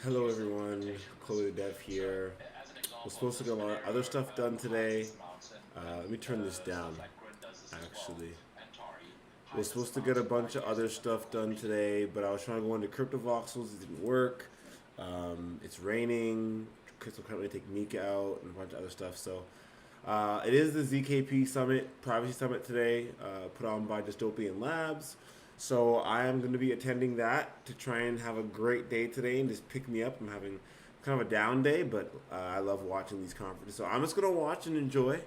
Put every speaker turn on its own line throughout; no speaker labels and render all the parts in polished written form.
Hello everyone, Chloethedev here. We're supposed to get a lot of other stuff done today. Let me turn this down, actually. We're supposed to get a bunch of other stuff done today, but I was trying to go into crypto voxels, it didn't work. It's raining, Crystal can't really take Nika out, and a bunch of other stuff. So it is the ZKP Summit, Privacy Summit today, put on by Dystopian Labs. So I am going to be attending that to try and have a great day today and just pick me up. I'm having kind of a down day, but I love watching these conferences. So I'm just going to watch and enjoy.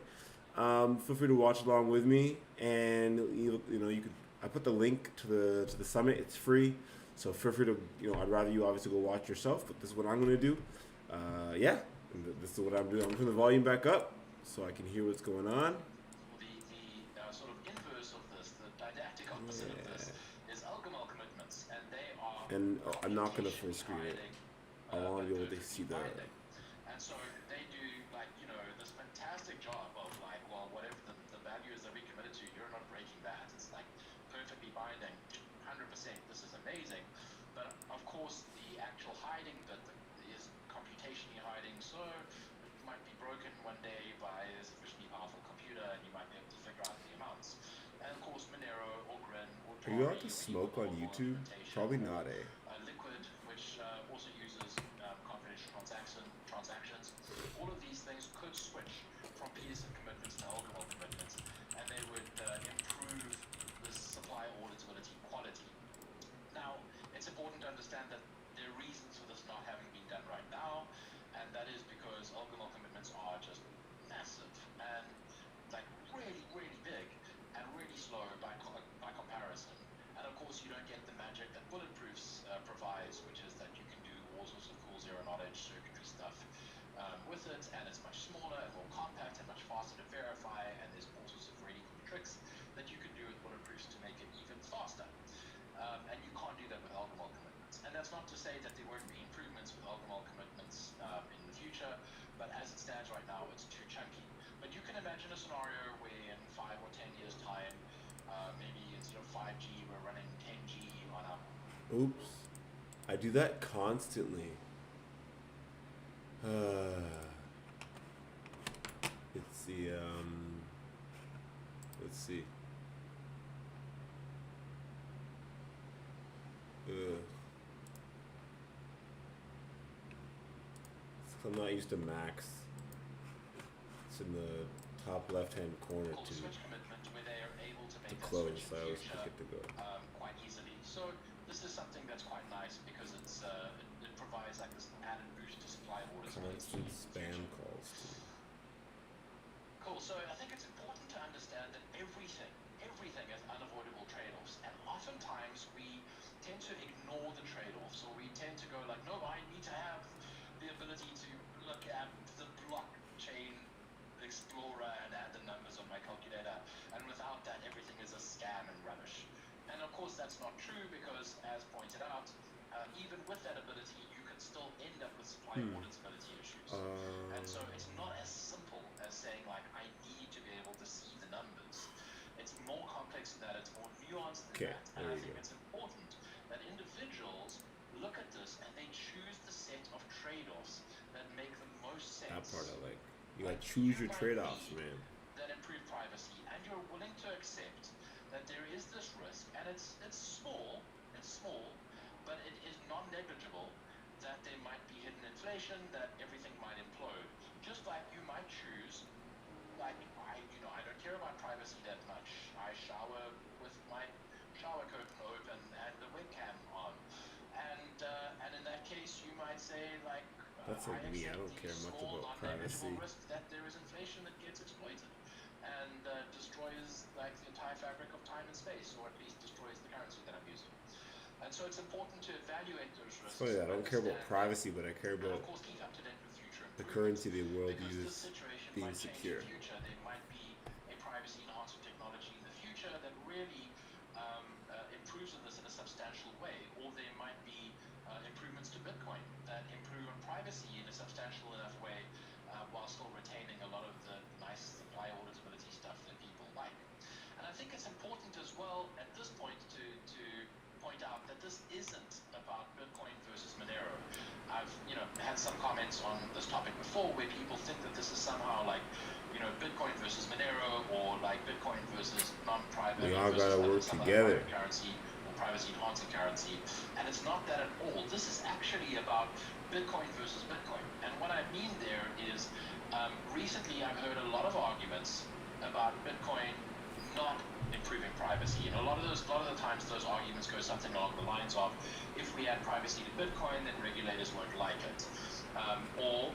Feel free to watch along with me, and you could. I put the link to the summit. It's free, so feel free to I'd rather you obviously go watch yourself, but this is what I'm going to do. Yeah, this is what I'm doing. I'm turning the volume back up so I can hear what's going on.
The sort of inverse of this, the didactic opposite of this, is algorithm commitments, and they are.
And I'm not going to full screen it. I want to be able to see the.
And so they do this fantastic job of whatever the values that we committed to, you're not breaking that. It's like perfectly binding, 100%. This is amazing, but of course the actual hiding bit is computationally hiding. So it might be broken one day by a sufficiently powerful computer, and you might be able to figure out the amounts. And of course Monero or Grin or
Are you allowed to smoke on YouTube? Probably not, eh?
Liquid, which also uses confidential transactions. All of these things could switch from Peterson commitments to alcohol commitments, and they would improve the supply auditability quality. Now, it's important to understand that there are reasons for this not having been done right now, and that is because alcohol commitments are just massive and really, really big and really slow by comparison. And of course, you don't get the magic that Bulletproofs provides, which is that you can do all sorts of cool zero-knowledge circuitry stuff with it, and it's much smaller and more compact and much faster to verify, and there's all sorts of really cool tricks that you can do with Bulletproofs to make it even faster. And you can't do that with alcohol commitments. And that's not to say that there won't be improvements with alcohol commitments in the future, but as it stands right now, it's too chunky. But you can imagine a scenario where in 5 or 10 years' time, maybe instead of 5G, we're running 10G on our.
Oops. I do that constantly. It's the let's see. I'm not used to Max. It's in the top left-hand corner to
Switch commitment where they are able to make that
close.
switch
So I
in
always
future
pick it to go.
quite easily. So this is something that's quite nice because it provides like this added boost to supply auditability.
Constant spam calls.
Cool. So I think it's important to understand that everything has unavoidable trade-offs, and oftentimes we tend to ignore the trade-offs, or we tend to go like, no, I need to have the ability to look at the blockchain explorer and add the numbers on my calculator, and without that everything is a scam and rubbish. And of course that's not true, because as pointed out, even with that ability you can still end up with supply auditability issues. And so it's not as simple as saying like I need to be able to see the numbers. It's more complex than that, it's more nuanced than that. And I think it's important that individuals look at this and they choose the set of trade-offs that make the most sense.
That part I like. You gotta choose your trade-offs, man.
That improve privacy, and you're willing to accept that there is this risk, and it's small, but it is non-negligible, that there might be hidden inflation, that everything might implode. Just like you might choose, like I don't care about privacy that much. I shower with my shower curtain open and the webcam on, and in that case you might say like.
That's like me. I don't care much about privacy.
Risk that there is inflation that gets exploited and destroys like the entire fabric of time and space, or at least destroys the currency that I'm using. And so it's important to evaluate those risks.
It's funny that I don't care about privacy, but I care about the currency the world uses being secure.
In the future, there might be a privacy enhancing technology in the future that really improves on this in a substantial way, or there might be improvements to Bitcoin that improve on privacy in a substantial enough way while still retaining a lot of the nice supply auditability stuff that people like. And I think it's important as well at this point to point out that this isn't about Bitcoin versus Monero. I've had some comments on this topic before where people think that this is somehow like Bitcoin versus Monero, or like Bitcoin versus non-private
We all
versus
gotta work
some
together.
other private currency or privacy enhancing currency, and it's not that at all. This is actually about Bitcoin versus Bitcoin, and what I mean there is recently I've heard a lot of arguments about Bitcoin not improving privacy, and a lot of the times those arguments go something along the lines of, if we add privacy to Bitcoin, then regulators won't like it, or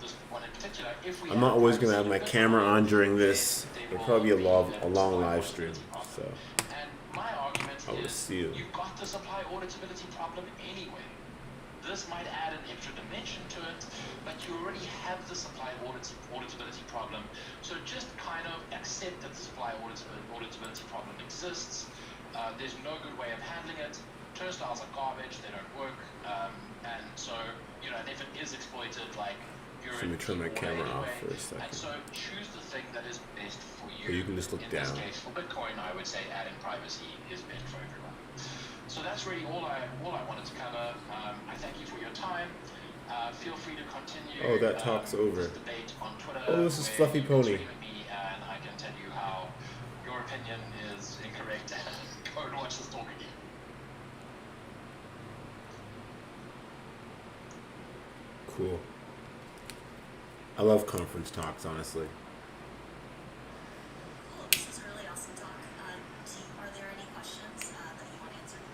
this one in particular, if we
I'm not always gonna
privacy
have my
to
camera
Bitcoin,
on during
then
this.
there
It'll
will
probably be
be
a long
supply
live stream.
auditability problem.
So
And my argument
I will
is,
see you.
you've got the supply auditability problem anyway. This might add an extra dimension to it, but you already have the supply auditability problem. So just kind of accept that the supply auditability problem exists. There's no good way of handling it. Turnstiles are garbage, they don't work. And so, and if it is exploited, like, you're
Let me turn my camera off for a
And
second.
so choose the thing that is best for you.
Or you can just look
In
down.
this case, for Bitcoin, I would say adding privacy is best for everyone. So that's really all I wanted to cover. I thank you for your time. Feel free to continue.
Oh, that talk's over.
This debate on Twitter.
Oh, this is
where
Fluffy
you can
Pony.
tweet at me and I can tell you how your opinion is incorrect and go and watch this talk again.
Cool. I love conference talks, honestly.
Cool. This is a really awesome talk. Are there any questions that you want answered?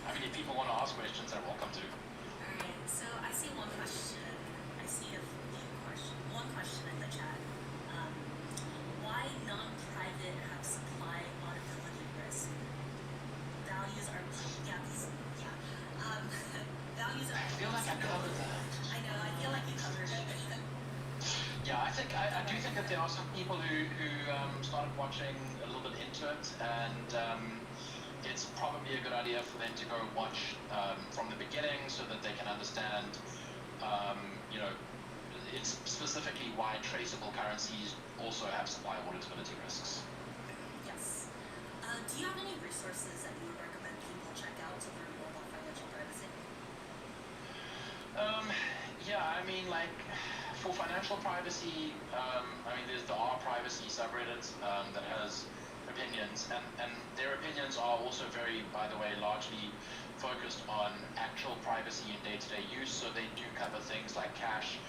I mean, if people want to ask questions, they're welcome to.
All right. So I see one question. I see a few questions. One question in the chat. Why non-private have supply auditability risk? Values are values are.
I feel like I covered that.
I know. I feel like you covered it.
Yeah, I do think that there are some people who started watching a little bit into it, and it's probably a good idea for them to go watch from the beginning so that they can understand, it's specifically why traceable currencies also have supply auditability risks.
Yes. Do you have any resources that you would recommend people check out to learn more about financial privacy?
Yeah, I mean, like, for financial privacy, there's the R privacy subreddit that has opinions, and their opinions are also very, by the way, largely focused on actual privacy in day-to-day use. So they do cover things like cash,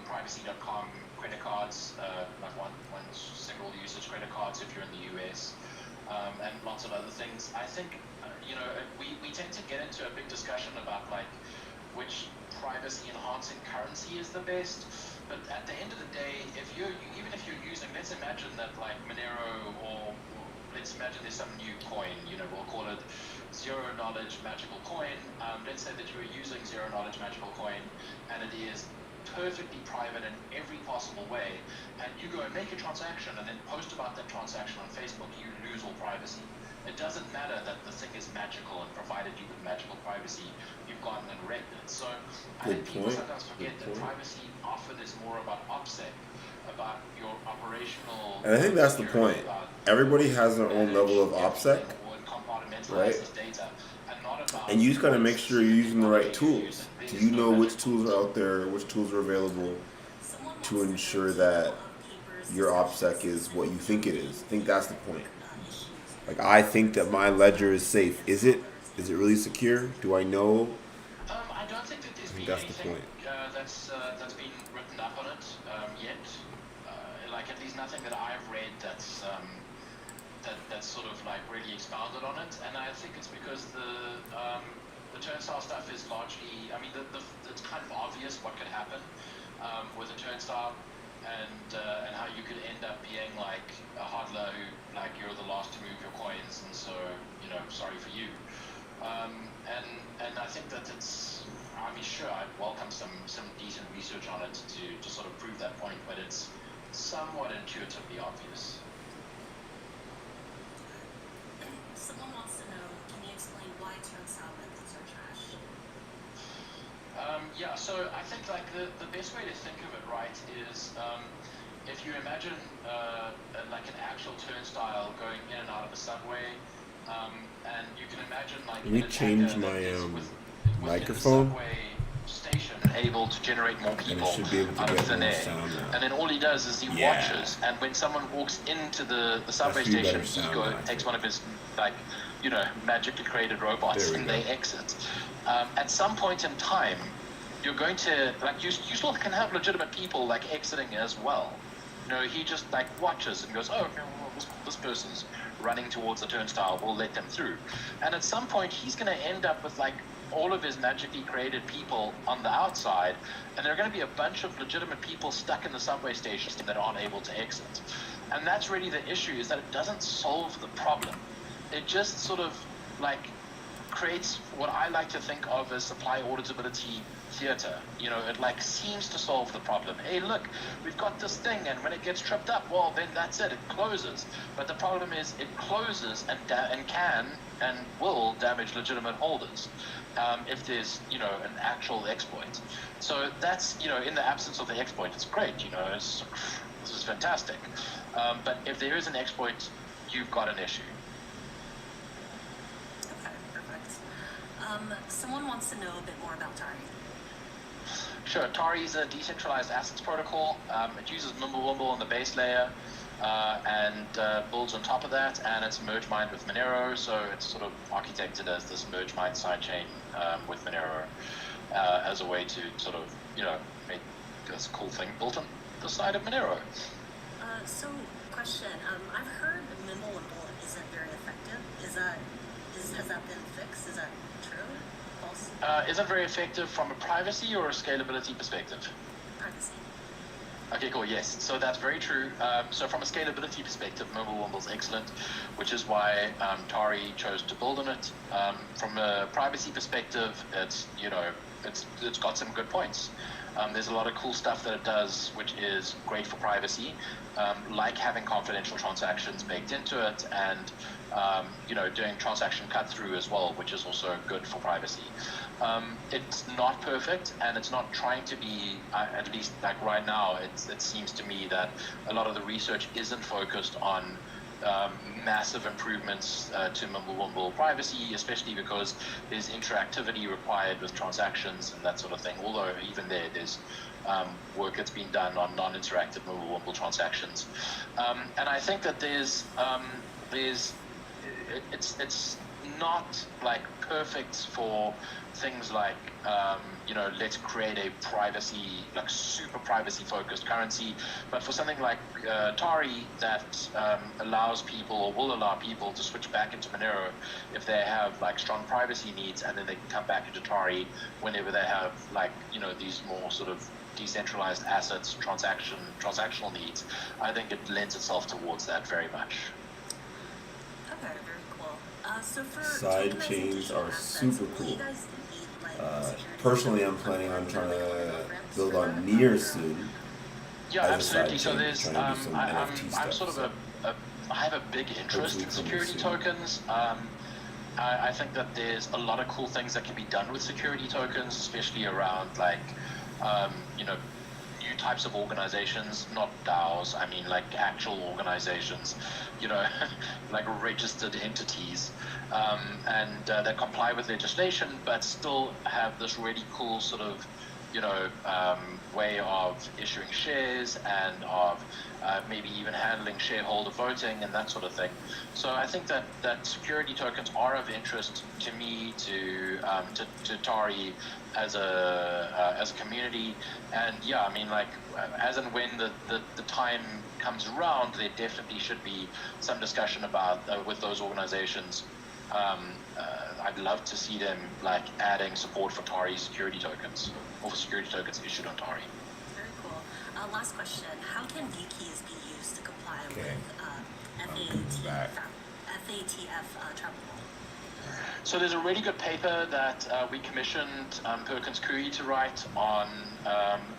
privacy.com, credit cards, like one single usage credit cards if you're in the US, and lots of other things. I think, we tend to get into a big discussion about like which privacy enhancing currency is the best, but at the end of the day, even if you're using, let's imagine that like Monero, or let's imagine there's some new coin, we'll call it zero knowledge magical coin. Let's say that you're using zero knowledge magical coin and it is perfectly private in every possible way, and you go and make a transaction and then post about that transaction on Facebook, you lose all privacy. It doesn't matter that the thing is magical and provided you with magical privacy, you've gotten and wrecked it. So I think people sometimes forget that privacy often is more about OPSEC, about your operational.
And I think that's the point. Everybody has their own level of OPSEC, right? And you just gotta make sure you're using the right tools. Do you know which tools are out there, which tools are available to ensure that your OPSEC is what you think it is? I think that's the point. Like, I think that my ledger is safe. Is it? Is it really secure? Do I know?
I don't think that there's been
That's the
anything
point.
that's been written up on it yet. Like, at least nothing that I've read that's sort of like really expounded on it. And I think it's because the turnstile stuff is largely, it's kind of obvious what could happen with a turnstile. And how you could end up being like a hodler who, like, you're the last to move your coins, and so, sorry for you. And I think that it's, sure, I'd welcome some decent research on it to sort of prove that point, but it's somewhat intuitively obvious.
Someone wants to know, can you explain why turnstile methods are trash?
Yeah, so I think like the best way to think of it, right, is if you imagine like an actual turnstile going in and out of a subway, and you can imagine like
Let me change my
within
microphone.
the subway station able to generate more
And
people
it should be able to
out of
get
thin
more
air.
sound now.
And then all he does is he
Yeah.
watches, and when someone walks into the subway
should be
station,
better
he
sound now, I
takes
think.
one of his, like, you know, magically created robots,
There we
and
go.
they exit. At some point in time, you're going to, like, you still can have legitimate people, like, exiting as well. You know, he just, like, watches and goes, oh, okay, well, this person's running towards the turnstile, we'll let them through. And at some point, he's going to end up with, like, all of his magically created people on the outside, and there are going to be a bunch of legitimate people stuck in the subway station that aren't able to exit. And that's really the issue, is that it doesn't solve the problem. It just sort of, like, creates what I like to think of as supply auditability theater. You know, it like seems to solve the problem. Hey, look, we've got this thing, and when it gets tripped up, well, then that's it. It closes. But the problem is, it closes and can and will damage legitimate holders if there's, you know, an actual exploit. So that's, you know, in the absence of the exploit, it's great. You know, this is fantastic. But if there is an exploit, you've got an issue.
Okay, perfect. Someone wants to know a bit more about Tari.
Sure, Tari is a decentralized assets protocol. It uses Mimblewimble on the base layer and builds on top of that, and it's merge mined with Monero, so it's sort of architected as this merge mined sidechain with Monero as a way to sort of, you know, make this cool thing built on the side of Monero.
So, question. I've heard Mimblewimble isn't very effective. Has that been fixed? Is that true? False?
Isn't very effective from a privacy or a scalability perspective?
Privacy.
Okay, cool, yes. So that's very true. So from a scalability perspective, Mimblewimble is excellent, which is why Tari chose to build on it. From a privacy perspective, it's, you know, it's got some good points. There's a lot of cool stuff that it does, which is great for privacy, like having confidential transactions baked into it, and you know, doing transaction cut through as well, which is also good for privacy. It's not perfect, and it's not trying to be, at least like right now, it seems to me that a lot of the research isn't focused on massive improvements to Mimblewimble privacy, especially because there's interactivity required with transactions and that sort of thing, although even there's work that's been done on non-interactive Mimblewimble transactions. And I think that it's not like perfect for things like you know, let's create a privacy, like super privacy focused currency, but for something like Tari that allows people, or will allow people, to switch back into Monero if they have like strong privacy needs, and then they can come back into Tari whenever they have, like, you know, these more sort of decentralized assets, transactional needs. I think it lends itself towards that very much.
Okay, very cool. So for
Side
tokenizing
chains
digital
are
assets,
super
will
cool.
you guys need, like, security
Personally, I'm planning on trying to build on Near soon.
Yeah,
as a
absolutely.
side
So
chain,
there's,
trying to do some NFT
I'm
stuff,
sort of
so
I have a big interest in
hopefully
security
coming
tokens. I think that there's a lot of cool things that can be done with security tokens, especially around like, you know, new types of organizations, not DAOs. I mean, like actual organizations, you know, like registered entities, and that comply with legislation, but still have this really cool sort of, you know, way of issuing shares and of maybe even handling shareholder voting and that sort of thing. So I think that security tokens are of interest to me, to Tari as a community. And yeah, I mean, like, as and when the time comes around, there definitely should be some discussion about with those organizations. I'd love to see them like adding support for Tari security tokens, or for security tokens issued on Tari.
Very cool. Last question. How can view keys be used to comply
Okay.
with
back.
FATF travel rule?
So there's a really good paper that we commissioned Perkins Coie to write on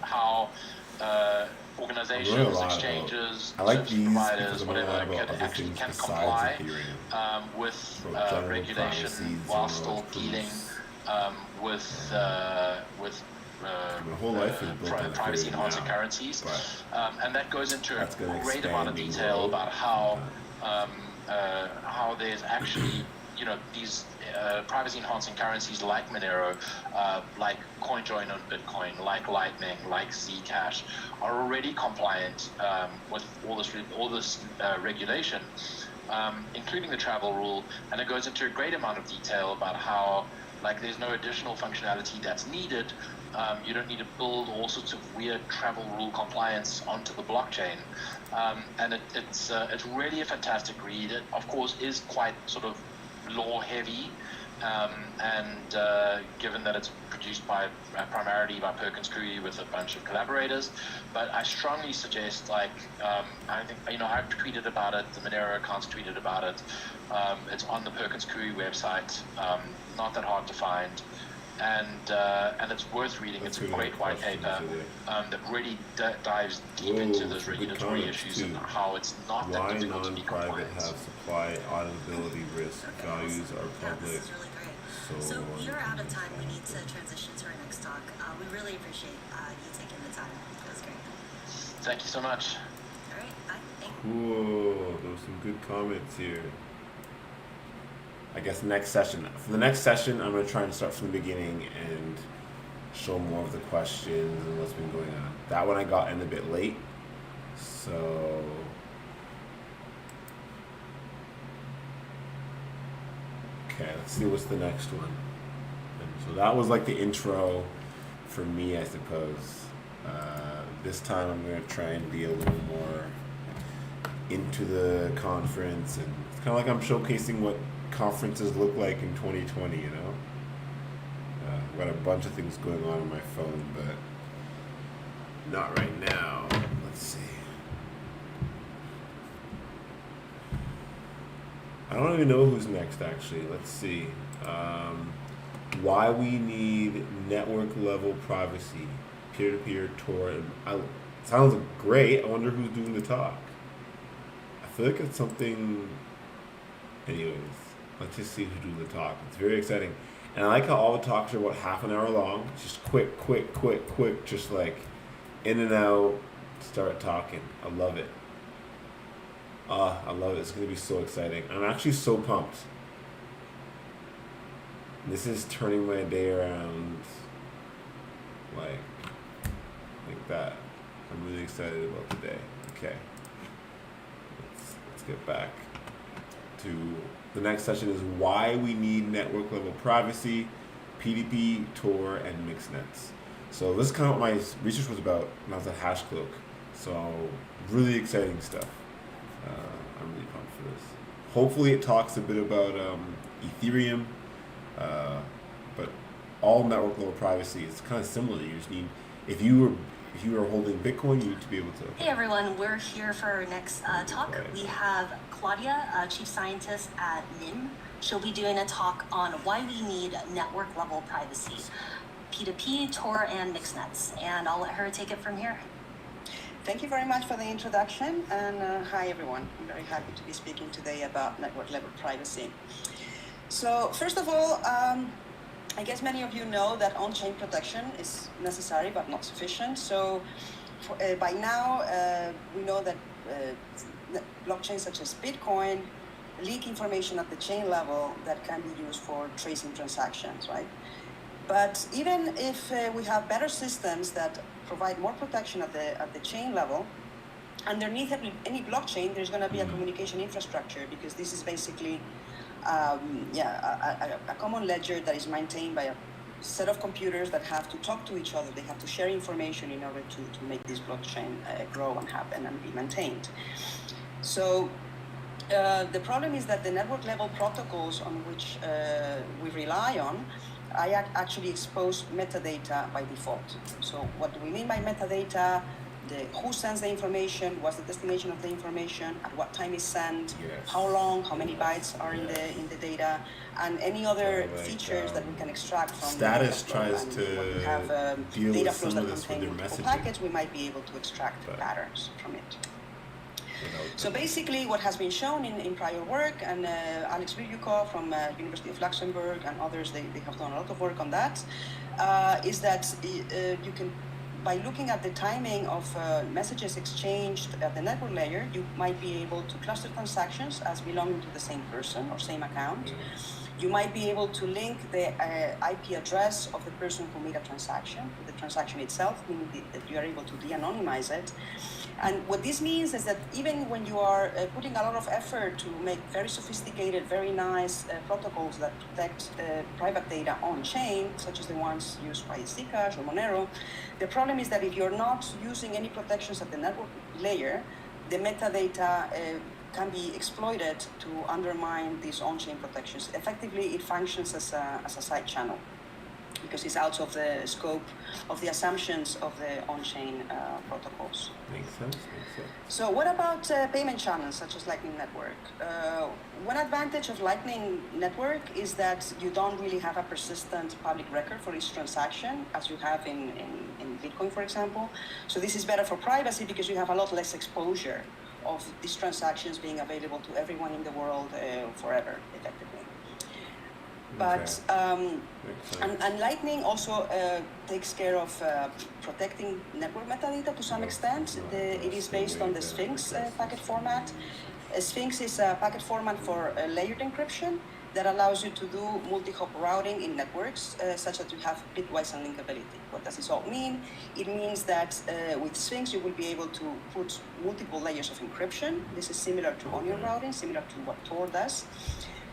how organizations, exchanges,
I like
service
these
providers,
because I'm learning a
whatever,
lot about
could
other
actually
things
can
besides
comply
Ethereum.
with
About general
regulation
privacy,
while
zero
still dealing with
My whole life is built on
privacy
Ethereum
enhancing
now,
currencies,
but
and that goes into a
that's gonna
great
expand
amount of
and
detail
grow.
about how there's actually, these privacy-enhancing currencies like Monero, like CoinJoin on Bitcoin, like Lightning, like Zcash, are already compliant with all this regulation, including the travel rule, and it goes into a great amount of detail about how there's no additional functionality that's needed. You don't need to build all sorts of weird travel rule compliance onto the blockchain, and it's really a fantastic read. It, of course, is quite sort of law heavy, and given that it's produced primarily by Perkins Coie with a bunch of collaborators, but I strongly suggest I think I've tweeted about it. The Monero account's tweeted about it. It's on the Perkins Coie website. Not that hard to find. And it's worth reading. It's a great white paper that really dives deep into those regulatory issues and how it's not that difficult to be compliant.
Why non-private have supply auditability risk? Values are public.
This is really great. So we are out of time. We need to transition to our next talk. We really appreciate you taking the time. It was great.
Thank you so much.
All right. Bye. Thank you.
Cool. Those some good comments here. I guess next session. For the next session, I'm going to try and start from the beginning and show more of the questions and what's been going on. That one I got in a bit late, so okay. Let's see what's the next one. And so that was like the intro for me, I suppose. This time I'm going to try and be a little more into the conference, and it's kind of like I'm showcasing what conferences look like in 2020, you know? I've got a bunch of things going on my phone, but not right now. Let's see. I don't even know who's next, actually. Let's see. Why we need network level privacy, peer-to-peer Tor. Sounds great. I wonder who's doing the talk. I feel like it's something. Anyways, let's just see who do the talk. It's very exciting. And I like how all the talks are about half an hour long. It's just quick, just like in and out, start talking. I love it. I love it. It's going to be so exciting. I'm actually so pumped. This is turning my day around like that. I'm really excited about today. Okay. Let's get back to the next session is why we need network level privacy, PDP, Tor, and mixed nets. So this is kind of what my research was about when I was at HashCloak. So really exciting stuff. I'm really pumped for this. Hopefully it talks a bit about Ethereum, but all network level privacy is kind of similar. You just need, if you are holding Bitcoin, you need to be able to.
Hey everyone, we're here for our next talk. We have Claudia, Chief Scientist at NIM. She'll be doing a talk on why we need network level privacy, P2P, Tor, and mixed nets. And I'll let her take it from here.
Thank you very much for the introduction, and hi everyone. I'm very happy to be speaking today about network level privacy. So first of all, I guess many of you know that on-chain protection is necessary but not sufficient. So by now, we know that blockchains such as Bitcoin leak information at the chain level that can be used for tracing transactions, right? But even if we have better systems that provide more protection at the chain level, underneath any blockchain, there's going to be a communication infrastructure, because this is basically a common ledger that is maintained by a set of computers that have to talk to each other. They have to share information in order to make this blockchain grow and happen and be maintained. So the problem is that the network level protocols on which we rely on, I actually expose metadata by default. So what do we mean by metadata? Who sends the information, what's the destination of the information, at what time is sent, how long, how many bytes are in the data, and any other features that we can extract from
Status
the
tries to
we have
deal
data
with
flows
some
that
of this with
contain
their
multiple
messaging.
packets, we might be able to extract patterns from it.
Without
So basically what has been shown in prior work, and Alex Viryukov from University of Luxembourg and others, they have done a lot of work on that, is that you can by looking at the timing of messages exchanged at the network layer, you might be able to cluster transactions as belonging to the same person or same account. You might be able to link the IP address of the person who made a transaction with the transaction itself, meaning that you are able to de-anonymize it. And what this means is that even when you are putting a lot of effort to make very sophisticated, very nice protocols that protect private data on-chain, such as the ones used by Zcash or Monero, the problem is that if you're not using any protections at the network layer, the metadata can be exploited to undermine these on-chain protections. Effectively, it functions as a side channel because it's out of the scope of the assumptions of the on-chain protocols.
Makes sense, makes sense.
So what about payment channels such as Lightning Network? One advantage of Lightning Network is that you don't really have a persistent public record for each transaction as you have in Bitcoin, for example. So this is better for privacy because you have a lot less exposure of these transactions being available to everyone in the world forever, effectively. But and Lightning also takes care of protecting network metadata to some extent. It is based on the Sphinx packet format. Sphinx is a packet format for layered encryption that allows you to do multi-hop routing in networks such that you have bitwise unlinkability. What does this all mean? It means that with Sphinx you will be able to put multiple layers of encryption. This is similar to onion routing, similar to what Tor does,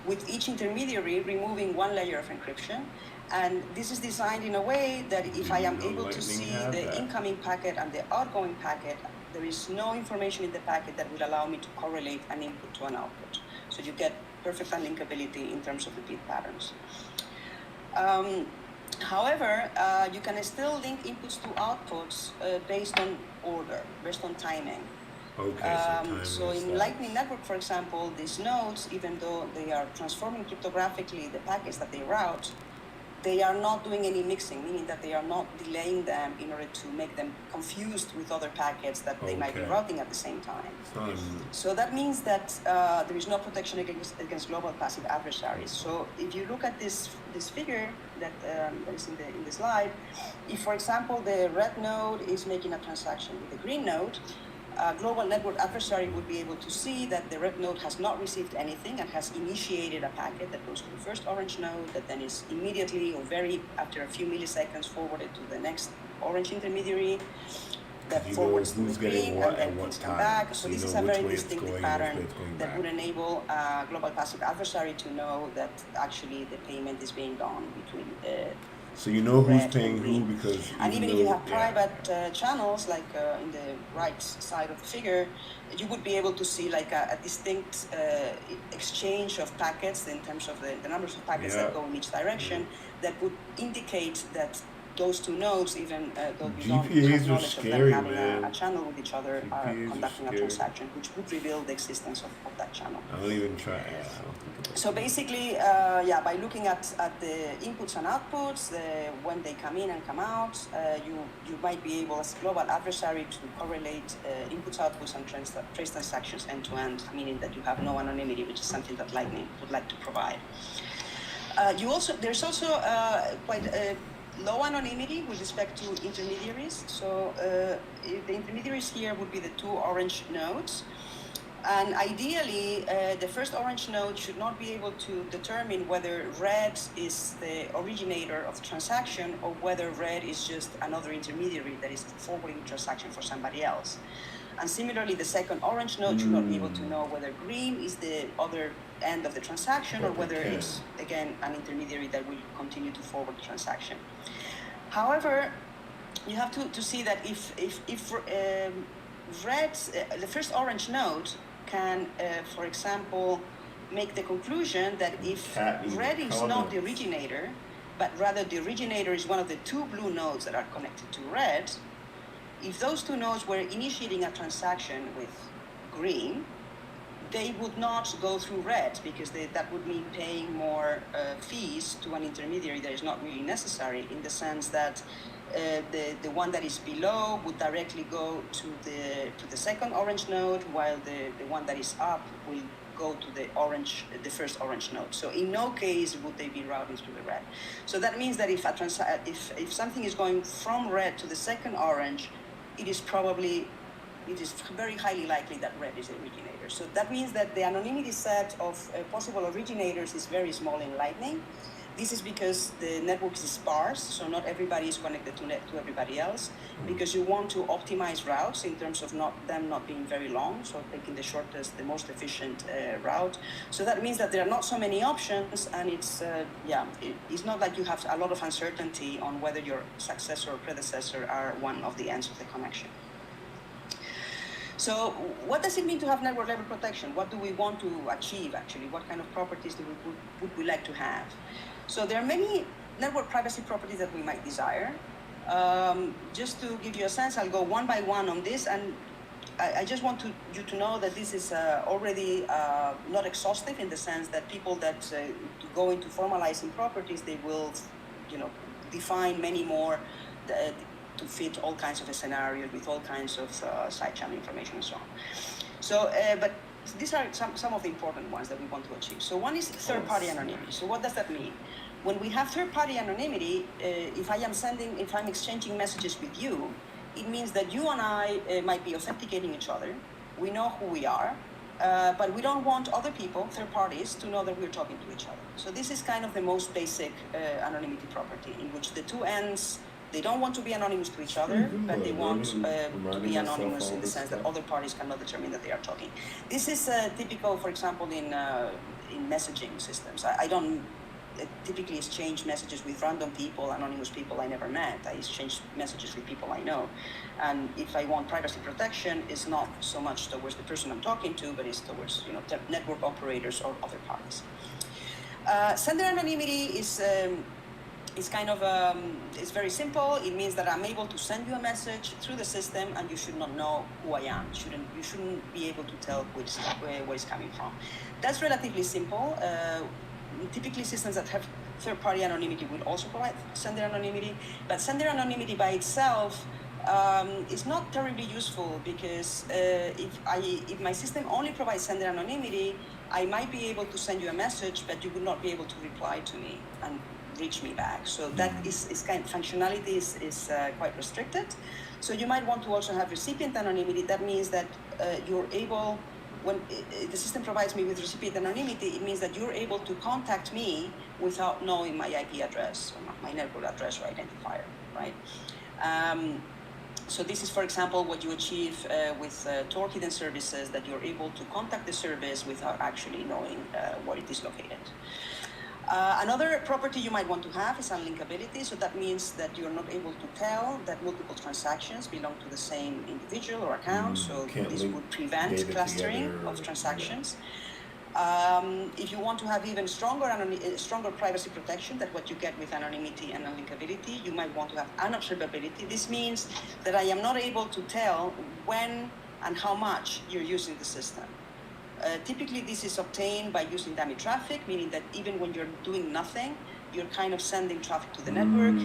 with each intermediary removing one layer of encryption. And this is designed in a way that if I am able to see the incoming packet and the outgoing packet, there is no information in the packet that will allow me to correlate an input to an output. So you get perfect unlinkability in terms of the bit patterns. However, you can still link inputs to outputs based on order, based on timing.
Okay,
so in Lightning Network, for example, these nodes, even though they are transforming cryptographically the packets that they route, they are not doing any mixing, meaning that they are not delaying them in order to make them confused with other packets that they might be routing at the same time. So that means that there is no protection against global passive adversaries. So if you look at this figure that is in the slide, if, for example, the red node is making a transaction with the green node, a global network adversary would be able to see that the red node has not received anything and has initiated a packet that goes to the first orange node that then is immediately or after a few milliseconds forwarded to the next orange intermediary that forwards to the green and then things come back. So this is a very distinctive pattern that would enable a global passive adversary to know that actually the payment is being done between
so you know who's paying who because
and even if you have private channels like in the right side of the figure, you would be able to see like a distinct exchange of packets in terms of the numbers of packets that go in each direction that would indicate that those two nodes, even though you don't have knowledge of them having a channel with each other, are conducting a transaction, which would reveal the existence of that channel.
I don't even try.
So basically, by looking at the inputs and outputs, when they come in and come out, you might be able, as a global adversary, to correlate inputs, outputs, and trace transactions end to end, meaning that you have no anonymity, which is something that Lightning would like to provide. There's also quite low anonymity with respect to intermediaries. So the intermediaries here would be the two orange nodes. And ideally, the first orange node should not be able to determine whether red is the originator of the transaction or whether red is just another intermediary that is forwarding the transaction for somebody else. And similarly, the second orange node should not be able to know whether green is the other end of the transaction or whether it's, again, an intermediary that will continue to forward the transaction. However, you have to see that if red, the first orange node can, for example, make the conclusion that if red is not the originator, but rather the originator is one of the two blue nodes that are connected to red, if those two nodes were initiating a transaction with green, they would not go through red because that would mean paying more fees to an intermediary that is not really necessary, in the sense that the one that is below would directly go to the second orange node, while the one that is up will go to the first orange node. So in no case would they be routing through the red. So that means that if something is going from red to the second orange, it is very highly likely that red is the originator. So that means that the anonymity set of possible originators is very small in Lightning. This is because the network is sparse, so not everybody is connected to everybody else, because you want to optimize routes in terms of them not being very long, so taking the shortest, the most efficient route. So that means that there are not so many options, and it's not like you have a lot of uncertainty on whether your successor or predecessor are one of the ends of the connection. So what does it mean to have network level protection? What do we want to achieve, actually? What kind of properties would we like to have? So there are many network privacy properties that we might desire. Just to give you a sense, I'll go one by one on this, and I just want you to know that this is already not exhaustive, in the sense that people that go into formalizing properties, they will, define many more to fit all kinds of scenarios with all kinds of side channel information and so on. So, but these are some of the important ones that we want to achieve. So one is third-party anonymity. So what does that mean? When we have third-party anonymity, if I'm exchanging messages with you, it means that you and I might be authenticating each other. We know who we are, but we don't want other people, third parties, to know that we're talking to each other. So this is kind of the most basic anonymity property, in which the two ends, they don't want to be anonymous to each other, but they want to be anonymous in the sense that other parties cannot determine that they are talking. This is typical, for example, in messaging systems. I don't typically exchange messages with random people, anonymous people I never met. I exchange messages with people I know. And if I want privacy protection, it's not so much towards the person I'm talking to, but it's towards network operators or other parties. Sender anonymity is kind of it's very simple. It means that I'm able to send you a message through the system, and you should not know who I am. You shouldn't be able to tell where it's coming from. That's relatively simple. Typically, systems that have third-party anonymity will also provide sender anonymity, but sender anonymity by itself is not terribly useful, because if my system only provides sender anonymity, I might be able to send you a message, but you would not be able to reply to me and reach me back. So that functionality is quite restricted. So you might want to also have recipient anonymity. That means that you're able, when the system provides me with recipient anonymity, it means that you're able to contact me without knowing my IP address or my network address or identifier, right? So this is, for example, what you achieve with Tor hidden services, that you're able to contact the service without actually knowing where it is located. Another property you might want to have is unlinkability. So that means that you're not able to tell that multiple transactions belong to the same individual or account. So this would prevent clustering of transactions. If you want to have even stronger privacy protection than what you get with anonymity and unlinkability, you might want to have unobservability. This means that I am not able to tell when and how much you're using the system. Typically, this is obtained by using dummy traffic, meaning that even when you're doing nothing, you're kind of sending traffic to the network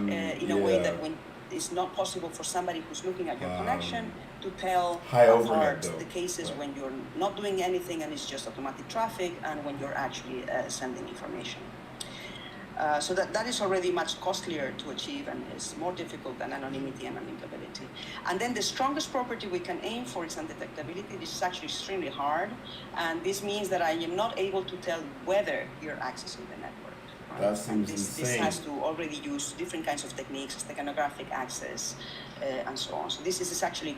in a way that when it's not possible for somebody who's looking at your connection to tell apart the cases when you're not doing anything and it's just automatic traffic, and when you're actually sending information. So that is already much costlier to achieve and is more difficult than anonymity and unlinkability. And then the strongest property we can aim for is undetectability. This is actually extremely hard, and this means that I am not able to tell whether you're accessing the network. Right?
That seems insane.
This has to already use different kinds of techniques, steganographic access, and so on. So this is actually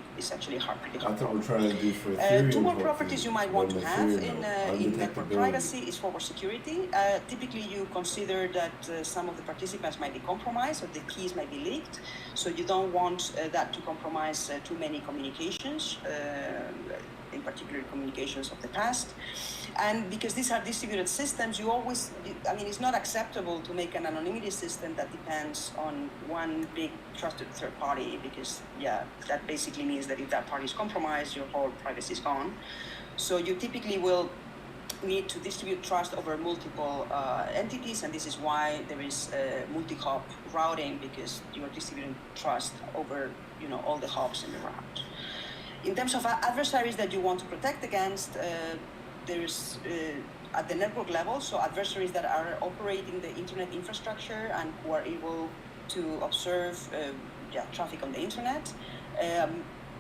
hard, pretty hard.
I thought we're trying to do for Ethereum.
Two more properties you might want to have in network privacy is forward security. Typically, you consider that some of the participants might be compromised, or the keys might be leaked. So you don't want that to compromise too many communications, in particular communications of the past. And because these are distributed systems, it's not acceptable to make an anonymity system that depends on one big trusted third party, because that basically means that if that party is compromised, your whole privacy is gone. So you typically will need to distribute trust over multiple entities, and this is why there is multi-hop routing, because you are distributing trust over all the hops in the route. In terms of adversaries that you want to protect against, there's at the network level, so adversaries that are operating the internet infrastructure and who are able to observe traffic on the internet.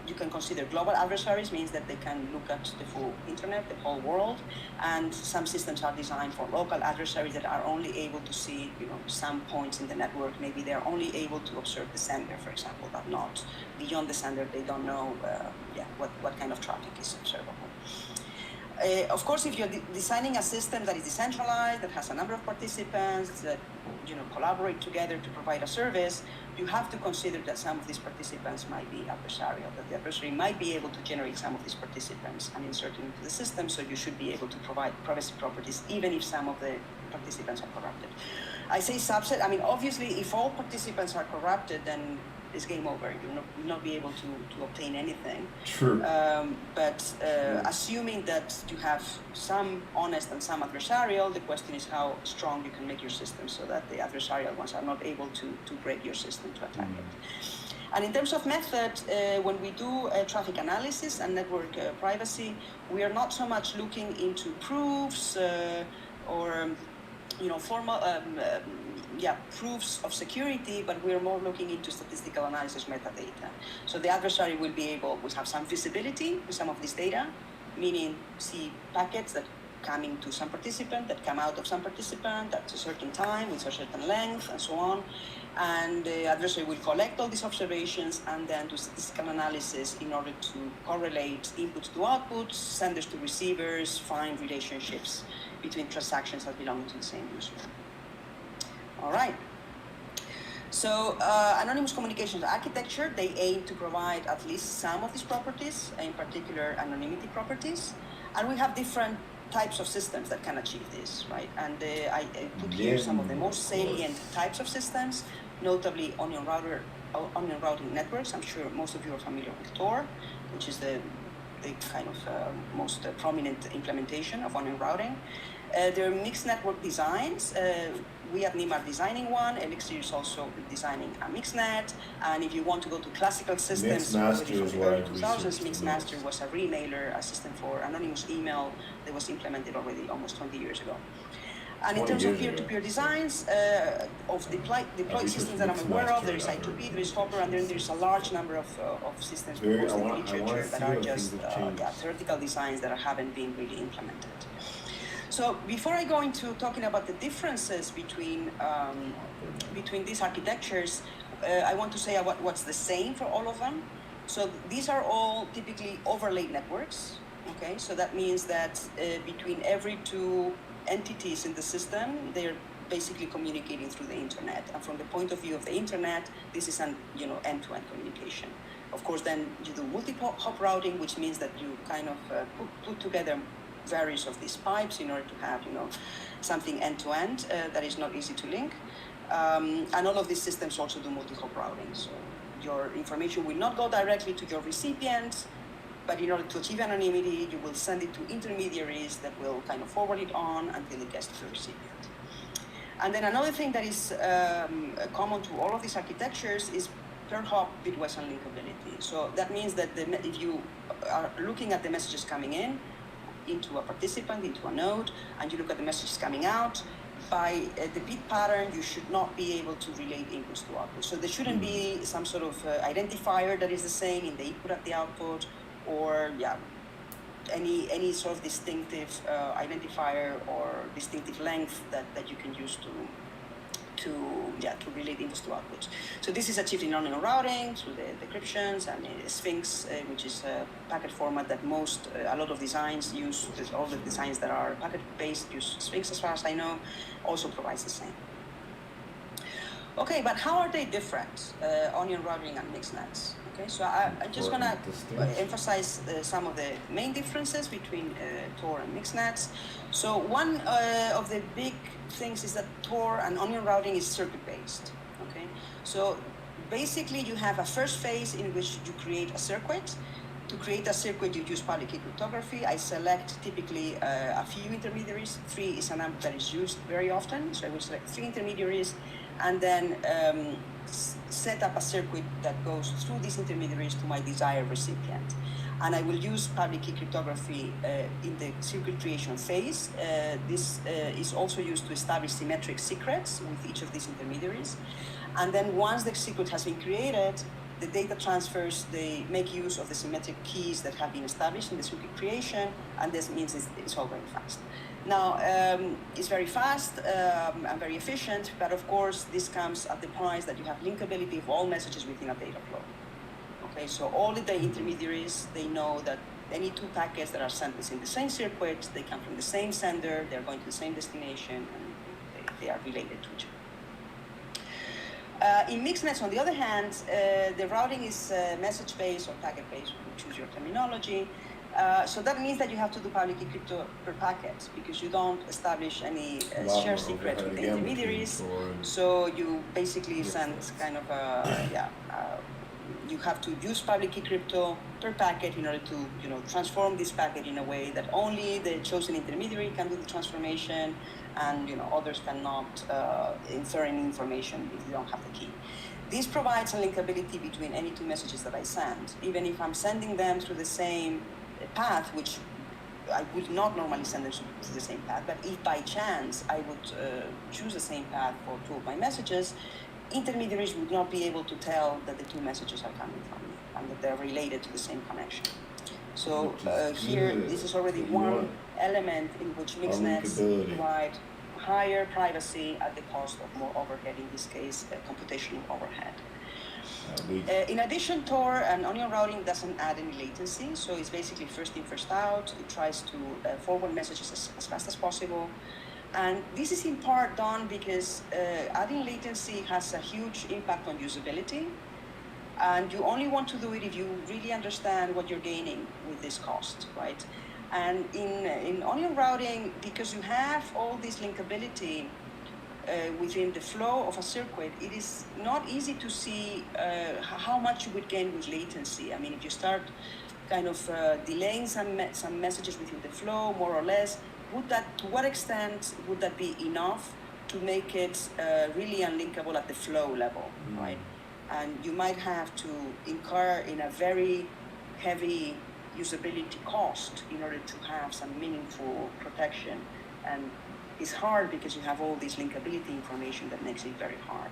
You can consider global adversaries, means that they can look at the full internet, the whole world, and some systems are designed for local adversaries that are only able to see, some points in the network. Maybe they're only able to observe the sender, for example, but not beyond the sender. They don't know, what kind of traffic is observable. Of course, if you're designing a system that is decentralized, that has a number of participants that collaborate together to provide a service, you have to consider that some of these participants might be adversarial, that the adversary might be able to generate some of these participants and insert them into the system, so you should be able to provide privacy properties even if some of the participants are corrupted. I say subset, obviously if all participants are corrupted, then it's game over. You'll not be able to obtain anything.
True.
But assuming that you have some honest and some adversarial, the question is how strong you can make your system so that the adversarial ones are not able to break your system to attack it. And in terms of method, when we do traffic analysis and network privacy, we are not so much looking into proofs or formal proofs of security, but we're more looking into statistical analysis metadata. So the adversary will have some visibility with some of this data, meaning see packets that coming to some participant, that come out of some participant at a certain time with a certain length and so on. And the adversary will collect all these observations and then do statistical analysis in order to correlate inputs to outputs, senders to receivers, find relationships between transactions that belong to the same user. All right. So anonymous communications architecture, they aim to provide at least some of these properties, in particular anonymity properties. And we have different types of systems that can achieve this, right? And I put here some of the most salient types of systems, notably onion routing networks. I'm sure most of you are familiar with Tor, which is the kind of most prominent implementation of onion routing. There are mixed network designs. We at NIM are designing one. Elixir is also designing a mixnet. And if you want to go to classical systems, already from the early 2000s, Mixmaster was a remailer, a system for anonymous email that was implemented already almost 20 years ago. And in terms of peer-to-peer designs, of deployed systems that I'm aware of, there is I2P, there is Hopper, and then there's a large number of systems proposed in the literature that are just theoretical designs that haven't been really implemented. So before I go into talking about the differences between these architectures, I want to say what's the same for all of them. So these are all typically overlaid networks. Okay, so that means that between every two entities in the system, they're basically communicating through the internet. And from the point of view of the internet, this is an end-to-end communication. Of course, then you do multi-hop routing, which means that you kind of put together various of these pipes in order to have something end-to-end that is not easy to link. And all of these systems also do multi-hop routing. So your information will not go directly to your recipient, but in order to achieve anonymity, you will send it to intermediaries that will kind of forward it on until it gets to the recipient. And then another thing that is common to all of these architectures is per-hop bitwise unlinkability. So that means that if you are looking at the messages coming in, into a participant, into a node, and you look at the messages coming out, by the bit pattern, you should not be able to relate inputs to outputs. So there shouldn't be some sort of identifier that is the same in the input at the output, or any sort of distinctive identifier or distinctive length that you can use to relate inputs to outputs. So this is achieved in onion routing through the decryptions and Sphinx, which is a packet format that a lot of designs use. All the designs that are packet-based use Sphinx, as far as I know, also provides the same. Okay, but how are they different, onion routing and mixnets? Okay, so I'm just gonna emphasize some of the main differences between Tor and mixnets. So one of the big things is that Tor and onion routing is circuit-based. Okay, so basically you have a first phase in which you create a circuit, To create a circuit, you use public key cryptography. I select typically a few intermediaries. 3 is a number that is used very often, so I will select 3 intermediaries, and then set up a circuit that goes through these intermediaries to my desired recipient. And I will use public key cryptography in the circuit creation phase. This is also used to establish symmetric secrets with each of these intermediaries. And then once the secret has been created, the data transfers, they make use of the symmetric keys that have been established in the circuit creation, and this means it's all very fast. Now, it's very fast and very efficient, but of course, this comes at the price that you have linkability of all messages within a data flow. Okay, so all the intermediaries, they know that any 2 packets that are sent within the same circuit, they come from the same sender, they're going to the same destination, and they are related to each other. In mixed nets, on the other hand, the routing is message-based or packet-based, choose your terminology. So that means that you have to do public key crypto per packet because you don't establish any share secrets with the intermediaries. So you basically send kind of you have to use public key crypto per packet in order to transform this packet in a way that only the chosen intermediary can do the transformation, and others cannot infer any information if you don't have the key. This provides a linkability between any 2 messages that I send, even if I'm sending them through the same path, which I would not normally send them through the same path, but if by chance I would choose the same path for 2 of my messages, intermediaries would not be able to tell that the 2 messages are coming from me and that they're related to the same connection. So here, this is already one element in which mixed nets provide higher privacy at the cost of more overhead, in this case, computational overhead. In addition, Tor and onion routing doesn't add any latency, so it's basically first in, first out. It tries to forward messages as fast as possible. And this is in part done because adding latency has a huge impact on usability. And you only want to do it if you really understand what you're gaining with this cost, right? And in onion routing, because you have all this linkability within the flow of a circuit, it is not easy to see how much you would gain with latency. I mean, if you start kind of delaying some messages within the flow, more or less, to what extent would that be enough to make it really unlinkable at the flow level, right? And you might have to incur in a very heavy usability cost in order to have some meaningful protection. And it's hard because you have all this linkability information that makes it very hard.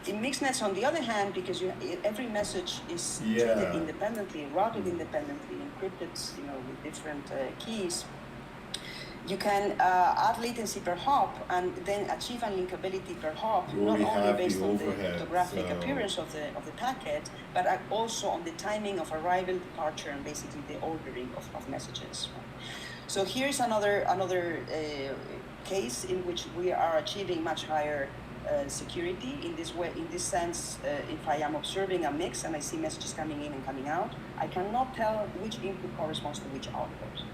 In mixed nets, on the other hand, because every message is treated independently, routed independently, encrypted, with different keys, you can add latency per hop and then achieve unlinkability per hop, not only based on the cryptographic appearance of the packet, but also on the timing of arrival, departure, and basically the ordering of messages. So here's another case in which we are achieving much higher security. In this way, in this sense, if I am observing a mix and I see messages coming in and coming out, I cannot tell which input corresponds to which output.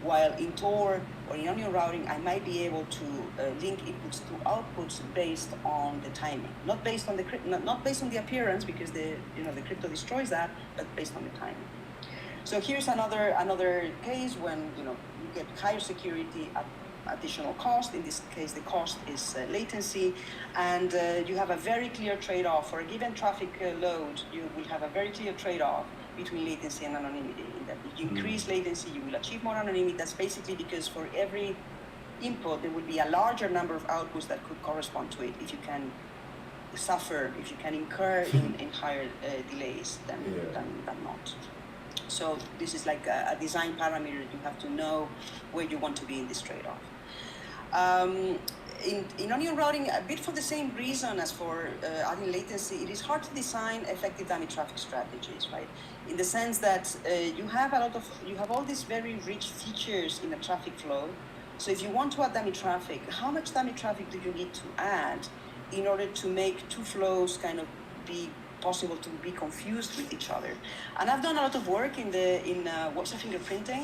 While in Tor or in onion routing, I might be able to link inputs to outputs based on the timing, not based on the appearance, because the crypto destroys that, but based on the timing. So here's another case when you get higher security at additional cost. In this case, the cost is latency, and you have a very clear trade-off for a given traffic load. You will have a very clear trade-off between latency and anonymity. In that, if you increase latency, you will achieve more anonymity. That's basically because for every input, there will be a larger number of outputs that could correspond to it. If you can incur in higher delays than not. So this is like a design parameter. You have to know where you want to be in this trade-off. In onion routing, a bit for the same reason as for adding latency, it is hard to design effective dummy traffic strategies, right? In the sense that you have all these very rich features in a traffic flow. So if you want to add dummy traffic, how much dummy traffic do you need to add in order to make 2 flows kind of be possible to be confused with each other? And I've done a lot of work in WhatsApp fingerprinting,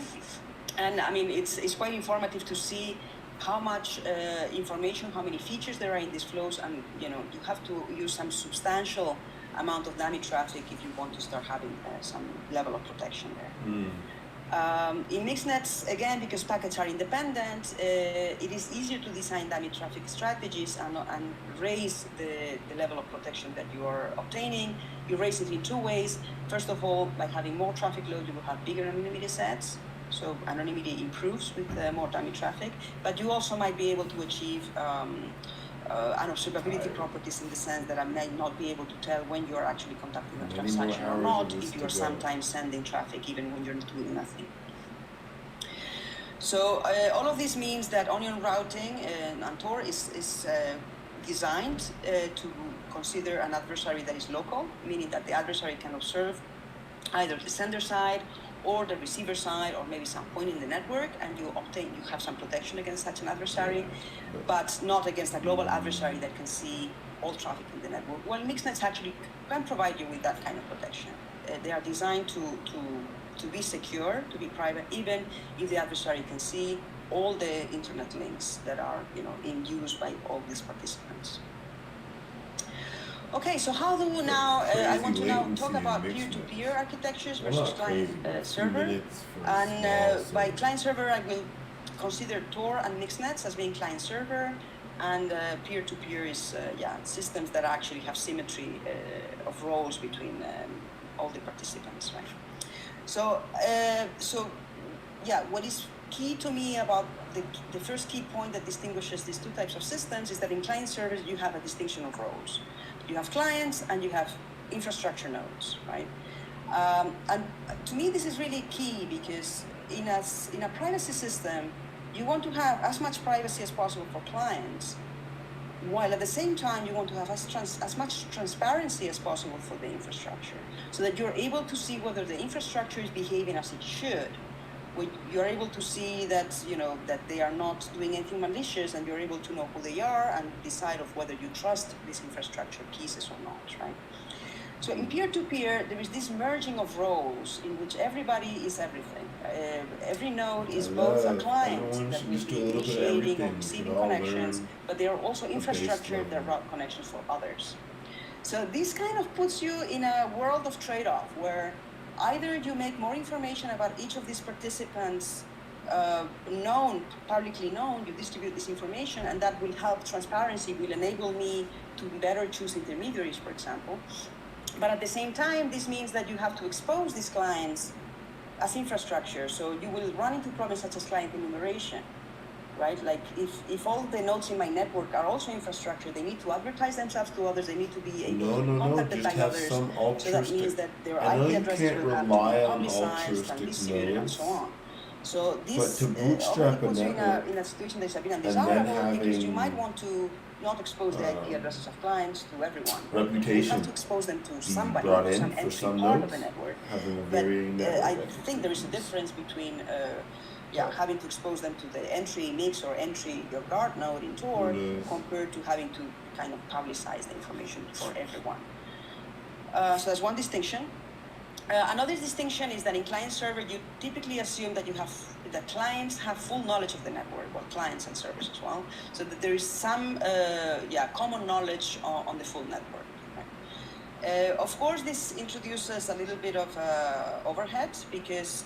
and I mean it's quite informative to see how much information, how many features there are in these flows, and you have to use some substantial amount of dummy traffic if you want to start having some level of protection there. In mixed nets, again, because packets are independent, it is easier to design dummy traffic strategies and raise the level of protection that you are obtaining. You raise it in two ways. First of all, by having more traffic load, you will have bigger anonymity sets. So anonymity improves with more dummy traffic, but you also might be able to achieve unobservability properties in the sense that I may not be able to tell when you are actually conducting a transaction or not if you are sometimes sending traffic even when you're doing nothing. So all of this means that onion routing and Tor is designed to consider an adversary that is local, meaning that the adversary can observe either the sender side or the receiver side, or maybe some point in the network, and you have some protection against such an adversary, but not against a global adversary that can see all traffic in the network. Well, mixed nets actually can provide you with that kind of protection. They are designed to be secure, to be private, even if the adversary can see all the internet links that are, in use by all these participants. Okay, so how do we now, I want to now talk about peer-to-peer architectures versus client-server. And by client-server, I will consider Tor and mixed nets as being client-server, and peer-to-peer is, systems that actually have symmetry of roles between all the participants, right? So, what is key to me about the first key point that distinguishes these two types of systems is that in client servers you have a distinction of roles. You have clients and you have infrastructure nodes, right? And to me this is really key because in a privacy system you want to have as much privacy as possible for clients, while at the same time you want to have as much transparency as possible for the infrastructure, so that you're able to see whether the infrastructure is behaving as it should. You're able to see that that they are not doing anything malicious, and you're able to know who they are and decide of whether you trust these infrastructure pieces or not, right? So in peer-to-peer, there is this merging of roles in which everybody is everything. Every node is both a client that will be initiating or receiving connections, but they are also infrastructure that route connections for others. So this kind of puts you in a world of trade-off where either you make more information about each of these participants publicly known, you distribute this information, and that will help transparency, will enable me to better choose intermediaries, for example. But at the same time, this means that you have to expose these clients as infrastructure. So you will run into problems such as client enumeration, right? Like if all the nodes in my network are also infrastructure, they need to advertise themselves to others, they need to be able to be contacted by others. So that means that their IP addresses will have to be publicized and distributed and so on. So this already puts you in a situation that is a bit undesirable because you might want to not expose the IP addresses of clients to everyone. You have to expose them to somebody, to some entry part of the network. But I think there is a difference between having to expose them to the entry mix or entry your guard node in Tor compared to having to kind of publicize the information for everyone. So that's one distinction. Another distinction is that in client server, you typically assume that that clients have full knowledge of the network, well, clients and servers as well, so that there is some common knowledge on the full network. Right? Of course, this introduces a little bit of overhead because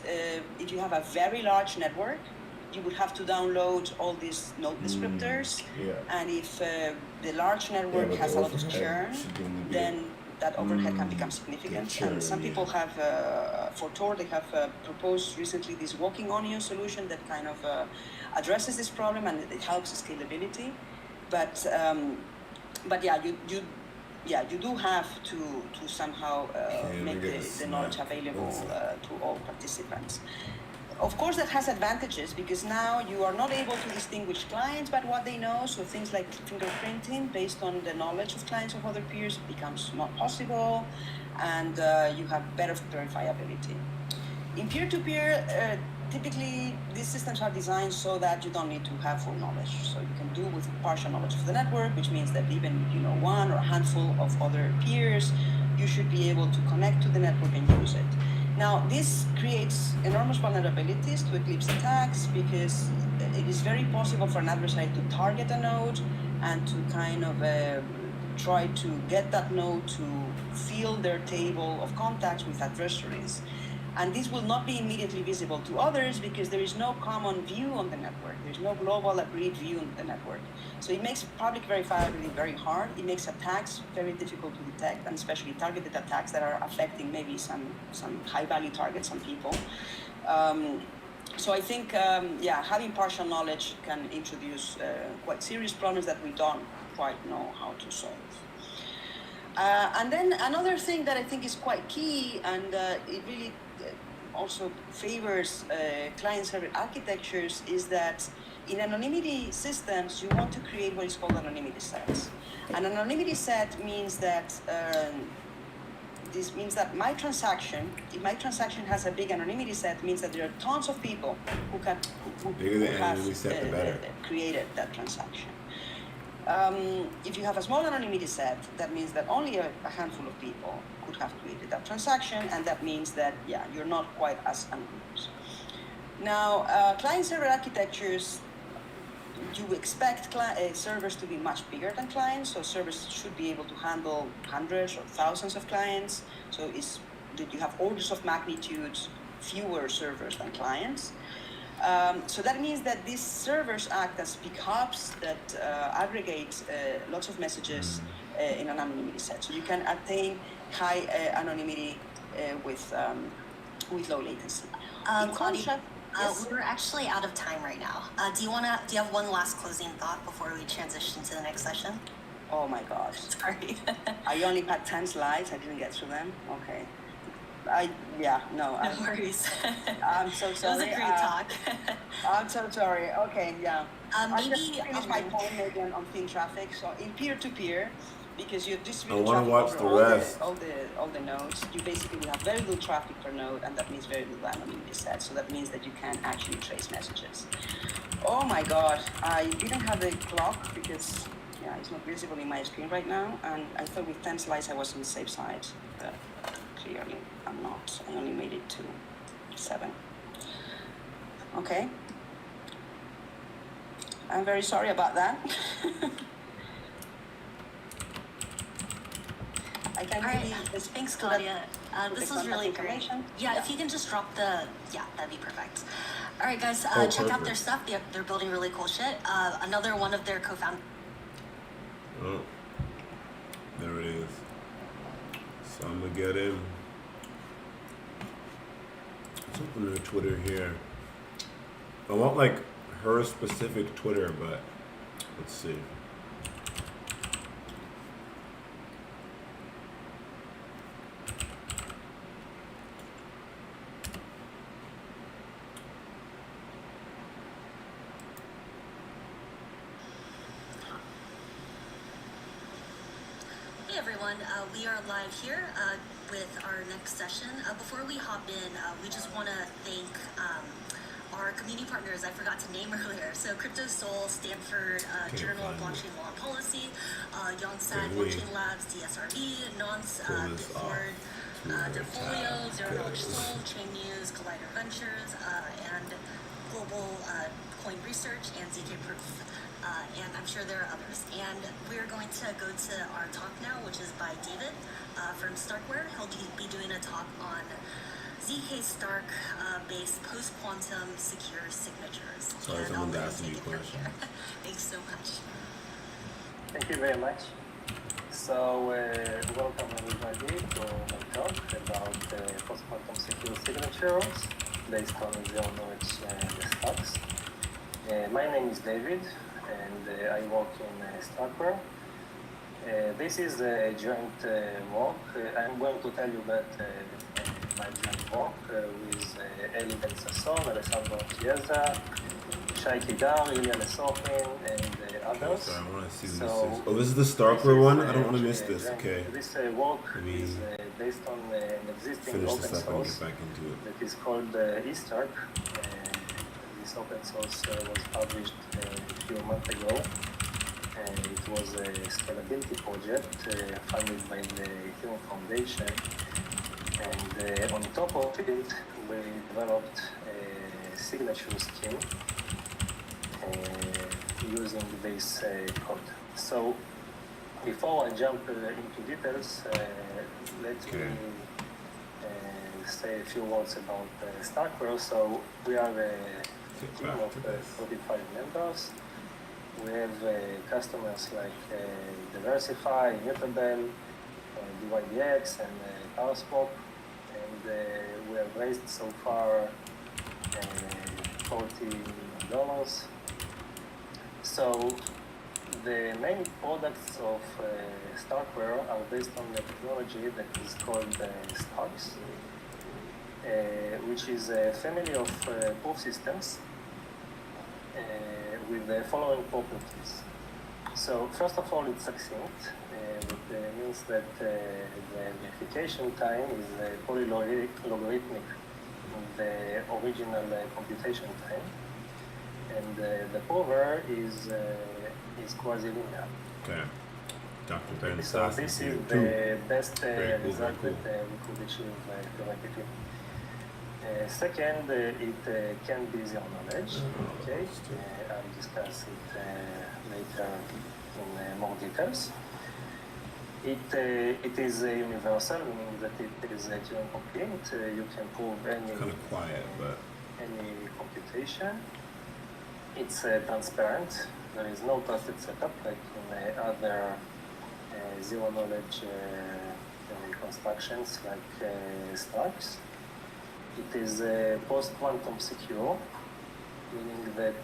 if you have a very large network, you would have to download all these node descriptors, and if the large network has a lot of churn, then that overhead can become significant. And some people have, for Tor, they have proposed recently this walking onion solution that kind of addresses this problem, and it helps scalability. But you do have to somehow make the knowledge available to all participants. Of course, that has advantages because now you are not able to distinguish clients by what they know. So things like fingerprinting based on the knowledge of clients of other peers becomes not possible, and you have better verifiability. In peer-to-peer, typically these systems are designed so that you don't need to have full knowledge. So you can do with partial knowledge of the network, which means that even if you know one or a handful of other peers, you should be able to connect to the network and use it. Now, this creates enormous vulnerabilities to Eclipse attacks because it is very possible for an adversary to target a node and to kind of try to get that node to fill their table of contacts with adversaries. And this will not be immediately visible to others because there is no common view on the network. There's no global agreed view on the network. So it makes public verifiability very hard. It makes attacks very difficult to detect, and especially targeted attacks that are affecting maybe some high-value targets, some people. So I think, having partial knowledge can introduce quite serious problems that we don't quite know how to solve. And then another thing that I think is quite key, and it really also favors client-server architectures, is that in anonymity systems, you want to create what is called anonymity sets. An anonymity set means that this means that my transaction, if my transaction has a big anonymity set, means that there are tons of people who have created that transaction. If you have a small anonymity set, that means that only a handful of people could have created that transaction, and that means that, you're not quite as anonymous. Now, client-server architectures, you expect servers to be much bigger than clients, so servers should be able to handle hundreds or thousands of clients, so you have orders of magnitude fewer servers than clients. So that means that these servers act as big hubs that aggregate lots of messages in an anonymity set. So you can attain high anonymity with low latency. In contrast, yes?
We're actually out of time right now. Do you have one last closing thought before we transition to the next session?
Oh my gosh.
Sorry.
I only had 10 slides. I didn't get through them. Okay. No
worries.
I'm so sorry.
It was a great talk.
I'm so sorry. Okay, yeah.
Maybe
I'll finish my point maybe on thin traffic. So in peer-to-peer, because you distribute
I want to watch the rest.
all the nodes, you basically have very little traffic per node, and that means very little anonymity set. So that means that you can actually trace messages. Oh my God, I didn't have the clock because it's not visible in my screen right now, and I thought with 10 slides I was on the safe side. But clearly I'm not. I only made it to 7. Okay. I'm very sorry about that. I can really
thanks, Claudia. This was really great. Yeah, if you can just drop that'd be perfect. All right, guys, check out their stuff. They're building really cool shit. Another one of their co-founders.
Oh, there it is. So I'm gonna get in. Let's open her Twitter here. I want like her specific Twitter, but let's see.
Hey everyone, we are live here with our next session. Before we hop in, we just want to thank our community partners I forgot to name earlier. So Crypto Soul, Stanford Journal of Blockchain Law and Policy, Yongside Blockchain Labs, DSRB, Nonce, Bitford, Defolio, Zero Knowledge Soul, Chain News, Collider Ventures, and Global Coin Research, and zkp-Privacy. And I'm sure there are others. And we're going to go to our talk now, which is by David from Starkware. He'll be doing a talk on ZK Stark based post-quantum secure signatures.
Sorry, someone's asking you a question.
Thanks so much.
Thank you very much. So, welcome everybody to my talk about post-quantum secure signatures based on zero knowledge stacks. My name is David, and I work in Starkware. This is a joint work. I'm going to tell you that my joint work with Eli Ben Sasson, Alessandro Chiesa, Shai Kidar, Ilya Lesofin, and others.
Sorry, I want to see this. This is the Starkware one? I don't want to miss this. Okay.
This work is based on an existing open source that is called eStark. This open source was published a few months ago. It was a scalability project funded by the Ethereum Foundation. And on top of it, we developed a signature scheme using this code. So before I jump into details, let me say a few words about Starkware. So we are a team of 45 members. We have customers like Diversify, Mutable, DYDX, and Powerswap, and we have raised so far $40 million. So the main products of Starkware are based on the technology that is called Starks, which is a family of proof systems with the following properties. So first of all, it's succinct, which means that the verification time is polylogarithmic with the original computation time, and the prover is quasi-linear.
Okay. Dr. Ben
So this is the best result that we could achieve theoretically. Second, it can be zero knowledge. Okay, I'll discuss it later in more details. It is universal, meaning that it is Turing complete. You can prove any
kind of quiet, but
any computation. It's transparent. There is no trusted setup like in other zero knowledge constructions like Starks. It is post-quantum secure, meaning that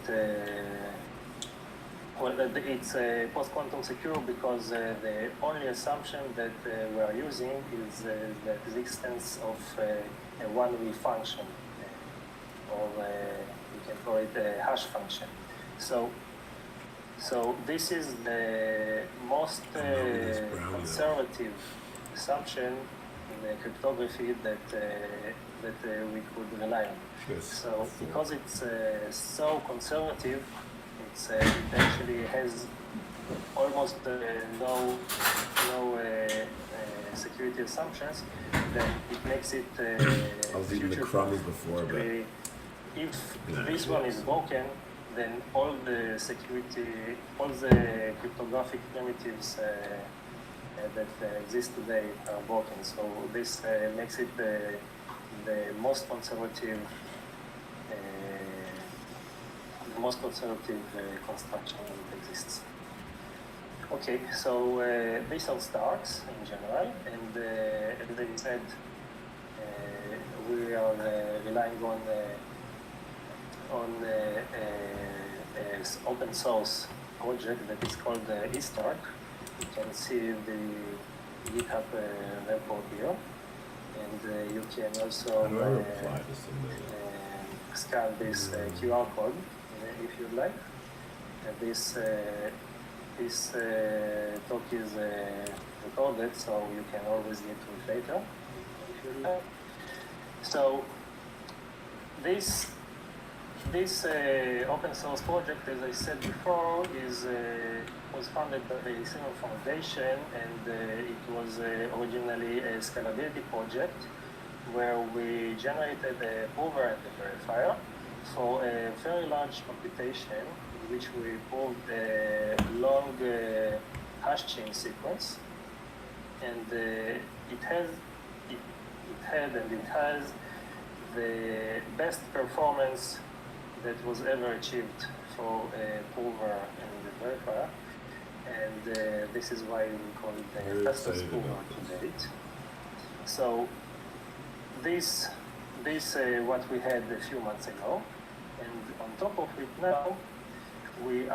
it's post-quantum secure because the only assumption that we are using is the existence of a one-way function, or we can call it a hash function. So this is the most conservative assumption in the cryptography that we could rely on.
Yes.
So because it's so conservative, it actually has almost no security assumptions. Then it makes it
I was eating the crumbs before, but
if this one is broken, then all the cryptographic primitives that exist today are broken. So this makes it the most conservative construction that exists. Okay, so these are Starks in general, and as I said, we are relying on open source project that is called eStark. You can see the GitHub repo here, and you can also scan this QR code if you'd like. And this talk is recorded, so you can always get to it later if you'd like. So this open source project, as I said before, was founded by the Simon Foundation, and it was originally a scalability project where we generated a prover and a verifier for a very large computation in which we proved a long hash chain sequence, and it has the best performance that was ever achieved for a prover and a verifier, and this is why we call it the fastest prover to date. So this what we had a few months ago, and on top of it now we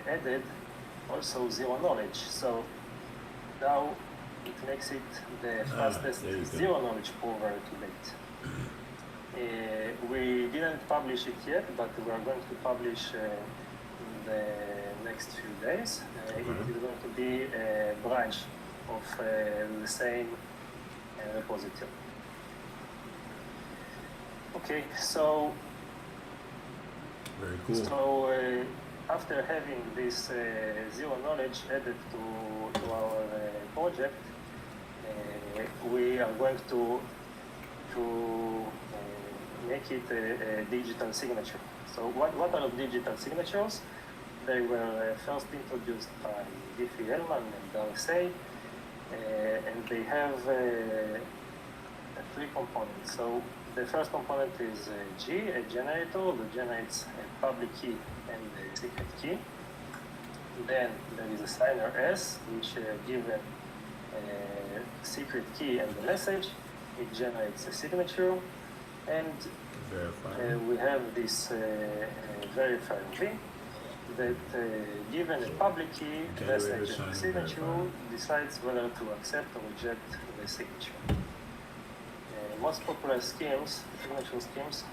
added also zero knowledge. So now it makes it the fastest zero knowledge prover to date. We didn't publish it yet, but we are going to publish in the next few days. It is going to be a branch of the same repository. Okay, so
very cool.
So after having this zero knowledge added to our project, we are going to make it a digital signature. So what are digital signatures? They were first introduced by Diffie-Hellman and RSA, and they have three components. So the first component is G, a generator that generates a public key and a secret key. Then there is a signer S, which given a secret key and the message, it generates a signature. And we have this verifier key that given a public key, message and signature decides whether to accept or reject the signature. Most popular schemes, signature schemes,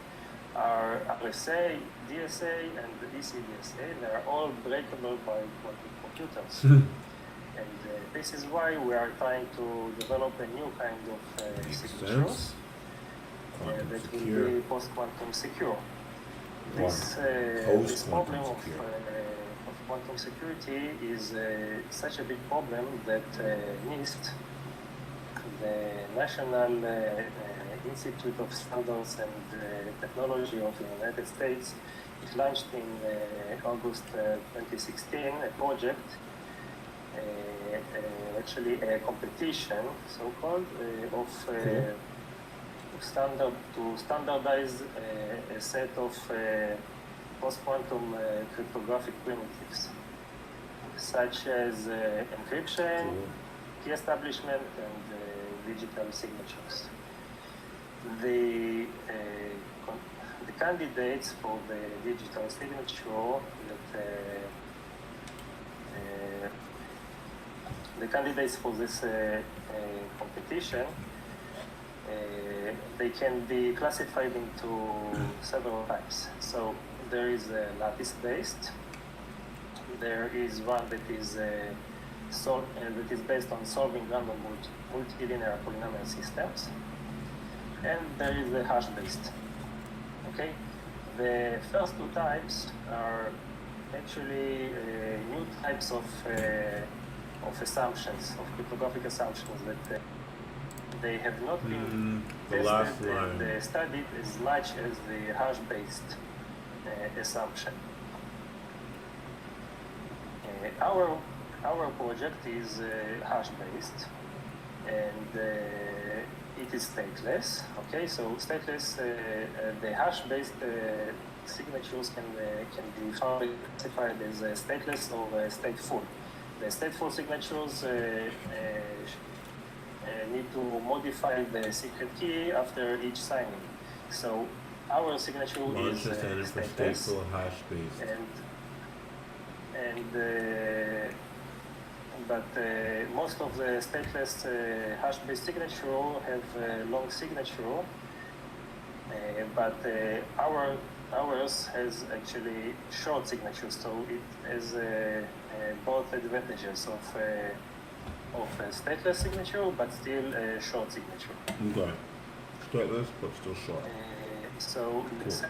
are RSA, DSA, and ECDSA. They are all breakable by quantum computers. And this is why we are trying to develop a new kind of signatures that will be post-quantum secure. This problem of quantum security is such a big problem that NIST, the National Institute of Standards and Technology of the United States, it launched in August 2016 a project, actually a competition, so-called, of standardize a set of post-quantum cryptographic primitives, such as encryption, key establishment, and digital signatures. The candidates for the digital signature the candidates for this competition, they can be classified into several types. So there is a lattice-based. There is one that is based on solving random multilinear polynomial systems, and there is the hash-based. Okay, the first two types are actually new types of assumptions, of cryptographic assumptions that they have not been tested and studied as much as the hash-based assumption. Our project is hash-based, and it is stateless. Okay, so stateless, the hash-based signatures can be classified as stateless or stateful. The stateful signatures need to modify the secret key after each signing. So our signature is stateless, but most of the stateless hash-based signature have a long signature, but ours has actually short signature, so it has both advantages of a stateless signature, but still a short signature.
Okay. Stateless, but still short.
So let's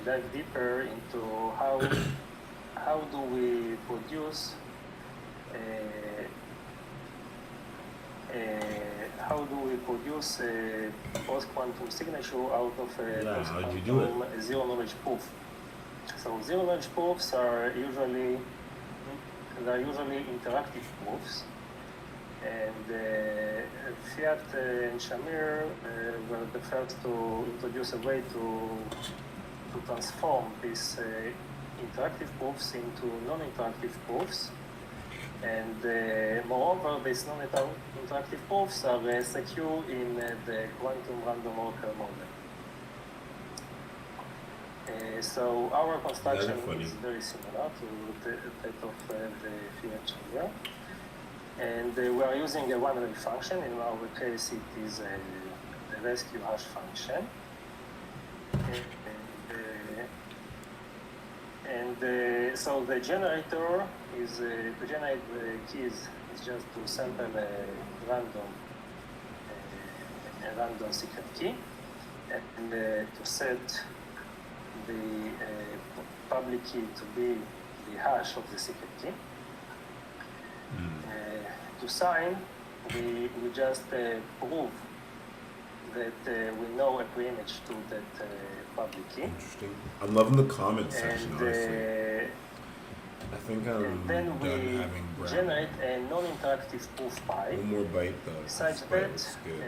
dive deeper into how do we produce a post-quantum signature out of a post-quantum zero-knowledge proof. So zero-knowledge proofs are usually interactive proofs, and Fiat and Shamir were the first to introduce a way to transform these interactive proofs into non-interactive proofs. And moreover, these non-interactive proofs are secure in the quantum random worker model. So our construction is very similar to that of the Fiat Shamir. And we are using a one-way function. In our case, it is a rescue hash function. So the generator is to generate the keys is just to sample a random secret key, and to set the public key to be the hash of the secret key. To sign, we just prove that we know a preimage to that public key.
Interesting. I'm loving the comment section, honestly. I think I'm
And then
done
we
having brown.
generate a non-interactive proof pi.
One more bite though.
Such
This bite
that
looks good.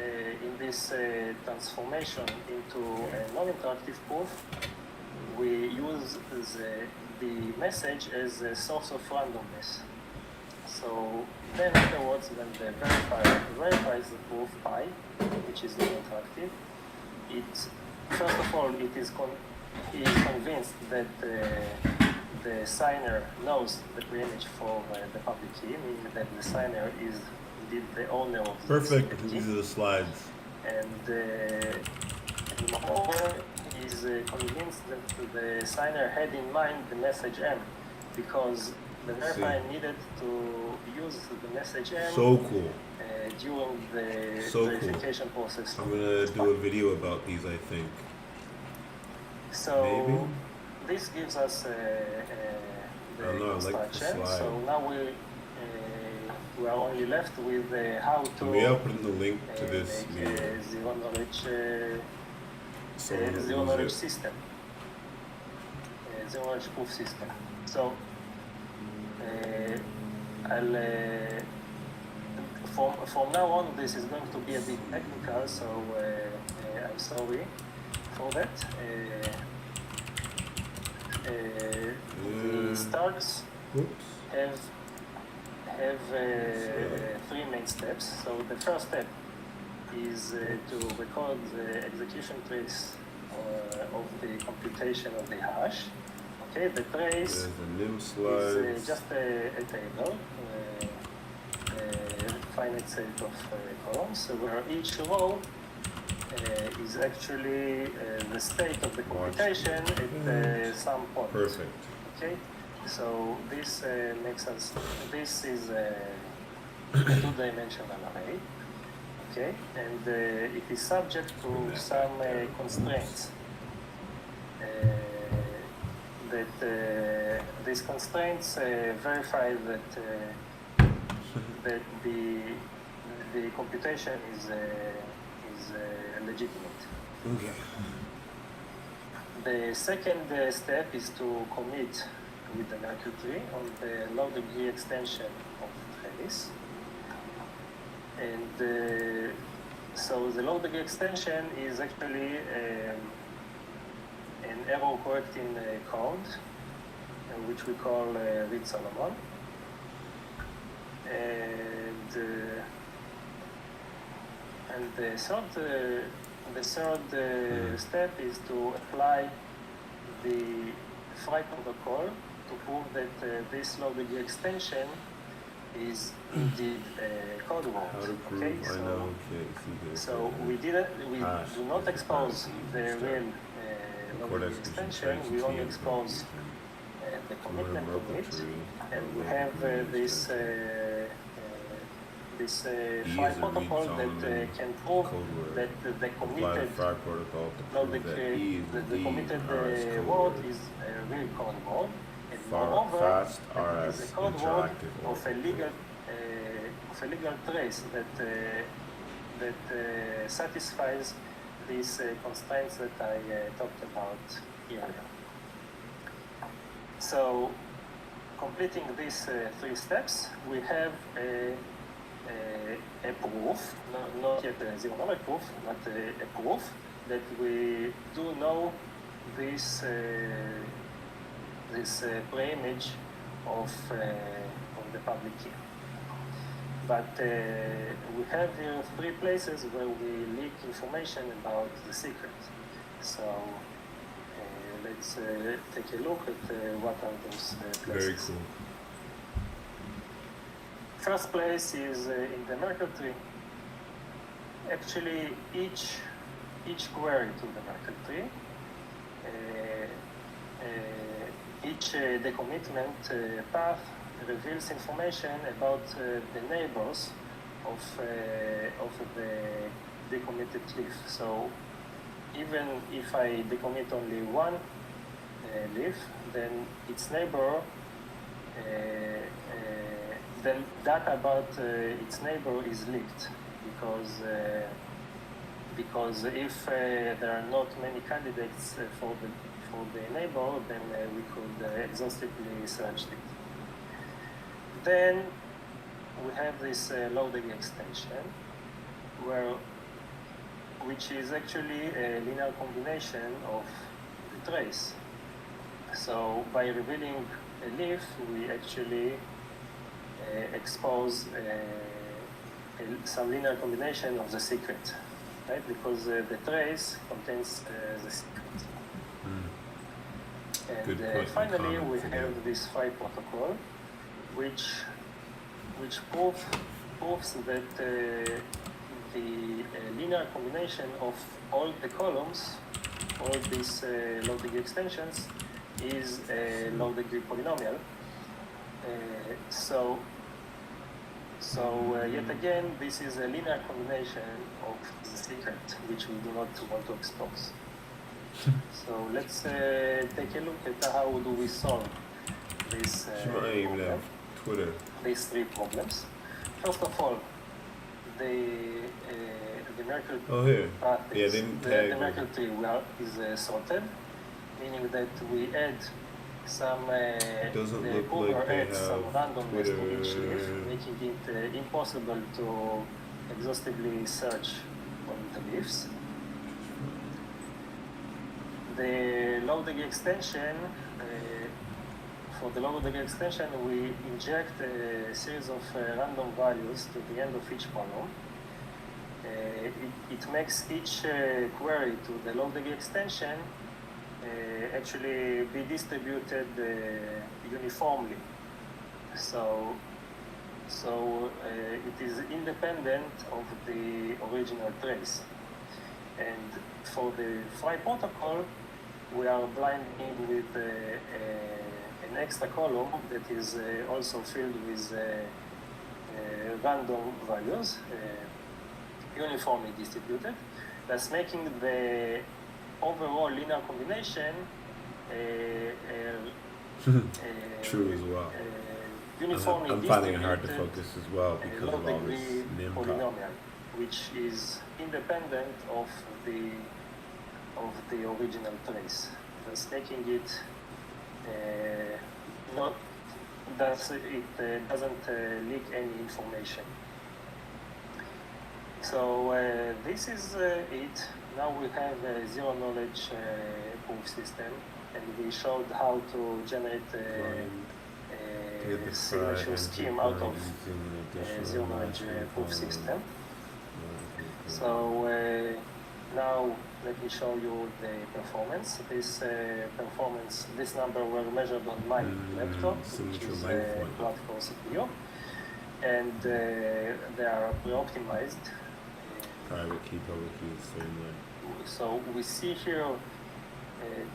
in this transformation into a non-interactive proof, we use the message as a source of randomness. So then afterwards, when the verifier verifies the proof pi, which is non-interactive, first of all, he is convinced that the signer knows the preimage for the public key, meaning that the signer is indeed the owner of the
Perfect.
secret key.
These are the slides.
And moreover, is convinced that the signer had in mind the message M, because the verifier needed to use the message M
So cool.
during the
So cool.
verification process.
I'm gonna do a video about these, I think.
So
Maybe?
this gives us the
I don't know, I like the
construction.
slide.
So now we are only left with how to
Maybe I'll put in the link to this
make
video.
a zero knowledge
Someone will
zero
use
knowledge
it.
system, zero knowledge proof system. So I'll from now on this is going to be a bit technical, so I'm sorry for that. The stars
Oops.
have three main steps. So the first step is to record the execution trace of the computation of the hash. Okay, the trace
There's the NIM
is
slides.
just a table, finite set of columns, where each row is actually the state of the computation at some point.
Perfect.
Okay, so this makes us, this is a two-dimensional array, okay, and it is subject to some constraints. That these constraints verify that the computation is legitimate.
Okay.
The second step is to commit with the Merkle tree on the low degree extension of the trace. And so the low degree extension is actually an error correcting code, which we call Reed Solomon. And the third step is to apply the Fry protocol to prove that this low degree extension is indeed a code word.
How to prove
Okay,
I know. Okay, see this.
so we do not expose the real low degree extension. We only expose the commitment to it, and we have this Fry protocol that can prove that the committed
Fry protocol to
no,
prove that E is
the
D,
committed
R is code
word
word.
is a real code word, and
Far,
moreover,
fast,
it
RS,
is a code word
interactive.
of a legal trace that satisfies these constraints that I talked about earlier. So, completing these three steps, we have a proof, not yet a zero-knowledge proof, but a proof that we do know this preimage of the public key. But we have here three places where we leak information about the secret. So let's take a look at what are those places.
Very cool.
First place is in the Merkle tree. Actually, each query to the Merkle tree, each decommitment path reveals information about the neighbors of the decommitted leaf. So even if I decommit only one leaf, then its neighbor, then data about its neighbor is leaked, because if there are not many candidates for the neighbor, then we could exhaustively search it. then we have this low-degree extension, which is actually a linear combination of the trace. So by revealing a leaf, we actually expose some linear combination of the secret, right? Because the trace contains the secret. And finally, we have this phi protocol, which proves that the linear combination of all the columns, all these low-degree extensions, is a low-degree polynomial. So yet again, this is a linear combination of the secret, which we do not want to expose. So let's take a look at how do we solve this problem,
Twitter.
these three problems. First of all, the Merkle path is, the Merkle tree is sorted, meaning that we add some
Doesn't
the
look
prover
like they
adds some
have
randomness to each leaf,
Twitter.
making it impossible to exhaustively search on the leaves. The low-degree extension, for the low-degree extension, we inject a series of random values to the end of each column. It makes each query to the low-degree extension actually be distributed uniformly. So it is independent of the original trace. And for the Phi protocol, we are blinding with an extra column that is also filled with random values, uniformly distributed, thus making the overall linear combination
True as well.
Uniformly
I'm finding it hard to
distributed
focus as well because of all this
low-degree
nim
polynomial, which is independent of the original trace, thus making it not thus it doesn't leak any information. So this is it. Now we have a zero knowledge proof system, and we showed how to generate a signature scheme out of zero knowledge proof system. So now let me show you the performance. This number were measured on my laptop, which is a quad-core CPU, and they are pre-optimized.
Private key, public key, same way.
So we see here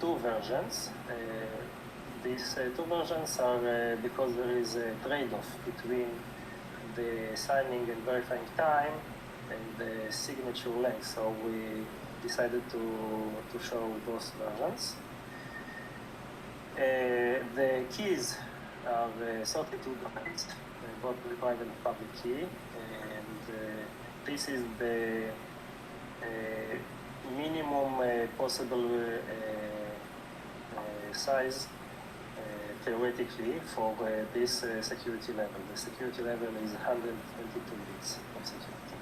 two versions. These two versions are because there is a trade-off between the signing and verifying time and the signature length. So we decided to show both versions. The keys are 32 bytes, both the private and public key, and this is the minimum possible size theoretically for this security level. The security level is 122 bits of security.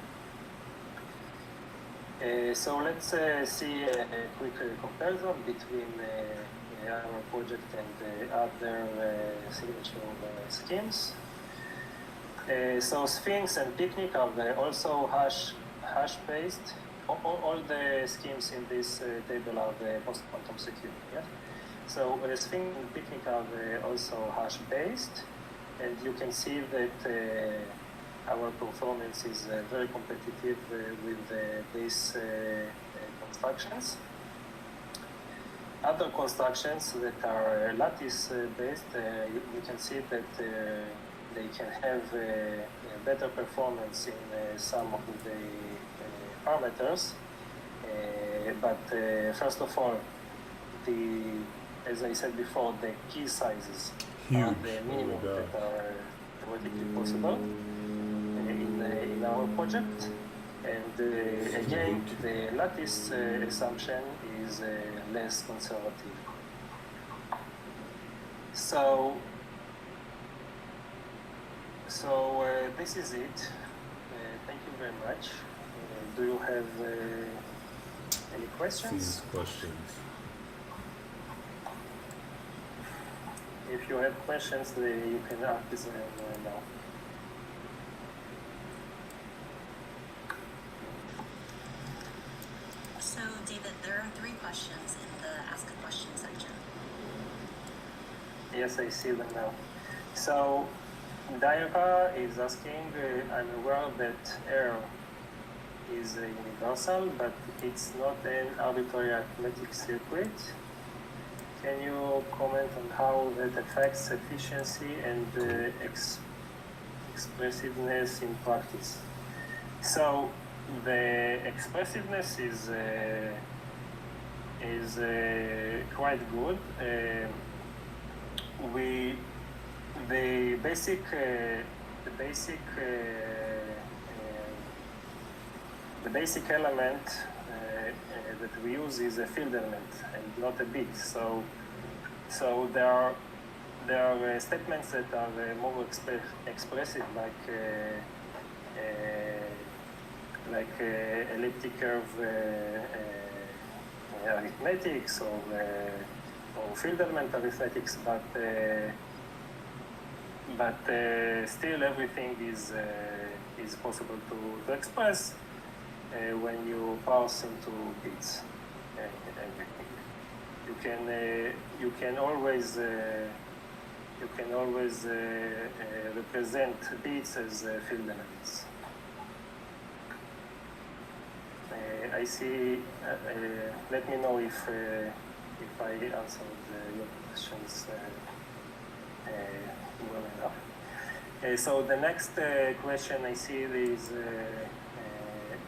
So let's see a quick comparison between our project and other signature schemes. So Sphinx and Picnic are also hash-based. All the schemes in this table are the post-quantum secure. Yeah? So Sphinx and Picnic are also hash-based, and you can see that our performance is very competitive with these constructions. Other constructions that are lattice-based, you can see that they can have better performance in some of the parameters. But first of all, as I said before, the key sizes are the minimum that are theoretically possible in our project. And again, the lattice assumption is less conservative. So So this is it. Thank you very much. Do you have any questions?
These questions.
If you have questions, you can ask them now.
So, David, there are 3 questions in the Ask a Question section.
Yes, I see them now. So, Daira is asking, I'm aware that error is universal, but it's not an arbitrary arithmetic circuit. Can you comment on how that affects efficiency and expressiveness in practice? So, the expressiveness is quite good. The basic element that we use is a field element and not a bit. So there are statements that are more expressive, like elliptic curve arithmetics or field element arithmetics, but still everything is possible to express when you parse into bits. Everything you can always represent bits as field elements. I see. Let me know if I answered your questions well enough. So the next question I see is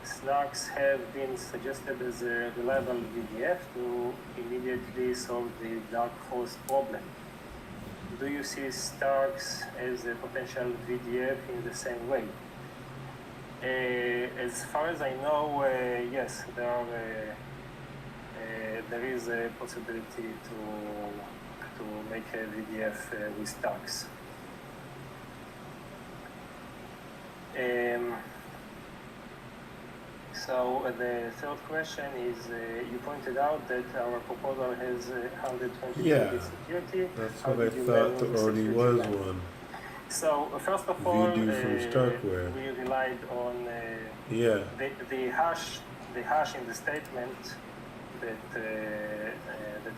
snarks have been suggested as a reliable VDF to immediately solve the dark force problem. Do you see snarks as a potential VDF in the same way? As far as I know, yes, there is a possibility to make a VDF with stacks. So the third question is, you pointed out that our proposal has 120 bit security.
That's what I thought there already was one.
So first of all,
from Starkware.
we relied on the hash in the statement that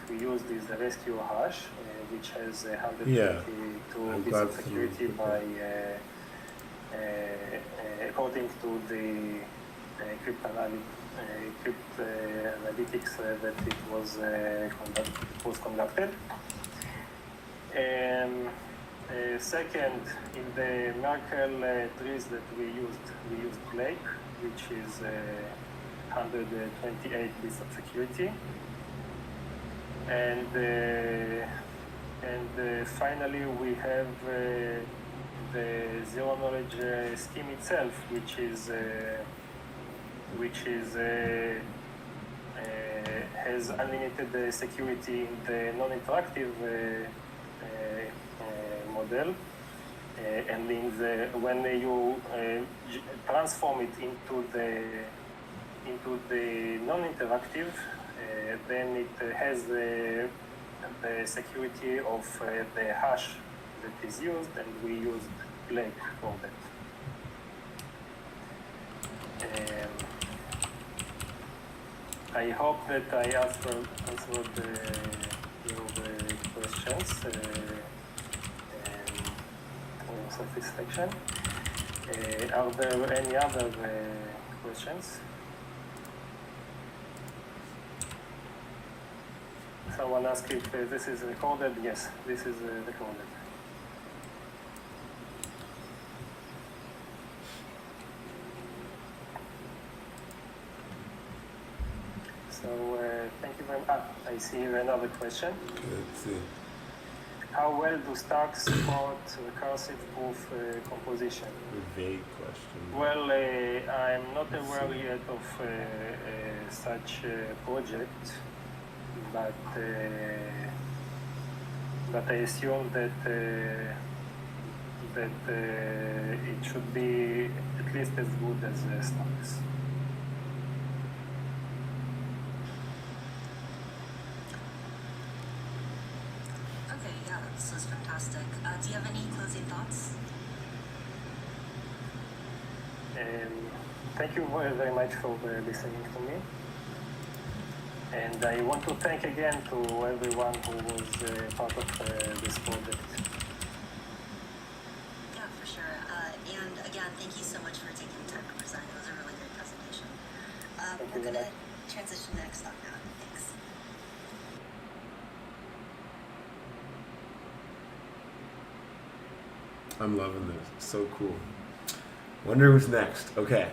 we used is the rescue hash, which has 122 bits of security by according to the cryptanalytics that it was conducted. Second, in the Merkle trees that we used Blake, which is 128 bits of security, and finally we have the zero knowledge scheme itself, which has unlimited security in the non-interactive model, and when you transform it into the non-interactive, then it has the security of the hash that is used, and we used Blake for that. I hope that I answered your questions for satisfaction. Are there any other questions? Someone asked if this is recorded. Yes, this is recorded. So thank you very much. I see another question.
Let's see.
How well do stacks support recursive proof composition?
A vague question.
Well, I'm not aware yet of such a project, but I assume that that it should be at least as good as Stacks.
Okay, yeah, this was fantastic. Do you have any closing thoughts?
Thank you very much for listening to me. And I want to thank again to everyone who was part of this project.
Yeah, for sure. And again, thank you so much for taking the time to present. It was a really great presentation. We're going to transition to the next talk now. Thanks.
I'm loving this. So cool. Wonder who's next. Okay.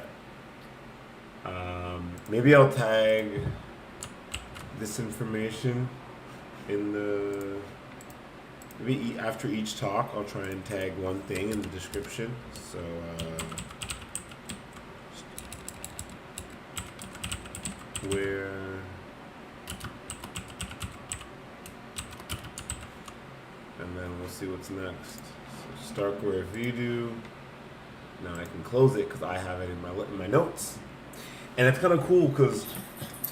Maybe I'll tag this information in the, maybe after each talk I'll try and tag one thing in the description. So where and then we'll see what's next. So Starkware Vdoo. Now I can close it because I have it in my notes. And it's kind of cool because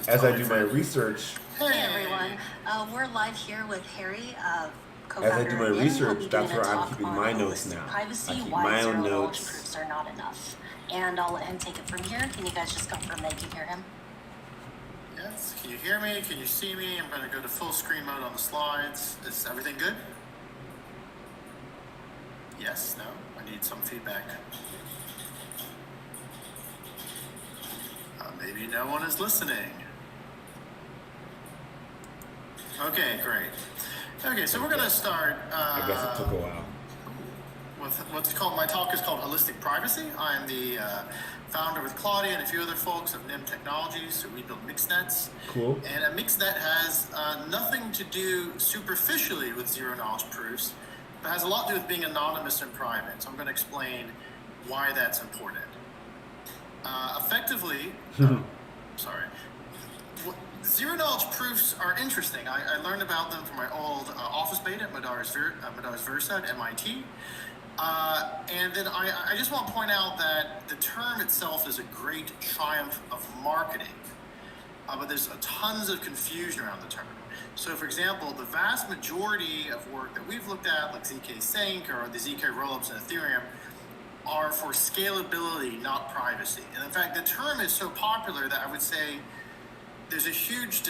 as I do my research,
Hey everyone, we're live here with Harry, co-founder
as I do my
of
research, that's where I'm
talk
keeping
on
my notes
holistic
now.
Privacy,
I keep
why
my own
zero-knowledge
notes.
proofs are not enough. And I'll let him take it from here. Can you guys just confirm that you hear him?
Yes, can you hear me? Can you see me? I'm going to go to full screen mode on the slides. Is everything good? Yes, no? I need some feedback. Maybe no one is listening. Okay, great. Okay, so we're going to start
I guess it took a while.
with what's called, my talk is called Holistic Privacy. I'm the founder with Claudia and a few other folks of NIM Technologies. So we build mixed nets.
Cool.
And a mixed net has nothing to do superficially with zero knowledge proofs, but has a lot to do with being anonymous and private. So I'm going to explain why that's important. Effectively, sorry. Zero knowledge proofs are interesting. I learned about them from my old office beta at Madaris Versa at MIT. And then I just want to point out that the term itself is a great triumph of marketing, but there's tons of confusion around the term. So for example, the vast majority of work that we've looked at, like ZK Sync or the ZK rollups in Ethereum, are for scalability, not privacy. And in fact, the term is so popular that I would say there's a huge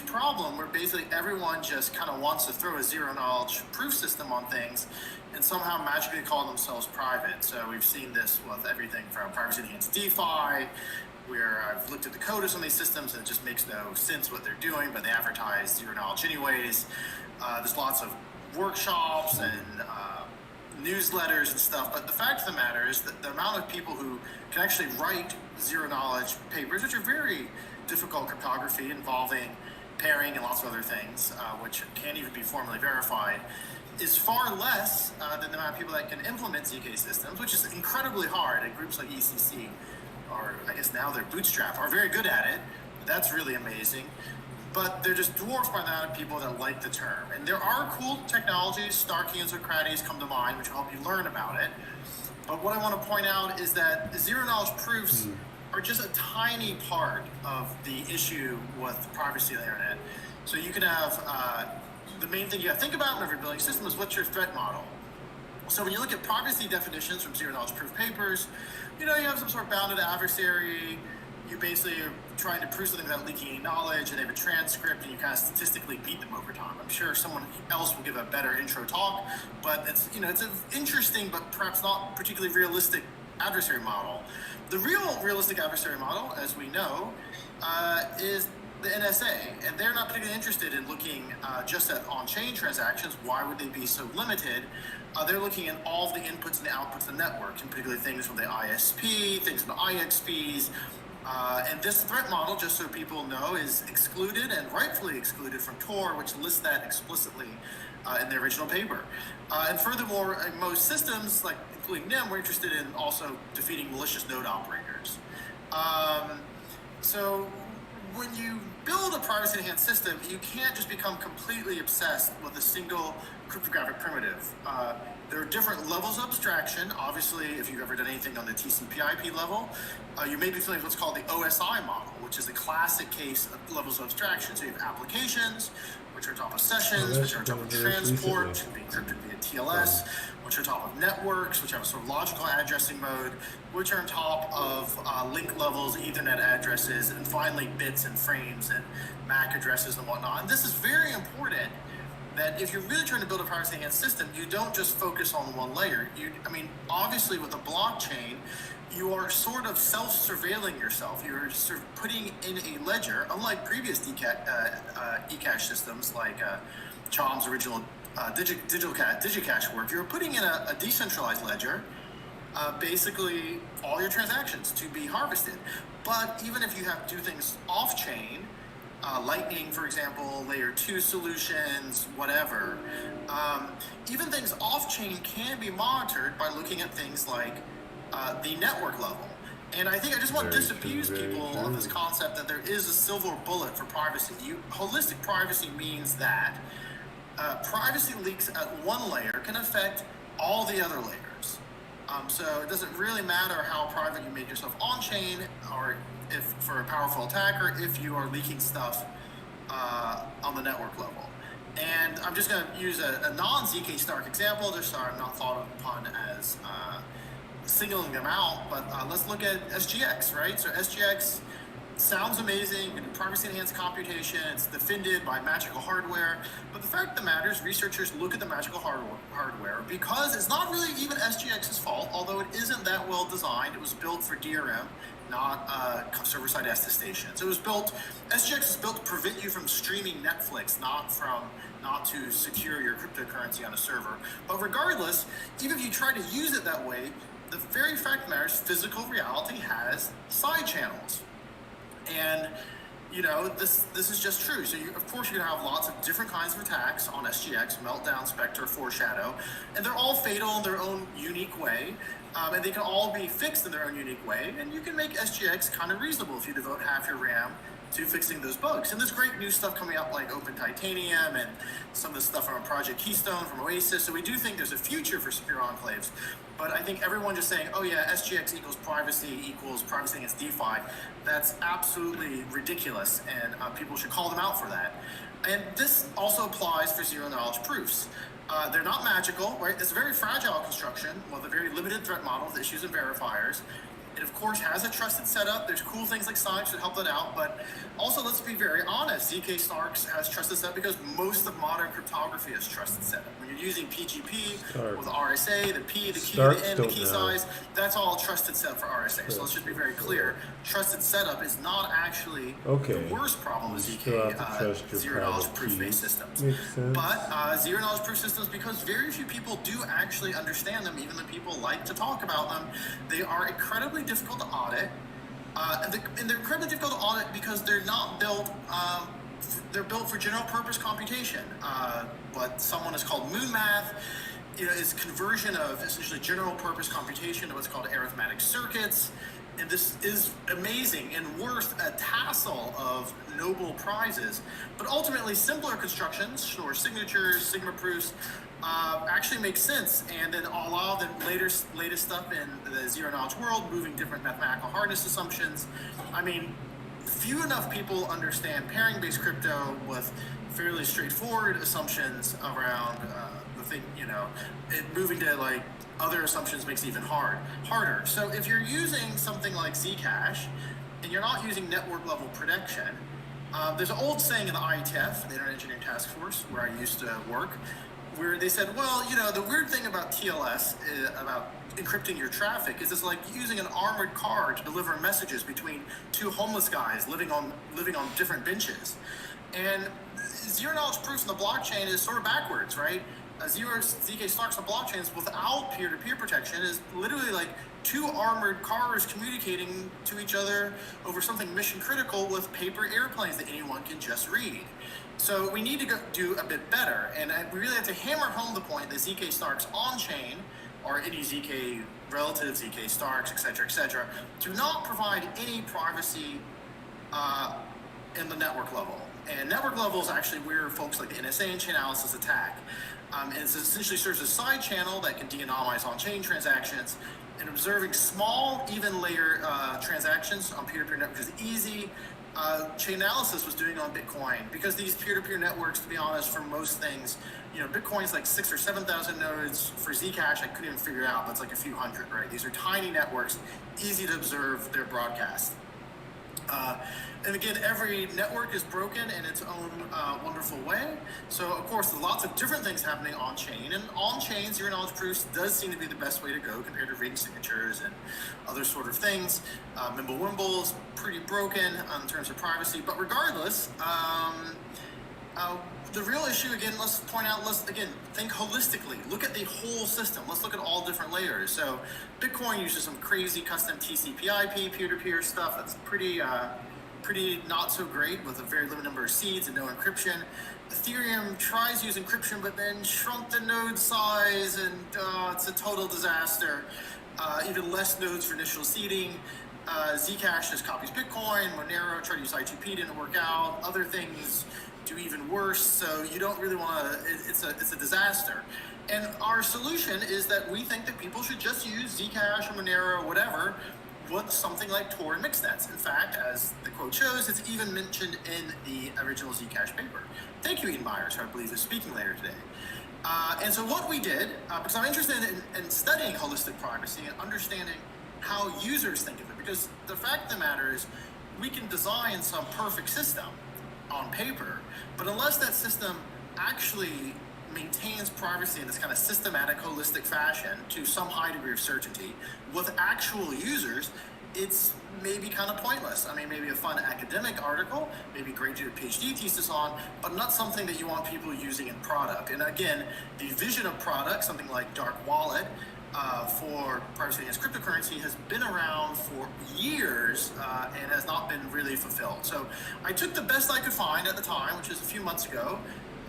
problem where basically everyone just kind of wants to throw a zero knowledge proof system on things and somehow magically call themselves private. So we've seen this with everything from privacy enhanced DeFi, where I've looked at the code of some of these systems and it just makes no sense what they're doing, but they advertise zero knowledge anyways. There's lots of workshops and newsletters and stuff, but the fact of the matter is that the amount of people who can actually write zero knowledge papers, which are very difficult cryptography involving pairing and lots of other things, which can't even be formally verified, is far less than the amount of people that can implement ZK systems, which is incredibly hard. And groups like ECC, or I guess now they're Bootstrap, are very good at it. That's really amazing. But they're just dwarfed by the amount of people that like the term. And there are cool technologies, Starkey and Socrates come to mind, which will help you learn about it. But what I want to point out is that zero knowledge proofs are just a tiny part of the issue with privacy on the internet. So you can have, the main thing you have to think about whenever you're building a system is what's your threat model. So when you look at privacy definitions from zero knowledge proof papers, you have some sort of bounded adversary. You basically are trying to prove something without leaking any knowledge, and they have a transcript, and you kind of statistically beat them over time. I'm sure someone else will give a better intro talk, but it's it's an interesting but perhaps not particularly realistic adversary model. The realistic adversary model, as we know, is the NSA, and they're not particularly interested in looking just at on-chain transactions. Why would they be so limited? They're looking at all of the inputs and the outputs of the network, and particularly things from the ISP, things from the IXPs. And this threat model, just so people know, is excluded and rightfully excluded from Tor, which lists that explicitly in the original paper. And furthermore, in most systems, like including NIM, we're interested in also defeating malicious node operators. So when you build a privacy enhanced system, you can't just become completely obsessed with a single cryptographic primitive. There are different levels of abstraction. Obviously, if you've ever done anything on the TCP/IP level, you may be familiar with what's called the OSI model, which is the classic case of levels of abstraction. So you have applications, which are on top of sessions, which are on top of transport, which can be encrypted via TLS, which are on top of networks, which have a sort of logical addressing mode, which are on top of link levels, Ethernet addresses, and finally bits and frames and MAC addresses and whatnot. And this is very important, that if you're really trying to build a privacy enhanced system, you don't just focus on one layer. Obviously with a blockchain, you are sort of self-surveilling yourself. You're sort of putting in a ledger, unlike previous eCash systems like Chom's original DigiCash work. You're putting in a decentralized ledger, basically all your transactions to be harvested. But even if you have to do things off-chain, Lightning, for example, layer 2 solutions, whatever. Even things off-chain can be monitored by looking at things like the network level. And I think I just want to disabuse people of this concept that there is a silver bullet for privacy. Holistic privacy means that privacy leaks at one layer can affect all the other layers. So it doesn't really matter how private you make yourself on-chain, or if for a powerful attacker, if you are leaking stuff on the network level. And I'm just going to use a non-ZK Snark example, just so I'm not thought upon as singling them out, but let's look at SGX, right? So SGX sounds amazing, privacy enhanced computation, it's defended by magical hardware, but the fact of the matter is researchers look at the magical hardware because it's not really even SGX's fault, although it isn't that well designed. It was built for DRM, not server-side attestation. So SGX is built to prevent you from streaming Netflix, not to secure your cryptocurrency on a server. But regardless, even if you try to use it that way, the very fact of the matter is physical reality has side channels. And this is just true. So of course you're gonna have lots of different kinds of attacks on SGX, Meltdown, Spectre, Foreshadow, and they're all fatal in their own unique way. And they can all be fixed in their own unique way. And you can make SGX kind of reasonable if you devote half your RAM to fixing those bugs. And there's great new stuff coming up like Open Titanium and some of the stuff from Project Keystone, from Oasis. So we do think there's a future for secure enclaves. But I think everyone just saying, oh yeah, SGX equals privacy against DeFi, that's absolutely ridiculous, and people should call them out for that. And this also applies for zero-knowledge proofs. They're not magical, right? It's a very fragile construction with a very limited threat model with issues and verifiers. It, of course, has a trusted setup. There's cool things like Sonic to help that out, but also, let's be very honest, ZK Snarks has trusted setup because most of modern cryptography has trusted setup. When you're using PGP with RSA, the P, the key, the N, the key size, that's all trusted setup for RSA. So let's just be very clear. Trusted setup is not actually the worst problem with ZK zero-knowledge proof-based systems. But zero-knowledge proof systems, because very few people do actually understand them, even the people like to talk about them, they are incredibly difficult to audit. And they're incredibly difficult to audit because they're not built, they're built for general purpose computation. What someone has called moon math, is conversion of essentially general purpose computation to what's called arithmetic circuits. And this is amazing and worth a tassel of Nobel Prizes. But ultimately, simpler constructions, or signatures, sigma proofs, actually make sense, and then allow the latest stuff in the zero-knowledge world, moving different mathematical hardness assumptions. I mean, few enough people understand pairing-based crypto with fairly straightforward assumptions around the thing, it moving to like other assumptions makes it even harder. So if you're using something like Zcash and you're not using network level protection, there's an old saying in the IETF, the Internet Engineering Task Force, where I used to work, where they said, well, the weird thing about TLS, about encrypting your traffic, is it's like using an armored car to deliver messages between two homeless guys living on different benches. And zero-knowledge proofs in the blockchain is sort of backwards, right? ZK Snarks on blockchains without peer-to-peer protection is literally like two armored cars communicating to each other over something mission critical with paper airplanes that anyone can just read. So we need to do a bit better, and we really have to hammer home the point that ZK Snarks on-chain, or any ZK relative, ZK Snarks, et cetera, do not provide any privacy in the network level. And network level is actually where folks like the NSA and Chainalysis attack. and it essentially serves as a side channel that can de-anonymize on-chain transactions. And observing small, even layer transactions on peer-to-peer networks is easy. Chainalysis was doing on Bitcoin because these peer-to-peer networks, to be honest, for most things, Bitcoin's like 6,000 or 7,000 nodes. For Zcash, I couldn't even figure out. That's like a few hundred, right? These are tiny networks, easy to observe their broadcast. And again, every network is broken in its own wonderful way. So, of course, there's lots of different things happening on-chain. And on-chain, zero-knowledge proofs does seem to be the best way to go compared to reading signatures and other sort of things. Mimblewimble is pretty broken in terms of privacy. But regardless, the real issue, again, let's point out, think holistically. Look at the whole system. Let's look at all different layers. So Bitcoin uses some crazy custom TCP/IP peer-to-peer stuff that's pretty not so great with a very limited number of seeds and no encryption. Ethereum tries to use encryption, but then shrunk the node size, and it's a total disaster. Even less nodes for initial seeding. Zcash just copies Bitcoin. Monero tried to use I2P, didn't work out. Other things do even worse. So you don't really want to. It's a disaster. And our solution is that we think that people should just use Zcash or Monero or whatever with something like Tor and mixnets. In fact, as the quote shows, it's even mentioned in the original Zcash paper. Thank you, Ian Myers, who I believe is speaking later today. And so what we did, because I'm interested in studying holistic privacy and understanding how users think of it, because the fact of the matter is we can design some perfect system on paper, but unless that system actually maintains privacy in this kind of systematic, holistic fashion to some high degree of certainty with actual users, it's maybe kind of pointless. I mean, maybe a fun academic article, maybe great to do a PhD thesis on, but not something that you want people using in product. And again, the vision of product, something like Dark Wallet, for privacy against cryptocurrency has been around for years and has not been really fulfilled. So I took the best I could find at the time, which is a few months ago,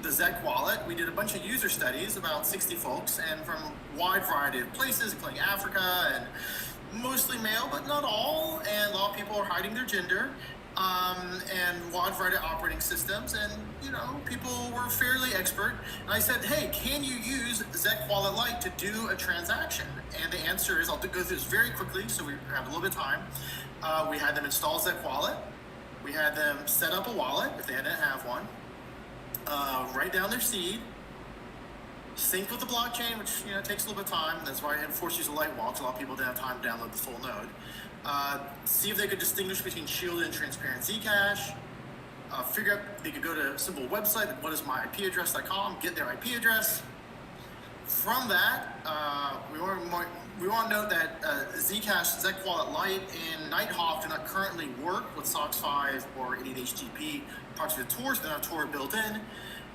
the Zek wallet. We did a bunch of user studies, about 60 folks, and from a wide variety of places, including Africa, and mostly male, but not all, and a lot of people are hiding their gender, and wide variety of operating systems, and people were fairly expert. And I said, hey, can you use Zek Wallet Lite to do a transaction? And the answer is, I'll go through this very quickly so we have a little bit of time. We had them install Zek Wallet. We had them set up a wallet if they didn't have one. Write down their seed, sync with the blockchain, which takes a little bit of time. That's why I had forced use of light walks. A lot of people didn't have time to download the full node. See if they could distinguish between shielded and transparent Zcash. Figure out they could go to a simple website, whatismyipaddress.com, get their IP address. From that, we want to note that Zcash, Zek Wallet Lite, and Nighthawk do not currently work with SOX 5 or 88HTTP parts of the Tor, so they don't have Tor built in.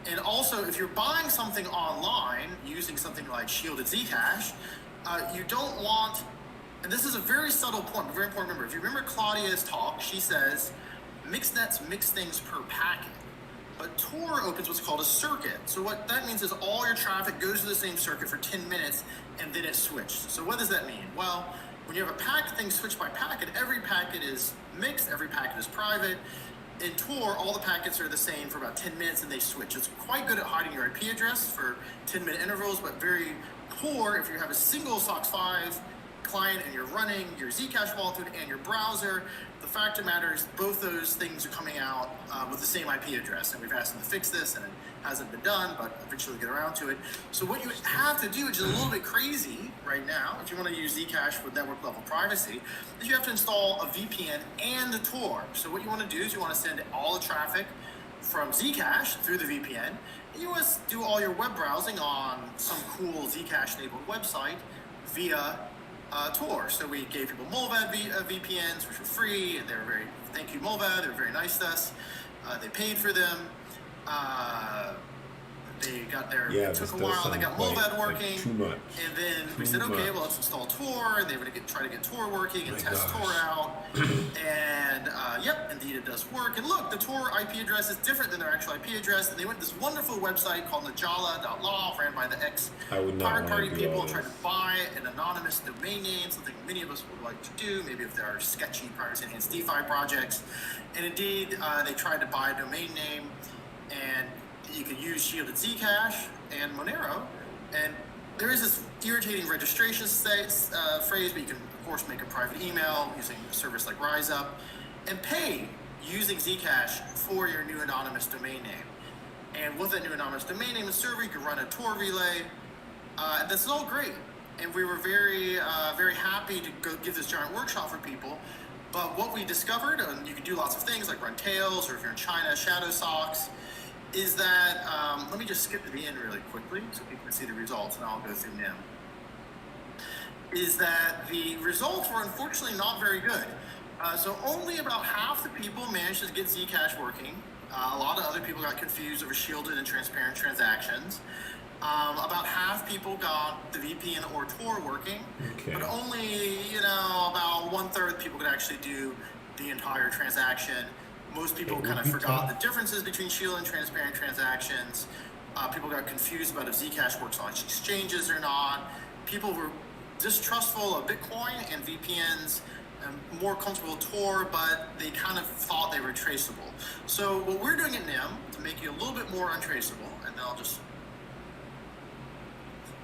And also, if you're buying something online using something like shielded Zcash, you don't want, and this is a very subtle point, but very important to remember. If you remember Claudia's talk, she says, mixnets mix things per packet. But Tor opens what's called a circuit. So what that means is all your traffic goes to the same circuit for 10 minutes and then it's switched. So what does that mean? Well, when you have a packet thing switched by packet, every packet is mixed, every packet is private. In Tor, all the packets are the same for about 10 minutes and they switch. It's quite good at hiding your IP address for 10-minute intervals, but very poor if you have a single SOX 5 client and you're running your Zcash wallet and your browser. The fact of the matter is both those things are coming out with the same IP address, and we've asked them to fix this, and it hasn't been done, but eventually we'll get around to it. So what you have to do, which is a little bit crazy right now, if you want to use Zcash with network level privacy, is you have to install a VPN and a Tor. So what you want to do is you want to send all the traffic from Zcash through the VPN, and you want to do all your web browsing on some cool Zcash-enabled website via Tor. So we gave people Mullvad VPNs, which were free, and they were very, thank you Mullvad, they were very nice to us. They paid for them. They got their, it took a while, they got Mullvad working,
too much.
And then we said, okay, well, let's install Tor, and they were going to try to get Tor working and test Tor out, and yep, indeed it does work, and look, the Tor IP address is different than their actual IP address, and they went to this wonderful website called najala.law, ran by the ex-Pirate Party people, tried to buy an anonymous domain name, something many of us would like to do, maybe if there are sketchy privacy-enhanced DeFi projects, and indeed, they tried to buy a domain name, and you could use shielded Zcash and Monero, and there is this irritating registration phrase, but you can of course make a private email using a service like RiseUp, and pay using Zcash for your new anonymous domain name. And with that new anonymous domain name and server, you can run a Tor relay. And this is all great. And we were very happy to go give this giant workshop for people. But what we discovered, and you can do lots of things like run tails, or if you're in China, shadow socks, is that, let me just skip to the end really quickly so people can see the results, and I'll go through NIM. Is that the results were unfortunately not very good. So only about half the people managed to get Zcash working. A lot of other people got confused over shielded and transparent transactions. About half people got the VPN or Tor working, but only, about 1/3 of people could actually do the entire transaction. Most people kind of forgot the differences between shielded and transparent transactions. People got confused about if Zcash works on exchanges or not. People were distrustful of Bitcoin and VPNs, more comfortable with Tor, but they kind of thought they were traceable. So what we're doing at NIM to make you a little bit more untraceable, and then I'll just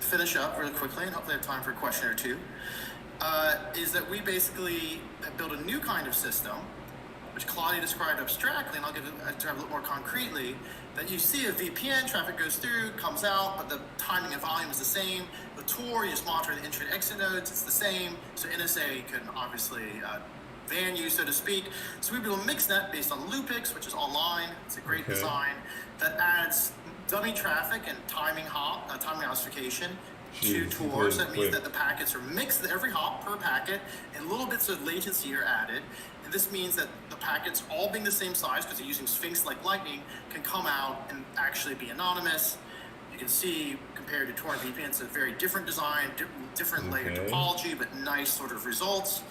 finish up really quickly and hopefully have time for a question or two, is that we basically build a new kind of system, which Claudia described abstractly, and I'll describe a little more concretely, that you see a VPN, traffic goes through, comes out, but the timing and volume is the same. With Tor, you just monitor the entry and exit nodes, it's the same. So NSA can obviously van you, so to speak. So we build a mixnet based on Loopix, which is online. It's a great design that adds dummy traffic and timing ossification to Tor. So that means that the packets are mixed at every hop per packet, and little bits of latency are added. And this means that the packets, all being the same size, because they're using Sphinx like Lightning, can come out and actually be anonymous. You can see, compared to Tor and VPN, it's a very different design, different layer topology, but nice sort of results.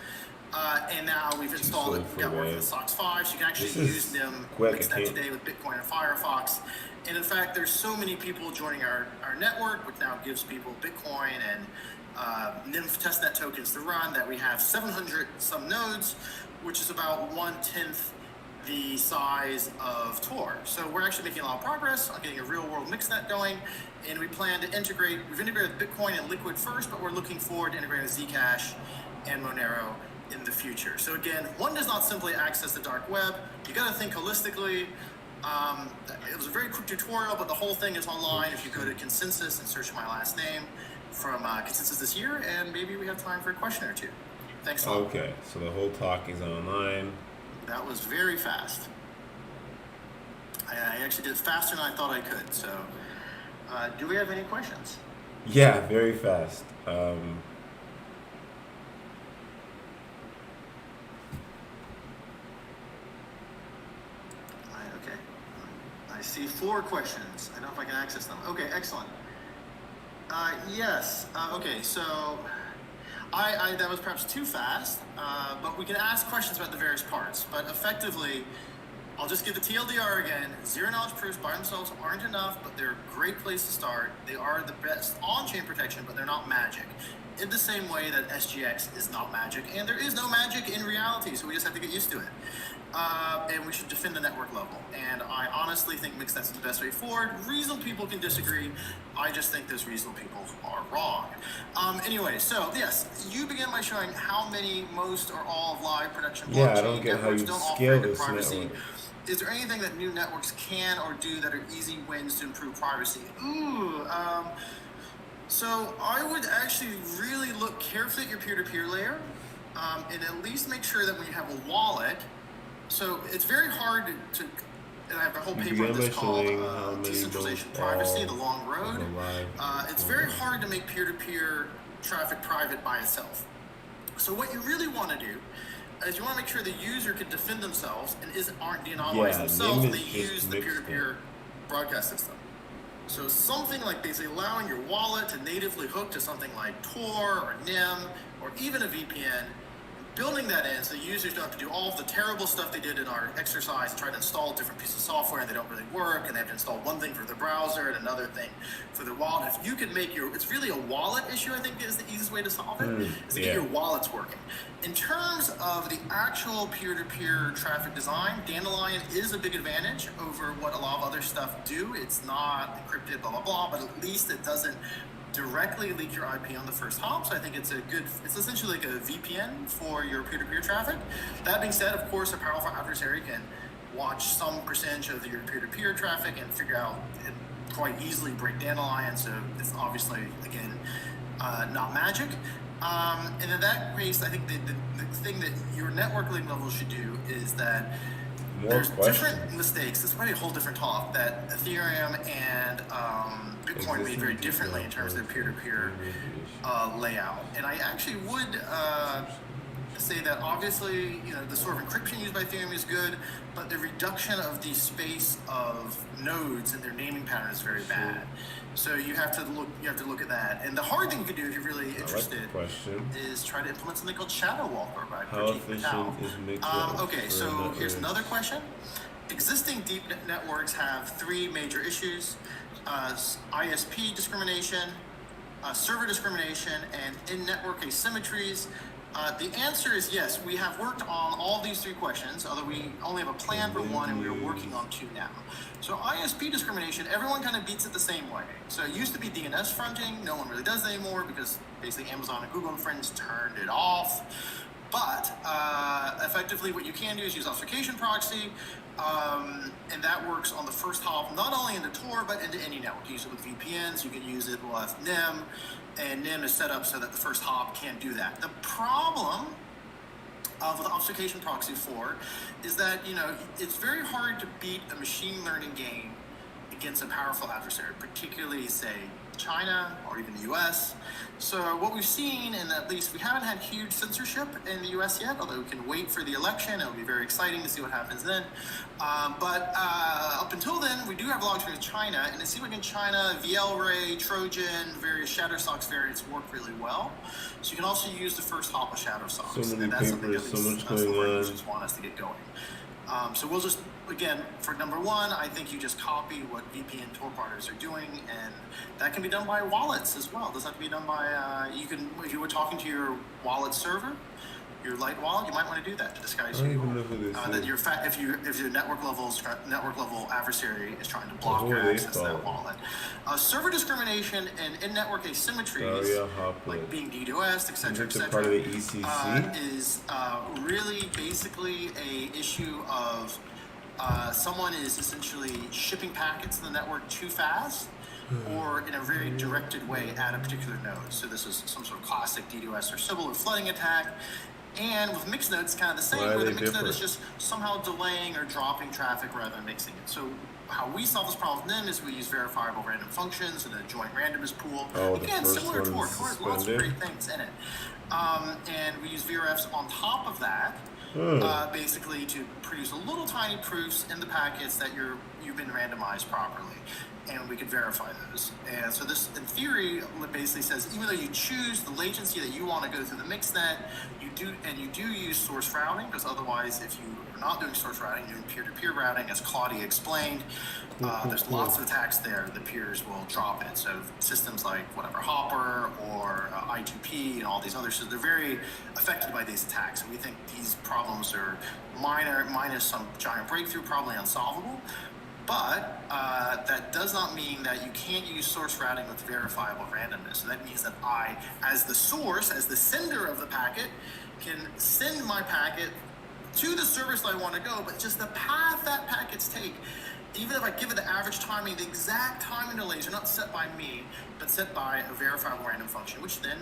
And now we've installed it, we've got working with SOX 5, so you can actually use them mixnet today with Bitcoin and Firefox. And in fact, there's so many people joining our network, which now gives people Bitcoin and NIMF testnet tokens to run, that we have 700 some nodes, which is about 1/10 the size of Tor. So we're actually making a lot of progress on getting a real world mixnet going, and we plan to integrate, we've integrated Bitcoin and Liquid first, but we're looking forward to integrating Zcash and Monero in the future. So again, one does not simply access the dark web. You got to think holistically. It was a very quick tutorial, but the whole thing is online. If you go to Consensus and search my last name from Consensus this year, and maybe we have time for a question or two. Thanks a lot.
Okay, so the whole talk is online.
That was very fast. I actually did it faster than I thought I could. So, do we have any questions?
Yeah, very fast.
Okay. I see 4 questions. I don't know if I can access them. Okay, excellent. Yes. Okay, so I that was perhaps too fast, but we can ask questions about the various parts. But effectively, I'll just give the TLDR again. Zero knowledge proofs by themselves aren't enough, but they're a great place to start. They are the best on-chain protection, but they're not magic. In the same way that SGX is not magic, and there is no magic in reality, so we just have to get used to it. And we should defend the network level. And I honestly think mixnet's the best way forward. Reasonable people can disagree. I just think those reasonable people are wrong. Anyway, so yes, you begin by showing how many, most, or all of live production blockchain networks don't offer privacy.
Network.
Is there anything that new networks can or do that are easy wins to improve privacy? So I would actually really look carefully at your peer-to-peer layer, and at least make sure that when you have a wallet, so it's very hard to and I have a whole paper on this called Decentralization Privacy, The Long Road. It's very hard to make peer-to-peer traffic private by itself. So what you really want to do is you want to make sure the user can defend themselves and aren't de-anonymized themselves, and they use the peer-to-peer broadcast system. So something like basically allowing your wallet to natively hook to something like Tor or NIM or even a VPN, building that in so the users don't have to do all of the terrible stuff they did in our exercise, try to install different pieces of software and they don't really work, and they have to install one thing for their browser and another thing for their wallet. If you could make it's really a wallet issue, I think is the easiest way to solve it, is to get your wallets working. In terms of the actual peer-to-peer traffic design, Dandelion is a big advantage over what a lot of other stuff do. It's not encrypted, blah, blah, blah, but at least it doesn't directly leak your IP on the first hop. So I think it's essentially like a VPN for your peer-to-peer traffic. That being said, of course, a powerful adversary can watch some percentage of your peer-to-peer traffic and figure out and quite easily break Dandelion. So it's obviously, again, not magic. And in that case, I think the thing that your network link level should do is that there's different mistakes. This might be a whole different talk that Ethereum and Bitcoin made very differently in terms of their peer-to-peer layout. And I actually would say that obviously, the sort of encryption used by Ethereum is good, but the reduction of the space of nodes and their naming pattern is very bad. So you have to look at that. And the hard thing you can do if you're really interested is try to implement something called Shadow Walker by Pratik Patel. Okay, so here's another question. Existing deep networks have three major issues: ISP discrimination, server discrimination, and in-network asymmetries. The answer is yes. We have worked on all these three questions, although we only have a plan for one and we are working on two now. So ISP discrimination, everyone kind of beats it the same way. So it used to be DNS fronting. No one really does it anymore because basically Amazon and Google and friends turned it off. But effectively what you can do is use obfuscation proxy, and that works on the first hop, not only into Tor, but into any network. You use it with VPNs, you can use it with NIM, and NIM is set up so that the first hop can't do that. The problem with the obfuscation proxy is that, it's very hard to beat a machine learning game against a powerful adversary, particularly, say, China or even the US. So what we've seen, and at least we haven't had huge censorship in the US yet, although we can wait for the election. It'll be very exciting to see what happens then. But up until then, we do have a lot of experience with China, and it seems like in China, VLRay, Trojan, various Shadowsocks variants work really well. So you can also use the first hop of Shadowsocks, and that's something that some users want us to get going. So we'll just, again, for number one, I think you just copy what VPN Tor partners are doing, and that can be done by wallets as well. It doesn't have to be done by, if you were talking to your wallet server, your light wallet, you might want to do that to disguise who you are. That if your network level adversary is trying to block your access to that wallet. Server discrimination and in-network asymmetries, like being DDoS, etc., is really basically a issue of someone is essentially shipping packets to the network too fast, or in a very directed way at a particular node. So this is some sort of classic DDoS or Sybil or flooding attack. And with mixed node, it's kind of the same, where the mixed node is just somehow delaying or dropping traffic rather than mixing it. So how we solve this problem with NIM is we use verifiable random functions and a joint randomness pool. Again, similar to Tor. Tor has lots of great things in it. And we use VRFs on top of that, basically to produce a little tiny proofs in the packets that you've been randomized properly. And we can verify those. And so this, in theory, basically says even though you choose the latency that you want to go through the mixnet, you do use source routing, because otherwise, if you are not doing source routing, you're doing peer-to-peer routing, as Claudia explained. There's lots of attacks there. The peers will drop it. So systems like Hopper or I2P and all these others, so they're very affected by these attacks. And we think these problems are minor, minus some giant breakthrough, probably unsolvable. But that does not mean that you can't use source routing with verifiable randomness. So that means that I, as the source, as the sender of the packet, can send my packet to the service that I want to go, but just the path that packets take, even if I give it the average timing, the exact timing delays are not set by me, but set by a verifiable random function, which then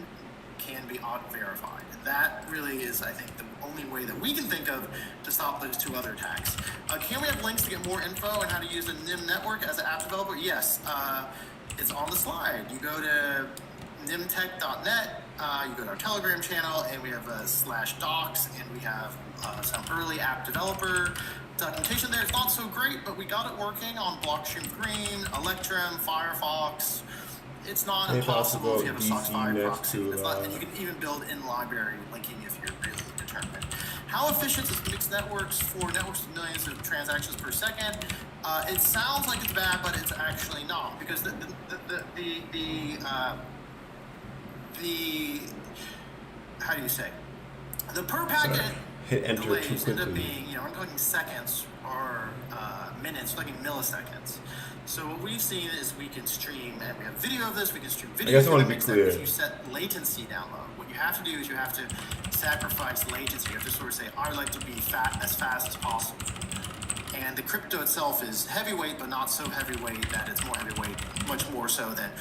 can be auto-verified. And that really is, I think, the only way that we can think of to stop those two other attacks. Can we have links to get more info on how to use a NIM network as an app developer? Yes, it's on the slide. You go to nimtech.net, you go to our Telegram channel, and we have /docs, and we have some early app developer documentation there. It's not so great, but we got it working on Blockstream Green, Electrum, Firefox. It's not impossible if you have a SOC 5 proxy. And you can even build in library linking if you're really determined. determined. How efficient is mixed networks for networks with millions of transactions per second? It sounds like it's bad, but it's actually not, because the how do you say? The per packet
Hit enter too
delays end up
quickly.
being, I'm talking seconds or minutes, I'm talking milliseconds. So what we've seen is we can stream, and we have video of this, we can stream video.
guess I wanna be clear.
If you set latency down low, what you have to do is you have to sacrifice latency. You have to sort of say, I would like to be as fast as possible. And the crypto itself is heavyweight, but not so heavyweight that it's more heavyweight, much more so than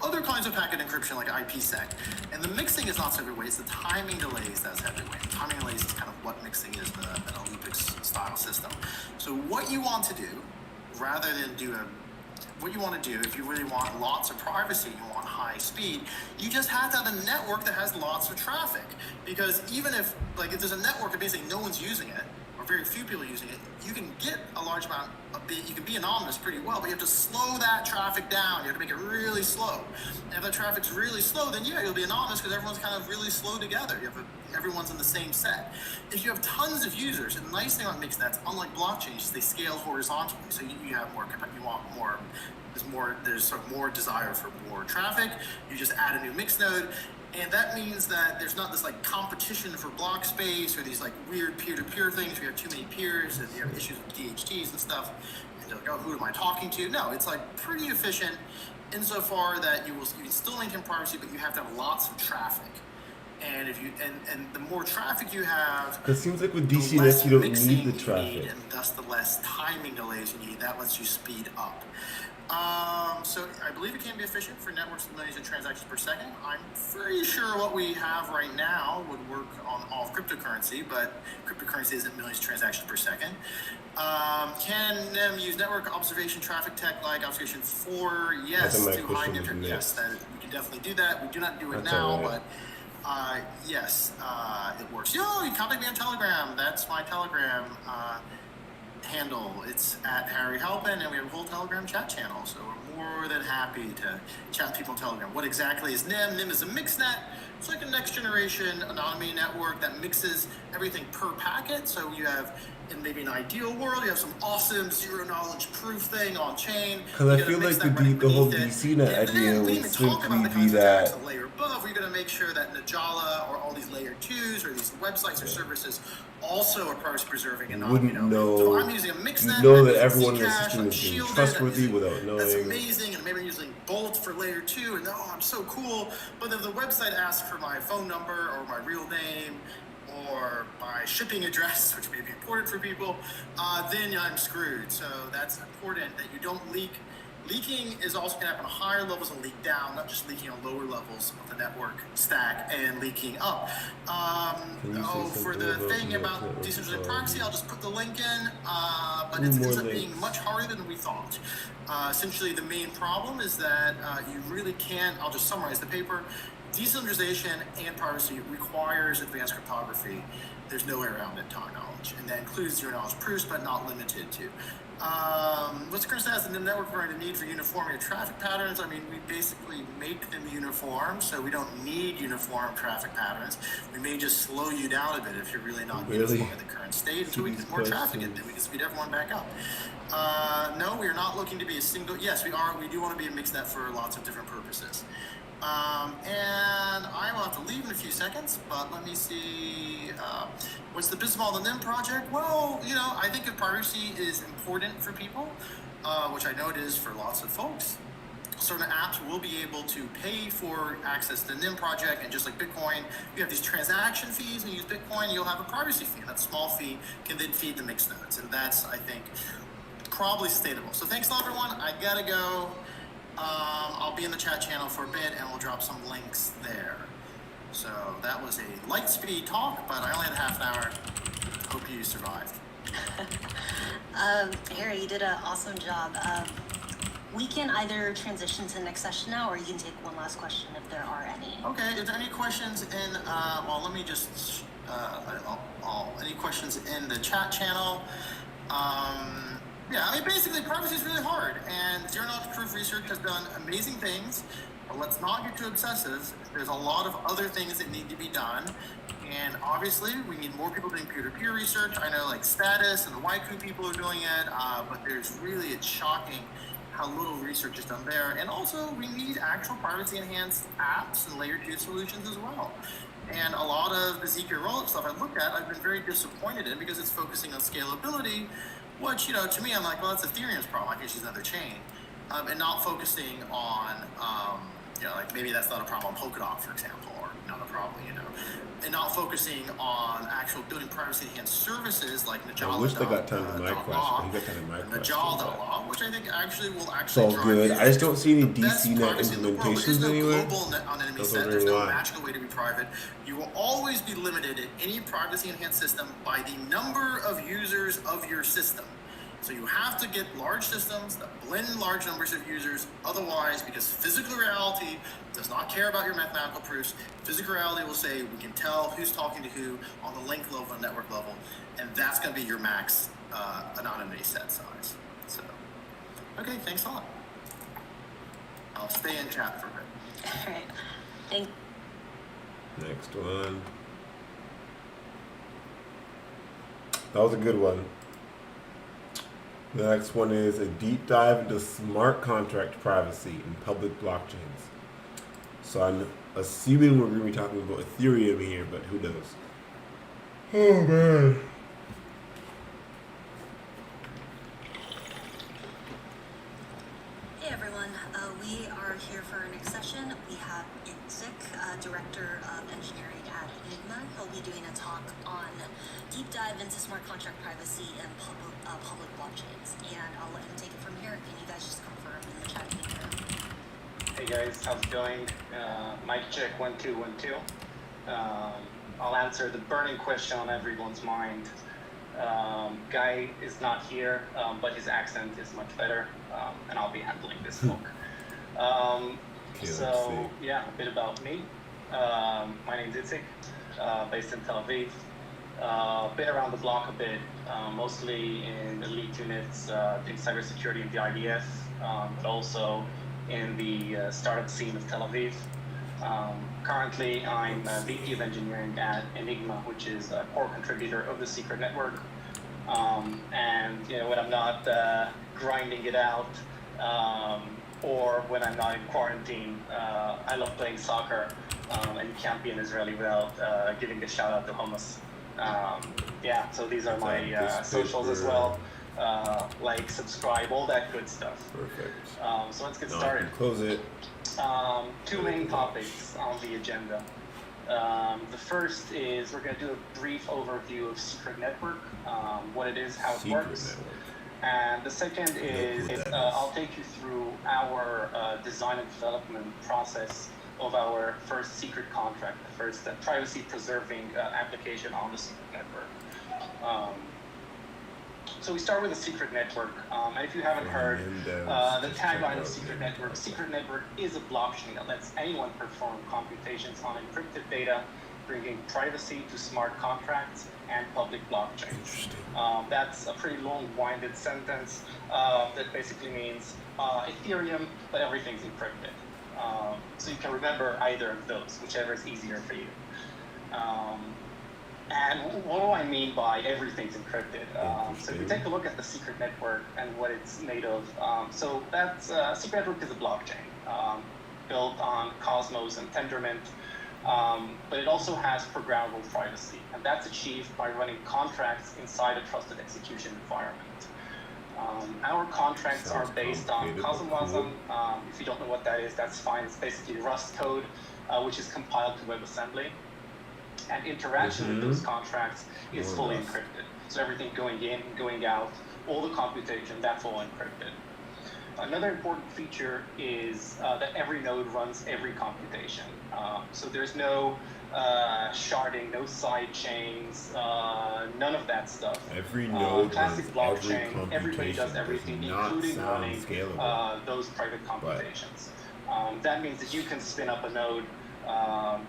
other kinds of packet encryption like IPsec. And the mixing is not so heavyweight, it's the timing delays that's heavyweight. The timing delays is kind of what mixing is in an Olympics style system. So what you want to do, rather than what you want to do, if you really want lots of privacy, you want high speed, you just have to have a network that has lots of traffic. Because even if there's a network and basically no one's using it, or very few people using it, you can get a large amount you can be anonymous pretty well, but you have to slow that traffic down. You have to make it really slow. And if the traffic's really slow, then yeah, you'll be anonymous because everyone's kind of really slow together. Everyone's in the same set. If you have tons of users, and the nice thing about mixed nets, unlike blockchains, they scale horizontally. So you have more, you want more, there's sort of more desire for more traffic. You just add a new mixed node. And that means that there's not this competition for block space or these weird peer-to-peer things. We have too many peers and you have issues with DHTs and stuff. And you're like, oh, who am I talking to? No, it's pretty efficient insofar that you can still maintain privacy, but you have to have lots of traffic. And if you and the more traffic you have,
It seems like with
the
DC
less
nets you don't
mixing
need the
you need,
traffic.
and thus the less timing delays you need. That lets you speed up. So I believe it can be efficient for networks with millions of transactions per second. I'm pretty sure what we have right now would work on all of cryptocurrency, but cryptocurrency isn't millions of transactions per second. Can them use network observation traffic tech like observation 4? Yes,
That's my
to high
question
different.
was
Yes, that we can definitely do that. We do not do it
That's
now,
all right.
but yes, it works. Yo, you contact me on Telegram. That's my Telegram handle. It's at Harry Halpin, and we have a whole Telegram chat channel. So we're more than happy to chat with people on Telegram. What exactly is NIM? NIM is a mixed net. It's like a next generation anonymity network that mixes everything per packet. So you have, in maybe an ideal world, you have some awesome zero knowledge proof thing on chain.
Because I feel like the whole DC net idea would simply be that
a layer above, we're going to make sure that Najala or all these layer 2s or these websites or services also are privacy preserving and not,
wouldn't know.
So I'm using a mixed net.
know
I'm
that
using
everyone in the
Zcash,
system
I'm
is being
shielded,
trustworthy
I'm using-
without knowing.
That's amazing, and maybe I'm using Bolt for layer 2, and oh, I'm so cool. But if the website asks for my phone number or my real name or my shipping address, which may be important for people, then I'm screwed. So that's important that you don't leak. Leaking is also going to happen on higher levels and leak down, not just leaking on lower levels of the network stack and leaking up. For the thing about decentralized privacy, I'll just put the link in, but it ends up being much harder than we thought. Essentially, the main problem is that you really can't, I'll just summarize the paper, decentralization and privacy requires advanced cryptography. There's no way around it, to our knowledge, and that includes zero knowledge proofs, but not limited to. What's the current status of the network regarding the need for uniformity of traffic patterns? I mean, we basically make them uniform, so we don't need uniform traffic patterns. We may just slow you down a bit if you're really not uniform in the current state until we get more traffic in, then we can speed everyone back up. No, we are not looking to be a single, yes, we are, we do want to be a mixed net for lots of different purposes. And I will have to leave in a few seconds, but let me see, what's the business model of the NIM project? Well, I think if privacy is important for people, which I know it is for lots of folks, certain apps will be able to pay for access to the NIM project, and just like Bitcoin, you have these transaction fees, and you use Bitcoin, you'll have a privacy fee, and that small fee can then feed the mixed nodes, and that's, I think, probably sustainable. So thanks a lot, everyone. I gotta go. I'll be in the chat channel for a bit, and we'll drop some links there. So that was a light speed talk, but I only had half an hour. Hope you survived.
Harry, you did an awesome job. We can either transition to the next session now, or you can take one last question if there are any.
Okay, if there are any questions in, let me just, any questions in the chat channel? Yeah, I mean, basically, privacy is really hard, and zero knowledge proof research has done amazing things, but let's not get too obsessive. There's a lot of other things that need to be done, and obviously, we need more people doing peer-to-peer research. I know like Status and the YQ people are doing it, but it's shocking how little research is done there. And also, we need actual privacy-enhanced apps and layer 2 solutions as well. And a lot of the zk rollup stuff I've looked at, I've been very disappointed in because it's focusing on scalability, which, to me, I'm like, well, that's Ethereum's problem. I can just use another chain. And not focusing on, like maybe that's not a problem on Polkadot, for example, or not a problem, and not focusing on actual building privacy enhanced services like Najal.
I wish they got time to my question. He got time to my question.
Najal.law, which I think actually will
It's all good. I just don't see any DC net implementations anywhere.
There's no global anonymity set. There's no magical way to be private. You will always be limited in any privacy enhanced system by the number of users of your system. So you have to get large systems that blend large numbers of users. Otherwise, because physical reality does not care about your mathematical proofs, physical reality will say we can tell who's talking to who on the link level and network level, and that's going to be your max anonymity set size. So, okay, thanks a lot. I'll stay in chat for a bit.
All right. Thank.
Next one. That was a good one. The next one is a deep dive into smart contract privacy in public blockchains. So I'm assuming we're going to be talking about Ethereum here, but who knows? Oh man.
Hey everyone, we are here for our next session. We have Itzik, Director of Engineering at Enigma. He'll be doing a talk on deep dive into smart contract privacy and public blockchains. And I'll let him take it from here. Can you guys just confirm in the chat feature?
Hey guys, how's it going? Mic check 1 2 1 2. I'll answer the burning question on everyone's mind. Guy is not here, but his accent is much better, and I'll be handling this talk. So yeah, a bit about me. My name's Itzik, based in Tel Aviv. Been around the block a bit, mostly in elite units, doing cybersecurity in the IDF, but also in the startup scene of Tel Aviv. Currently, I'm VP of Engineering at Enigma, which is a core contributor of the secret network. And when I'm not grinding it out, or when I'm not in quarantine, I love playing soccer, and you can't be an Israeli without giving a shout out to hummus. Yeah, so these are my socials as well. Like, subscribe, all that good stuff.
Perfect.
So let's get started.
Close it.
Two main topics on the agenda. The first is we're going to do a brief overview of Secret Network, what it is, how it works. And the second is I'll take you through our design and development process of our first secret contract, the first privacy-preserving application on the Secret Network. So we start with a secret network, and if you haven't heard, the tagline of Secret Network is a blockchain that lets anyone perform computations on encrypted data, bringing privacy to smart contracts and public blockchains. That's a pretty long-winded sentence that basically means Ethereum, but everything's encrypted. So you can remember either of those, whichever is easier for you. And what do I mean by everything's encrypted? So if we take a look at the Secret Network and what it's made of, so that's Secret Network is a blockchain built on Cosmos and Tendermint, but it also has programmable privacy, and that's achieved by running contracts inside a trusted execution environment. Our contracts are based on CosmWasm. If you don't know what that is, that's fine. It's basically Rust code, which is compiled to WebAssembly. And interaction with those contracts is fully encrypted. So everything going in, going out, all the computation, that's all encrypted. Another important feature is that every node runs every computation. So there's no sharding, no side chains, none of that stuff.
Every node
classic
runs
blockchain, everybody does everything, including running those private computations. That means that you can spin up a node.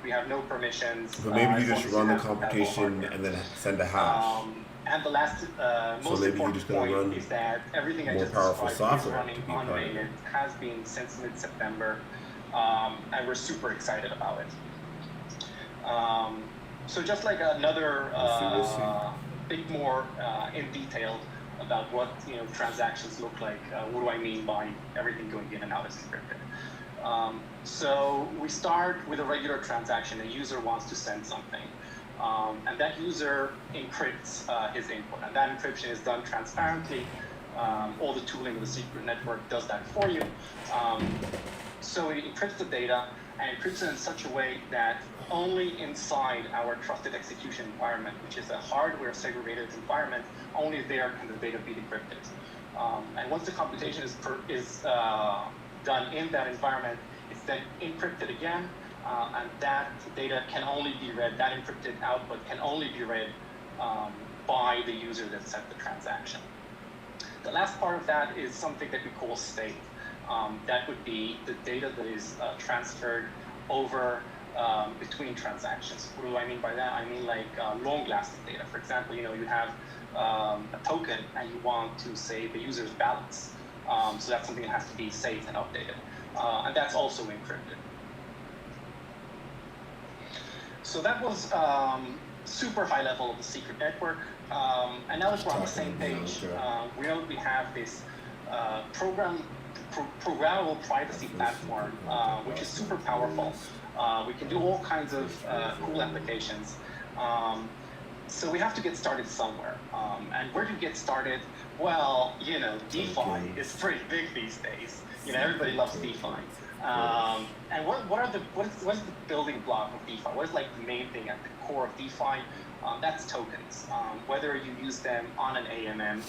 We have no permissions.
But maybe you just run the computation and then send a hash.
And the last, most important point is that everything I just described is running on mainnet, has been since mid-September, and we're super excited about it. So just like another bit more in detail about what transactions look like. What do I mean by everything going in and out is encrypted? So we start with a regular transaction. A user wants to send something, and that user encrypts his input, and that encryption is done transparently. All the tooling of the secret network does that for you. So it encrypts the data and encrypts it in such a way that only inside our trusted execution environment, which is a hardware segregated environment, only there can the data be decrypted. And once the computation is done in that environment, it's then encrypted again, and that data can only be read, that encrypted output can only be read by the user that sent the transaction. The last part of that is something that we call state. That would be the data that is transferred over between transactions. What do I mean by that? I mean like long-lasting data. For example, you have a token and you want to save the user's balance. So that's something that has to be saved and updated. And that's also encrypted. So that was super high level of the secret network. And now that we're on the same page, we know that we have this programmable privacy platform, which is super powerful. We can do all kinds of cool applications. So we have to get started somewhere. And where to get started? Well, DeFi is pretty big these days. Everybody loves DeFi. And what is the building block of DeFi? What is like the main thing at the core of DeFi? That's tokens. Whether you use them on an AMM,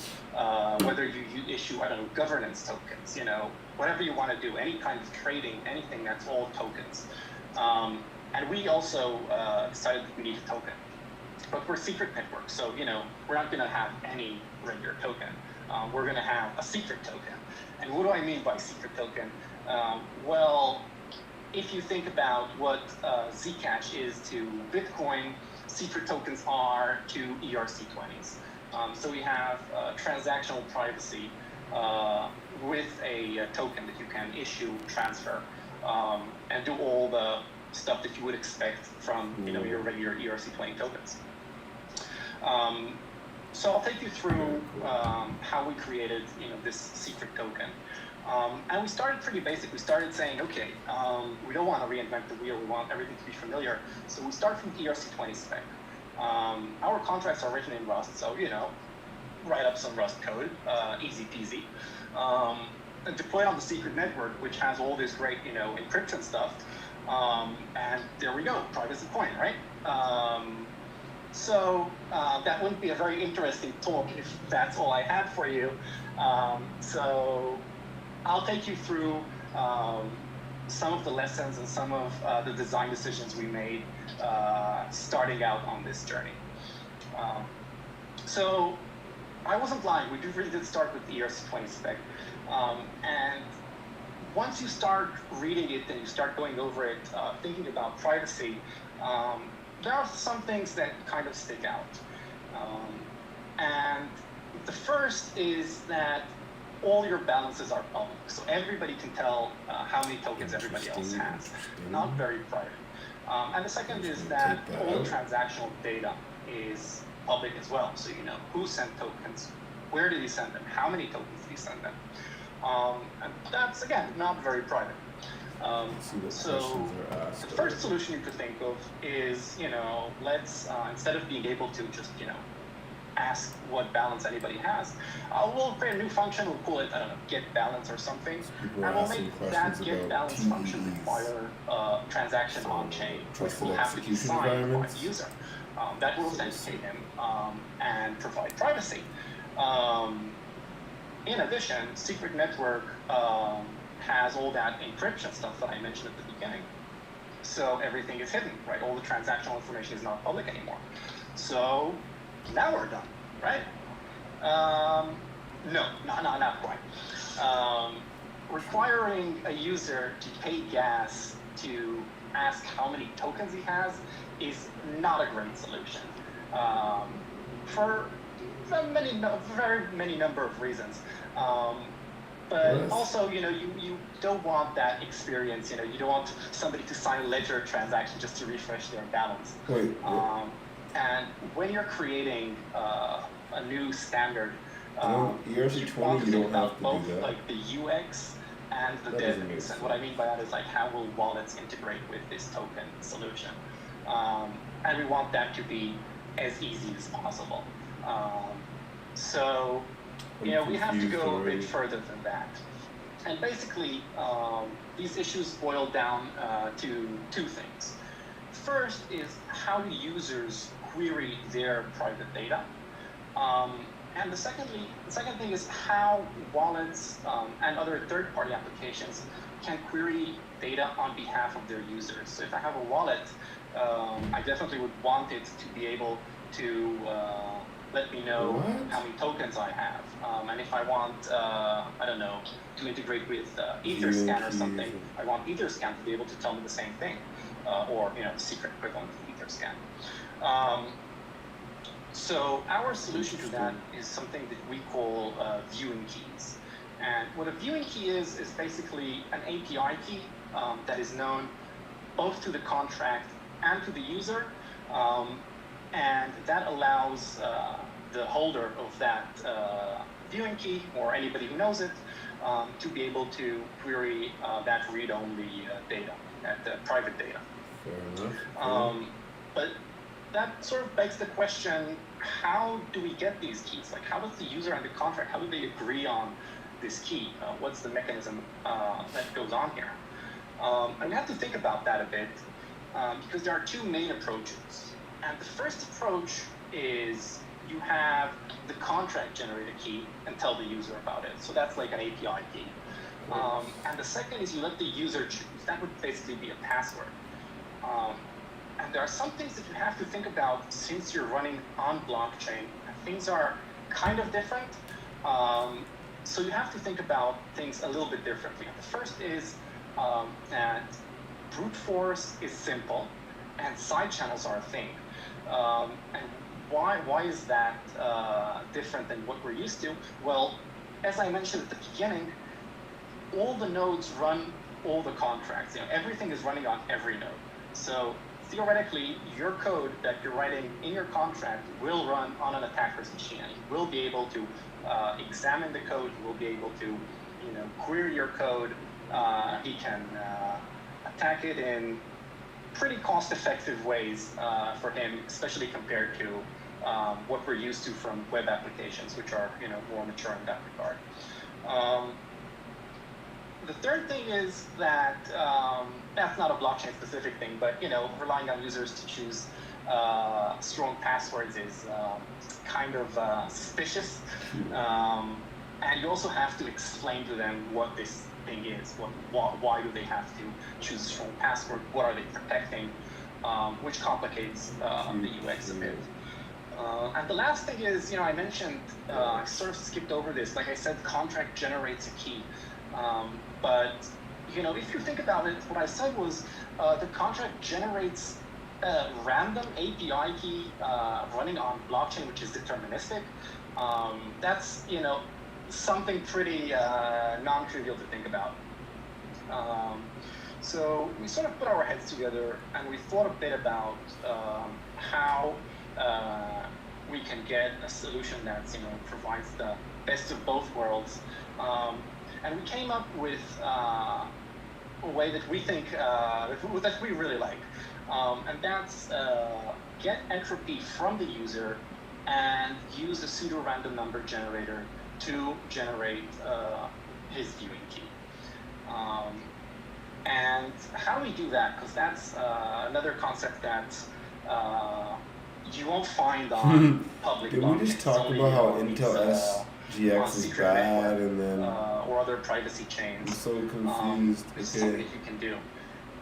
whether you issue, governance tokens, whatever you want to do, any kind of trading, anything, that's all tokens. And we also decided that we need a token. But we're a secret network, so we're not going to have any regular token. We're going to have a secret token. And what do I mean by secret token? Well, if you think about what Zcash is to Bitcoin, secret tokens are to ERC20s. So we have transactional privacy with a token that you can issue, transfer, and do all the stuff that you would expect from your regular ERC20 tokens. So I'll take you through how we created this secret token. And we started pretty basic. We started saying, okay, we don't want to reinvent the wheel. We want everything to be familiar. So we start from ERC20 spec. Our contracts are written in Rust, so write up some Rust code, easy peasy, and deploy on the secret network, which has all this great encryption stuff. And there we go, privacy coin, right? So that wouldn't be a very interesting talk if that's all I had for you. So I'll take you through some of the lessons and some of the design decisions we made starting out on this journey. So I wasn't lying. We really did start with the ERC20 spec. And once you start reading it and you start going over it, thinking about privacy, there are some things that kind of stick out. And the first is that all your balances are public. So everybody can tell how many tokens everybody else has. Not very private. And the second is that all transactional data is public as well. So you know who sent tokens, where did he send them, how many tokens did he send them. And that's, again, not very private. So the first solution you could think of is, let's, instead of being able to just, ask what balance anybody has, we'll create a new function. We'll call it, get balance or something. And we'll make that get balance function require transaction on chain, which will have to be signed by the user. That will authenticate him and provide privacy. In addition, secret network has all that encryption stuff that I mentioned at the beginning. So everything is hidden, right? All the transactional information is not public anymore. So now we're done, right? No, not quite. Requiring a user to pay gas to ask how many tokens he has is not a great solution. For very many number of reasons. But
Yes.
also, you don't want that experience. You don't want somebody to sign a ledger transaction just to refresh their balance.
Wait, what?
And when you're creating a new standard,
On
you
ERC20,
want to
you
think
don't have
about
to
both
do that.
like the UX and the
That doesn't make
DevX. And what I mean by that is like how will wallets integrate with this token solution? And we want that to be as easy as possible. So we have to
confused
go a
already.
bit further than that. And basically, these issues boil down to two things. First is how do users query their private data? And the second thing is how wallets and other third-party applications can query data on behalf of their users. So if I have a wallet, I definitely would want it to be able to let me know
What?
how many tokens I have. And if I want, I don't know, to integrate with Etherscan or something, I want Etherscan to be able to tell me the same thing, or secret equivalent of Etherscan. So our solution to that is something that we call viewing keys. And what a viewing key is basically an API key that is known both to the contract and to the user, and that allows the holder of that viewing key, or anybody who knows it, to be able to query that read-only data, that private data.
Fair enough.
But that sort of begs the question, how do we get these keys? Like, how does the user and the contract, how do they agree on this key? What's the mechanism that goes on here? And we have to think about that a bit, because there are two main approaches. And the first approach is you have the contract generate a key and tell the user about it. So that's like an API key. And the second is you let the user choose. That would basically be a password. And there are some things that you have to think about since you're running on blockchain. Things are kind of different. So you have to think about things a little bit differently. The first is that brute force is simple and side channels are a thing. And why is that different than what we're used to? Well, as I mentioned at the beginning, all the nodes run all the contracts. Everything is running on every node. So theoretically, your code that you're writing in your contract will run on an attacker's machine. You will be able to examine the code. You will be able to, query your code. He can attack it in pretty cost-effective ways for him, especially compared to what we're used to from web applications, which are more mature in that regard. The third thing is that that's not a blockchain-specific thing, but relying on users to choose strong passwords is kind of suspicious, and you also have to explain to them what this thing is. Why do they have to choose a strong password? What are they protecting? Which complicates the UX a bit. And the last thing is, I mentioned, I sort of skipped over this. Like I said, contract generates a key. But, if you think about it, what I said was the contract generates a random API key running on blockchain, which is deterministic. That's, something pretty non-trivial to think about. So we sort of put our heads together and we thought a bit about how we can get a solution that provides the best of both worlds. And we came up with a way that we think, that we really like. And that's get entropy from the user and use a pseudo-random number generator to generate his viewing key. And how do we do that? Because that's another concept that you won't find on public
Did
blockchains.
we just talk
Only
about how
on these,
Intel SGX is
secret
bad
network,
and then
or other privacy
I'm
chains.
so confused.
There's something
Okay.
that you can do.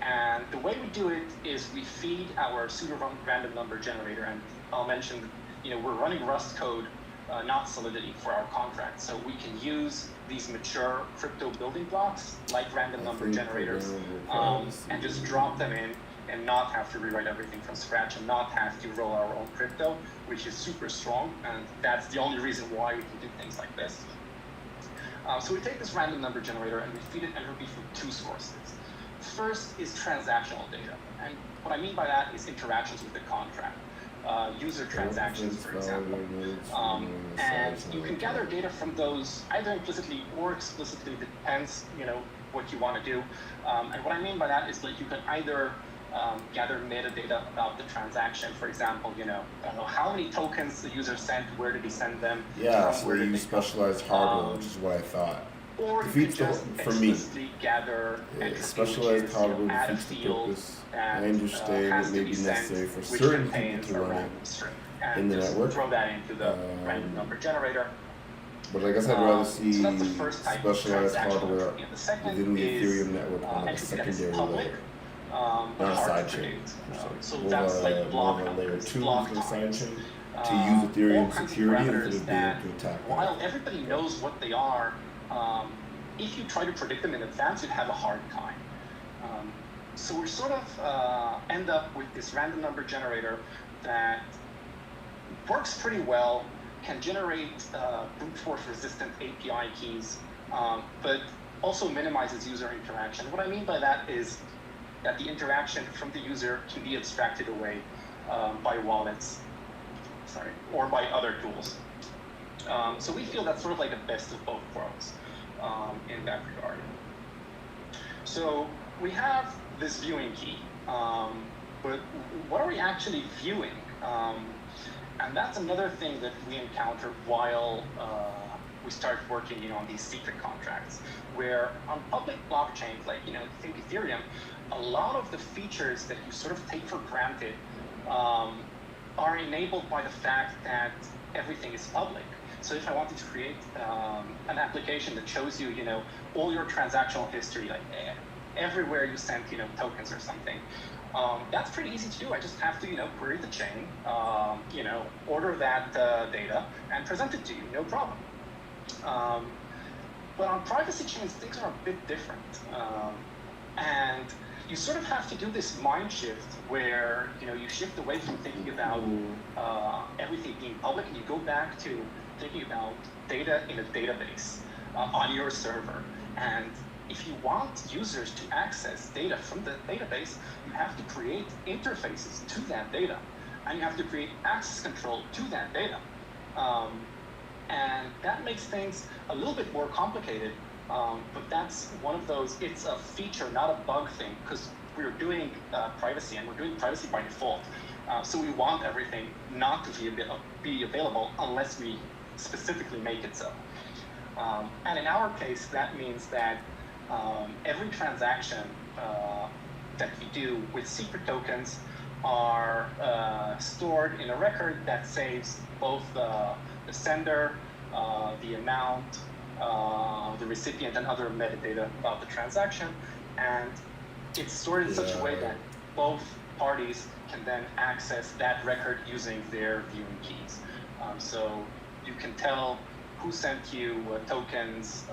And the way we do it is we feed our pseudo-random number generator, and I'll mention that, we're running Rust code, not Solidity, for our contract. So we can use these mature crypto building blocks, like random number generators, and just drop them in and not have to rewrite everything from scratch and not have to roll our own crypto, which is super strong. And that's the only reason why we can do things like this.
So we take this random number generator and we feed it entropy from two sources. First is transactional data, and what I mean by that is interactions with the contract, user transactions, for example. And you can gather data from those either implicitly or explicitly, depends, what you want to do. And what I mean by that is that you can either gather metadata about the transaction, for example, I don't know how many tokens the user sent, where did he send them,
Yeah, so they use specialized hardware, which is what I thought.
or you can just explicitly gather entropy,
specialized
which is,
hardware
add a
defeats the
field
purpose.
that
I understand
has
it
to
may
be
be
sent,
necessary for
which
certain people
contains
to
a
run it
random string,
in
and
the
just
network.
throw that into the random number generator.
But I guess I'd rather see
So that's the first type of
specialized
transactional
hardware
entropy. And the second
within the
is
Ethereum network on a
entropy that is
secondary
public,
layer.
but
Not a
hard to
sidechain.
predict. So
More
that's
of
like
a
block
layer
numbers,
2
block
for the
times.
sidechain to use Ethereum
All kinds of
security
parameters
instead of being
that,
able to attack
while
that.
everybody knows what they are, if you try to predict them in advance, you'd have a hard time. So we sort of end up with this random number generator that works pretty well, can generate brute force resistant API keys, but also minimizes user interaction. What I mean by that is that the interaction from the user can be abstracted away by wallets, or by other tools. So we feel that's sort of like a best of both worlds in that regard. So we have this viewing key, but what are we actually viewing? And that's another thing that we encounter while we start working on these secret contracts, where on public blockchains, like think Ethereum, a lot of the features that you sort of take for granted are enabled by the fact that everything is public. So if I wanted to create an application that shows you, all your transactional history, like everywhere you sent, tokens or something, that's pretty easy to do. I just have to, query the chain, order that data and present it to you, no problem. But on privacy chains, things are a bit different. And you sort of have to do this mind shift where, you shift away from thinking about everything being public and you go back to thinking about data in a database on your server. And if you want users to access data from the database, you have to create interfaces to that data, and you have to create access control to that data. And that makes things a little bit more complicated, but that's one of those, it's a feature, not a bug thing, because we're doing privacy, and we're doing privacy by default. So we want everything not to be available unless we specifically make it so. And in our case, that means that every transaction that we do with secret tokens are stored in a record that saves both the sender, the amount, the recipient, and other metadata about the transaction. And it's stored in such a way that both parties can then access that record using their viewing keys. So you can tell who sent you tokens,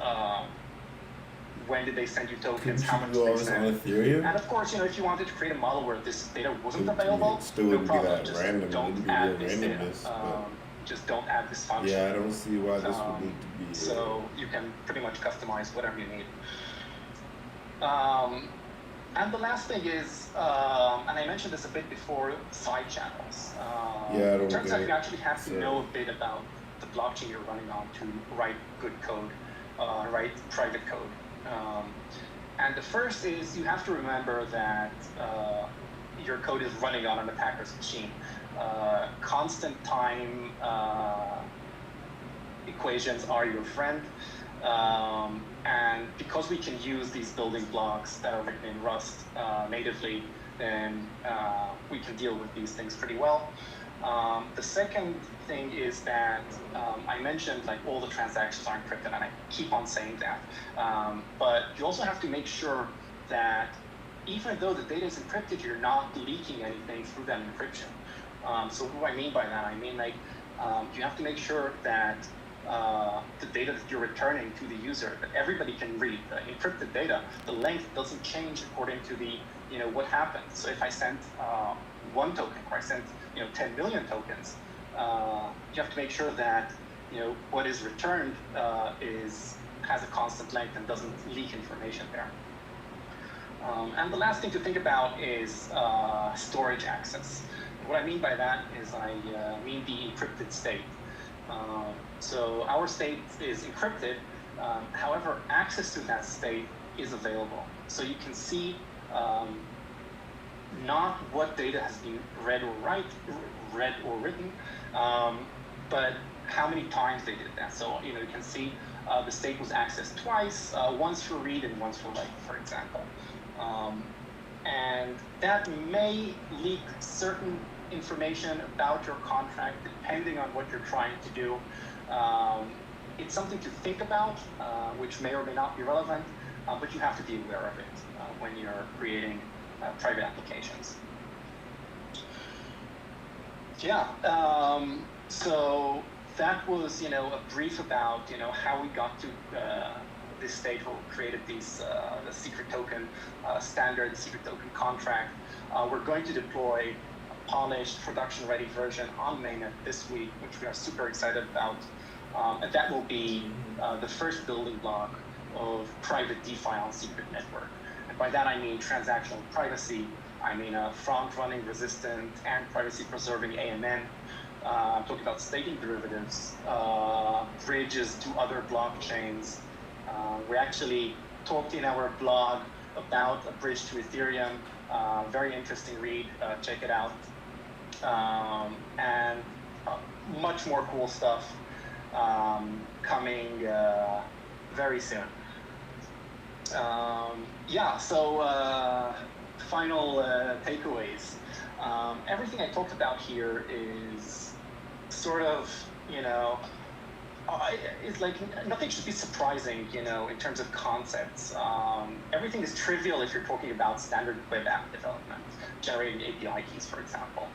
when did they send you tokens, how much they sent. And of course, if you wanted to create a model where this data wasn't available, no problem, just don't add this data. Just don't add this function.
Yeah, I don't see why this would need to be.
So you can pretty much customize whatever you need. And the last thing is, and I mentioned this a bit before, side channels. It turns out you actually have to know a bit about the blockchain you're running on to write good code, write private code. And the first is you have to remember that your code is running on an attacker's machine. Constant time equations are your friend. And because we can use these building blocks that are written in Rust natively, then we can deal with these things pretty well. The second thing is that I mentioned like all the transactions are encrypted, and I keep on saying that. But you also have to make sure that even though the data is encrypted, you're not leaking anything through that encryption. So what do I mean by that? I mean like you have to make sure that the data that you're returning to the user, that everybody can read. The encrypted data, the length doesn't change according to the, what happened. So if I sent one token, or I sent 10 million tokens, you have to make sure that what is returned is has a constant length and doesn't leak information there. And the last thing to think about is storage access. What I mean by that is I mean the encrypted state. So our state is encrypted, however, access to that state is available. So you can see not what data has been read or written, but how many times they did that. So you can see the state was accessed twice, once for read and once for write, for example. And that may leak certain information about your contract depending on what you're trying to do. It's something to think about, which may or may not be relevant, but you have to be aware of it when you're creating private applications. Yeah, so that was, a brief about, how we got to this state where we created these, the secret token standard, secret token contract. We're going to deploy a polished, production-ready version on mainnet this week, which we are super excited about. And that will be the first building block of private DeFi on secret network. And by that I mean transactional privacy, I mean a front-running resistant and privacy-preserving AMN. I'm talking about staking derivatives, bridges to other blockchains. We actually talked in our blog about a bridge to Ethereum. Very interesting read, check it out. And much more cool stuff coming very soon. Yeah, so final takeaways. Everything I talked about here is sort of, it's like nothing should be surprising, in terms of concepts. Everything is trivial if you're talking about standard web app development, generating API keys, for example.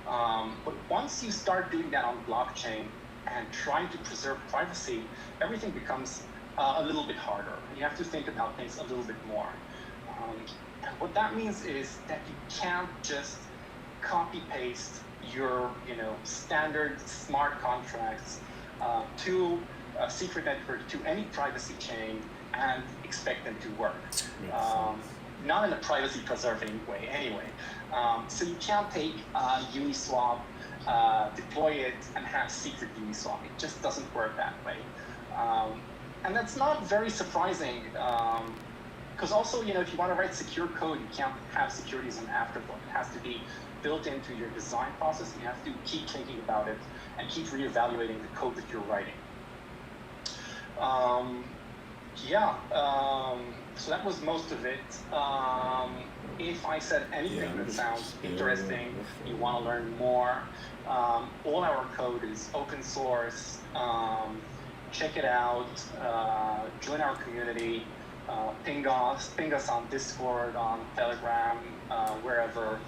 But once you start doing that on blockchain and trying to preserve privacy, everything becomes a little bit harder. You have to think about things a little bit more. And what that means is that you can't just copy paste your, standard smart contracts to a secret network, to any privacy chain, and expect them to work. Not in a privacy preserving way anyway. So you can't take Uniswap, deploy it, and have secret Uniswap. It just doesn't work that way. And that's not very surprising, because also, if you want to write secure code, you can't have security as an afterthought. It has to be built into your design process. You have to keep thinking about it and keep reevaluating the code that you're writing. So that was most of it. If I said anything that sounds interesting, you want to learn more, all our code is open source. Check it out, join our community, ping us on Discord, on Telegram, wherever.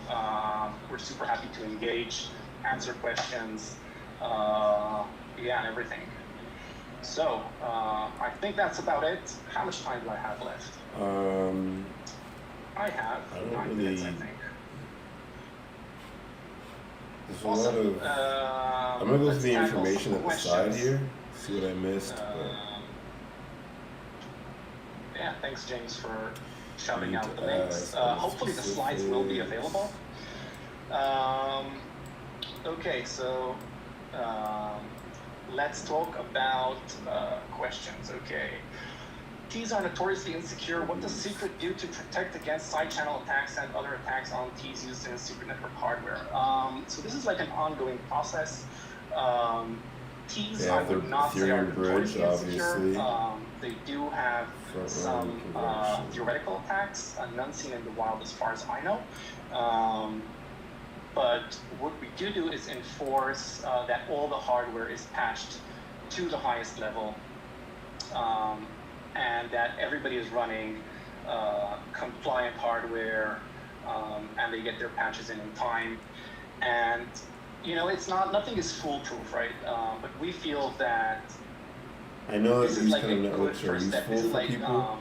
We're super happy to engage, answer questions, and everything. So, I think that's about it. How much time do I have left? I have 9 minutes, I think.
There's
Awesome.
a lot of. I'm gonna go through the information at the side here, see what I missed.
Yeah, thanks, James, for shouting out the links. Hopefully the slides will be available. Okay, so let's talk about questions. Okay. Keys are notoriously insecure. What does Secret do to protect against side channel attacks and other attacks on keys used in secret network hardware? So this is like an ongoing process. Keys, I would not say are notoriously insecure. They do have some theoretical attacks, none seen in the wild as far as I know. But what we do is enforce that all the hardware is patched to the highest level, and that everybody is running compliant hardware, and they get their patches in time. And nothing is foolproof, right? But we feel that
I know that
this is
these
like
kind of
a good
networks are
first step.
useful
This is
for
like
people,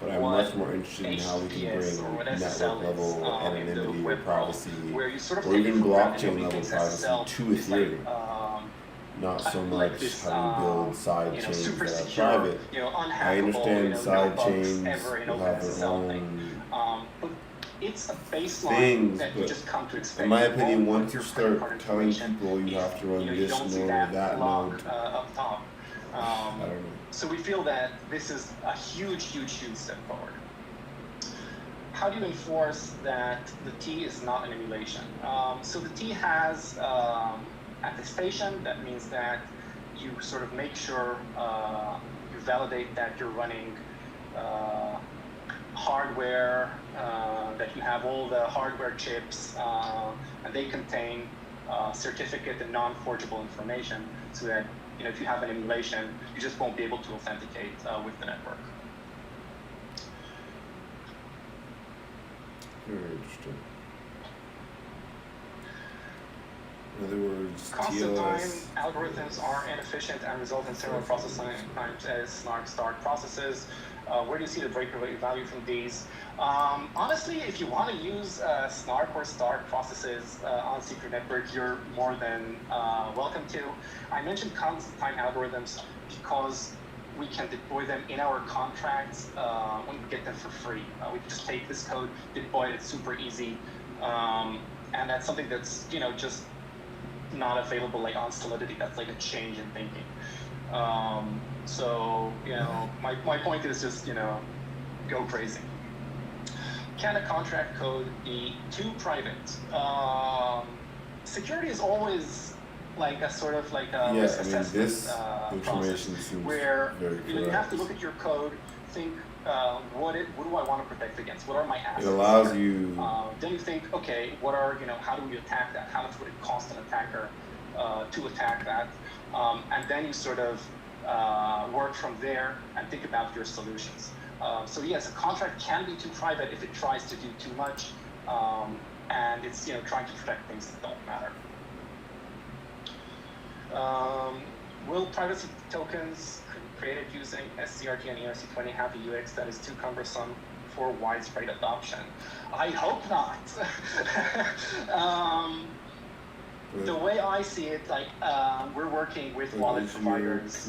but I'm much more interested in how we can
HTTPS
bring
or what
network
SSL
level
is, in the
anonymity or
web
privacy,
where you sort of
or
take
even
it for granted.
blockchain
Nobody
level
thinks
privacy
SSL
to
is like,
Ethereum. not so
like
much
this,
how you build side
you know,
chains
super
that are
secure,
private.
you know, unhackable,
I understand
you know, no
side
bugs
chains
ever in
will have their
OpenSSL thing.
own
But it's a baseline
things,
that you
but
just come to expect.
in my
You
opinion,
won't
once
put
you
your credit
start
card
telling
information
people you
if,
have to run
you know, you
this
don't see
node or
that
that
log
node,
up top.
I don't know.
So we feel that this is a huge step forward. How do you enforce that the T is not an emulation? So the T has attestation. That means that you sort of make sure you validate that you're running hardware, that you have all the hardware chips, and they contain certificate and non-forgeable information, so that, you know, if you have an emulation, you just won't be able to authenticate with the network.
Very interesting. In other words,
Constant time
TLS.
algorithms are inefficient and result in similar processing times as snark start processes. Where do you see the breakaway value from these? Honestly, if you want to use snark or start processes on a secret network, you're more than welcome to. I mentioned constant time algorithms because we can deploy them in our contracts when we get them for free. We can just take this code, deploy it, it's super easy. And that's something that's, you know, just not available like on Solidity. That's like a change in thinking. So, you know, my point is just, you know, go crazy. Can a contract code be too private? Security is always like a sort of like a risk assessment
this
process,
information seems
where
very
you know, you have to
correct.
look at your code, think what do I want to protect against? What are my assets?
It allows
here?
you.
Then you think, okay, what are, you know, how do we attack that? How much would it cost an attacker to attack that? And then you sort of work from there and think about your solutions. So yes, a contract can be too private if it tries to do too much, and it's, you know, trying to protect things that don't matter. Will privacy tokens created using SCRT and ERC20 have a UX that is too cumbersome for widespread adoption? I hope not. The way I see it, like we're working with wallet providers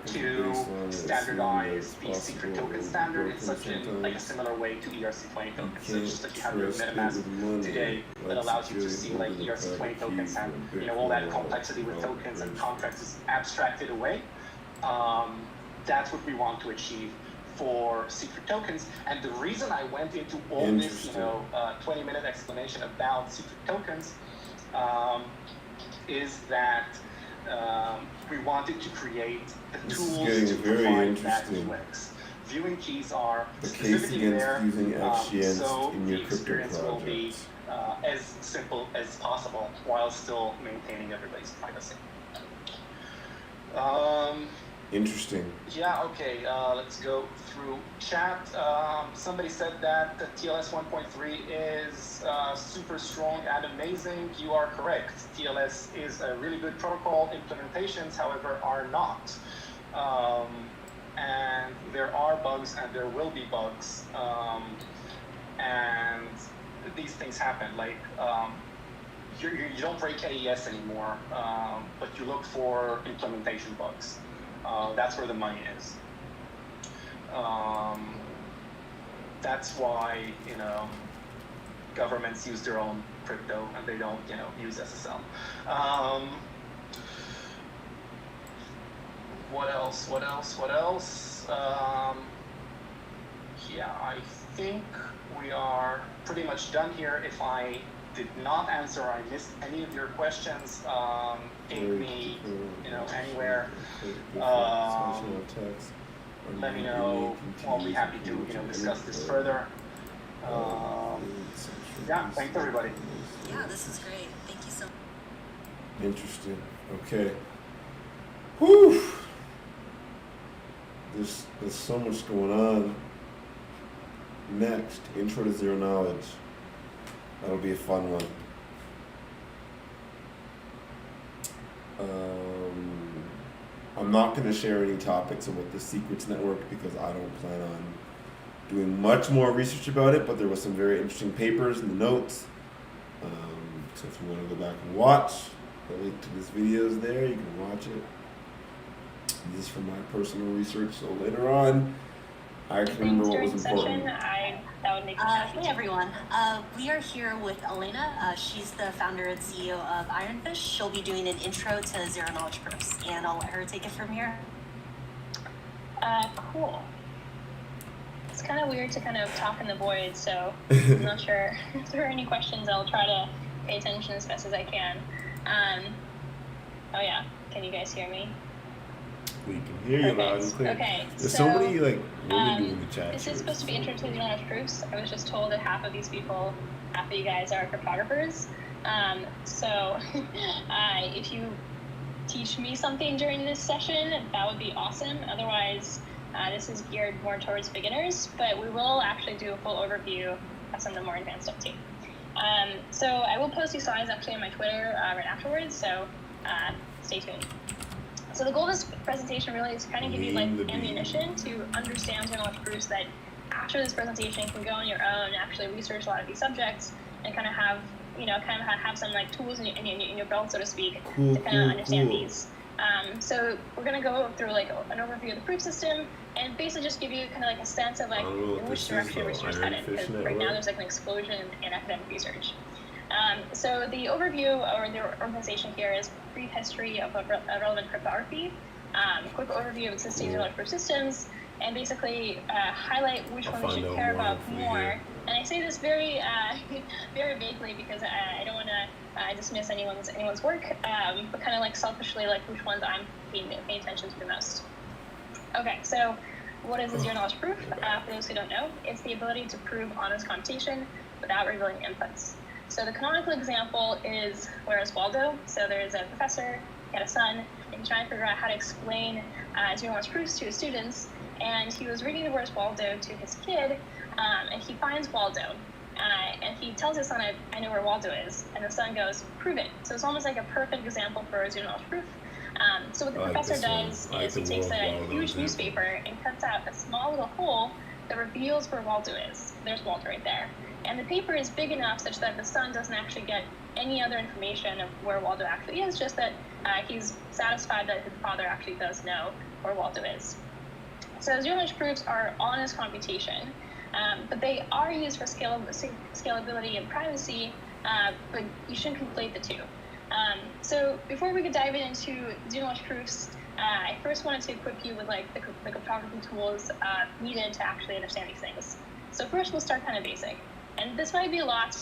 to standardize the secret token standard in such a similar way to ERC20 tokens. So just that you have your MetaMask today that allows you to see like ERC20 tokens and, you know, all that complexity with tokens and contracts is abstracted away. That's what we want to achieve for secret tokens. And the reason I went into all this, you know, 20-minute explanation about secret tokens is that we wanted to create the tools to provide that UX. Viewing keys are specifically there, so the experience will be as simple as possible while still maintaining everybody's privacy.
Interesting.
Yeah, okay, let's go through chat. Somebody said that the TLS 1.3 is super strong and amazing. You are correct. TLS is a really good protocol. Implementations, however, are not. And there are bugs and there will be bugs. And these things happen. Like, you don't break AES anymore, but you look for implementation bugs. That's where the money is. That's why, you know, governments use their own crypto and they don't, you know, use SSL. What else? Yeah, I think we are pretty much done here. If I did not answer, I missed any of your questions, ping me, you know, anywhere. Let me know. I'll be happy to, you know, discuss this further. Yeah, thanks everybody.
Yeah, this is great. Thank you so much.
Interesting. Okay. Whew. There's so much going on. Next, intro to zero knowledge. That'll be a fun one. I'm not going to share any topics about the Secrets Network because I don't plan on doing much more research about it, but there was some very interesting papers in the notes. So if you want to go back and watch, The link to this video is there. You can watch it. This is from my personal research, so later on, I can remember what was important.
That would make me happy.
Hey everyone, we are here with Elena. She's the founder and CEO of Ironfish. She'll be doing an intro to zero knowledge proofs, and I'll let her take it from here.
Cool. It's kind of weird to kind of talk in the void, so I'm not sure if there are any questions. I'll try to pay attention as best as I can. Oh yeah, can you guys hear me?
We can hear you loud and clear.
Okay,
There's
so,
somebody like really doing the chat.
This is supposed to be intro to zero knowledge proofs. I was just told that half of these people, half of you guys are cryptographers. So if you teach me something during this session, that would be awesome. Otherwise, this is geared more towards beginners, but we will actually do a full overview of some of the more advanced stuff too. So I will post these slides actually on my Twitter right afterwards, so stay tuned. So the goal of this presentation really is to kind of give you like ammunition to understand zero knowledge proofs that after this presentation you can go on your own, actually research a lot of these subjects, and kind of have, have some like tools in your belt, so to speak, to kind of understand these. So we're going to go through like an overview of the proof system and basically just give you kind of like a sense of like in which direction research is headed, because right now there's like an explosion in academic research. So the overview or the organization here is brief history of relevant cryptography, quick overview of existing zero knowledge proof systems, and basically highlight which one we should care about more. And I say this very very vaguely because I don't want to dismiss anyone's work, but kind of like selfishly like which ones I'm paying attention to the most. Okay, so what is a zero knowledge proof? For those who don't know, it's the ability to prove honest computation without revealing inputs. So the canonical example is Where's Waldo? So there's a professor, he had a son, and he's trying to figure out how to explain zero knowledge proofs to his students, and he was reading the Where's Waldo to his kid, and he finds Waldo, and he tells his son, I know where Waldo is, and the son goes, prove it. So it's almost like a perfect example for a zero knowledge proof. So what the professor does is he takes a huge newspaper and cuts out a small little hole that reveals where Waldo is. There's Waldo right there. And the paper is big enough such that the son doesn't actually get any other information of where Waldo actually is, just that he's satisfied that his father actually does know where Waldo is. So zero knowledge proofs are honest computation, but they are used for scalability and privacy, but you shouldn't conflate the two. So before we could dive into zero knowledge proofs, I first wanted to equip you with like the cryptography tools needed to actually understand these things. So first we'll start kind of basic. And this might be a lot,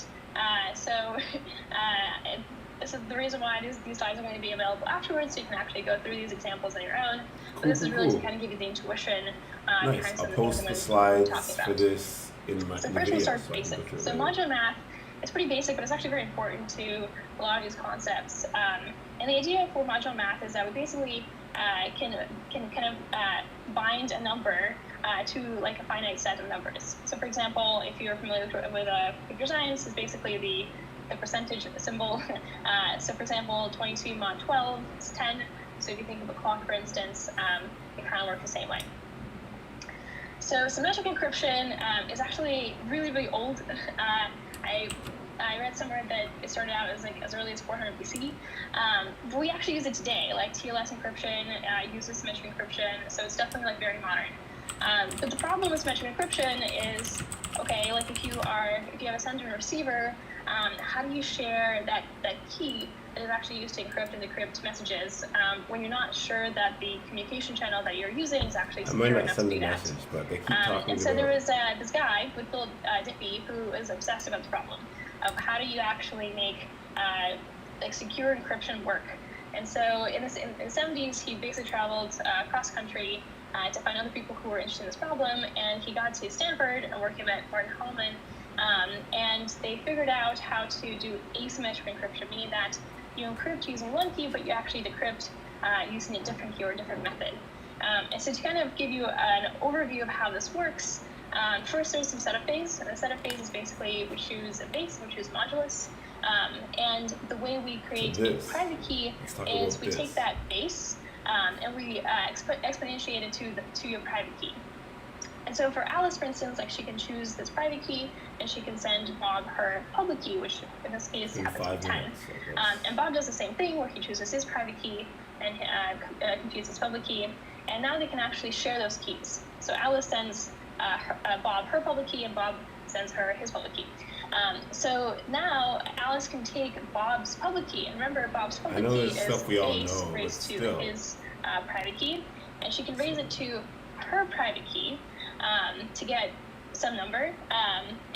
this is the reason why these slides are going to be available afterwards, so you can actually go through these examples on your own. But this is really to kind of give you the intuition behind some of the things I'm going to be talking about.
This in my
So first we'll start basic. So modular math is pretty basic, but it's actually very important to a lot of these concepts. And the idea for modular math is that we basically can kind of bind a number to like a finite set of numbers. So for example, if you're familiar with computer science, is basically the percentage symbol. So for example, 22 mod 12 is 10. So if you think of a clock, for instance, it kind of works the same way. So symmetric encryption is actually really, really old. I read somewhere that it started out as early as 400 BC, but we actually use it today. Like TLS encryption uses symmetric encryption, so it's definitely like very modern. But the problem with symmetric encryption is, okay, like if you have a sender and receiver, how do you share that key that is actually used to encrypt and decrypt messages when you're not sure that the communication channel that you're using is actually secure enough to do that?
But they keep talking
and so there was this guy with Philip Diffie who is obsessed about the problem of how do you actually make like secure encryption work. And so in the 70s, he basically traveled cross country to find other people who were interested in this problem, and he got to Stanford and working with Martin Hellman, and they figured out how to do asymmetric encryption, meaning that you encrypt using one key, but you actually decrypt using a different key or a different method. And so to kind of give you an overview of how this works, first there's some setup phase. And the setup phase is basically we choose a base, we choose modulus, and the way we create a private key is we take that base and we exponentiate it to your private key. And so for Alice, for instance, like she can choose this private key, and she can send Bob her public key, which in this case happens to be 10. And Bob does the same thing, where he chooses his private key and computes his public key, and now they can actually share those keys. So Alice sends Bob her public key, and Bob sends her his public key. So now Alice can take Bob's public key, and remember Bob's public key is base raised to his private key, and she can raise it to her private key to get some number,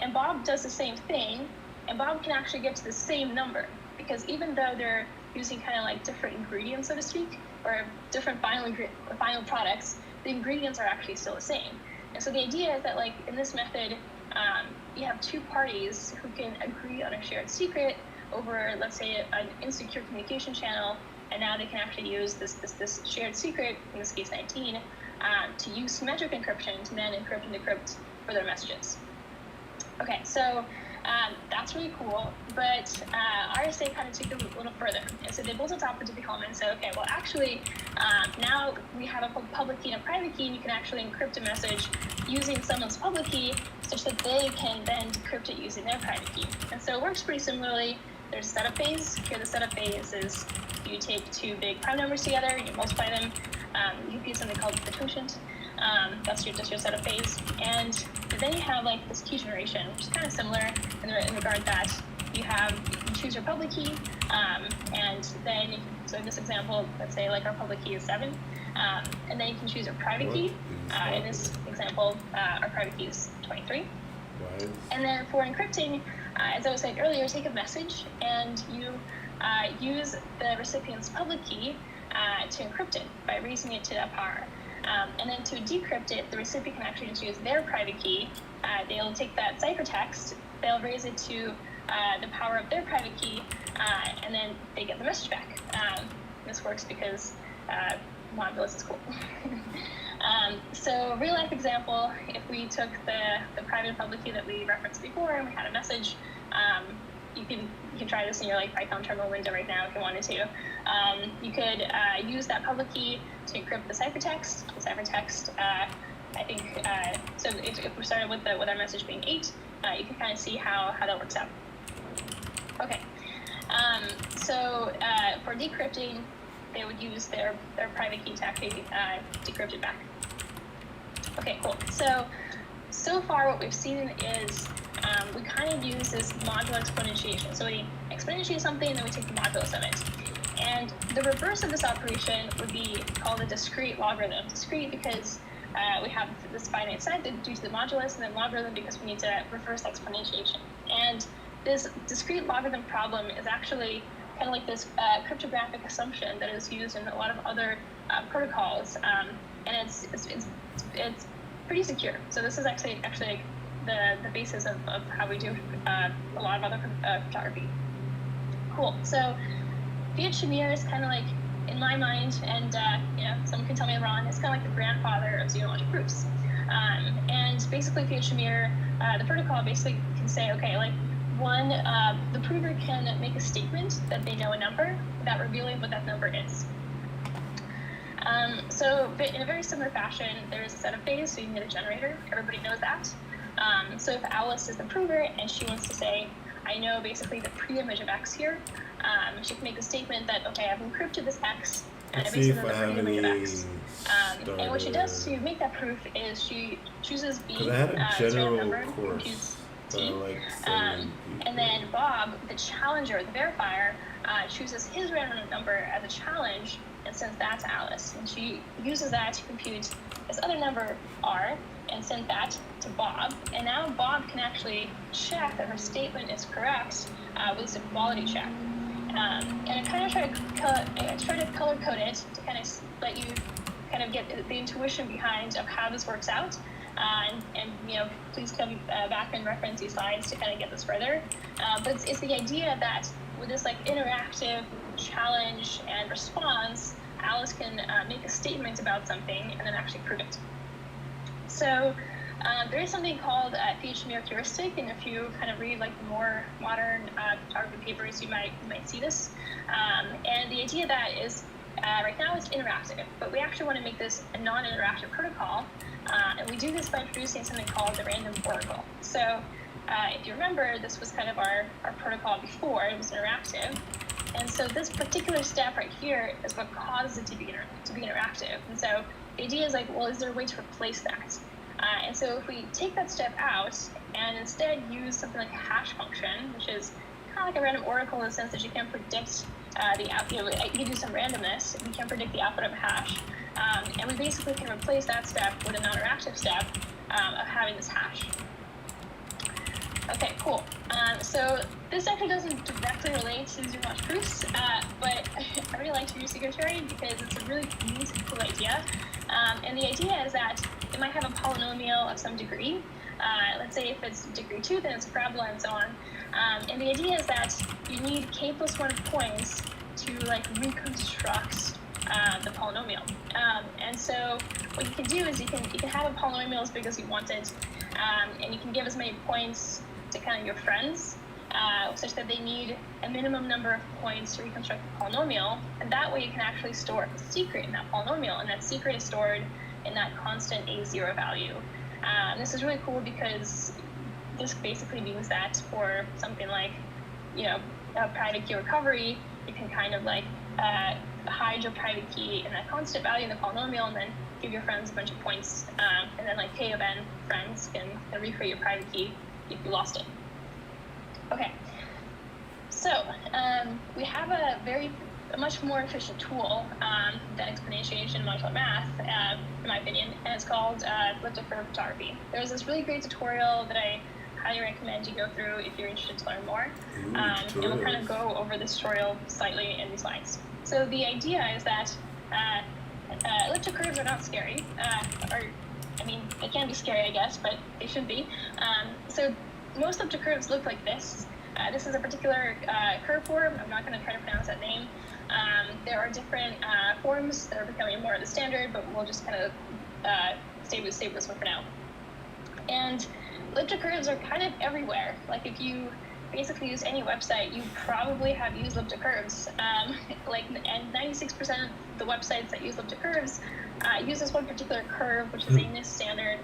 and Bob does the same thing, and Bob can actually get to the same number, because even though they're using kind of like different ingredients, so to speak, or different final products, the ingredients are actually still the same. And so the idea is that, like, in this method, you have two parties who can agree on a shared secret over, let's say, an insecure communication channel, and now they can actually use this shared secret, in this case 19, to use symmetric encryption to then encrypt and decrypt for their messages. Okay, so that's really cool, but RSA kind of took it a little further. And so they both adopted to become and said, okay, well, actually, now we have a public key and a private key, and you can actually encrypt a message using someone's public key such that they can then decrypt it using their private key. And so it works pretty similarly. There's a setup phase. Here, the setup phase is you take two big prime numbers together, you multiply them, you do something called the quotient. That's just your setup phase. And then you have like this key generation, which is kind of similar in regard that you choose your public key, and then, so in this example, let's say like our public key is 7, and then you can choose your private key. In this example, our private key is 23. And then for encrypting, as I was saying earlier, take a message and you use the recipient's public key to encrypt it by raising it to that power. And then to decrypt it, the recipient can actually just use their private key. They'll take that ciphertext, they'll raise it to the power of their private key, and then they get the message back. This works because modulus is cool. So real life example, if we took the private and public key that we referenced before and we had a message, you can try this in your like Python terminal window right now if you wanted to. You could use that public key to encrypt the ciphertext. The ciphertext, I think, so if we started with our message being 8, you can kind of see how that works out. Okay, so for decrypting, they would use their private key to actually decrypt it back. Okay, cool. So far what we've seen is we kind of use this modular exponentiation. So we exponentiate something and then we take the modulus of it. And the reverse of this operation would be called a discrete logarithm. Discrete because we have this finite set due to the modulus, and then logarithm because we need to reverse exponentiation. And this discrete logarithm problem is actually kind of like this cryptographic assumption that is used in a lot of other protocols, and it's pretty secure. So this is actually the basis of how we do a lot of other cryptography. Cool. So Fiat-Shamir is kind of like, in my mind, and someone can tell me I'm wrong, it's kind of like the grandfather of zero-logic proofs. And basically Fiat-Shamir, the protocol basically can say, okay, like one, the prover can make a statement that they know a number without revealing what that number is. So in a very similar fashion, there's a setup phase, so you can get a generator. Everybody knows that. So if Alice is the prover and she wants to say, I know basically the pre-image of X here, she can make a statement that, okay, I've encrypted this X, and I basically know the pre-image of X. And what she does to make that proof is she chooses B as a random number, computes T, and then Bob, the challenger, the verifier, chooses his random number as a challenge and sends that to Alice. And she uses that to compute this other number, R, and send that to Bob. And now Bob can actually check that her statement is correct with this equality check. And I kind of try to color code it to kind of let you kind of get the intuition behind of how this works out. And please come back and reference these slides to kind of get this further. But it's the idea that with this like interactive challenge and response, Alice can make a statement about something and then actually prove it. So there is something called Fiat-Shamir heuristic, and if you kind of read like the more modern cryptography papers, you might see this. And the idea that is right now it's interactive, but we actually want to make this a non-interactive protocol, and we do this by introducing something called the random oracle. So if you remember, this was kind of our protocol before, it was interactive. And so this particular step right here is what causes it to be interactive. And so the idea is like, well, is there a way to replace that? And so if we take that step out and instead use something like a hash function, which is kind of like a random oracle in the sense that you can predict it gives you some randomness, you can predict the output of a hash. And we basically can replace that step with a non-interactive step of having this hash. Okay, cool. So this actually doesn't directly relate to zero-knowledge proofs, but I really like to use secretary because it's a really neat and cool idea. And the idea is that it might have a polynomial of some degree. Let's say if it's degree 2, then it's a parabola and so on. And the idea is that you need k+1 points to like reconstruct the polynomial. And so what you can do is you can have a polynomial as big as you want it, and you can give as many points to kind of your friends, such that they need a minimum number of points to reconstruct the polynomial, and that way you can actually store a secret in that polynomial, and that secret is stored in that constant a0 value. This is really cool because this basically means that for something like, a private key recovery, you can kind of like hide your private key in that constant value in the polynomial, and then give your friends a bunch of points, and then like k of n friends can recreate your private key if you lost it. Okay, so we have a much more efficient tool than exponentiation in modular math, in my opinion, and it's called elliptic curve photography. There's this really great tutorial that I highly recommend you go through if you're interested to learn more. And we'll kind of go over this tutorial slightly in these slides. So the idea is that elliptic curves are not scary, they can be scary, I guess, but they shouldn't be. So most elliptic curves look like this. This is a particular curve form. I'm not going to try to pronounce that name. There are different forms that are becoming more of the standard, but we'll just kind of stay with this one for now. And elliptic curves are kind of everywhere. Like if you basically use any website, you probably have used elliptic curves. And 96% of the websites that use elliptic curves use this one particular curve, which is a NIST standard.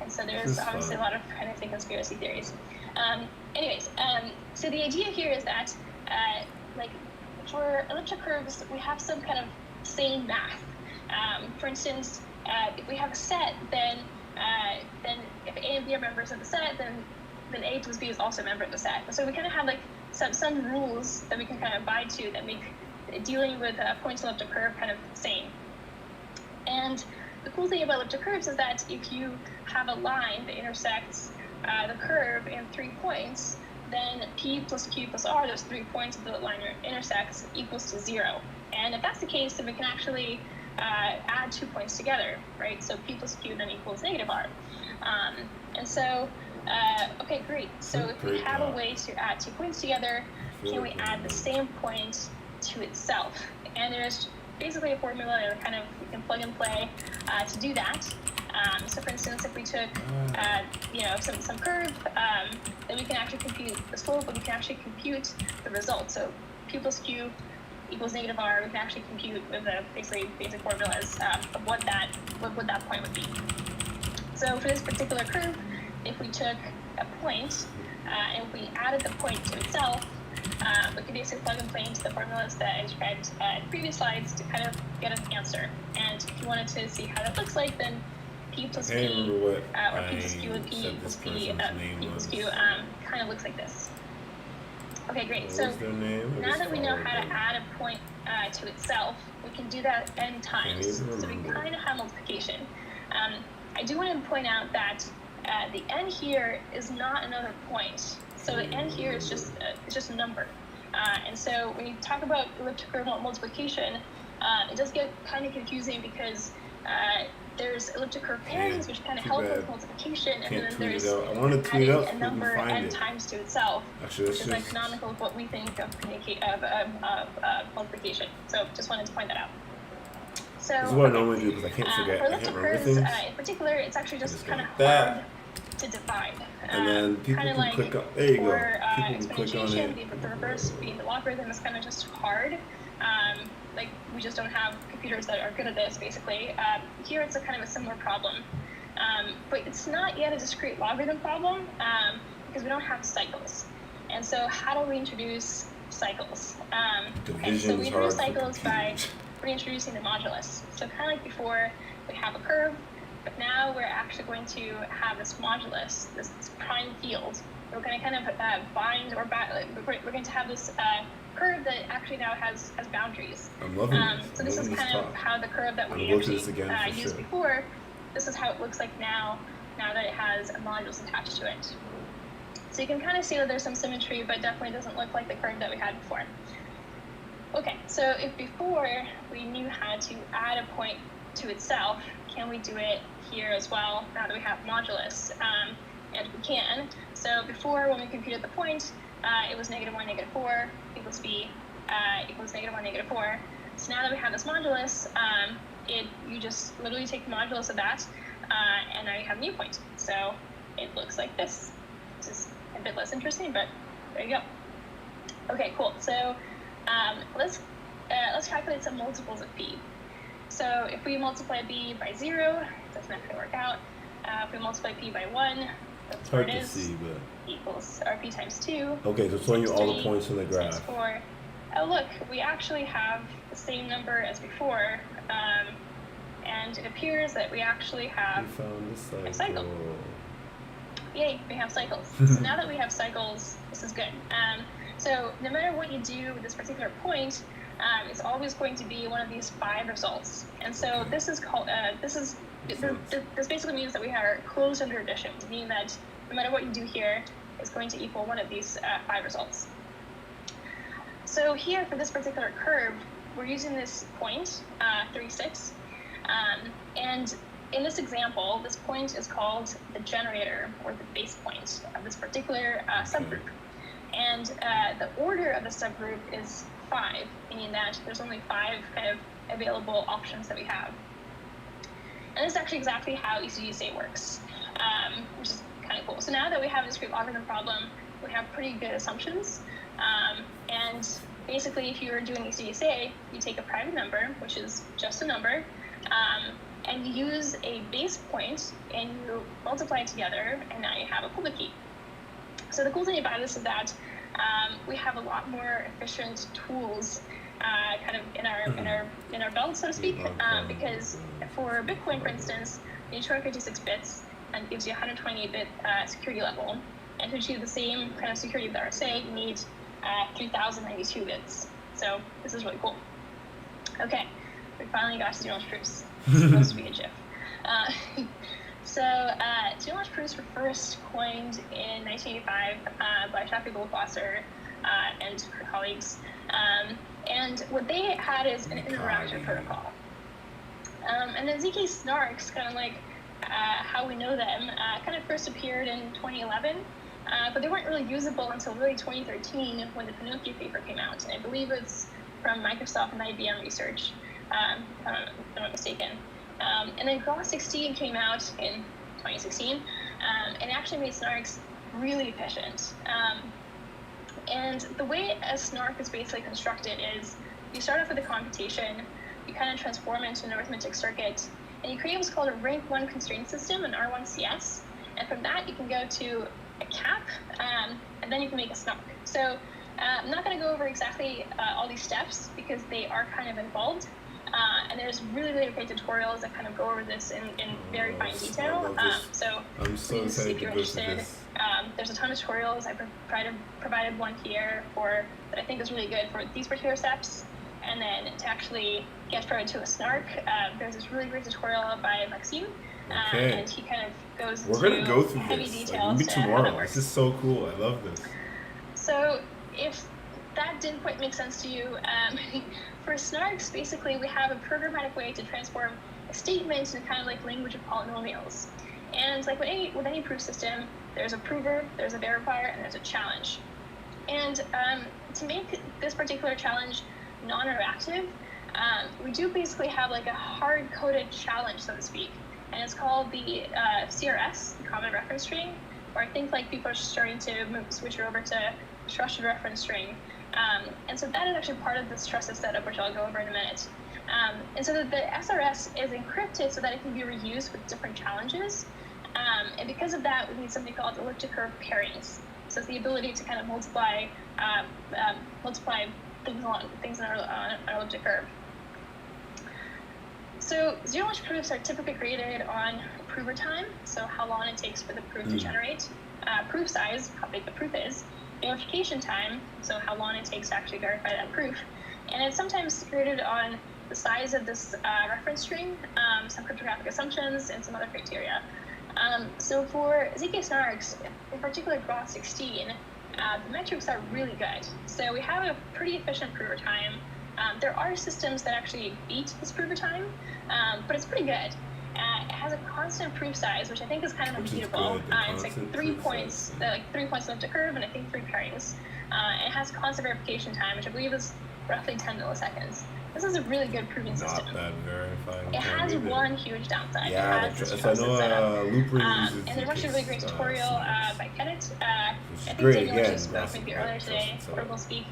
And so there's obviously a lot of kind of conspiracy theories. So the idea here is that for elliptic curves, we have some kind of same math. For instance, if we have a set, then if A and B are members of the set, then A plus B is also a member of the set. So we kind of have like some rules that we can kind of abide to that make dealing with points on elliptic curve kind of same. And the cool thing about elliptic curves is that if you have a line that intersects the curve in 3 points, then P plus Q plus R, those 3 points that the line intersects, equals to 0. And if that's the case, then we can actually add 2 points together, right? So P plus Q then equals negative R. Okay, great. So if we have a way to add 2 points together, can we add the same point to itself? And there's basically a formula that kind of we can plug and play to do that. So for instance, if we took some curve, then we can actually compute the slope, but we can actually compute the result. So P plus Q equals negative R, we can actually compute with the basically basic formulas of what that point would be. So for this particular curve, if we took a point and we added the point to itself, we could basically plug and play into the formulas that I described in previous slides to kind of get an answer. And if you wanted to see how that looks like, then P plus P, or P plus Q and P plus P, P plus Q kind of looks like this. Okay, great. So now that we know how to add a point to itself, we can do that n times. So we kind of have multiplication. I do want to point out that the n here is not another point. So the n here is just a number. And so when you talk about elliptic curve multiplication, it does get kind of confusing because there's elliptic curve pairings, which kind of help with multiplication, and then there's adding a number n times to itself, which is like canonical of what we think of multiplication. So just wanted to point that out. So
this is what I normally do because I can't forget.
For elliptic curves in particular, it's actually just kind of hard to divide.
And then people can click on. There you go. People can click on it.
The reverse being the logarithm is kind of just hard. we just don't have computers that are good at this, basically. Here it's a kind of a similar problem. But it's not yet a discrete logarithm problem because we don't have cycles. And so how do we introduce cycles? Okay, so we introduce cycles by reintroducing the modulus. So kind of like before, we have a curve, but now we're actually going to have this modulus, this prime field. We're going to kind of bind or we're going to have this curve that actually now has boundaries.
I'm loving this.
So this is kind of how the curve that we actually used before. This is how it looks like now that it has a modulus attached to it. So you can kind of see that there's some symmetry, but definitely doesn't look like the curve that we had before. Okay, so if before we knew how to add a point to itself, can we do it here as well now that we have modulus? And we can. So before, when we computed the point, it was -1, -4 equals b equals -1, -4. So now that we have this modulus, you just literally take the modulus of that, and now you have a new point. So it looks like this. This is a bit less interesting, but there you go. Okay, cool. So let's calculate some multiples of b. So if we multiply b by 0, that's not going to work out. If we multiply b by 1, that's where it is. See, but equals rp times 2.
Okay, so it's showing you all the points in the graph.
4. Oh, look, we actually have the same number as before, and it appears that we actually have a cycle. Yay, we have cycles. So now that we have cycles, this is good. So no matter what you do with this particular point, it's always going to be one of these 5 results. And so this is called, this basically means that we are closed under addition, meaning that no matter what you do here, it's going to equal one of these 5 results. So here for this particular curve, we're using this point, 36, and in this example, this point is called the generator, or the base point of this particular subgroup. And the order of the subgroup is 5, meaning that there's only 5 kind of available options that we have. And this is actually exactly how ECGSA works, which is kind of cool. So now that we have a discrete logarithm problem, we have pretty good assumptions. And basically, if you're doing ECGSA, you take a private number, which is just a number, and you use a base point, and you multiply it together, and now you have a public key. So the cool thing about this is that we have a lot more efficient tools kind of in our belt, so to speak, because for Bitcoin, for instance, you need 256 bits and gives you 128-bit security level. And to achieve the same kind of security with RSA, you need 3092 bits. So this is really cool. Okay, we finally got to zero-knowledge proofs. It's supposed to be a GIF. So zero-knowledge proofs were first coined in 1985 by Shafi Goldwasser and her colleagues. And what they had is an interactive protocol. And then ZK snarks, kind of like how we know them, kind of first appeared in 2011, but they weren't really usable until really 2013 when the Pinocchio paper came out. And I believe it's from Microsoft and IBM research, if I'm not mistaken. And then Groq 16 came out in 2016, and actually made snarks really efficient. And the way a snark is basically constructed is you start off with a computation, you kind of transform it into an arithmetic circuit, and you create what's called a rank 1 constraint system, an R1CS. And from that, you can go to a cap, and then you can make a snark. So I'm not going to go over exactly all these steps because they are kind of involved. And there's really, really great tutorials that kind of go over this in very fine detail. So
I'm so
please,
excited
if you're
to go through
interested,
this.
there's a ton of tutorials. I provided one here that I think is really good for these particular steps. And then to actually get started to a snark, there's this really great tutorial by Maxime.
Okay.
And he kind of goes
We're going to
into
go through
heavy
this.
details.
Maybe tomorrow. This is so cool. I love this.
So if that didn't quite make sense to you, for snarks, basically we have a programmatic way to transform a statement into kind of like language of polynomials. And like with any proof system, there's a prover, there's a verifier, and there's a challenge. And to make this particular challenge non-interactive, we do basically have like a hard-coded challenge, so to speak. And it's called the CRS, the Common Reference String, or I think like people are starting to switch over to Trusted Reference String. And so that is actually part of this trusted setup, which I'll go over in a minute. And so the SRS is encrypted so that it can be reused with different challenges. And because of that, we need something called elliptic curve pairings. So it's the ability to kind of multiply things on our elliptic curve. So zero-knowledge proofs are typically created on prover time, so how long it takes for the proof to generate, proof size, how big the proof is, verification time, so how long it takes to actually verify that proof, and it's sometimes created on the size of this reference string, some cryptographic assumptions, and some other criteria. So for ZK snarks, in particular Groth16, the metrics are really good. So we have a pretty efficient prover time. There are systems that actually beat this prover time, but it's pretty good. It has a constant proof size, which I think is kind of unbeatable. It's like 3 points, like 3 points left to curve, and I think 3 pairings. And it has constant verification time, which I believe is roughly 10 milliseconds. This is a really good proving system.
Not bad verifying.
It has one huge downside.
Yeah,
it has this
I
trusted
know
setup.
Looper uses
And there's actually a really great tutorial by Kenneth. I think
great,
Daniel
again,
actually spoke maybe earlier today, or will speak.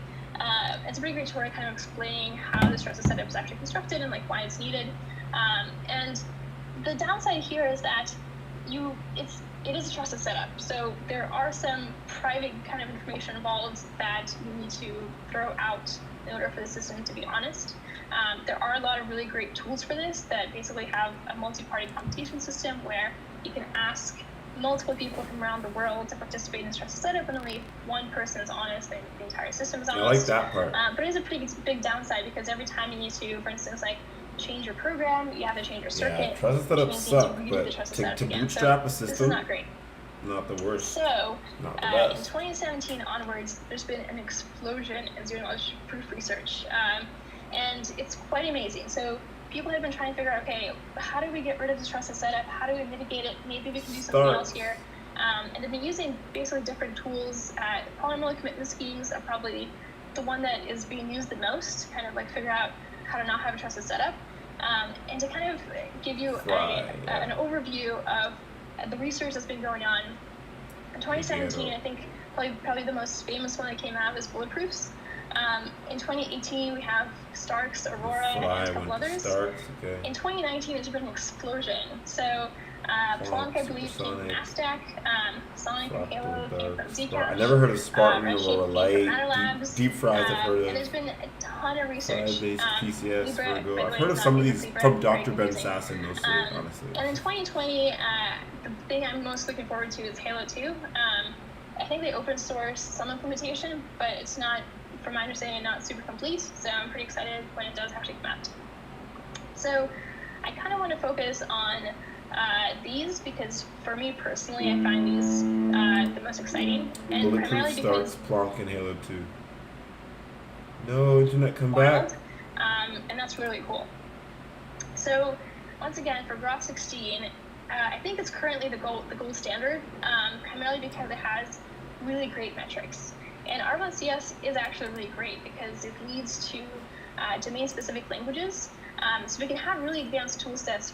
It's a pretty great tutorial kind of explaining how this trusted setup is actually constructed and like why it's needed. And the downside here is that it is a trusted setup. So there are some private kind of information involved that you need to throw out in order for the system to be honest. There are a lot of really great tools for this that basically have a multi-party computation system where you can ask multiple people from around the world to participate in this trusted setup, and only if one person is honest, then the entire system is honest.
I like that part.
But it is a pretty big downside because every time you need to, for instance, like change your program, you have to change your circuit.
Yeah, trusted setups suck, but to bootstrap a system,
this is not great.
Not the worst.
So,
not the best.
in 2017 onwards, there's been an explosion in zero-knowledge proof research, and it's quite amazing. So people have been trying to figure out, okay, how do we get rid of this trusted setup? How do we mitigate it? Maybe we can do something else here. And they've been using basically different tools. Polynomial commitment schemes are probably the one that is being used the most, kind of like figure out how to not have a trusted setup. And to kind of give you an overview of the research that's been going on. In 2017, I think probably the most famous one that came out is bulletproofs. In 2018, we have Stark's, Aurora, and a couple others. In 2019, there's been an explosion. So Plonk, I believe, came from Nasdaq. Sonic and Halo came from zkp.
I never heard of Spartan or
Redshift
Light.
came from Matterlabs.
Deep Fries, I've heard of.
And there's been a ton of research.
PCS,
Libra,
Virgo.
by the
I've
way,
heard of
is
some
not
of these
Libra,
from
very
Dr. Ben
confusing.
Sass and those two, honestly.
And in 2020, the thing I'm most looking forward to is Halo 2. I think they open source some implementation, but it's not, from my understanding, not super complete. So I'm pretty excited when it does actually come out. So I kind of want to focus on these because for me personally, I find these the most exciting, and primarily because
Plonk and Halo 2. No, internet, come back.
And that's really cool. So once again, for Groth16, I think it's currently the gold standard, primarily because it has really great metrics. And R1CS is actually really great because it leads to domain-specific languages. So we can have really advanced tool sets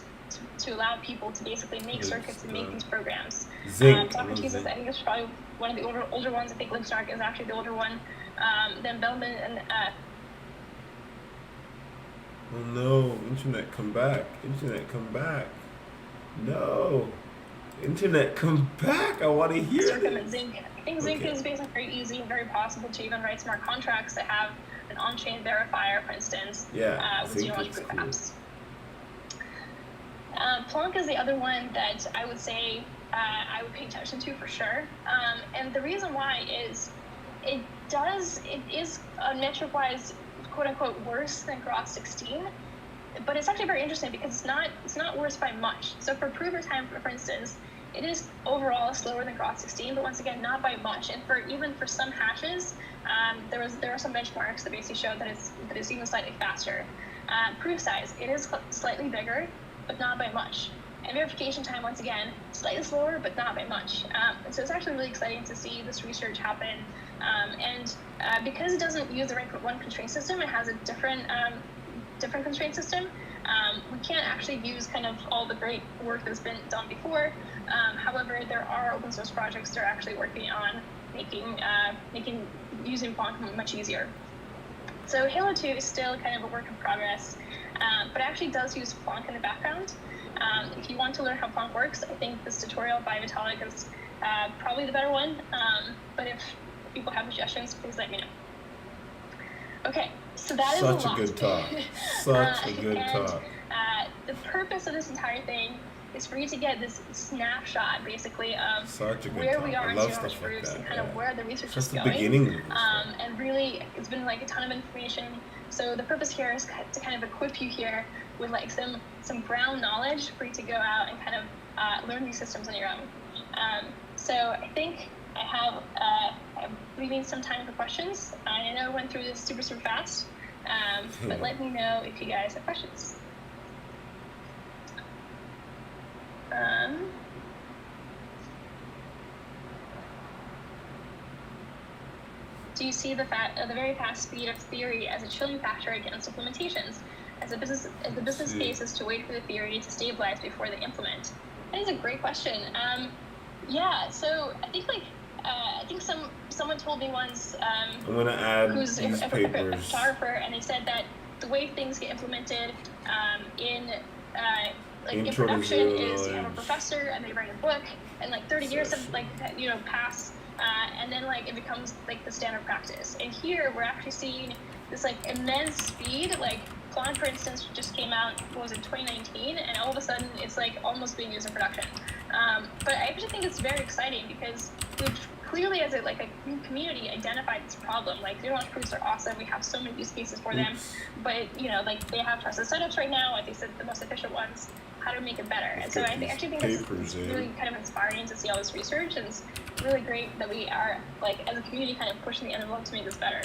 to allow people to basically make circuits and make these programs. Socrates is, I think, is probably one of the older ones. I think Libsnark is actually the older one. Then Bellman and
oh no, internet, come back. Internet, come back. No. Internet, come back. I want to hear this.
Zinc. I think Zinc is basically very easy and very possible to even write smart contracts that have an on-chain verifier, for instance, with zero-knowledge proof apps. Plonk is the other one that I would say I would pay attention to for sure. And the reason why is it is metric-wise, quote-unquote, worse than Groth16, but it's actually very interesting because it's not worse by much. So for prover time, for instance, it is overall slower than Groth16, but once again, not by much. And even for some hashes, there are some benchmarks that basically show that it's even slightly faster. Proof size, it is slightly bigger, but not by much. And verification time, once again, slightly slower, but not by much. And so it's actually really exciting to see this research happen. Because it doesn't use the rank 1 constraint system, it has a different constraint system. We can't actually use kind of all the great work that's been done before. However, there are open source projects that are actually working on making using Plonk much easier. So Halo 2 is still kind of a work in progress, but actually does use Plonk in the background. If you want to learn how Plonk works, I think this tutorial by Vitalik is probably the better one, but if people have suggestions, please let me know. Okay, so that is a lot.
Such a good talk. Such a good talk.
The purpose of this entire thing is for you to get this snapshot, basically, of where we are in zero-knowledge proofs and kind of where the research is going.
The beginning.
And really, it's been like a ton of information. So the purpose here is to kind of equip you here with like some ground knowledge for you to go out and kind of learn these systems on your own. So I think I'm leaving some time for questions. I know I went through this super fast, but let me know if you guys have questions. Do you see the very fast speed of theory as a chilling factor against implementations? As the business case is to wait for the theory to stabilize before they implement? That is a great question. Yeah, so I think someone told me once
I'm gonna add
who's
these
a
papers.
photographer, and they said that the way things get implemented in
Intro to
production
zero
is you have a
knowledge.
professor and they write a book and like 30 years have pass and then like it becomes like the standard practice. And here we're actually seeing this like immense speed. Like Plonk, for instance, just came out, what was it, 2019, and all of a sudden it's like almost being used in production. But I actually think it's very exciting because we've clearly, as a community, identified this problem. Like zero-knowledge proofs are awesome. We have so many use cases for them, but like they have trusted setups right now. I think the most efficient ones. How to make it better. And so I actually think it's really kind of inspiring to see all this research, and it's really great that we are like as a community kind of pushing the envelope to make this better.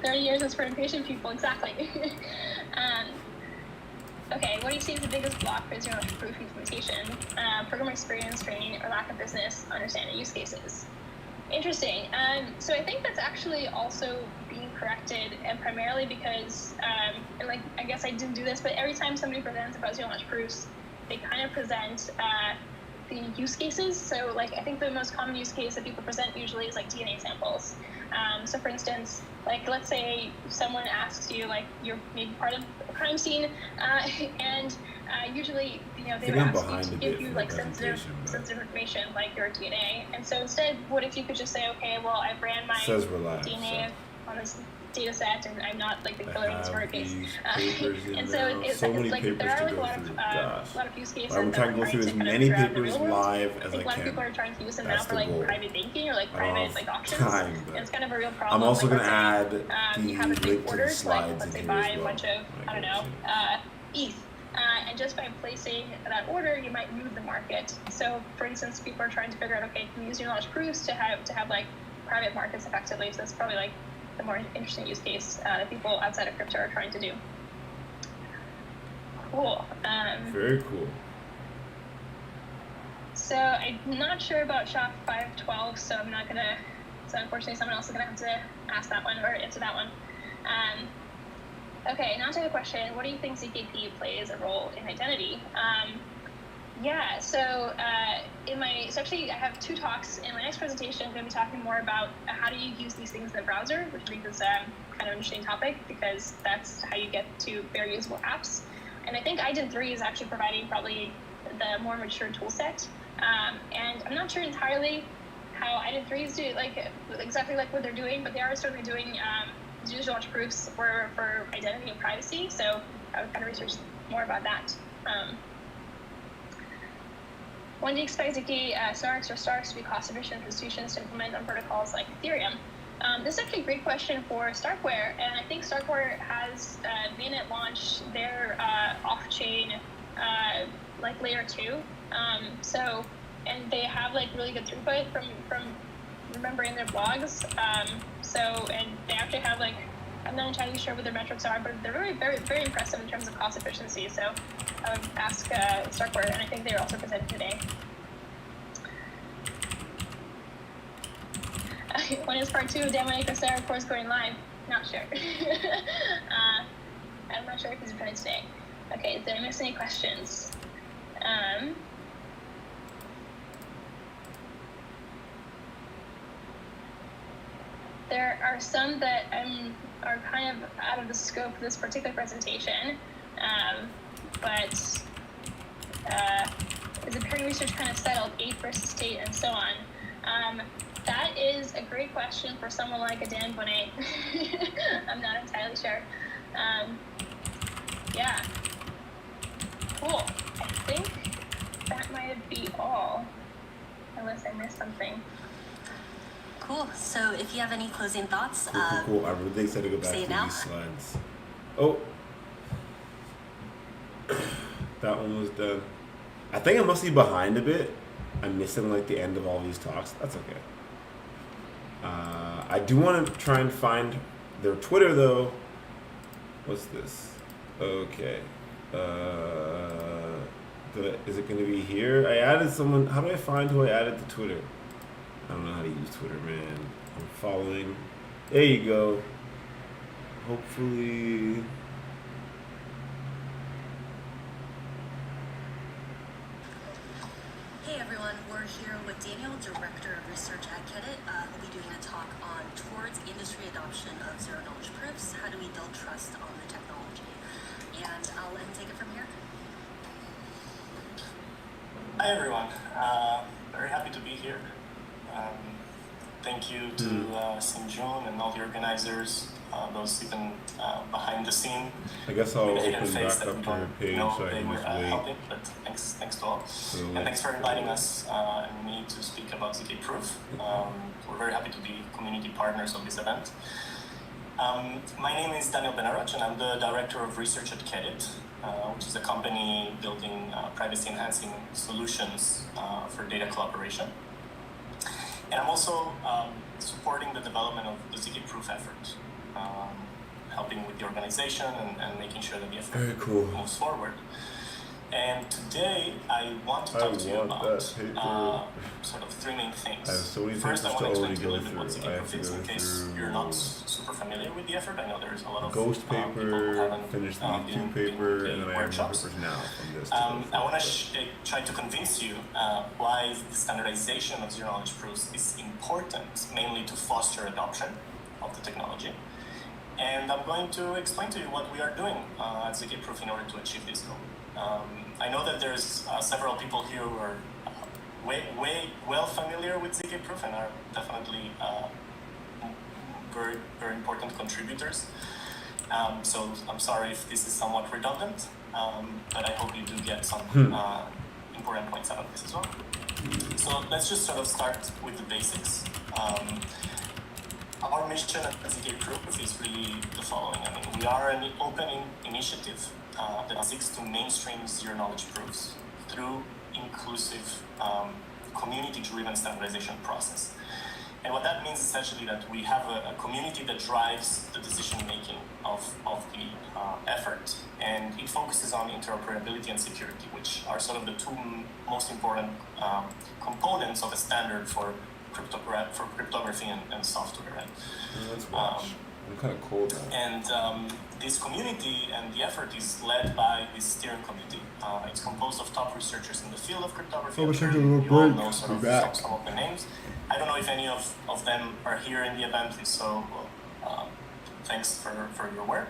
30 years is for impatient people, exactly. Okay, what do you see as the biggest block for zero-knowledge proof implementation? Program experience, training, or lack of business understanding use cases? Interesting. So I think that's actually also being corrected, and primarily because, and like I guess I didn't do this, but every time somebody presents about zero-knowledge proofs, they kind of present the use cases. So like I think the most common use case that people present usually is like DNA samples. So for instance, like let's say someone asks you, like you're maybe part of a crime scene, and usually they would ask you to give you like sensitive information like your DNA. And so instead, what if you could just say, okay, well I ran my DNA on this data set, and I'm not like the killer in this murder case. And so it's like there are like a lot of use cases.
I'm trying to go through as many papers live as I can.
A lot of people are trying to use them now for like private banking or like private like auctions. And it's kind of a real problem.
I'm also
like,
going to add the
you have a big
link to
order,
the slides
like let's say
in
buy
here as
a
well.
bunch of I don't know ETH. And just by placing that order, you might move the market. So, for instance, people are trying to figure out, okay, can we use zero-knowledge proofs to have like private markets effectively? So that's probably like the more interesting use case that people outside of crypto are trying to do. Cool.
Very cool.
So I'm not sure about SHA 512, so I'm not gonna. So unfortunately, someone else is gonna have to ask that one or answer that one. Okay, now to the question, what do you think zkp plays a role in identity? Yeah, so actually I have two talks. In my next presentation, I'm going to be talking more about how do you use these things in the browser, which I think is kind of an interesting topic because that's how you get to very usable apps. And I think IDEN 3 is actually providing probably the more mature tool set. And I'm not sure entirely how IDEN 3 is doing, like exactly like what they're doing, but they are certainly doing zero-knowledge proofs for identity and privacy. So I would kind of research more about that. When do you expect zk snarks or starks to be cost-efficient institutions to implement on protocols like Ethereum? This is actually a great question for Starkware, and I think Starkware has been at launch their off-chain like layer 2. And they have like really good throughput from remembering their blogs. And they actually have like, I'm not entirely sure what their metrics are, but they're very, very, very impressive in terms of cost efficiency. So I would ask Starkware, and I think they were also presented today. When is part 2 of Demo Ecosera course going live? Not sure. I'm not sure if he's presented today. Okay, did I miss any questions? there are some that are kind of out of the scope of this particular presentation, but as empirical research kind of settled, ape versus state and so on. That is a great question for someone like a Dan Bonnet. I'm not entirely sure. Yeah. Cool. I think that might be all, unless I missed something.
Cool. So if you have any closing thoughts,
Cool. I'm really excited to go back
say
to
it now.
these slides. Oh, that one was done. I think I must be behind a bit. I'm missing like the end of all these talks. That's okay. I do want to try and find their Twitter though. What's this? Okay. Is it going to be here? I added someone. How do I find who I added to Twitter? I don't know how to use Twitter, man. I'm following. There you go. Hopefully.
Hey everyone, we're here with Daniel, Director of Research at Chloethedev. He'll be doing a talk on towards industry adoption of zero-knowledge proofs. How do we build trust on the technology? And I'll let him take it from here.
Hi everyone, very happy to be here. Thank you to St. June and all the organizers, those even behind the scene.
I guess I'll
With a hidden
open
face
back
that
up
we
to your
don't
page
know
so I
they
can
were
just wait.
helping, but thanks to all. And thanks for inviting us and me to speak about zkp-Proof. We're very happy to be community partners of this event. My name is Daniel Benarach, and I'm the Director of Research at Chloethedev, which is a company building privacy-enhancing solutions for data collaboration. And I'm also supporting the development of the zkp-Proof effort, helping with the organization and making sure that the effort moves forward. And today, I want to talk to you about sort of three main things.
I have so many
First, I
papers
want
to
to explain to you a
already
little bit what
go through. I have
zkp-Proof
to
is
go
in case
through
you're not super familiar with the effort. I know there's a lot of
Ghost
people who
paper,
haven't
finished the
been
YouTube paper, and then I have more
workshops.
papers now from this.
I want to try to convince you why the standardization of zero-knowledge proofs is important, mainly to foster adoption of the technology. And I'm going to explain to you what we are doing at zkp-Proof in order to achieve this goal. I know that there's several people here who are way well familiar with zkp-Proof and are definitely very, very important contributors. So I'm sorry if this is somewhat redundant, but I hope you do get some important points out of this as well. So let's just sort of start with the basics. Our mission at zkp-Proof is really the following. I mean, we are an open initiative that seeks to mainstream zero-knowledge proofs through inclusive, community-driven standardization process. And what that means is essentially that we have a community that drives the decision-making of the effort, and it focuses on interoperability and security, which are sort of the two most important components of a standard for cryptography and software. Right?
Let's watch. I'm kind of cold now.
And this community and the effort is led by this steering committee. It's composed of top researchers in the field of cryptography.
we're taking a
You
little
all
break.
know sort
We're
of
back.
some of the names. I don't know if any of them are here in the event. If so, well, thanks for your work.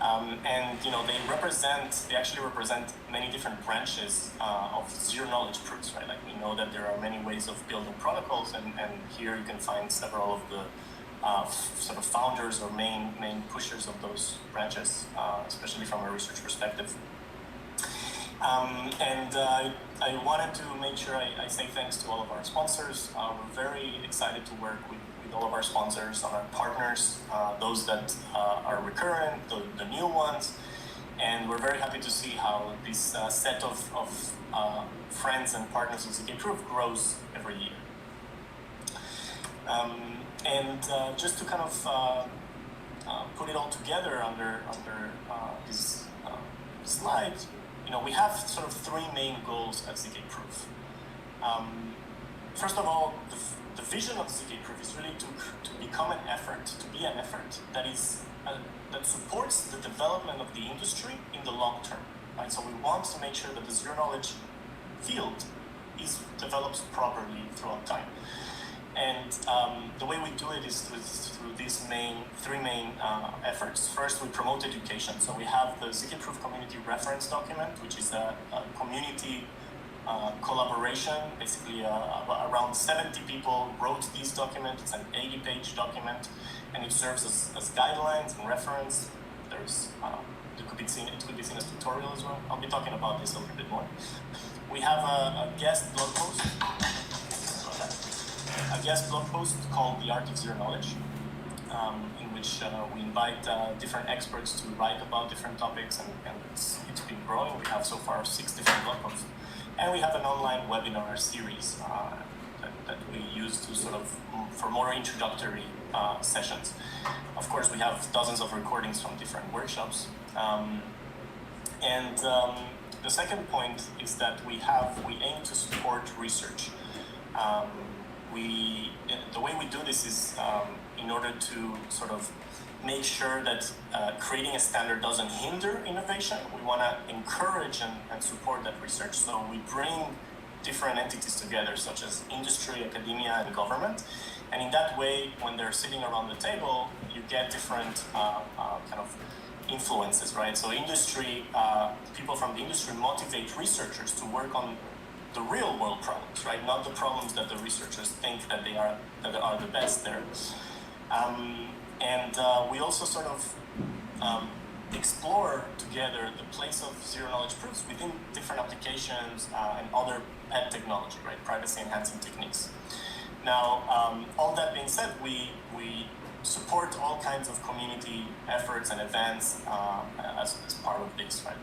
And you know, they actually represent many different branches of zero-knowledge proofs, right? Like we know that there are many ways of building protocols, and here you can find several of the sort of founders or main pushers of those branches, especially from a research perspective. I wanted to make sure I say thanks to all of our sponsors. We're very excited to work with all of our sponsors, our partners, those that are recurrent, the new ones, and we're very happy to see how this set of friends and partners of zkp-Proof grows every year. Just to kind of put it all together under this slide, you know, we have sort of three main goals at zkp-Proof. First of all, the vision of zkp-Proof is really to become an effort, to be an effort that is that supports the development of the industry in the long term. Right? So we want to make sure that the zero-knowledge field develops properly throughout time. And the way we do it is through these three main efforts. First, we promote education. So we have the zkp-Proof community reference document, which is a community collaboration. Basically, around 70 people wrote this document. It's an 80-page document, and it serves as guidelines and reference. It could be seen as tutorial as well. I'll be talking about this a little bit more. We have a guest blog post. A guest blog post called The Art of Zero Knowledge, in which we invite different experts to write about different topics, and it's been growing. We have so far 6 different blog posts. And we have an online webinar series that we use to for more introductory sessions. Of course, we have dozens of recordings from different workshops. The second point is that we aim to support research. The way we do this is in order to make sure that creating a standard doesn't hinder innovation. We want to encourage and support that research. So we bring different entities together, such as industry, academia, and government. And in that way, when they're sitting around the table, you get different influences, right? So industry, people from the industry motivate researchers to work on the real world problems, right? Not the problems that the researchers think that are the best there. We also explore together the place of zero knowledge proofs within different applications and other pet technology, right? Privacy enhancing techniques. Now, all that being said, we support all kinds of community efforts and events as part of this, right?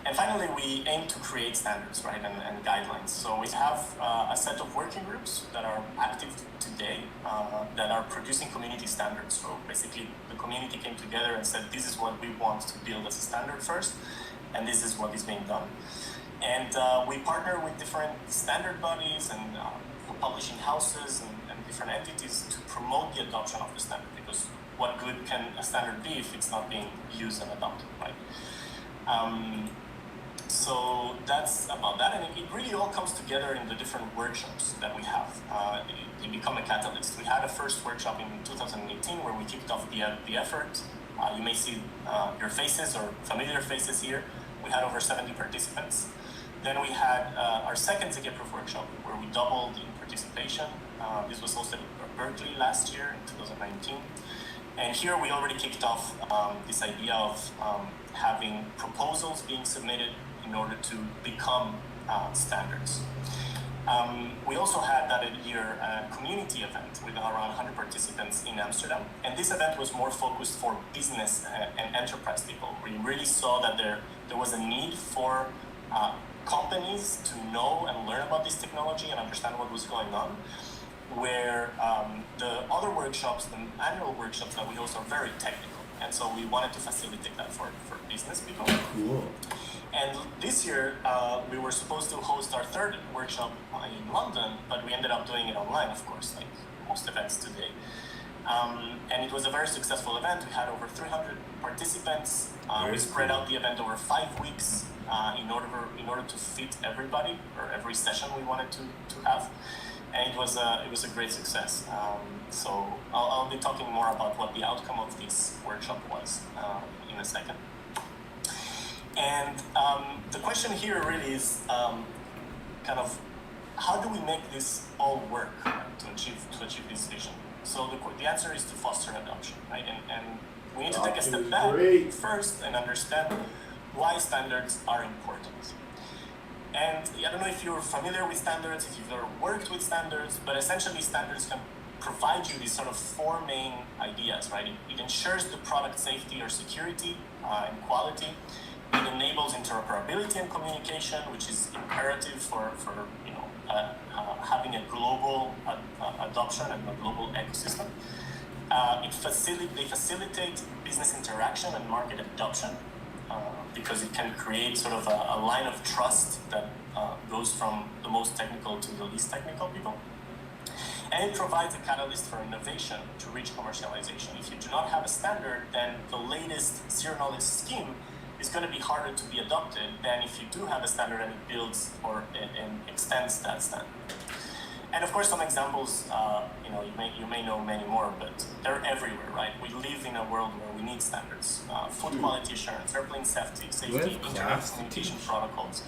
And finally, we aim to create standards, right, and guidelines. So we have a set of working groups that are active today that are producing community standards. So basically, the community came together and said, this is what we want to build as a standard first, and this is what is being done. And we partner with different standard bodies and publishing houses and different entities to promote the adoption of the standard, because what good can a standard be if it's not being used and adopted, right? So that's about that, and it really all comes together in the different workshops that we have. They become a catalyst. We had a first workshop in 2018 where we kicked off the effort. You may see your faces or familiar faces here. We had over 70 participants. Then we had our second zkp-Proof workshop where we doubled in participation. This was hosted at Berkeley last year in 2019. And here we already kicked off this idea of having proposals being submitted in order to become standards. We also had that year a community event with around 100 participants in Amsterdam. And this event was more focused for business and enterprise people. We really saw that there was a need for companies to know and learn about this technology and understand what was going on, where the other workshops, the annual workshops that we host are very technical. And so we wanted to facilitate that for business people.
Cool.
And this year, we were supposed to host our third workshop in London, but we ended up doing it online, of course, like most events today. And it was a very successful event. We had over 300 participants. We spread out the event over 5 weeks in order to fit everybody, or every session we wanted to have. And it was a great success. So I'll be talking more about what the outcome of this workshop was in a second. And the question here really is how do we make this all work to achieve this vision? So the answer is to foster adoption, right? And we need to take a step back first and understand why standards are important. And I don't know if you're familiar with standards, if you've ever worked with standards, but essentially standards can provide you these sort of 4 main ideas, right? It ensures the product safety or security and quality. It enables interoperability and communication, which is imperative for having a global adoption and a global ecosystem. They facilitate business interaction and market adoption because it can create sort of a line of trust that goes from the most technical to the least technical people. And it provides a catalyst for innovation to reach commercialization. If you do not have a standard, then the latest zero-knowledge scheme is going to be harder to be adopted than if you do have a standard and it builds and extends that standard. And of course, some examples, you may know many more, but they're everywhere, right? We live in a world where we need standards: food quality assurance, airplane safety, internet communication protocols,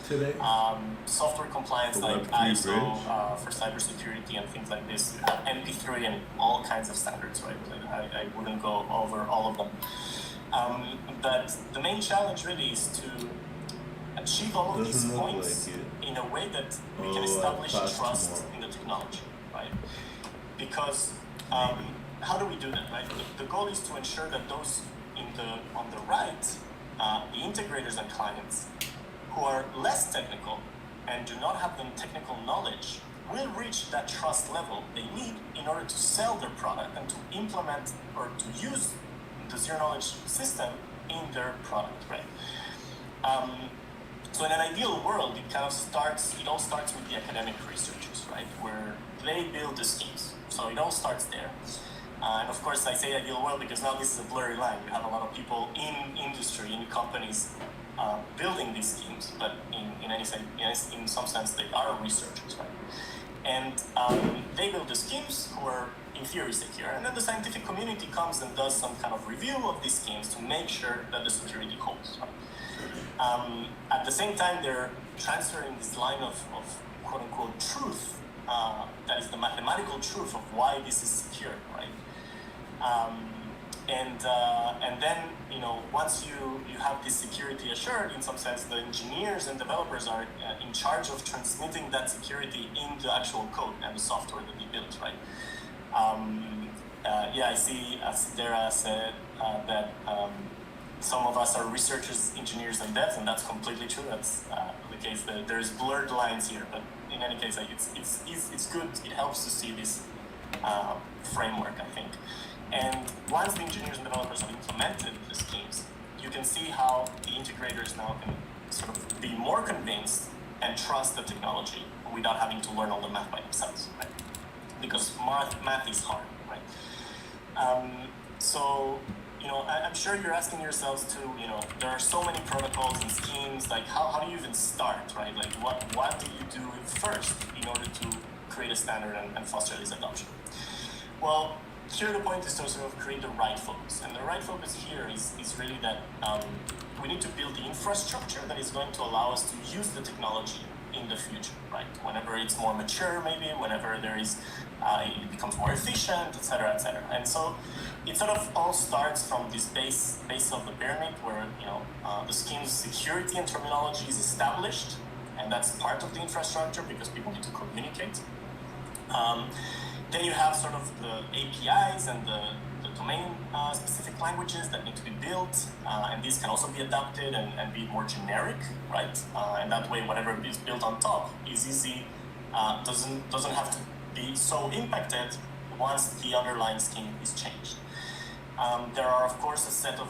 software compliance like ISO for cybersecurity and things like this. You have MP3 and all kinds of standards, right? I wouldn't go over all of them. But the main challenge really is to achieve all of these points in a way that we can establish trust in the technology, right? Because how do we do that, right? The goal is to ensure that those on the right, the integrators and clients who are less technical and do not have the technical knowledge will reach that trust level they need in order to sell their product and to implement or to use the zero-knowledge system in their product, right? So in an ideal world, it all starts with the academic researchers, right? Where they build the schemes. So it all starts there. And of course, I say ideal world because now this is a blurry line. You have a lot of people in industry, in companies, building these schemes, but in some sense, they are researchers, right? And they build the schemes who are, in theory, secure. And then the scientific community comes and does some kind of review of these schemes to make sure that the security holds, right? At the same time, they're transferring this line of quote-unquote truth, that is the mathematical truth of why this is secure, right? And then, once you have this security assured, in some sense, the engineers and developers are in charge of transmitting that security in the actual code and the software that they built, right? I see, as Dara said, that some of us are researchers, engineers, and devs, and that's completely true. That's the case. There's blurred lines here, but in any case, it's good. It helps to see this framework, I think. And once the engineers and developers have implemented the schemes, you can see how the integrators now can sort of be more convinced and trust the technology without having to learn all the math by themselves, right? Because math is hard, right? I'm sure you're asking yourselves too, there are so many protocols and schemes, like how do you even start, right? Like what do you do first in order to create a standard and foster this adoption? Well, here the point is to sort of create the right focus. And the right focus here is really that we need to build the infrastructure that is going to allow us to use the technology in the future, right? Whenever it's more mature, maybe, whenever there is, it becomes more efficient, et cetera, et cetera. And so it sort of all starts from this base of the pyramid where, the scheme's security and terminology is established, and that's part of the infrastructure because people need to communicate. Then you have sort of the APIs and the domain-specific languages that need to be built, and these can also be adapted and be more generic, right? And that way, whatever is built on top is easy, doesn't have to be so impacted once the underlying scheme is changed. There are, of course, a set of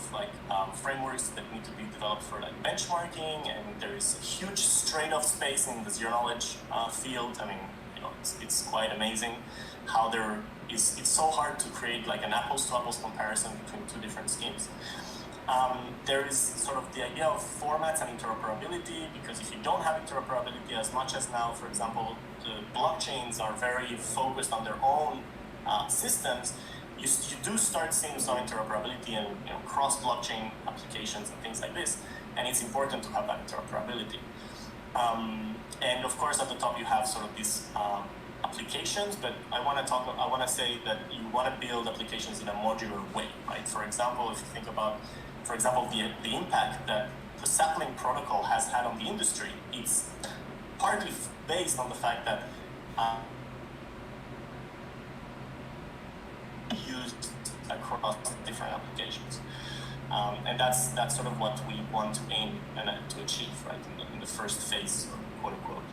frameworks that need to be developed for benchmarking, and there is a huge trade-off space in the zero-knowledge field. I mean, it's quite amazing how it's so hard to create an apples-to-apples comparison between two different schemes. There is sort of the idea of formats and interoperability, because if you don't have interoperability as much as now, for example, the blockchains are very focused on their own systems, you do start seeing some interoperability and cross-blockchain applications and things like this, and it's important to have that interoperability. And of course, at the top you have sort of these applications, but I want to say that you want to build applications in a modular way, right? For example, if you think about, the impact that the sapling protocol has had on the industry, it's partly based on the fact that used across different applications, and that's sort of what we want to aim and to achieve, right, in the first phase, quote unquote.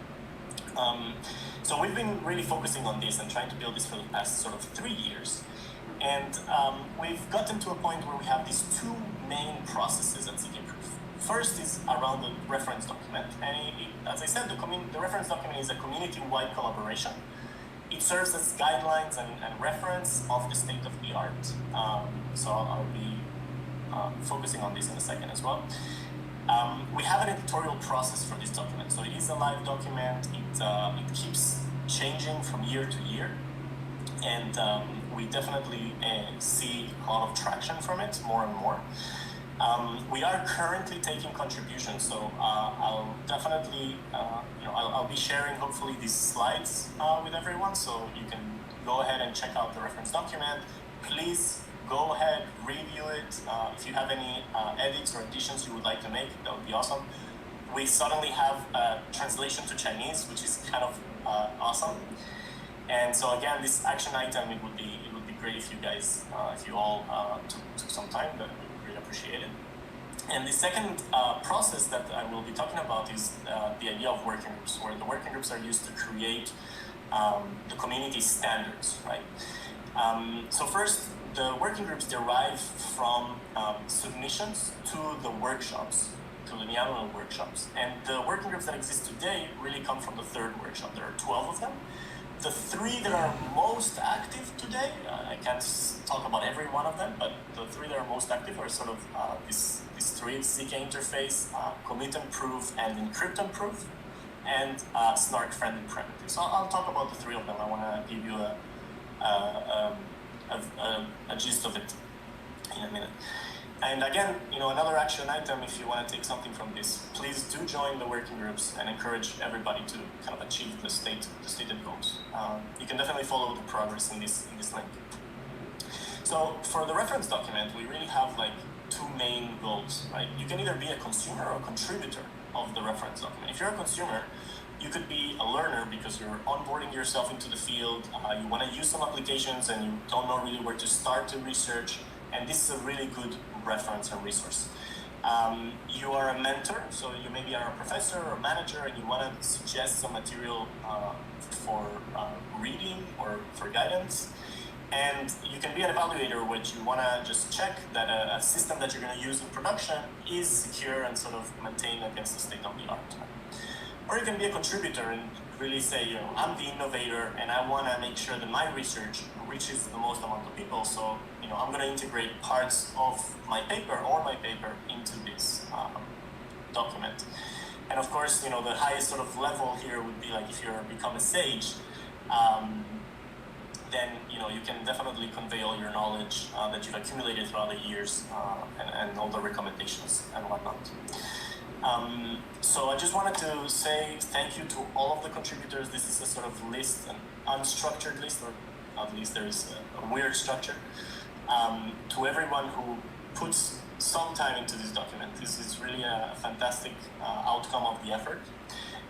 So we've been really focusing on this and trying to build this for the past sort of 3 years, and we've gotten to a point where we have these two main processes at zkp-Proof. First is around the reference document, and as I said, the reference document is a community-wide collaboration. It serves as guidelines and reference of the state of the art. So I'll be focusing on this in a second as well. We have an editorial process for this document. So it is a live document. It keeps changing from year to year, and we definitely see a lot of traction from it, more and more. We are currently taking contributions, so I'll definitely, I'll be sharing hopefully these slides with everyone, so you can go ahead and check out the reference document. Please go ahead, review it. If you have any edits or additions you would like to make, that would be awesome. We suddenly have a translation to Chinese, which is kind of awesome. And so again, this action item, it would be great if you guys, if you all took some time, but we would really appreciate it. And the second process that I will be talking about is the idea of working groups, where the working groups are used to create the community standards, right? So first, the working groups derive from submissions to the workshops, to the annual workshops. And the working groups that exist today really come from the third workshop. There are 12 of them. The 3 that are most active today, I can't talk about every one of them, but the 3 that are most active are sort of these 3: ZK interface, commit and prove, and encrypt and prove, and snark friendly primitive. So I'll talk about the 3 of them. I want to give you a gist of it in a minute. And again, another action item, if you want to take something from this, please do join the working groups and encourage everybody to kind of achieve the stated goals. You can definitely follow the progress in this link. So for the reference document, we really have like 2 main goals, right? You can either be a consumer or a contributor of the reference document. If you're a consumer, you could be a learner because you're onboarding yourself into the field, you want to use some applications and you don't know really where to start to research, and this is a really good reference and resource. You are a mentor, so you maybe are a professor or a manager and you want to suggest some material for reading or for guidance. And you can be an evaluator, which you want to just check that a system that you're going to use in production is secure and sort of maintained against the state of the art. Or you can be a contributor and really say, I'm the innovator and I want to make sure that my research reaches the most amount of people. So, I'm going to integrate parts of my paper into this document. And of course, the highest sort of level here would be like if you're become a sage, then you can definitely convey all your knowledge that you've accumulated throughout the years and all the recommendations and whatnot. So I just wanted to say thank you to all of the contributors. This is a sort of list, an unstructured list, or at least there is a weird structure. To everyone who puts some time into this document, this is really a fantastic outcome of the effort.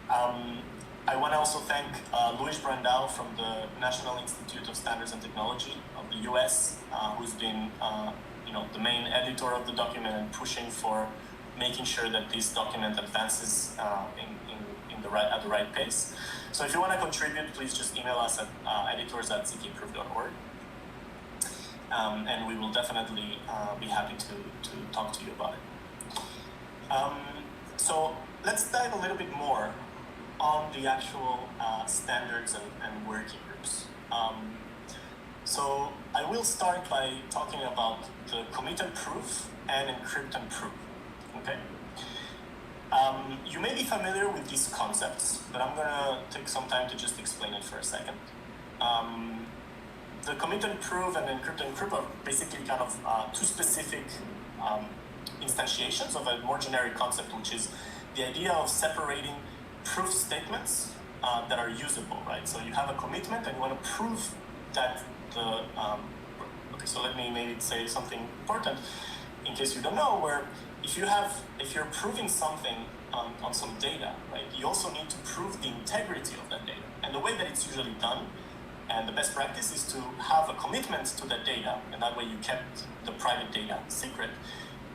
I want to also thank Luis Brandao from the National Institute of Standards and Technology of the US, who's been the main editor of the document and pushing for making sure that this document advances at the right pace. So if you want to contribute, please just email us at editors@zkproof.org. And we will definitely be happy to talk to you about it. So let's dive a little bit more on the actual standards and working groups. So I will start by talking about the commit and prove and encrypt and prove. Okay. You may be familiar with these concepts, but I'm gonna take some time to just explain it for a second. The commit and prove and encrypt are basically kind of 2 specific instantiations of a more generic concept, which is the idea of separating proof statements that are usable, right? So you have a commitment and you want to prove that the, okay, so let me maybe say something important in case you don't know, where if you're proving something on some data, right, you also need to prove the integrity of that data. And the way that it's usually done, and the best practice, is to have a commitment to that data, and that way you kept the private data secret,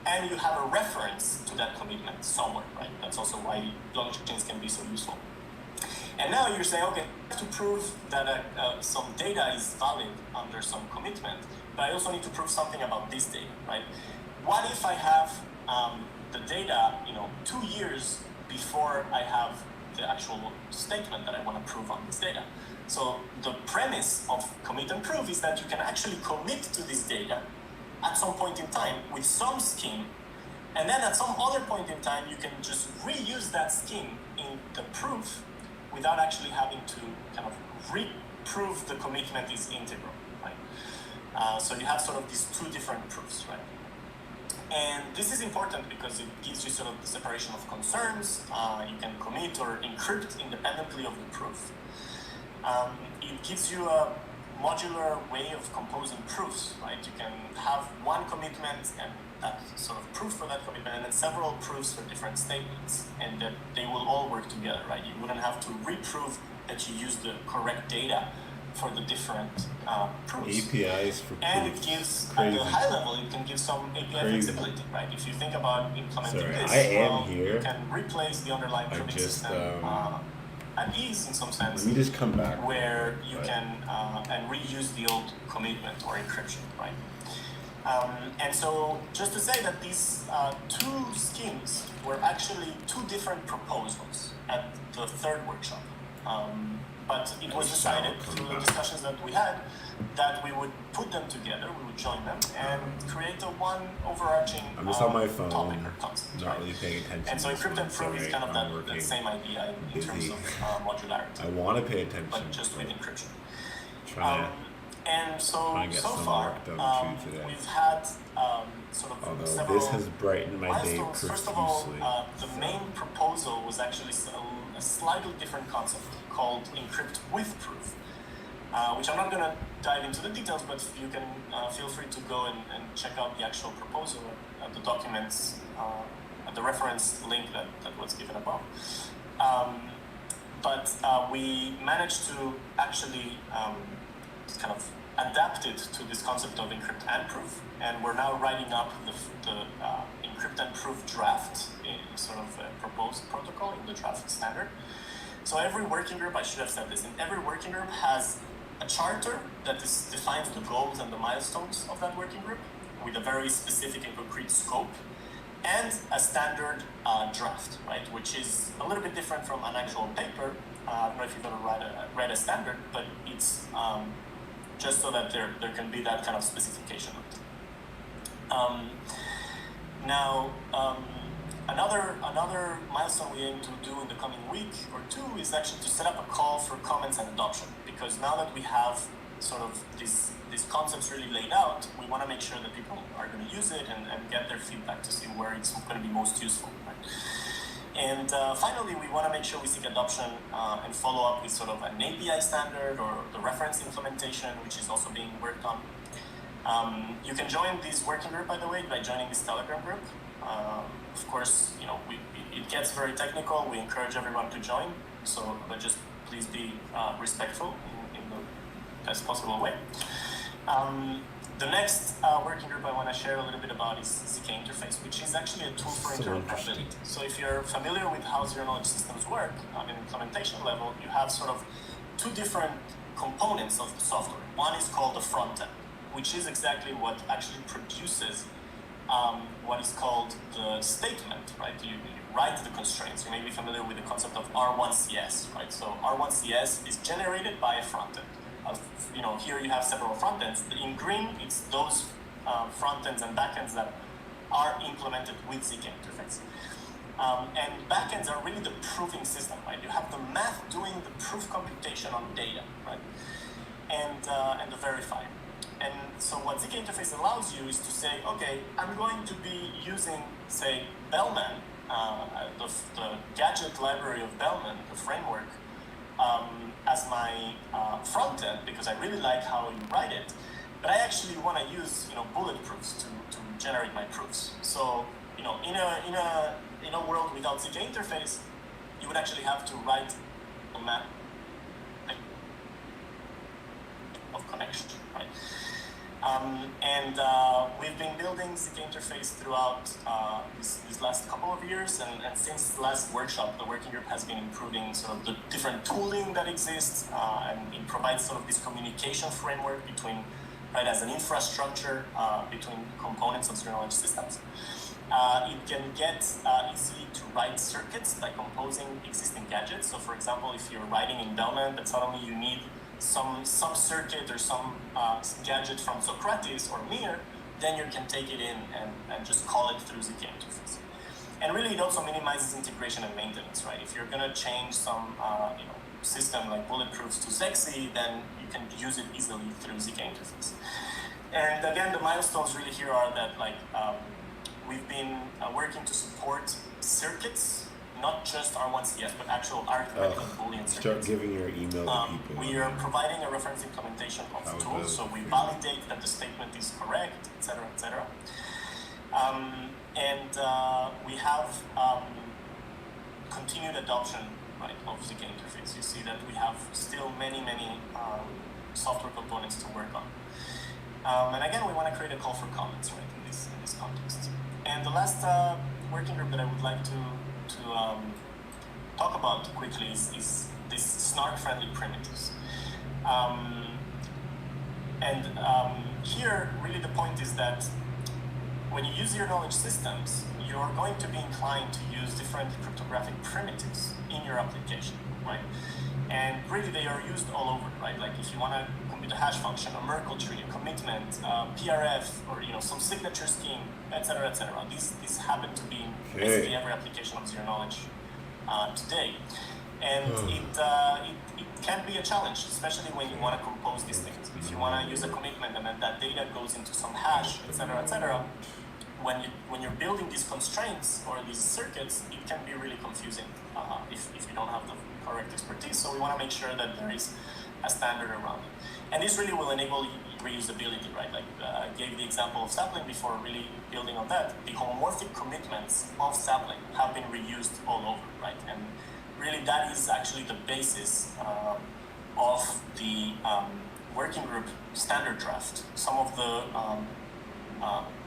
and you have a reference to that commitment somewhere, right? That's also why blockchains can be so useful. And now you're saying, okay, I have to prove that some data is valid under some commitment, but I also need to prove something about this data, right? What if I have the data, 2 years before I have the actual statement that I want to prove on this data? So the premise of commit and prove is that you can actually commit to this data at some point in time with some scheme, and then at some other point in time you can just reuse that scheme in the proof without actually having to kind of reprove the commitment is integral, right? So you have sort of these two different proofs, right? And this is important because it gives you sort of the separation of concerns. You can commit or encrypt independently of the proof. It gives you a modular way of composing proofs, right? You can have one commitment and that sort of proof for that commitment, and then several proofs for different statements, and that they will all work together, right? You wouldn't have to reprove that you use the correct data for the different proofs.
APIs for
and
proofs.
it gives,
Crazy.
at the high level, it can give some API
Crazy.
flexibility, right? If you think about implementing
Sorry,
this,
I am
well,
here.
you can replace the underlying
I
proving
just,
system at ease in some sense,
Let me just come back.
where you can and reuse the old commitment or encryption, right? And so just to say that these two schemes were actually two different proposals at the third workshop. But it was decided through the discussions that we had that we would put them together, we would join them, and create a one overarching
I'm just on my phone,
topic or concept.
not really paying attention.
And so
to
encrypt and
this
prove
one.
is kind of
Sorry, I'm
that
working.
same idea in terms
Busy.
of modularity,
I want to pay attention.
but just with encryption.
Trying
And so,
Trying to get
so
some
far,
work done too today.
we've had sort of
Although
several
this has brightened my day
milestones. First of all,
profusely.
the main proposal was actually a slightly different concept called encrypt with proof, which I'm not going to dive into the details, but you can feel free to go and check out the actual proposal at the documents, at the reference link that was given above. But we managed to actually kind of adapt it to this concept of encrypt and proof, and we're now writing up the encrypt and proof draft in sort of a proposed protocol in the draft standard. So every working group, I should have said this, and every working group has a charter that defines the goals and the milestones of that working group with a very specific and concrete scope, and a standard draft, right, which is a little bit different from an actual paper. I don't know if you've ever read a standard, but it's just so that there can be that kind of specification of it. Another milestone we aim to do in the coming week or two is actually to set up a call for comments and adoption, because now that we have sort of these concepts really laid out, we want to make sure that people are going to use it and get their feedback to see where it's going to be most useful, right? And finally, we want to make sure we seek adoption and follow up with sort of an API standard or the reference implementation, which is also being worked on. You can join this working group, by the way, by joining this Telegram group. Of course, you know, it gets very technical. We encourage everyone to join, but just please be respectful in the best possible way. The next working group I want to share a little bit about is ZK interface, which is actually a tool for interoperability. So if you're familiar with how zero-knowledge systems work on an implementation level, you have sort of two different components of the software. One is called the front end, which is exactly what actually produces what is called the statement, right? You write the constraints. You may be familiar with the concept of R1CS, right? So R1CS is generated by a front end. You know, here you have several front ends. In green, it's those front ends and back ends that are implemented with ZK interface. And backends are really the proving system, right? You have the math doing the proof computation on data, right? And the verifier. And so what ZK interface allows you is to say, okay, I'm going to be using, say, Bellman, the gadget library of Bellman, the framework, as my front end, because I really like how you write it. But I actually want to use, you know, bullet proofs to generate my proofs. So, you know, in a world without ZK interface, you would actually have to write a map of connection, right? We've been building ZK interface throughout these last couple of years, and since last workshop, the working group has been improving sort of the different tooling that exists, and it provides sort of this communication framework between, right, as an infrastructure between components of zero-knowledge systems. It can get easy to write circuits by composing existing gadgets. So for example, if you're writing in Bellman, but suddenly you need some circuit or some gadget from Socrates or Mir, then you can take it in and just call it through ZK interface. And really, it also minimizes integration and maintenance, right? If you're going to change some system like bulletproofs to Zexy, then you can use it easily through ZK interface. And again, the milestones really here are that we've been working to support circuits, not just R1CS, but actual arithmetic Boolean circuits.
Start giving your email to people.
We are providing a reference implementation of the tool, so we validate that the statement is correct, etc., etc. We have continued adoption, right, of ZK interface. You see that we have still many software components to work on. And again, we want to create a call for comments, right, in this context. And the last working group that I would like to talk about quickly is this snark-friendly primitives. Here, really the point is that when you use zero-knowledge systems, you're going to be inclined to use different cryptographic primitives in your application, right? And really, they are used all over, right? Like if you want to compute a hash function, a Merkle tree, a commitment, PRF, or some signature scheme, etc., etc. These happen to be in basically every application of zero knowledge today, and it can be a challenge, especially when you want to compose these things. If you want to use a commitment and then that data goes into some hash, etc., etc. When you're building these constraints or these circuits, it can be really confusing if you don't have the correct expertise. So we want to make sure that there is a standard around it. And this really will enable reusability, right? Like I gave the example of Sapling before, really building on that. The homomorphic commitments of Sapling have been reused all over, right? And really that is actually the basis of the working group standard draft. Some of the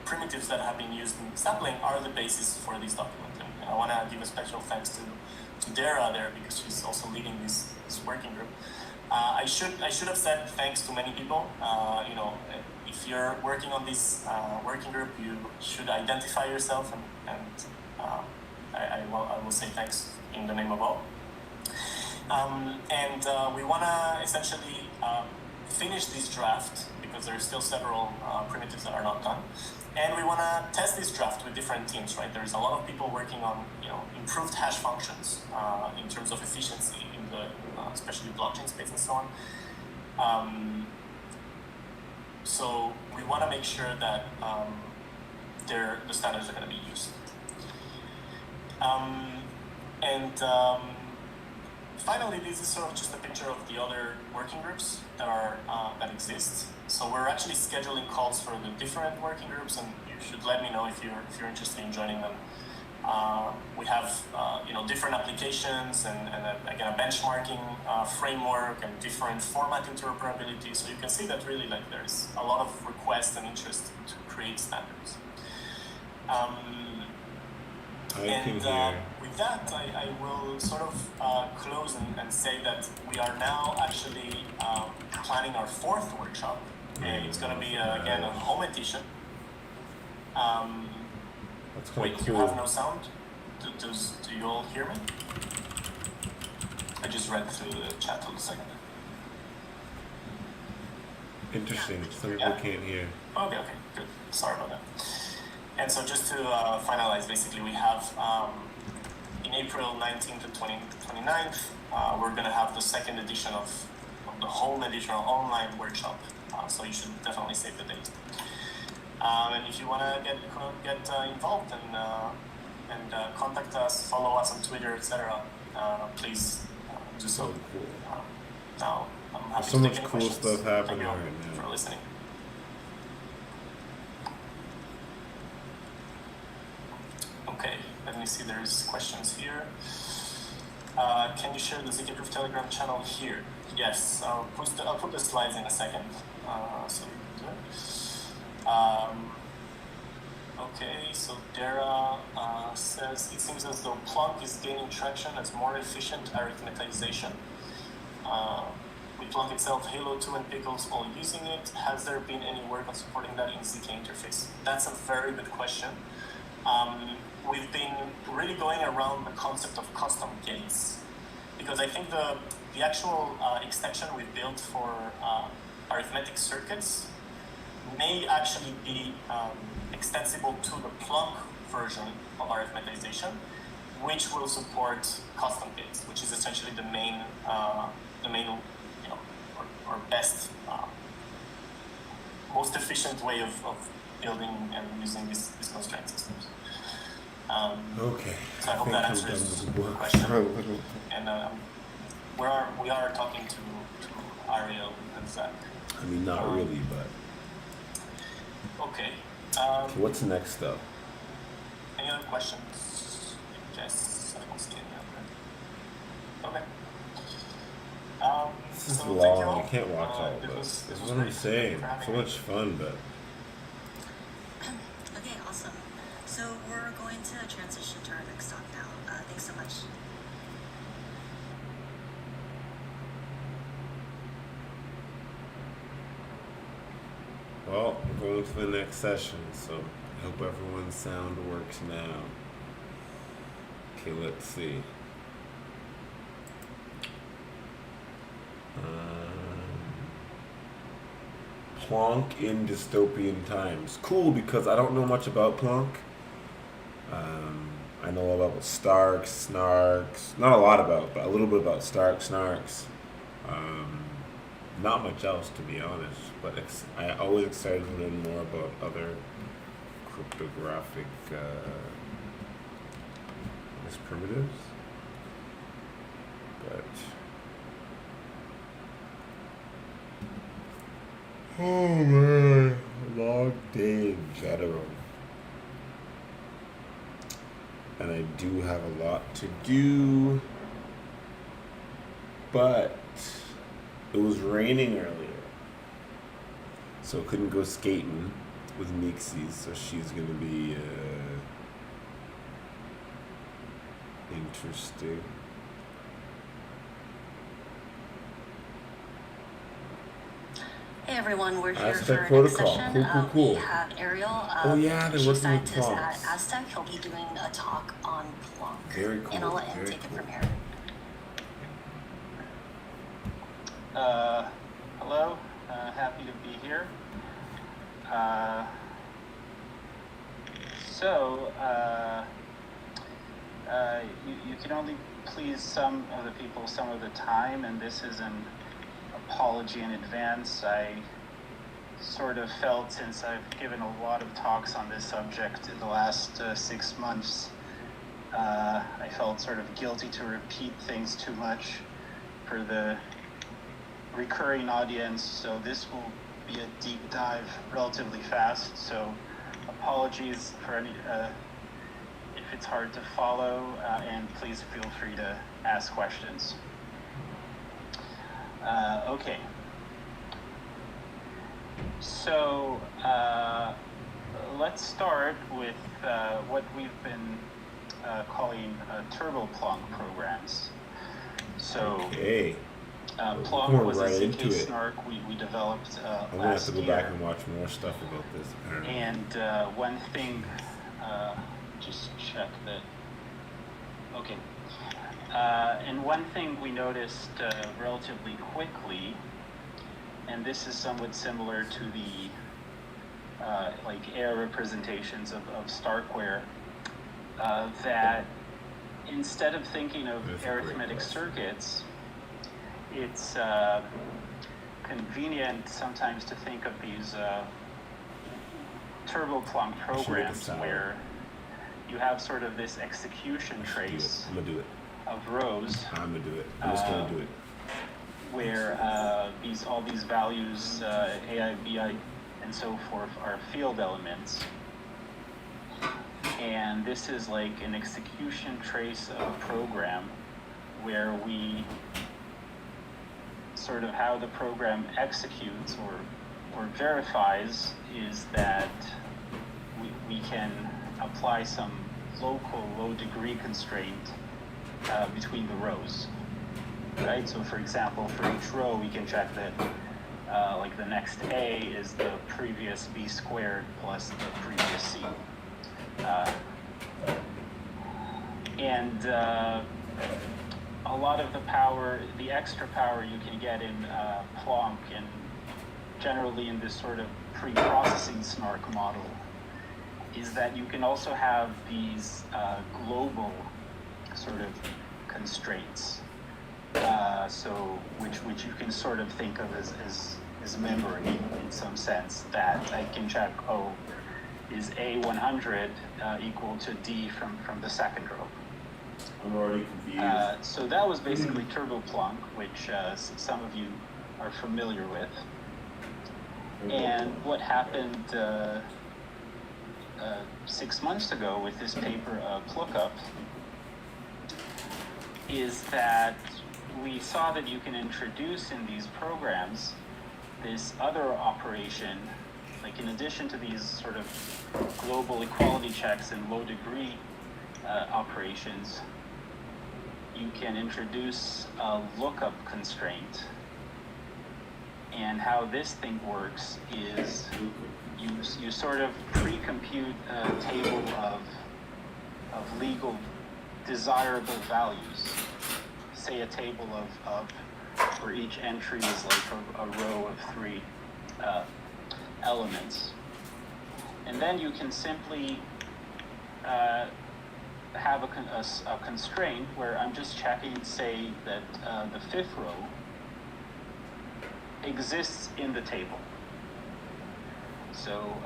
primitives that have been used in Sapling are the basis for this document. And I want to give a special thanks to Dara there, because she's also leading this working group. I should have said thanks to many people. If you're working on this working group, you should identify yourself, and I will say thanks in the name of all. We want to essentially finish this draft, because there are still several primitives that are not done. And we want to test this draft with different teams, right? There's a lot of people working on, improved hash functions in terms of efficiency in the, especially blockchain space and so on. So we want to make sure that the standards are going to be used. Finally, this is sort of just a picture of the other working groups that exist. So we're actually scheduling calls for the different working groups, and you should let me know if you're interested in joining them. We have different applications and again a benchmarking framework and different format interoperability. So you can see that really there's a lot of request and interest to create standards. With that, I will sort of close and say that we are now actually planning our 4th workshop. It's going to be, again, a home edition.
That's kind
Wait,
of cool.
you have no sound? Do you all hear me? I just read through the chat for a second.
Interesting. Some people can't hear.
Okay, good. Sorry about that. And so just to finalize, basically, we have in April 19th to 29th, we're going to have the 2nd edition of the home edition online workshop. So you should definitely save the date. And if you want to get involved and contact us, follow us on Twitter, etc., please do so.
Cool.
Now, I'm happy
There's so
to
much
take any
cool
questions.
stuff happening
Thank you all
right now.
for listening. Okay, let me see. There's questions here. Can you share the zkp Telegram channel here? Yes, I'll put the slides in a second, so you can do it. Okay, so Dara says it seems as though Plonk is gaining traction as more efficient arithmetization. With Plonk itself, Halo 2 and Pickles all using it. Has there been any work on supporting that in ZK interface? That's a very good question. We've been really going around the concept of custom gates, because I think the actual extension we built for arithmetic circuits may actually be extensible to the Plonk version of arithmetization, which will support custom bits, which is essentially the main or best, most efficient way of building and using these constraint systems.
Okay.
So I hope that answers the question. And we are talking to Ariel and Zach.
I mean, not really, but.
Okay.
Okay, what's next, though?
Any other questions? Yes, I don't see any other. Okay.
This is
so
long.
you
You can't watch all of this. This is what I'm saying. So much fun, but.
Okay, awesome. So we're going to transition to our next talk now. Thanks so much.
Well, we're going to the next session, so I hope everyone's sound works now. Okay, let's see. Plonk in dystopian times. Cool, because I don't know much about Plonk. I know about Starks, Snarks. Not a lot about, but a little bit about Starks, Snarks. Not much else, to be honest. But I always excited to learn more about other cryptographic primitives. But oh man, long day in general. And I do have a lot to do, but it was raining earlier, so I couldn't go skating with Mixie, so she's gonna be interesting.
Hey everyone, we're here
Aztec
for our next
Protocol.
session.
Cool.
We have Ariel,
Oh yeah, they're
chief
working with
scientist at
Plonks.
Aztec. He'll be doing a talk on Plonk.
Very cool.
And I'll let him
Very
take it
cool.
from here.
Hello, happy to be here. You can only please some of the people some of the time, and this is an apology in advance. I sort of felt, since I've given a lot of talks on this subject in the last 6 months, I felt sort of guilty to repeat things too much for the recurring audience, so this will be a deep dive relatively fast, so apologies for any if it's hard to follow, and please feel free to ask questions. Okay, so let's start with what we've been calling turbo Plonk programs. So
Okay.
Plonk
We're
was
right
a
into
ZK
it.
snark we developed
I'm gonna have
last
to go
year.
back and watch more stuff about this, apparently.
And one thing, just check that. Okay. And one thing we noticed relatively quickly, and this is somewhat similar to the like air representations of Starkware, that instead of thinking of
That's a great
arithmetic
question.
circuits, it's convenient sometimes to think of these turbo Plonk programs
salad.
where you have sort of this execution trace
I'm gonna do it.
of rows
I'm gonna do it. I'm just gonna do it.
where all these values, AI, BI, and so forth, are field elements. And this is like an execution trace of a program where we sort of how the program executes or verifies is that we can apply some local low degree constraint between the rows, right? So for example, for each row, we can check that like the next A is the previous B squared plus the previous C. And a lot of the power, the extra power you can get in Plonk and generally in this sort of pre-processing snark model is that you can also have these global sort of constraints. So which you can sort of think of as memory in some sense, that I can check, oh, is A100 equal to D from the second row?
I'm already confused.
So that was basically TurboPlunk, which some of you are familiar with. And what happened 6 months ago with this paper, Lookup, is that we saw that you can introduce in these programs this other operation, like in addition to these sort of global equality checks and low degree operations, you can introduce a lookup constraint. And how this thing works is you sort of pre-compute a table of legal desirable values. Say a table of where each entry is like a row of 3 elements. And then you can simply have a constraint where I'm just checking, say, that the 5th row exists in the table. So,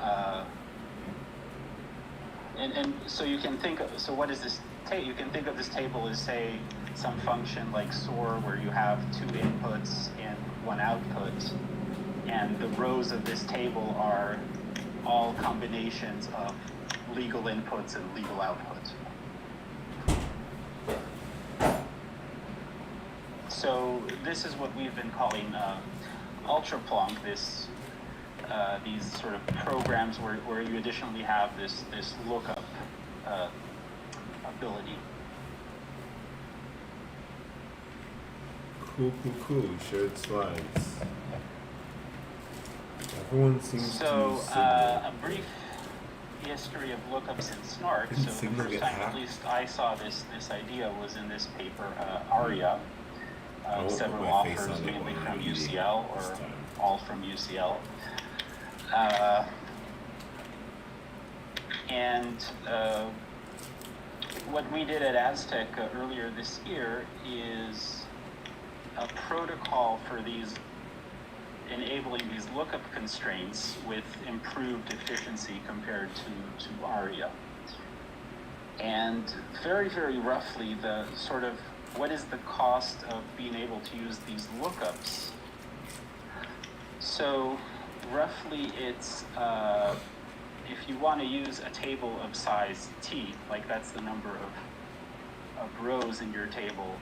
and so you can think of, so what is this? You can think of this table as, say, some function like SOAR, where you have 2 inputs and 1 output, and the rows of this table are all combinations of legal inputs and legal outputs. So this is what we've been calling ultraplunk, these sort of programs where you additionally have this lookup ability.
Cool. We shared slides. Everyone seems
So,
to
a brief history of lookups in Snark.
Didn't
So the
Signal
first
get
time,
hacked?
at least, I saw this idea was in this paper, ARIA.
I won't
Several
put my face
authors,
on it
mainly
while
from
I'm eating
UCL,
this
or
time.
all from UCL. And what we did at Aztec earlier this year is a protocol for enabling these lookup constraints with improved efficiency compared to ARIA. And very, very roughly, the sort of what is the cost of being able to use these lookups? So roughly it's, if you want to use a table of size T, like that's the number of rows in your table,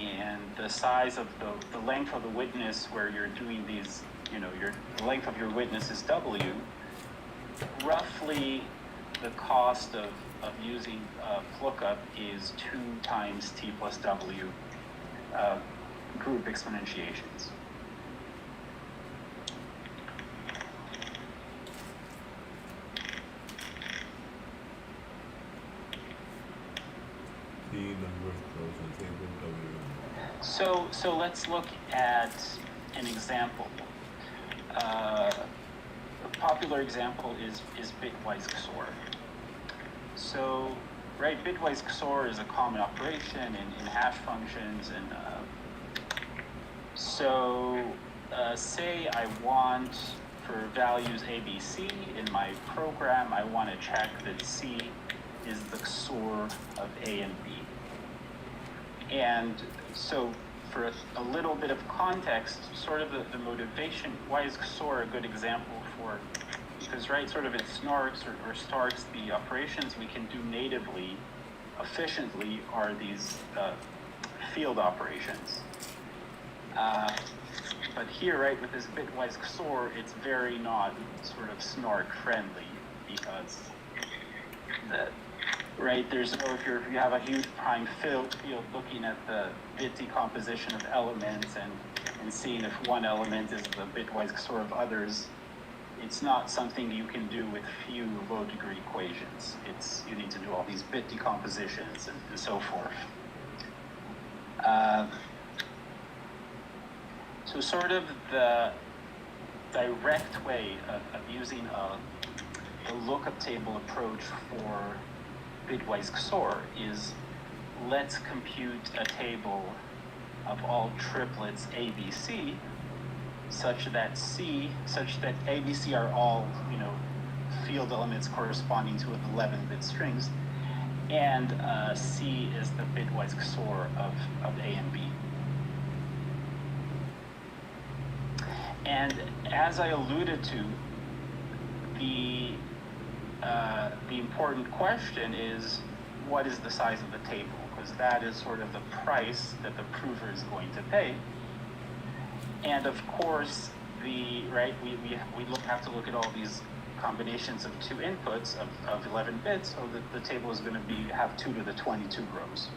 and the size of the length of the witness where you're doing these, the length of your witness is W, roughly the cost of using lookup is 2 times T plus W group exponentiations.
The number of rows on the table, W.
So let's look at an example. A popular example is bitwise XOR. So, right, bitwise XOR is a common operation in hash functions, and say I want, for values A, B, C in my program, I want to check that C is the XOR of A and B. And so for a little bit of context, sort of the motivation, why is XOR a good example for, because right, sort of in snarks or starks, the operations we can do natively, efficiently, are these field operations. But here, right, with this bitwise XOR, it's very not sort of snark friendly, because there's no, if you have a huge prime field looking at the bit decomposition of elements and seeing if one element is the bitwise XOR of others, it's not something you can do with few low degree equations. You need to do all these bit decompositions and so forth. So sort of the direct way of using a lookup table approach for bitwise XOR is let's compute a table of all triplets ABC such that ABC are all, field elements corresponding to 11-bit strings, and C is the bitwise XOR of A and B. And as I alluded to, the important question is, what is the size of the table? Because that is sort of the price that the prover is going to pay. And of course, we have to look at all these combinations of two inputs of 11 bits, so that the table is going to have 2 to the 22 rows.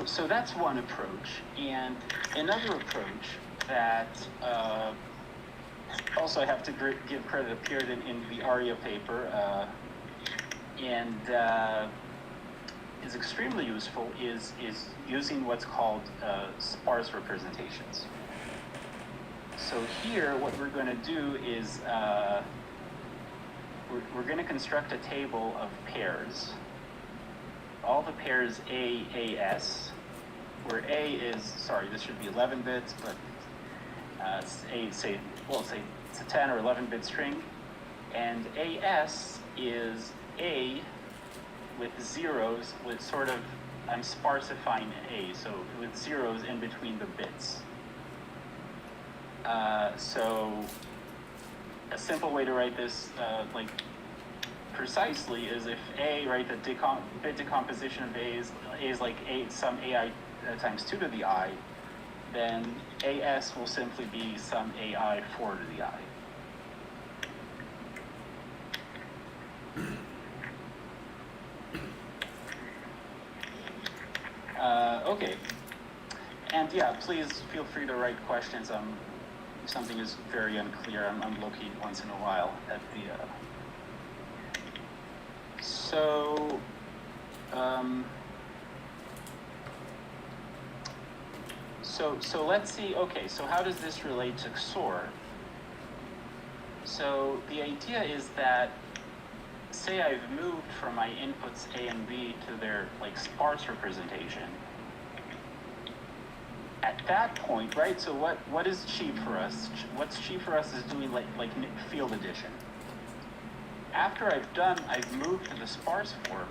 So that's one approach, and another approach that also I have to give credit appeared in the ARIA paper and is extremely useful is using what's called sparse representations. So here what we're going to do is we're going to construct a table of pairs. All the pairs AS, where A is, this should be 11 bits, but it's a 10 or 11-bit string, and AS is A with zeros with sort of, I'm sparsifying A, so with zeros in between the bits. So a simple way to write this, precisely, is if A, the bit decomposition of A is like some AI times 2 to the I, then AS will simply be some AI 4 to the I. Okay, and yeah, please feel free to write questions. If something is very unclear, I'm looking once in a while at the. So let's see. Okay, so how does this relate to XOR? So the idea is that, say I've moved from my inputs A and B to their sparse representation. At that point, right? So what is cheap for us? What's cheap for us is doing like field addition. After I've moved to the sparse form,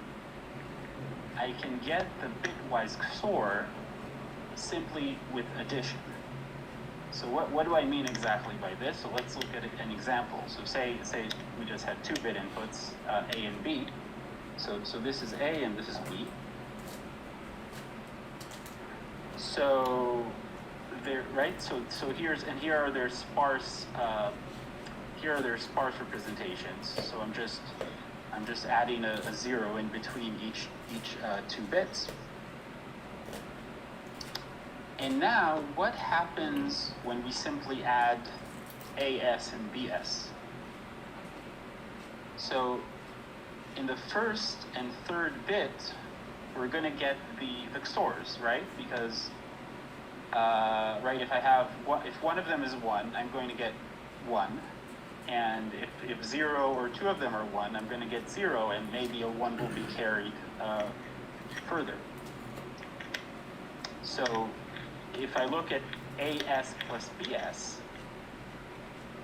I can get the bitwise XOR simply with addition. So what do I mean exactly by this? So let's look at an example. So say we just had 2-bit inputs, A and B. So this is A and this is B. So there, right? So here are their sparse. Here are their sparse representations. So I'm just adding a 0 in between each 2 bits. And now, what happens when we simply add AS and BS? So in the first and third bit, we're going to get the XORs, right? Because if one of them is 1, I'm going to get 1. And if 0 or 2 of them are 1, I'm going to get 0, and maybe a 1 will be carried further. So if I look at AS plus BS,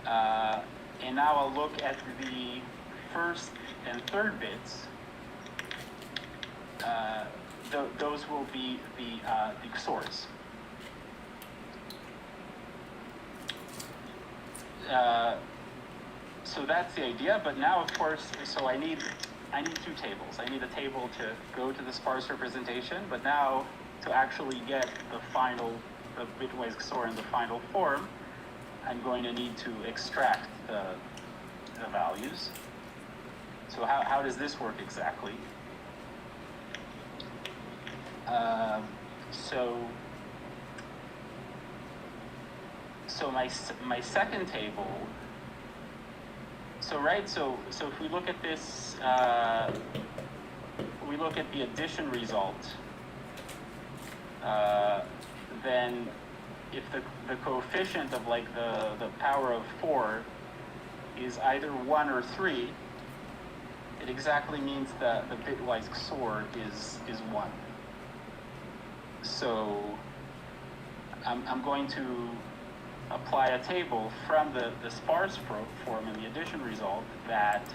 and now I'll look at the first and third bits, those will be the XORs. So that's the idea, but now of course, so I need 2 tables. I need a table to go to the sparse representation, but now to actually get the bitwise XOR in the final form, I'm going to need to extract the values. So how does this work exactly? So my second table. So if we look at this, we look at the addition result, then if the coefficient of like the power of 4 is either 1 or 3, it exactly means that the bitwise XOR is 1. So I'm going to apply a table from the sparse form in the addition result that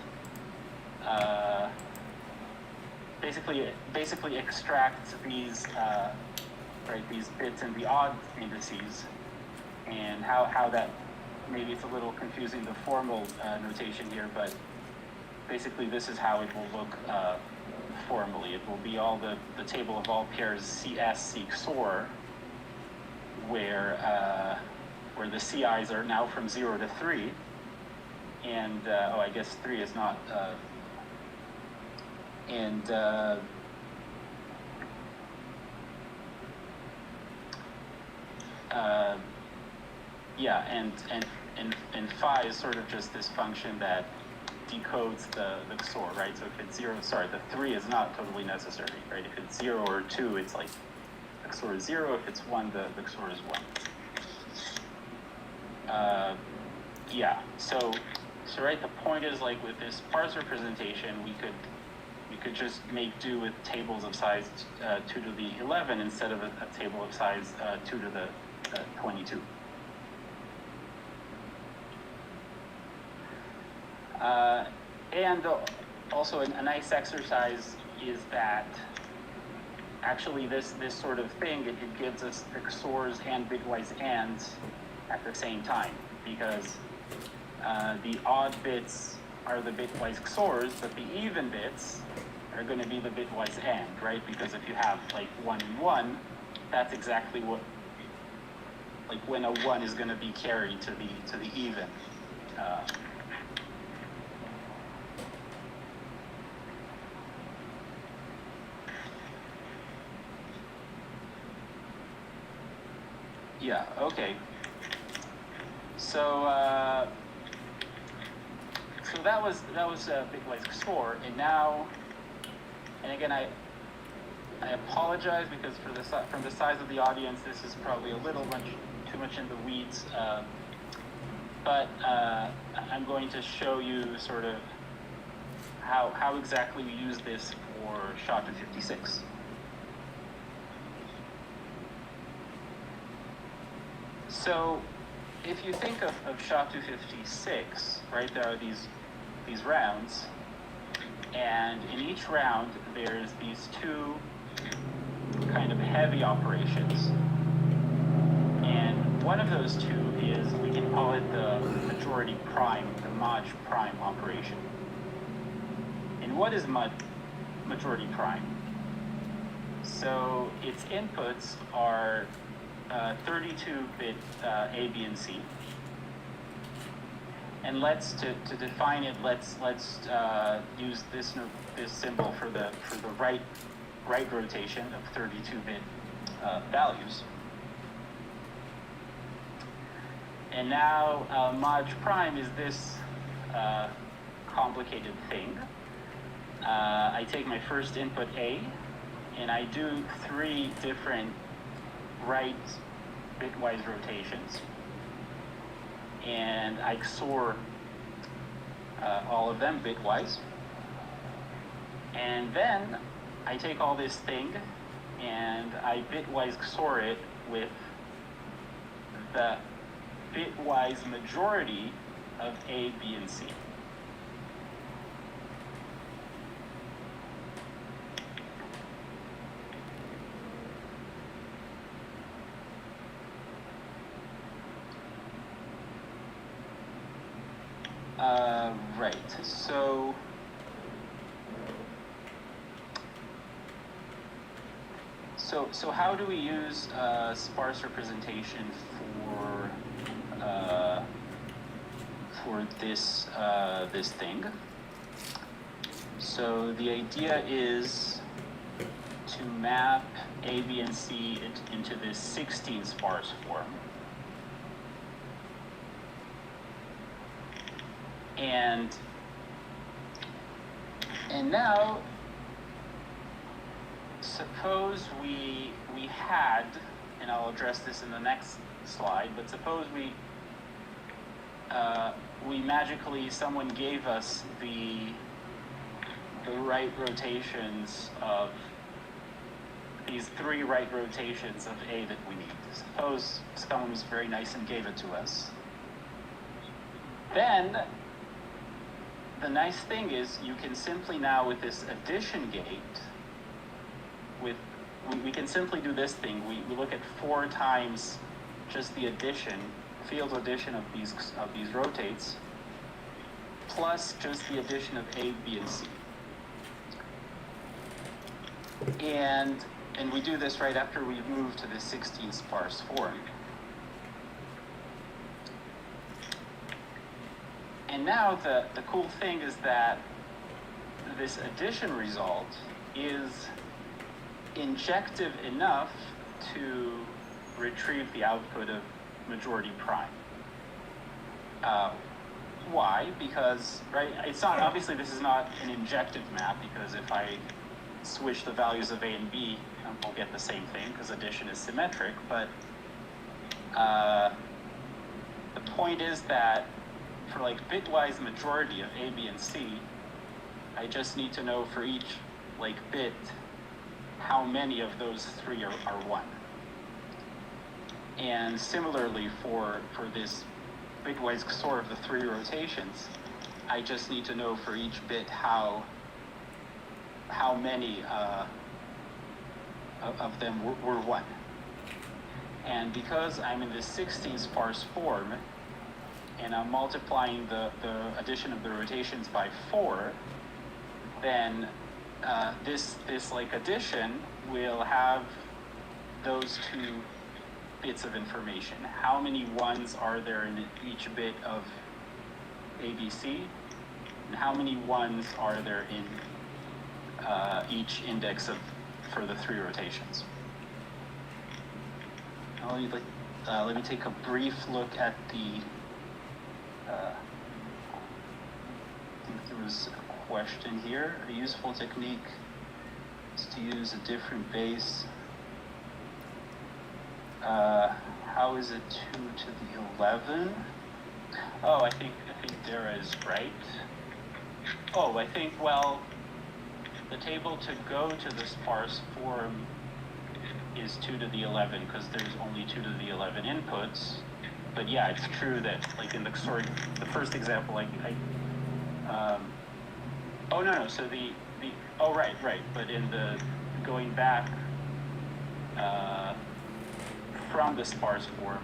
basically extracts these these bits in the odd indices, and how that, maybe it's a little confusing, the formal notation here, but basically this is how it will look formally. It will be all the table of all pairs CS C XOR, where the CIs are now from 0 to 3, and oh, I guess 3 is not, yeah, and phi is sort of just this function that decodes the XOR, right? So if it's 0, sorry, the 3 is not totally necessary, right? If it's 0 or 2, it's like the XOR is 0. If it's 1, the XOR is 1. Yeah, so right, the point is, like, with this sparse representation, we could just make do with tables of size 2 to the 11 instead of a table of size 2 to the 22. And also a nice exercise is that actually this sort of thing, it gives us the XORs and bitwise ANDs at the same time, because the odd bits are the bitwise XORs, but the even bits are going to be the bitwise AND, right? Because if you have like 1 and 1, that's exactly what, like when a 1 is going to be carried to the even. Yeah, okay. So so that was bitwise XOR, and now, and again, I apologize because from the size of the audience, this is probably a little too much in the weeds, but I'm going to show you sort of how exactly we use this for SHA-256. So if you think of SHA-256, right, there are these rounds, and in each round there's these two kind of heavy operations, and one of those two is, we can call it the majority prime, the Maj prime operation. And what is majority prime? So its inputs are 32-bit A, B, and C. And to define it, let's use this symbol for the right rotation of 32-bit values. And now Maj prime is this complicated thing. I take my first input A, and I do 3 different right bitwise rotations, and I XOR all of them bitwise, and then I take all this thing and I bitwise XOR it with the bitwise majority of A, B, and C. Right, so how do we use sparse representation for this thing? So the idea is to map A, B, and C into this 16 sparse form. And now suppose we had, and I'll address this in the next slide, but suppose we magically, someone gave us the right rotations of these 3 right rotations of A that we need. Suppose someone was very nice and gave it to us. Then, the nice thing is you can simply now, with this addition gate, we can simply do this thing. We look at 4 times just the addition, field addition of these rotates, plus just the addition of A, B, and C. And we do this right after we've moved to the 16 sparse form. And now the cool thing is that this addition result is injective enough to retrieve the output of majority prime. Why? Because, right, it's not, obviously this is not an injective map, because if I switch the values of A and B, I'll get the same thing, because addition is symmetric, but the point is that for like bitwise majority of A, B, and C, I just need to know for each like bit how many of those 3 are 1. And similarly for this bitwise XOR of the 3 rotations, I just need to know for each bit how many of them were 1. And because I'm in this 16 sparse form, and I'm multiplying the addition of the rotations by 4, then this like addition will have those 2 bits of information. How many 1s are there in each bit of ABC, and how many 1s are there in each index for the 3 rotations. Now let me take a brief look at the I think there was a question here. A useful technique is to use a different base. How is it 2 to the 11? Oh, I think Dara is right. Oh, I think, well, the table to go to the sparse form is 2 to the 11 because there's only 2 to the 11 inputs. But yeah, it's true that, like in the first example, oh no, so oh right, but in the, going back from the sparse form,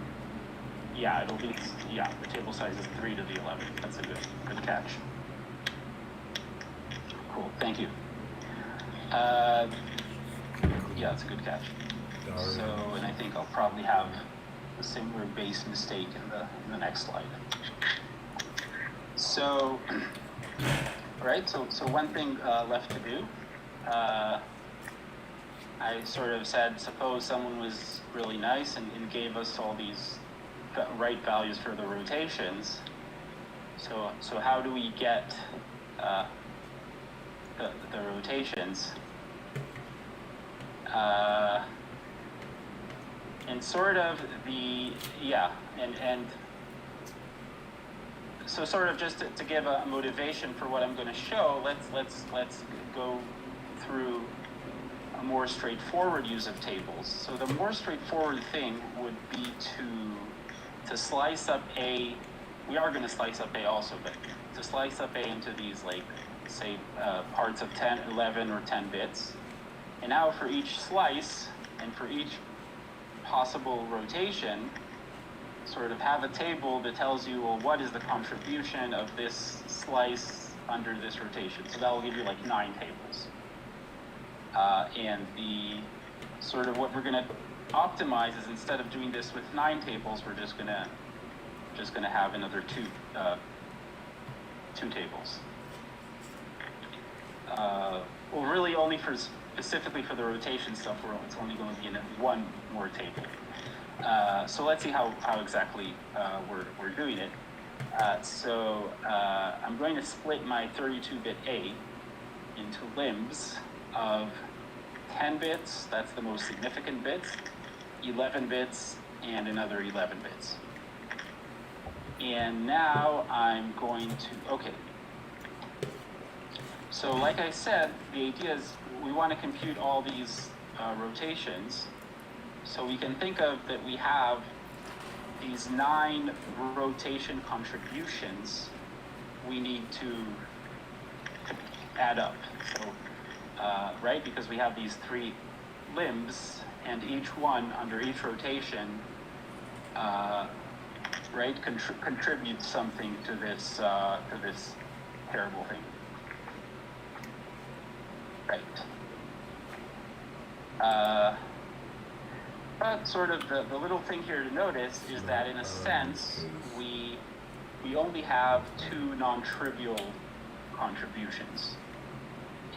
yeah, it'll be, yeah, the table size is 3 to the 11. That's a good catch. Cool, thank you. Yeah, it's a good catch. So, and I think I'll probably have a similar base mistake in the next slide. So, right, so one thing left to do. I sort of said, suppose someone was really nice and gave us all these right values for the rotations. So how do we get the rotations? And sort of and so sort of just to give a motivation for what I'm going to show, let's go through a more straightforward use of tables. So the more straightforward thing would be to slice up A. We are going to slice up A also, but to slice up A into these, like, say, parts of 10, 11, or 10 bits. And now for each slice and for each possible rotation, sort of have a table that tells you, well, what is the contribution of this slice under this rotation? So that will give you like 9 tables. And the sort of what we're going to optimize is, instead of doing this with 9 tables, we're just gonna have another two tables. Well, really only specifically for the rotation stuff, it's only going to be in 1 more table. So let's see how exactly we're doing it. So I'm going to split my 32-bit A into limbs of 10 bits, that's the most significant bits, 11 bits, and another 11 bits. And now I'm going to, okay. So like I said, the idea is we want to compute all these rotations. So we can think of that we have these 9 rotation contributions we need to add up. So, right, because we have these 3 limbs, and each one under each rotation, right, contributes something to this terrible thing. Right. But sort of the little thing here to notice is that in a sense, we only have 2 non-trivial contributions.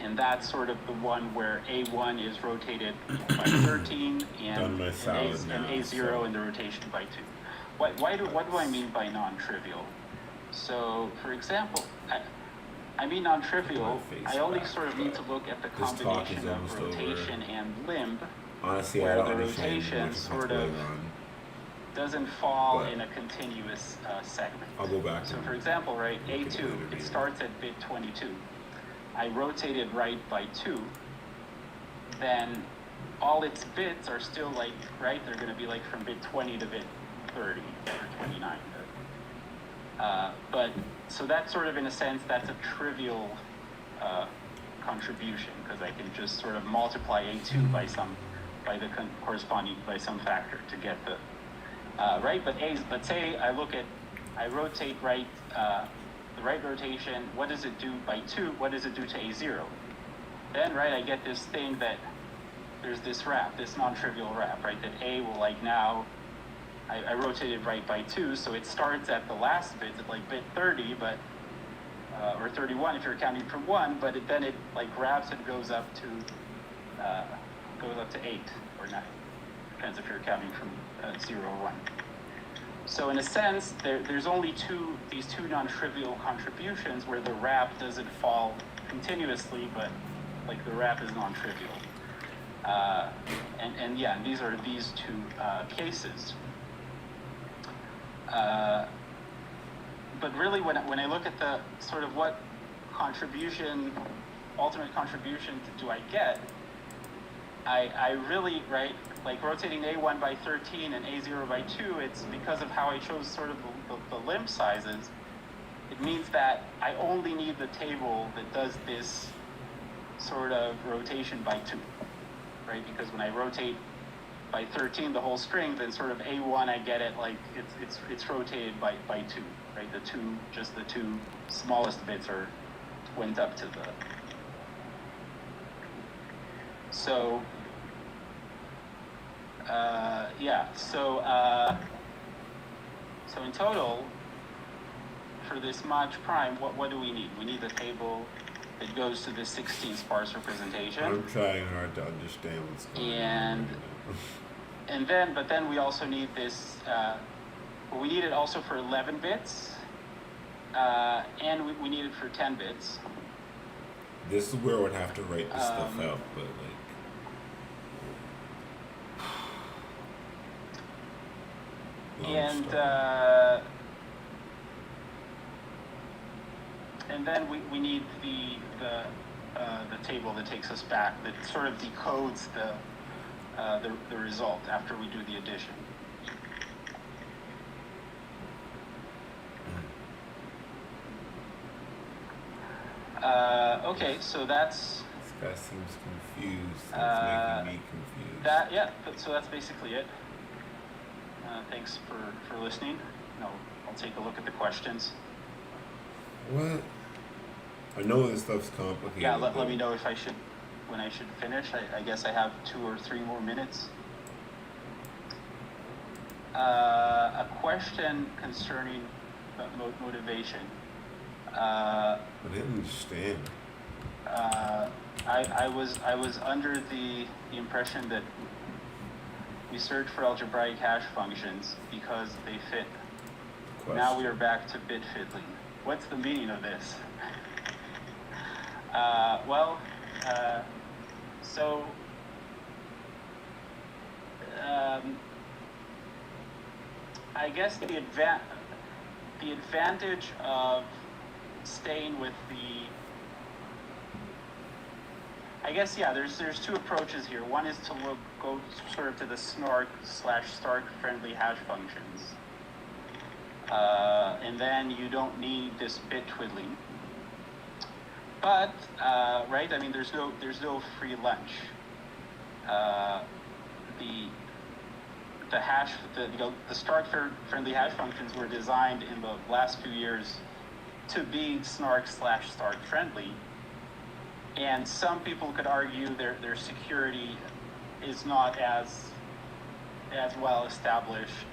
And that's sort of the one where A1 is rotated by 13 and A0 in the rotation by 2. What do I mean by non-trivial? So, for example, I mean non-trivial, I only sort of need to look at the combination of rotation and limb,
Honestly,
where
I don't
the
understand
rotation
what's
sort
going
of
on.
doesn't fall
But
in a continuous segment.
I'll go back.
So for example, right, A2, it starts at bit 22. I rotate it right by 2, then all its bits are still like, right, they're going to be like from bit 20 to bit 30 or 29. But so that's sort of, in a sense, that's a trivial contribution, because I can just sort of multiply A2 by some factor to get the right. But say I rotate right, the right rotation. What does it do by 2? What does it do to A0? Then right, I get this thing that there's this wrap, this non-trivial wrap, right? That A will like now. I rotated right by 2, so it starts at the last bit, at like bit 30, but or 31 if you're counting from 1, but then it like grabs and goes up to 8 or 9. Depends if you're counting from 0 or 1. So in a sense, there's only these two non-trivial contributions where the wrap doesn't fall continuously, but like the wrap is non-trivial. And yeah, these are these 2 cases. But really, when I look at the sort of what ultimate contribution do I get, I really, right, like rotating A1 by 13 and A0 by 2, it's because of how I chose sort of the limb sizes. It means that I only need the table that does this sort of rotation by 2, right? Because when I rotate by 13 the whole string, then sort of A1 I get it like it's rotated by 2, right? The 2 smallest bits went up to the. So yeah, so in total for this Mach prime, what do we need? We need the table that goes to the 16 sparse representation.
I'm trying hard to understand what's going on.
But then we also need this, we need it also for 11 bits, and we need it for 10 bits.
This is where I would have to write this stuff out, but like.
And then we need the table that takes us back, that sort of decodes the result after we do the addition. Okay, so that's.
This guy seems confused. It's making me confused.
So that's basically it. Thanks for listening. I'll take a look at the questions.
What? I know this stuff's complicated.
Yeah, let me know when I should finish. I guess I have 2 or 3 more minutes. A question concerning motivation.
I didn't understand.
I was under the impression that we search for algebraic hash functions because they fit. Now we are back to bit fiddling. What's the meaning of this? So I guess the advantage of staying with the, I guess, yeah, there's two approaches here. One is to go sort of to the snark/Stark friendly hash functions. And then you don't need this bit twiddling. But, right, I mean, there's no free lunch. The Stark friendly hash functions were designed in the last few years to be snark/Stark friendly. And some people could argue their security is not as well established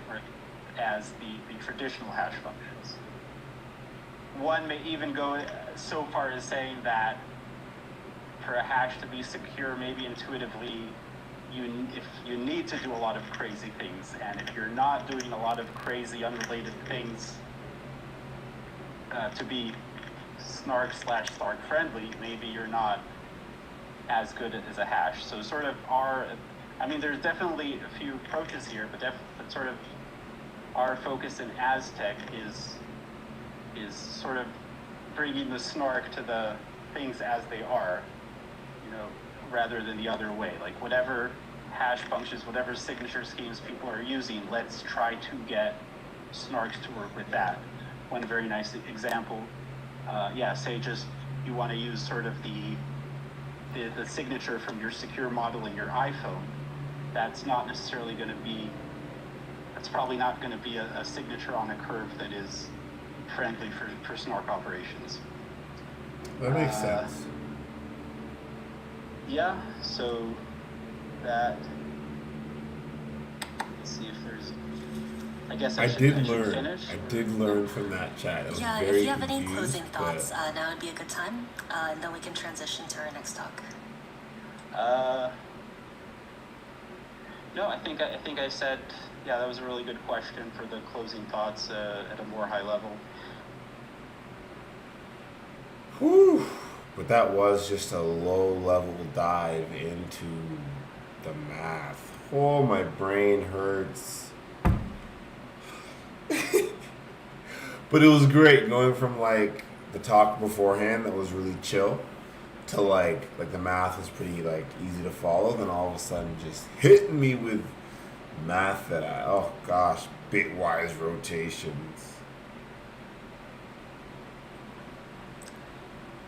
as the traditional hash functions. One may even go so far as saying that for a hash to be secure, maybe intuitively, if you need to do a lot of crazy things, and if you're not doing a lot of crazy unrelated things to be snark/Stark friendly, maybe you're not as good as a hash. So sort of there's definitely a few approaches here, but sort of our focus in Aztec is sort of bringing the snark to the things as they are, rather than the other way. Like whatever hash functions, whatever signature schemes people are using, let's try to get snarks to work with that. One very nice example, say just you want to use sort of the signature from your secure model in your iPhone. That's probably not going to be a signature on a curve that is friendly for snark operations.
That makes sense.
Yeah, so that, let's see if there's, I guess I should finish.
I did learn from that chat. I was
Yeah,
very
if you have any
confused,
closing thoughts, now would be a good time, and then we can transition to our next talk.
No, I think I said, yeah, that was a really good question for the closing thoughts at a more high level.
Whew. But that was just a low-level dive into the math. Oh, my brain hurts. But it was great going from like the talk beforehand that was really chill to like the math was pretty like easy to follow. Then all of a sudden just hitting me with math that bitwise rotations.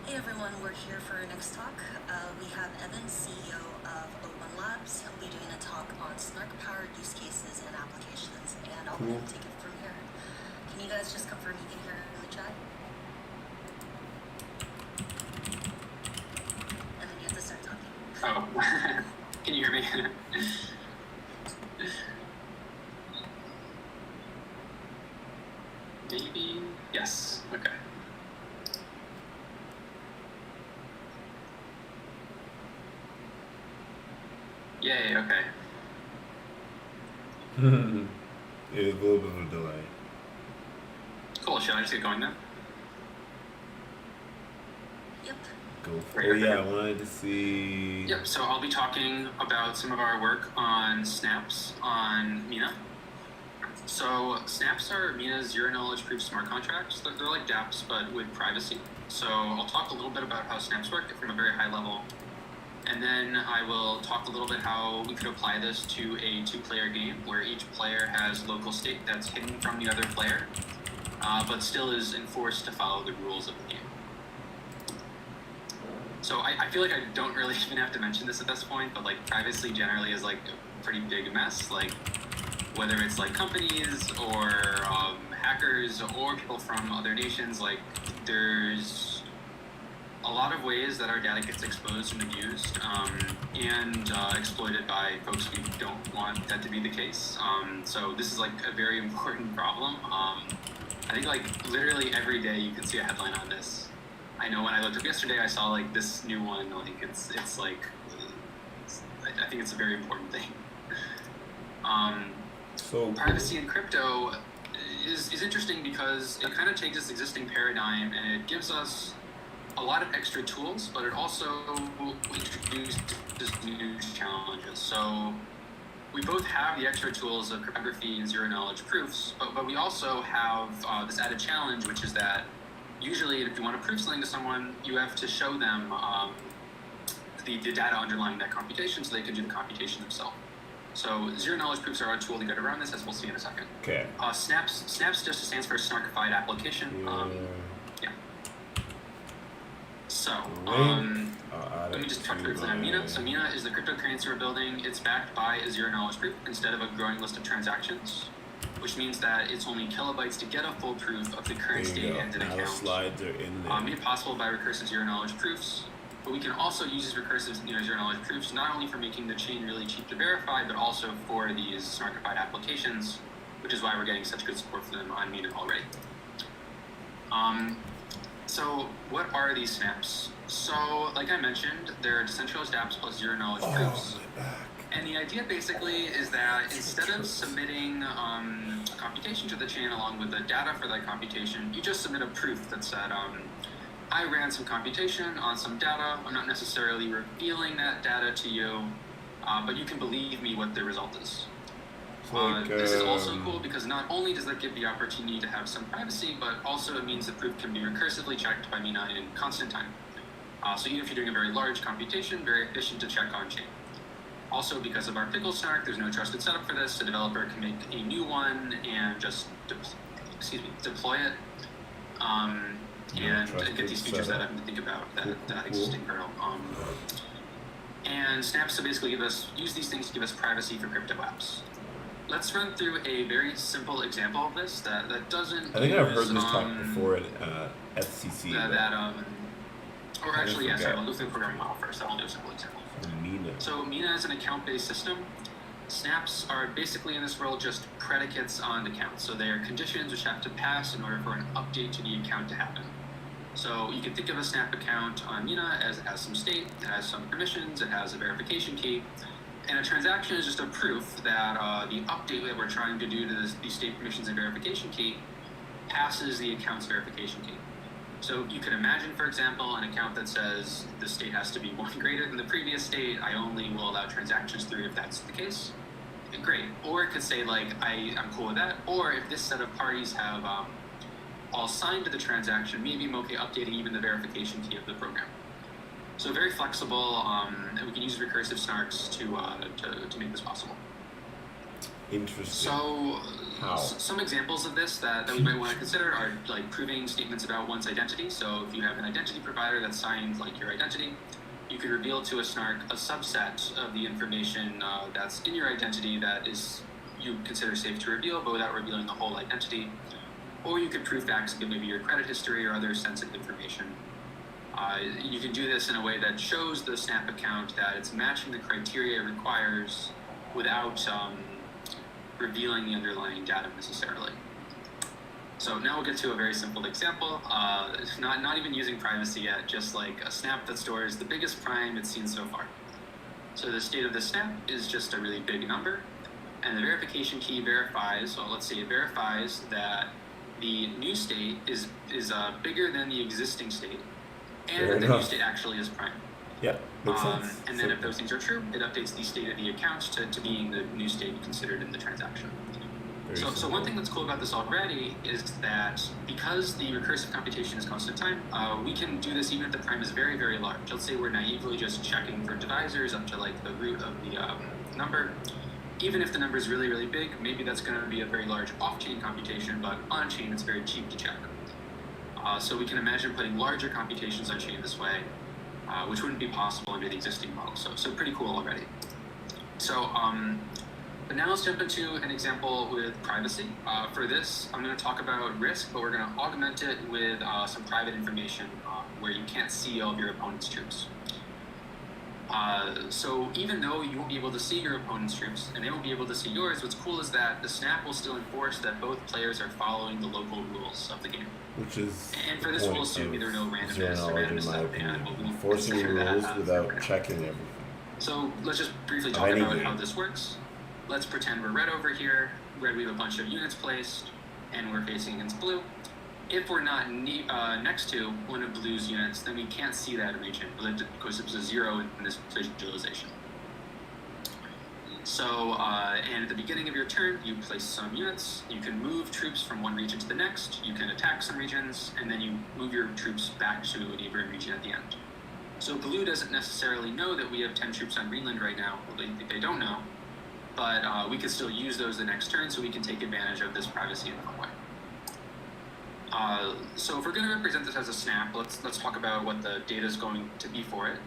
Hey everyone, we're here for our next talk. We have Evan, CEO of O1 Labs. He'll be doing a talk on snark-powered use cases and applications, and I'll take it from here. Can you guys just confirm you can hear in the chat? And then you have to start talking.
Oh, can you hear me? Maybe, yes, okay. Yay, okay.
It is a little bit of a delay.
Cool, should I just get going then?
Yep.
Go for it. Oh yeah, I wanted to see.
Yep, so I'll be talking about some of our work on snaps on Mina. So snaps are Mina's zero-knowledge proof smart contracts. They're like dApps, but with privacy. So I'll talk a little bit about how snaps work from a very high level. And then I will talk a little bit how we could apply this to a two-player game where each player has local state that's hidden from the other player, but still is enforced to follow the rules of the game. So I feel like I don't really even have to mention this at this point, but like privacy generally is like a pretty big mess. Like whether it's like companies or hackers or people from other nations, like there's a lot of ways that our data gets exposed and abused and exploited by folks who don't want that to be the case. So this is like a very important problem. I think like literally every day you can see a headline on this. I know when I looked up yesterday, I saw like this new one. Like it's like, I think it's a very important thing.
So
privacy in crypto is interesting because it kind of takes this existing paradigm and it gives us a lot of extra tools, but it also introduces new challenges. So we both have the extra tools of cryptography and zero-knowledge proofs, but we also have this added challenge, which is that usually if you want to prove something to someone, you have to show them the data underlying that computation so they can do the computation themselves. So zero-knowledge proofs are a tool to get around this, as we'll see in a second.
Okay.
Snaps just stands for snarkified application. Yeah. So, let me just talk briefly on Mina. So Mina is the cryptocurrency we're building. It's backed by a zero-knowledge proof instead of a growing list of transactions, which means that it's only kilobytes to get a full proof of the current state and an
Now the
account.
slides are in there.
Made possible by recursive zero-knowledge proofs. But we can also use these recursive zero-knowledge proofs not only for making the chain really cheap to verify, but also for these snarkified applications, which is why we're getting such good support for them on Mina already. So what are these snaps? So, like I mentioned, they're decentralized apps plus zero-knowledge proofs. And the idea basically is that instead of submitting a computation to the chain along with the data for that computation, you just submit a proof that said, I ran some computation on some data. I'm not necessarily revealing that data to you, but you can believe me what the result is. This is also cool because not only does that give the opportunity to have some privacy, but also it means the proof can be recursively checked by Mina in constant time. So even if you're doing a very large computation, very efficient to check on chain. Also, because of our pickle snark, there's no trusted setup for this. The developer can make a new one and just deploy it, and get these features that I have to think about that existing kernel. And snaps to basically use these things to give us privacy for crypto apps. Let's run through a very simple example of this that doesn't.
I think I've heard this talk before at FCC.
Or actually, yes, I'll go through the programming model first. I'll do a simple example.
Mina.
So Mina is an account-based system. Snaps are basically in this world just predicates on accounts. So they are conditions which have to pass in order for an update to the account to happen. So you can think of a snap account on Mina as it has some state, it has some permissions, it has a verification key. And a transaction is just a proof that the update that we're trying to do to the state permissions and verification key passes the account's verification key. So you could imagine, for example, an account that says the state has to be 1 greater than the previous state. I only will allow transactions through if that's the case. Great. Or it could say, like, I'm cool with that. Or if this set of parties have all signed to the transaction, maybe I'm okay updating even the verification key of the program. So very flexible, and we can use recursive snarks to make this possible.
Interesting.
So,
How?
Some examples of this that we might want to consider are like proving statements about one's identity. So if you have an identity provider that signs like your identity, you could reveal to a snark a subset of the information that's in your identity that is you consider safe to reveal, but without revealing the whole identity. Or you could prove facts and give maybe your credit history or other sensitive information. You can do this in a way that shows the Snap account that it's matching the criteria it requires without revealing the underlying data necessarily. So now we'll get to a very simple example. Not even using privacy yet, just like a snap that stores the biggest prime it's seen so far. So the state of the snap is just a really big number, and the verification key verifies, well, let's say it verifies that the new state is bigger than the existing state, and the new state actually is prime.
Yeah, makes sense.
And then if those things are true, it updates the state of the account to being the new state considered in the transaction. So one thing that's cool about this already is that because the recursive computation is constant time, we can do this even if the prime is very, very large. Let's say we're naively just checking for divisors up to like the root of the number. Even if the number is really, really big, maybe that's going to be a very large off-chain computation, but on-chain it's very cheap to check. So we can imagine putting larger computations on-chain this way, which wouldn't be possible under the existing model. So pretty cool already. So but now let's jump into an example with privacy. For this, I'm going to talk about risk, but we're going to augment it with some private information where you can't see all of your opponent's troops. So even though you won't be able to see your opponent's troops and they won't be able to see yours, what's cool is that the snap will still enforce that both players are following the local rules of the game.
Which is
and for this we'll assume either no randomness or randomness at the end.
Enforcing rules without checking everything.
So let's just briefly talk about how this works. Let's pretend we're red over here. Red, we have a bunch of units placed, and we're facing against blue. If we're not next to one of blue's units, then we can't see that region because it's a 0 in this visualization. So, and at the beginning of your turn, you place some units. You can move troops from one region to the next. You can attack some regions, and then you move your troops back to a neighboring region at the end. So blue doesn't necessarily know that we have 10 troops on Greenland right now. Well, they don't know, but we can still use those the next turn, so we can take advantage of this privacy in a fun way. So if we're going to represent this as a snap, let's talk about what the data is going to be for it.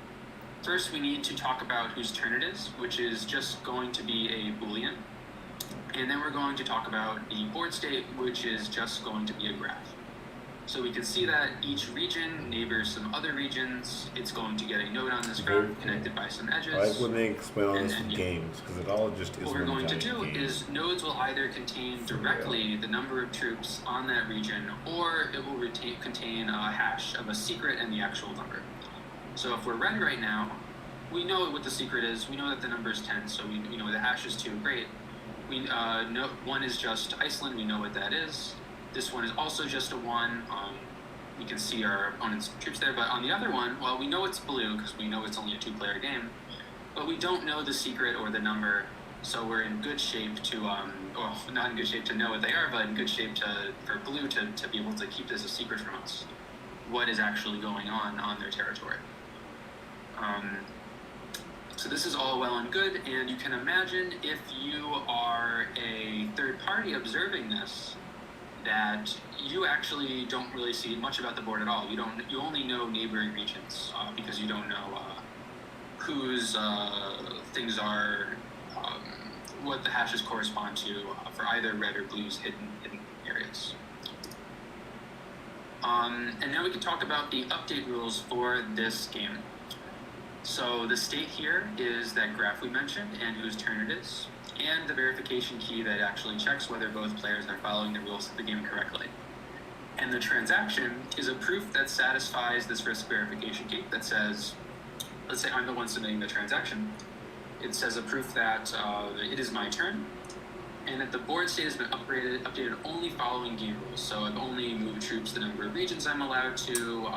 First, we need to talk about whose turn it is, which is just going to be a Boolean. And then we're going to talk about the board state, which is just going to be a graph. So we can see that each region neighbors some other regions. It's going to get a node on this graph connected by some edges.
I like when they explain all this with games, because it all just is
what we're going to
one
do
giant game.
is nodes will either contain directly the number of troops on that region, or it will contain a hash of a secret and the actual number. So if we're red right now, we know what the secret is. We know that the number is 10, so we know the hash is 2. Great. We know one is just Iceland. We know what that is. This one is also just a 1. We can see our opponent's troops there. But on the other one, well, we know it's blue because we know it's only a 2-player game. But we don't know the secret or the number, so we're in good shape to, well, not in good shape to know what they are, but in good shape for blue to be able to keep this a secret from us, what is actually going on their territory. So this is all well and good, and you can imagine if you are a third party observing this, that you actually don't really see much about the board at all. You only know neighboring regions because you don't know whose things are, what the hashes correspond to for either red or blue's hidden areas. And now we can talk about the update rules for this game. So the state here is that graph we mentioned and whose turn it is, and the verification key that actually checks whether both players are following the rules of the game correctly. And the transaction is a proof that satisfies this risk verification key that says, let's say I'm the one submitting the transaction. It says a proof that it is my turn, and that the board state has been updated only following game rules. So I've only moved troops the number of regions I'm allowed to,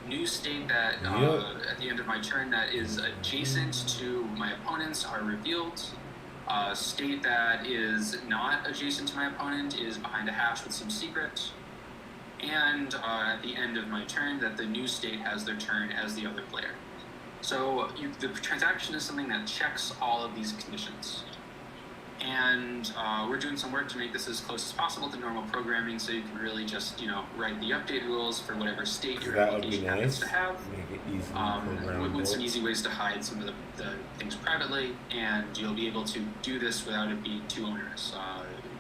new state that at the end of my turn that is adjacent to my opponents are revealed. State that is not adjacent to my opponent is behind a hash with some secret. And at the end of my turn, that the new state has their turn as the other player. So the transaction is something that checks all of these conditions. And we're doing some work to make this as close as possible to normal programming, so you can really just, write the update rules for whatever state your application happens to have.
Make it easy
with some easy ways to hide some of the things privately, and you'll be able to do this without it being too onerous,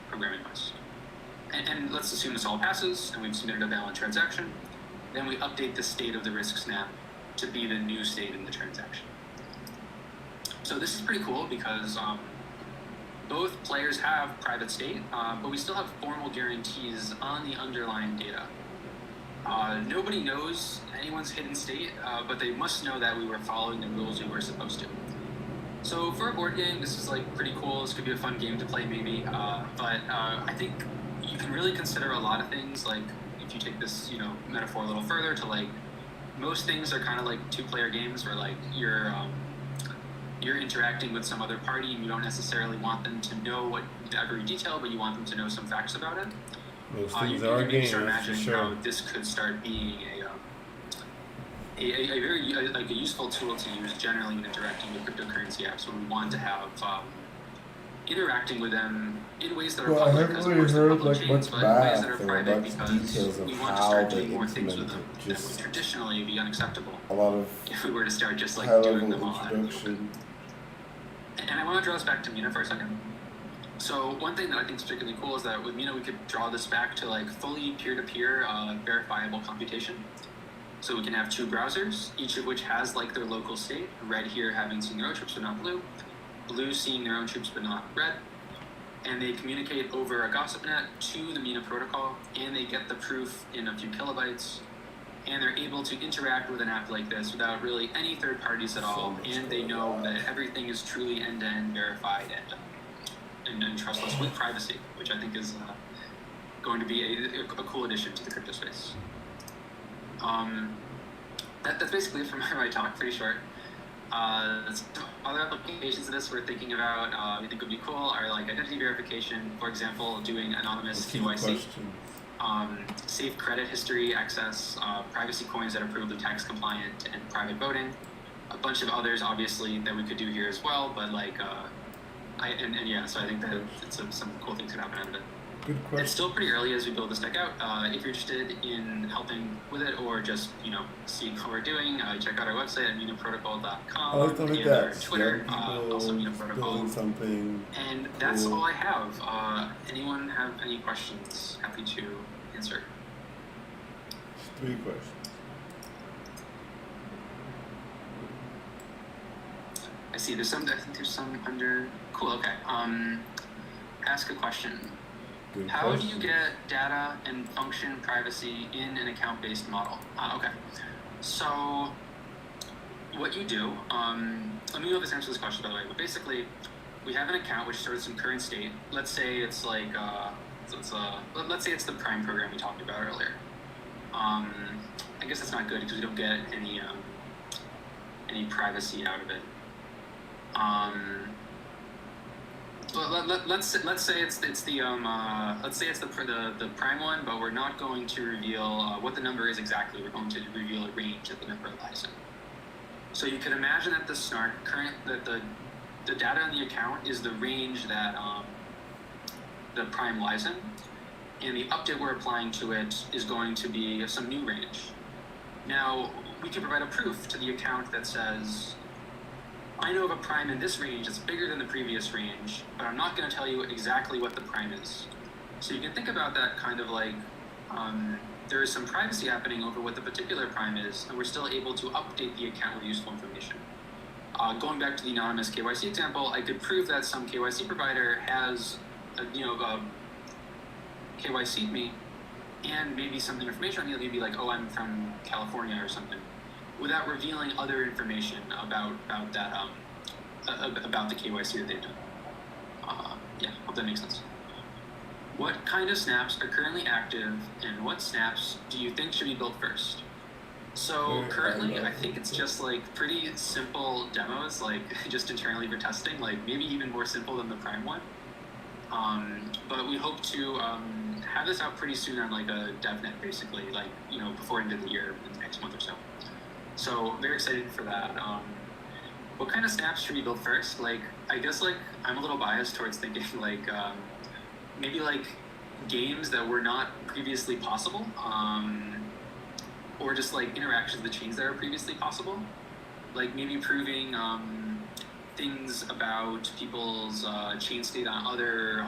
programming-wise. And let's assume this all passes, and we've submitted a valid transaction. Then we update the state of the risk snap to be the new state in the transaction. So this is pretty cool because both players have private state, but we still have formal guarantees on the underlying data. Nobody knows anyone's hidden state, but they must know that we were following the rules we were supposed to. So for a board game, this is pretty cool. This could be a fun game to play maybe, but I think you can really consider a lot of things. If you take this, metaphor a little further to most things are kind of like 2-player games where you're interacting with some other party and you don't necessarily want them to know every detail, but you want them to know some facts about it.
Most things
you
are
can
games,
start
for
imagining
sure.
how this could start being a very a useful tool to use generally in interacting with cryptocurrency apps when we want to have interacting with them in ways that are
Well, I
public,
haven't
as of
really
course they're
heard
public
much
chains, but in ways that are
math or
private
much
because
details of
we want to
how
start
they
doing more things with them
implemented.
that
Just
would traditionally be unacceptable
a lot of
if we were to start just doing
high-level
them all out of the open.
introduction.
And I want to draw this back to Mina for a second. So one thing that I think is particularly cool is that with Mina we could draw this back to fully peer-to-peer verifiable computation. So we can have 2 browsers, each of which has their local state. Red here having seen their own troops but not blue. Blue seeing their own troops but not red. And they communicate over a gossip net to the Mina protocol, and they get the proof in a few kilobytes. And they're able to interact with an app like this without really any third parties at all, and they know that everything is truly end-to-end verified and trustless with privacy, which I think is going to be a cool addition to the crypto space. That's basically it for my talk, pretty short. Some other applications of this we're thinking about, we think would be cool, are like identity verification, for example, doing anonymous KYC, safe credit history access, privacy coins that are provably tax compliant, and private voting. A bunch of others, obviously, that we could do here as well, but like, so I think that some cool things could happen out of it.
Good question.
It's still pretty early as we build this tech out. If you're interested in helping with it or just, seeing how we're doing, check out our website at minaprotocol.com and our Twitter, also minaprotocol.
Something
and that's all I have. Anyone have any questions? Happy to answer.
3 questions.
I see. I think there's some under. Cool. Okay. Ask a question.
Good
How
question.
do you get data and function privacy in an account-based model? Okay. So what you do, let me know if this answers this question, by the way, but basically we have an account which stores some current state. Let's say it's like, let's say it's the Prime program we talked about earlier. I guess that's not good because we don't get any privacy out of it. But let's say it's the Prime one, but we're not going to reveal what the number is exactly. We're going to reveal a range that the number lies in. So you can imagine that the data in the account is the range that the Prime lies in, and the update we're applying to it is going to be some new range. Now we can provide a proof to the account that says, I know of a Prime in this range that's bigger than the previous range, but I'm not going to tell you exactly what the Prime is. So you can think about that kind of like there is some privacy happening over what the particular Prime is, and we're still able to update the account with useful information. Going back to the anonymous KYC example, I could prove that some KYC provider has, KYC'd me, and maybe some information on me, maybe like, oh, I'm from California or something, without revealing other information about that about the KYC that they've done. Hope that makes sense. What kind of snaps are currently active, and what snaps do you think should be built first? So currently, I think it's just like pretty simple demos, like just internally for testing, like maybe even more simple than the Prime one. But we hope to have this out pretty soon on like a DevNet, basically, like before end of the year, in the next month or so. So very excited for that. What kind of snaps should we build first? Like, I guess like I'm a little biased towards thinking like maybe like games that were not previously possible, or just like interactions with the chains that are previously possible. Like maybe proving things about people's chain state on other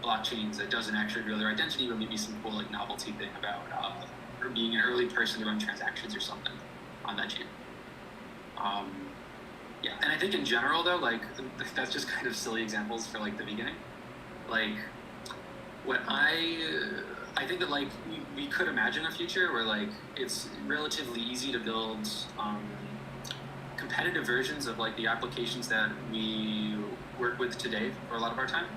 blockchains that doesn't actually reveal their identity, but maybe some cool like novelty thing about or being an early person to run transactions or something on that chain. And I think in general though, like that's just kind of silly examples for like the beginning. Like what I think that like we could imagine a future where like it's relatively easy to build competitive versions of like the applications that we work with today for a lot of our time.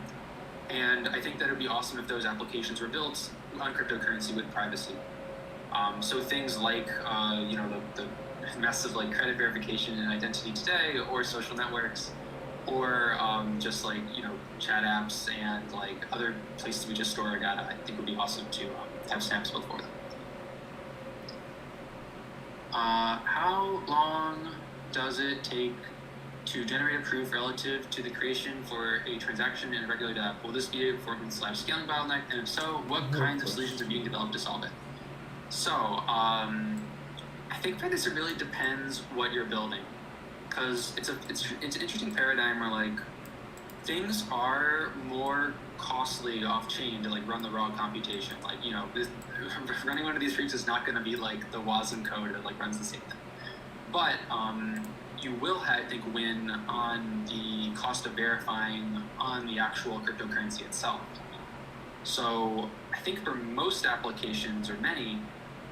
And I think that it would be awesome if those applications were built on cryptocurrency with privacy. So things like the mess of like credit verification and identity today, or social networks, or just like chat apps and like other places we just store our data. I think would be awesome to have snaps built for them. How long does it take to generate a proof relative to the creation for a transaction in a regular dApp? Will this be a performance/scaling bottleneck? And if so, what kinds of solutions are being developed to solve it? So, I think for this, it really depends what you're building, because it's an interesting paradigm where like things are more costly off chain to like run the raw computation. Like running one of these proofs is not going to be like the WASM code that like runs the same thing, but you will, I think, win on the cost of verifying on the actual cryptocurrency itself. So I think for most applications, or many,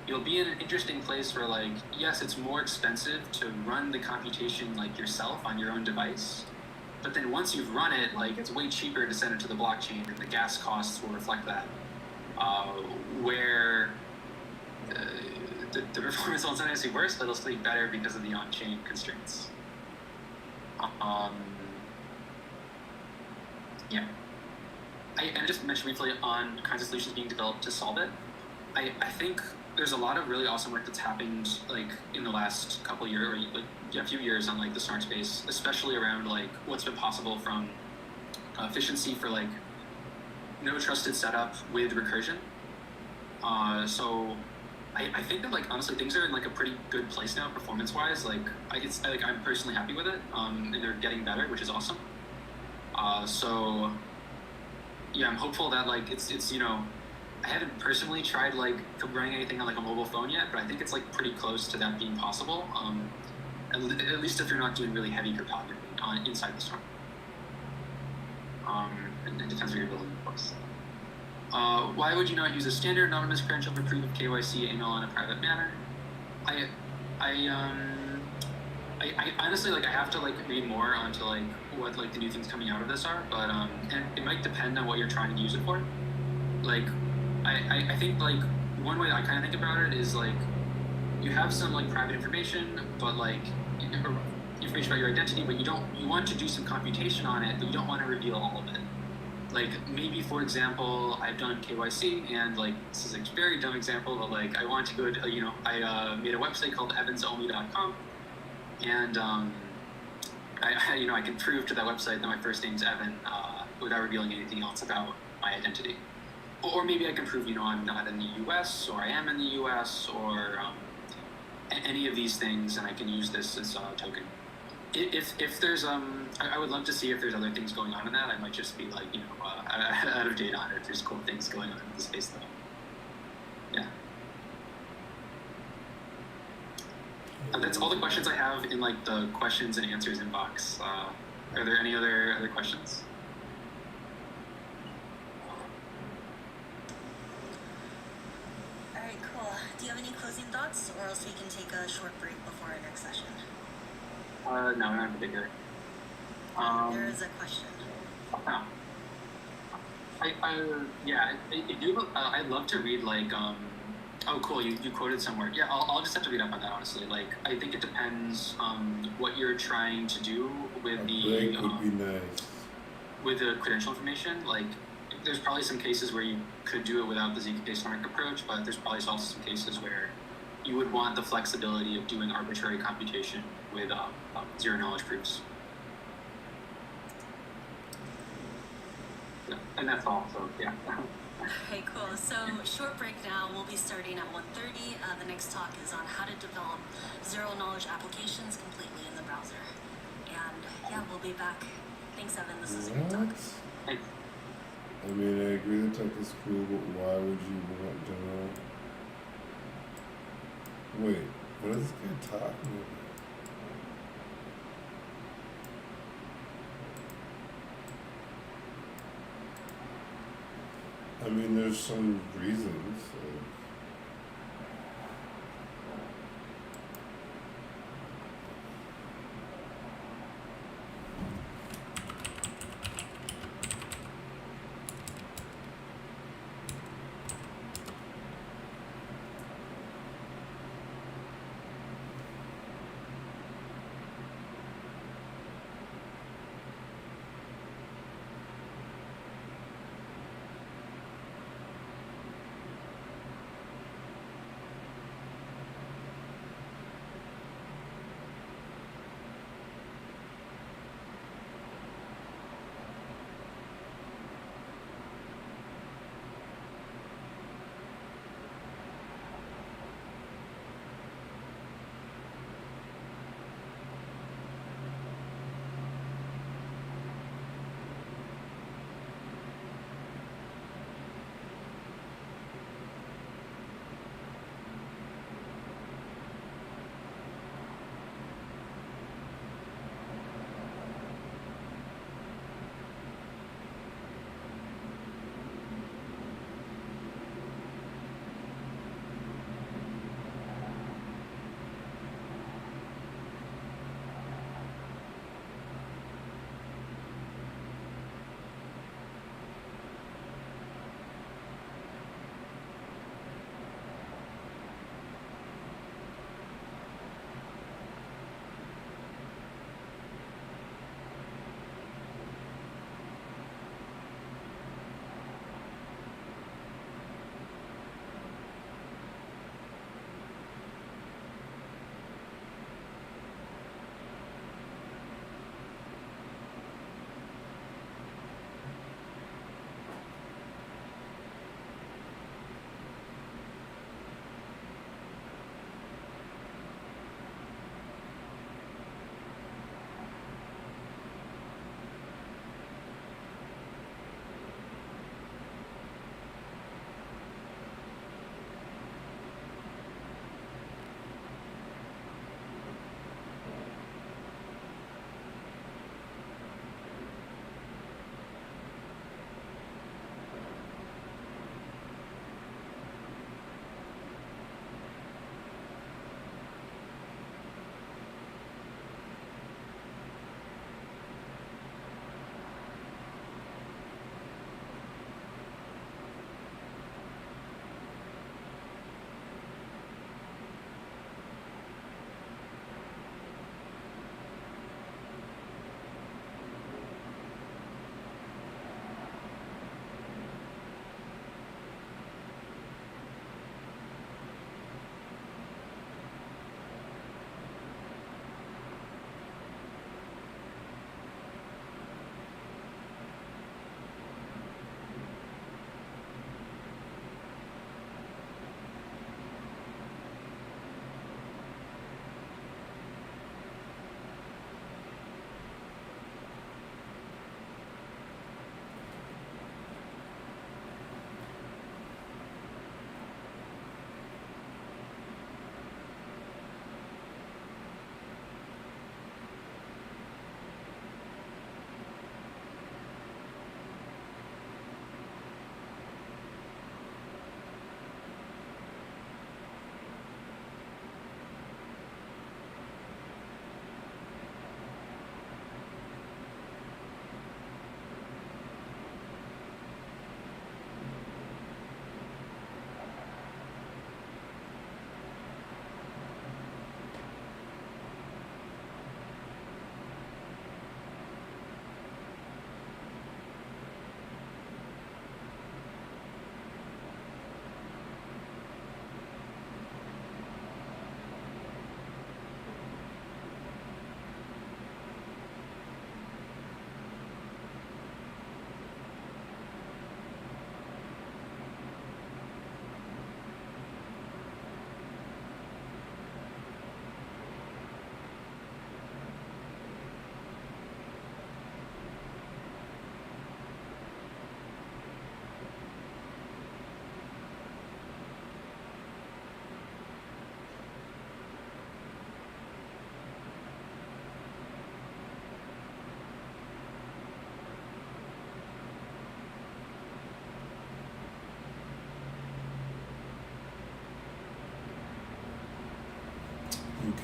you'll be in an interesting place where like, yes, it's more expensive to run the computation like yourself on your own device, but then once you've run it, like it's way cheaper to send it to the blockchain, and the gas costs will reflect that. Where the performance won't necessarily worse, but it'll still be better because of the on-chain constraints. Yeah. I just mentioned briefly on kinds of solutions being developed to solve it. I think there's a lot of really awesome work that's happened like in the last couple of years, or like a few years on like the smart space, especially around like what's been possible from efficiency for like no trusted setup with recursion. So I think that like honestly things are in like a pretty good place now performance wise. Like I'm personally happy with it, and they're getting better, which is awesome. So yeah, I'm hopeful that like it's you know, I haven't personally tried like running anything on like a mobile phone yet, but I think it's like pretty close to that being possible. At least if you're not doing really heavy cryptography inside the storm. And it depends where you're building, of course. Why would you not use a standard anonymous credential for proof of KYC AML in a private manner? I honestly like I have to like read more onto like what like the new things coming out of this are, but and it might depend on what you're trying to use it for. Like I think like one way I kind of think about it is like you have some like private information, but like information about your identity, but you want to do some computation on it, but you don't want to reveal all of it. Like maybe for example, I've done KYC and like this is a very dumb example, but like I want to go to you know I made a website called evansonly.com, and I can prove to that website that my first name's Evan without revealing anything else about my identity. Or maybe I can prove, you know, I'm not in the U.S. or I am in the U.S. or any of these things, and I can use this as a token. If there's I would love to see if there's other things going on in that. I might just be like, you know, out of date on it if there's cool things going on in the space though. Yeah. That's all the questions I have in like the questions and answers inbox. Are there any other questions?
All right, cool. Do you have any closing thoughts, or else we can take a short break before our next session?
No, not in particular.
There is a question.
Oh. I'd love to read like oh cool, you quoted somewhere. Yeah, I'll just have to read up on that honestly. Like I think it depends what you're trying to do with the
would be nice.
With the credential information. Like there's probably some cases where you could do it without the zkp-Snark approach, but there's probably also some cases where you would want the flexibility of doing arbitrary computation with zero knowledge proofs. Yeah, and that's all, so yeah.
Okay, cool. So short break now. We'll be starting at 1:30. The next talk is on how to develop zero-knowledge applications completely in the browser. And yeah, we'll be back. Thanks, Evan. This is a good talk.
Thanks.
I mean, I agree the tech is cool, but why would you want general? Wait, what is this guy talking about? I mean, there's some reasons.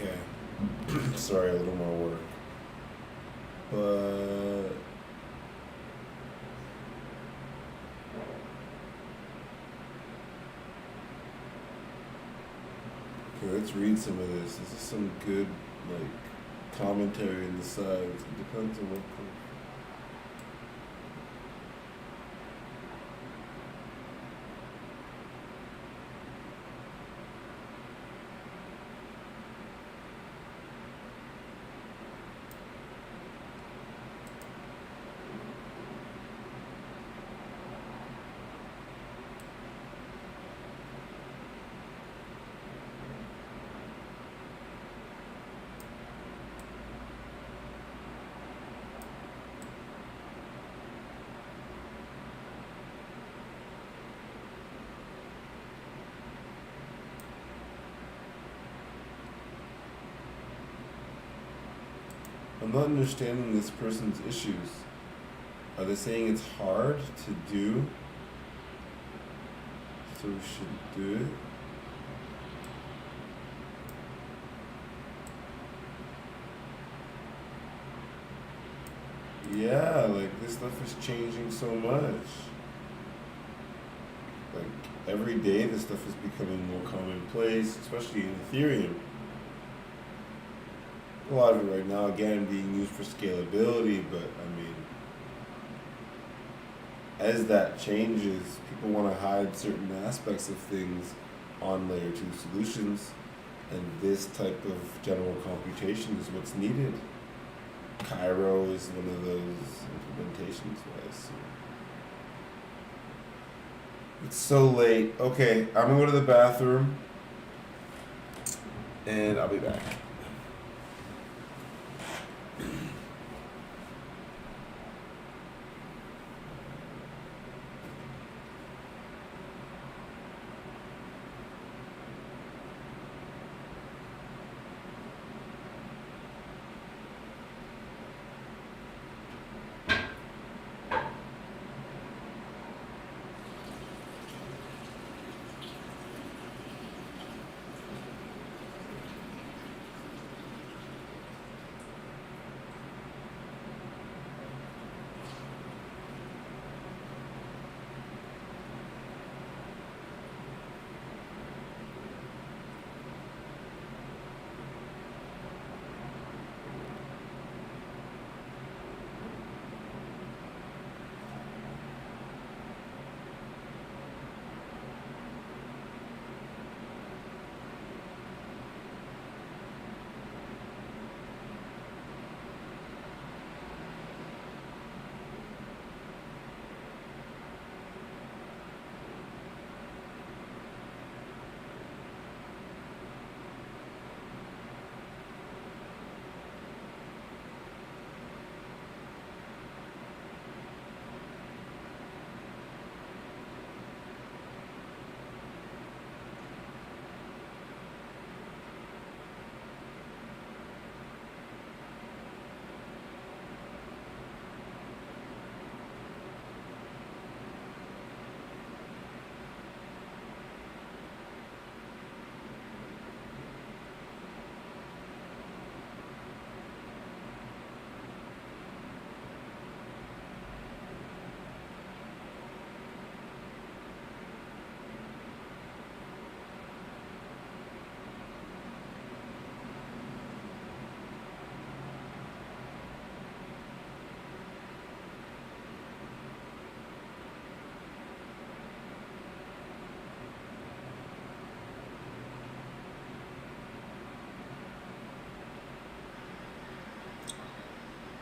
Okay. Sorry, a little more work. But okay, let's read some of this. This is some good commentary in the sides. It depends on what. I'm not understanding this person's issues. Are they saying it's hard to do, so we shouldn't do it? Yeah, this stuff is changing so much. Every day this stuff is becoming more commonplace, especially in Ethereum. A lot of it right now, again, being used for scalability, but as that changes, people want to hide certain aspects of things on layer 2 solutions, and this type of general computation is what's needed. Cairo is one of those implementations wise. It's so late. Okay, I'm gonna go to the bathroom, and I'll be back.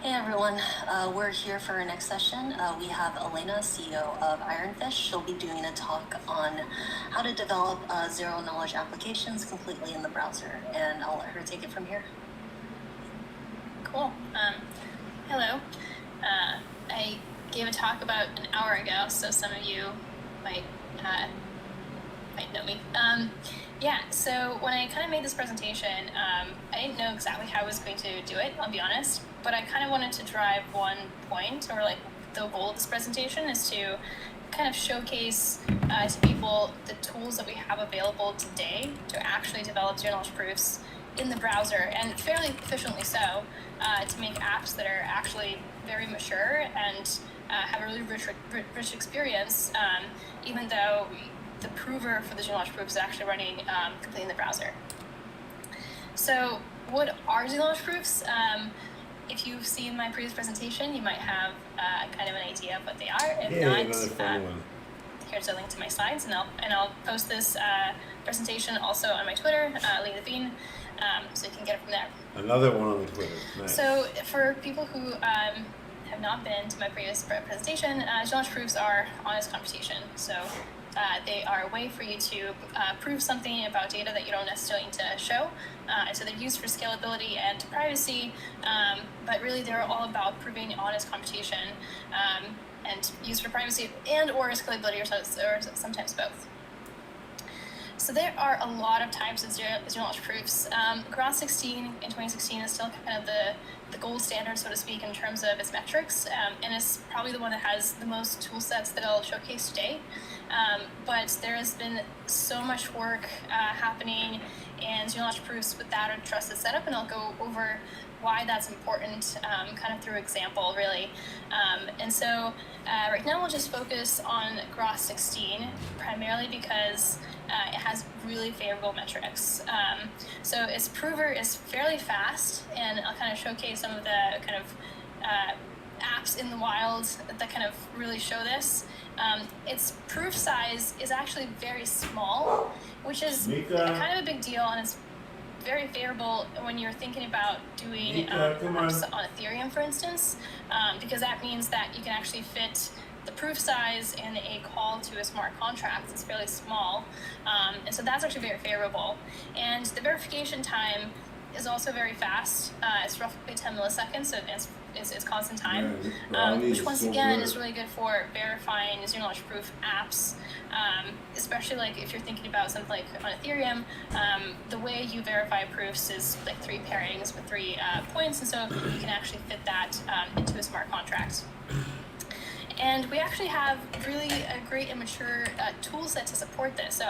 Hey everyone, we're here for our next session. We have Elena, CEO of Ironfish. She'll be doing a talk on how to develop zero-knowledge applications completely in the browser, and I'll let her take it from here.
Cool. Hello. I gave a talk about an hour ago, so some of you might know me. Yeah, so when I kind of made this presentation, I didn't know exactly how I was going to do it, I'll be honest, but I kind of wanted to drive one point, or the goal of this presentation is to kind of showcase to people the tools that we have available today to actually develop zero-knowledge proofs in the browser, and fairly efficiently so, to make apps that are actually very mature and have a really rich experience, even though the prover for the zero knowledge proof is actually running completely in the browser. So what are zero knowledge proofs? If you've seen my previous presentation, you might have kind of an idea of what they are. If not, here's a link to my slides, and I'll post this presentation also on my Twitter, Chloethedev, so you can get it from there.
Another one on the Twitter. Nice.
So for people who have not been to my previous presentation, zero knowledge proofs are honest computation. So they are a way for you to prove something about data that you don't necessarily need to show. So they're used for scalability and privacy, but really they're all about proving honest computation and used for privacy and or scalability, or sometimes both. So there are a lot of types of zero knowledge proofs. Groth 16 in 2016 is still kind of the gold standard, so to speak, in terms of its metrics, and it's probably the one that has the most tool sets that I'll showcase today. But there has been so much work happening in zero knowledge proofs without a trusted setup, and I'll go over why that's important kind of through example, really. And so right now we'll just focus on Groth 16, primarily because it has really favorable metrics. So its prover is fairly fast, and I'll kind of showcase some of the kind of apps in the wild that kind of really show this. Its proof size is actually very small, which is kind of a big deal, and it's very favorable when you're thinking about doing apps on Ethereum, for instance, because that means that you can actually fit the proof size in a call to a smart contract. It's fairly small, and so that's actually very favorable. And the verification time is also very fast. It's roughly 10 milliseconds, so it's constant time, which once again is really good for verifying zero knowledge proof apps, especially like if you're thinking about something like on Ethereum. The way you verify proofs is like 3 pairings with 3 points, and so you can actually fit that into a smart contract. And we actually have really a great and mature tool set to support this.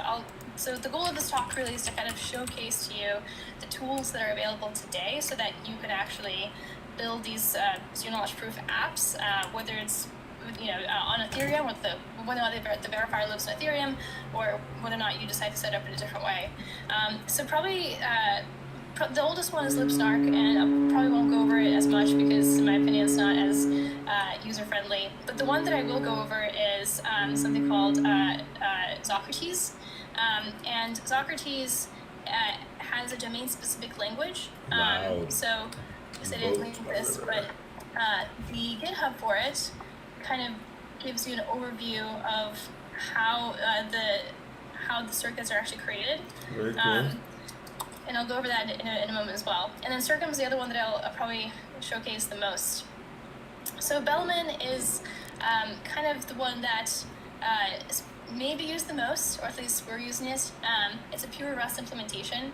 So the goal of this talk really is to kind of showcase to you the tools that are available today, so that you can actually build these zero knowledge proof apps, whether it's on Ethereum, whether or not the verifier lives in Ethereum, or whether or not you decide to set up in a different way. So probably the oldest one is Lipsnark, and I probably won't go over it as much because, in my opinion, it's not as user-friendly. But the one that I will go over is something called Socrates. And Socrates has a domain-specific language. So I didn't link this, but the GitHub for it kind of gives you an overview of how the circuits are actually created.
Very cool.
And I'll go over that in a moment as well. And then Circum is the other one that I'll probably showcase the most. So Bellman is kind of the one that is maybe used the most, or at least we're using it. It's a pure Rust implementation.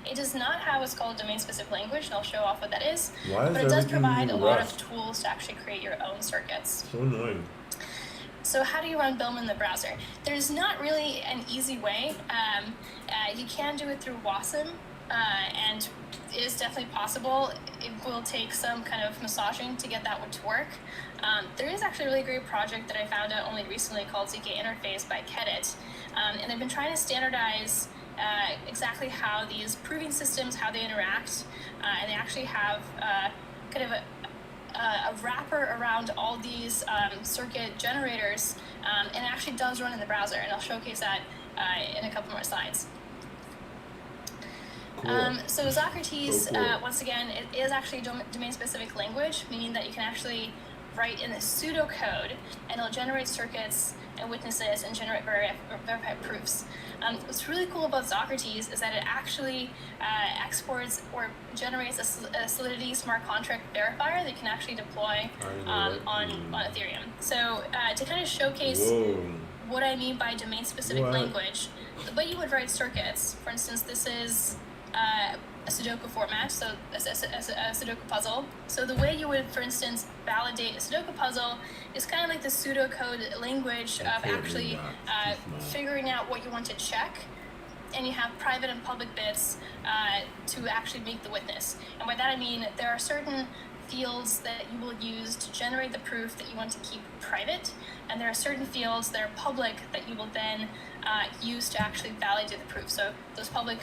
It does not have what's called a domain-specific language, and I'll show off what that is. But it does provide a lot of tools to actually create your own circuits.
So annoying.
So how do you run Bellman in the browser? There's not really an easy way. You can do it through Wasm, and it is definitely possible. It will take some kind of massaging to get that one to work. There is actually a really great project that I found out only recently called zk-Interface by Kedit, and they've been trying to standardize exactly how these proving systems, how they interact, and they actually have kind of a wrapper around all these circuit generators, and it actually does run in the browser, and I'll showcase that in a couple more slides.
Cool.
So Socrates,
cool.
Once again, it is actually a domain-specific language, meaning that you can actually write in the pseudocode, and it'll generate circuits and witnesses and generate verified proofs. What's really cool about Socrates is that it actually exports or generates a Solidity smart contract verifier that you can actually deploy on Ethereum. So to kind of showcase what I mean by domain-specific language, the way you would write circuits, for instance, this is a Sudoku format, so a Sudoku puzzle. So the way you would, for instance, validate a Sudoku puzzle is kind of like the pseudocode language of actually figuring out what you want to check and you have private and public bits to actually make the witness. And by that I mean there are certain fields that you will use to generate the proof that you want to keep private, and there are certain fields that are public that you will then use to actually validate the proof. So those public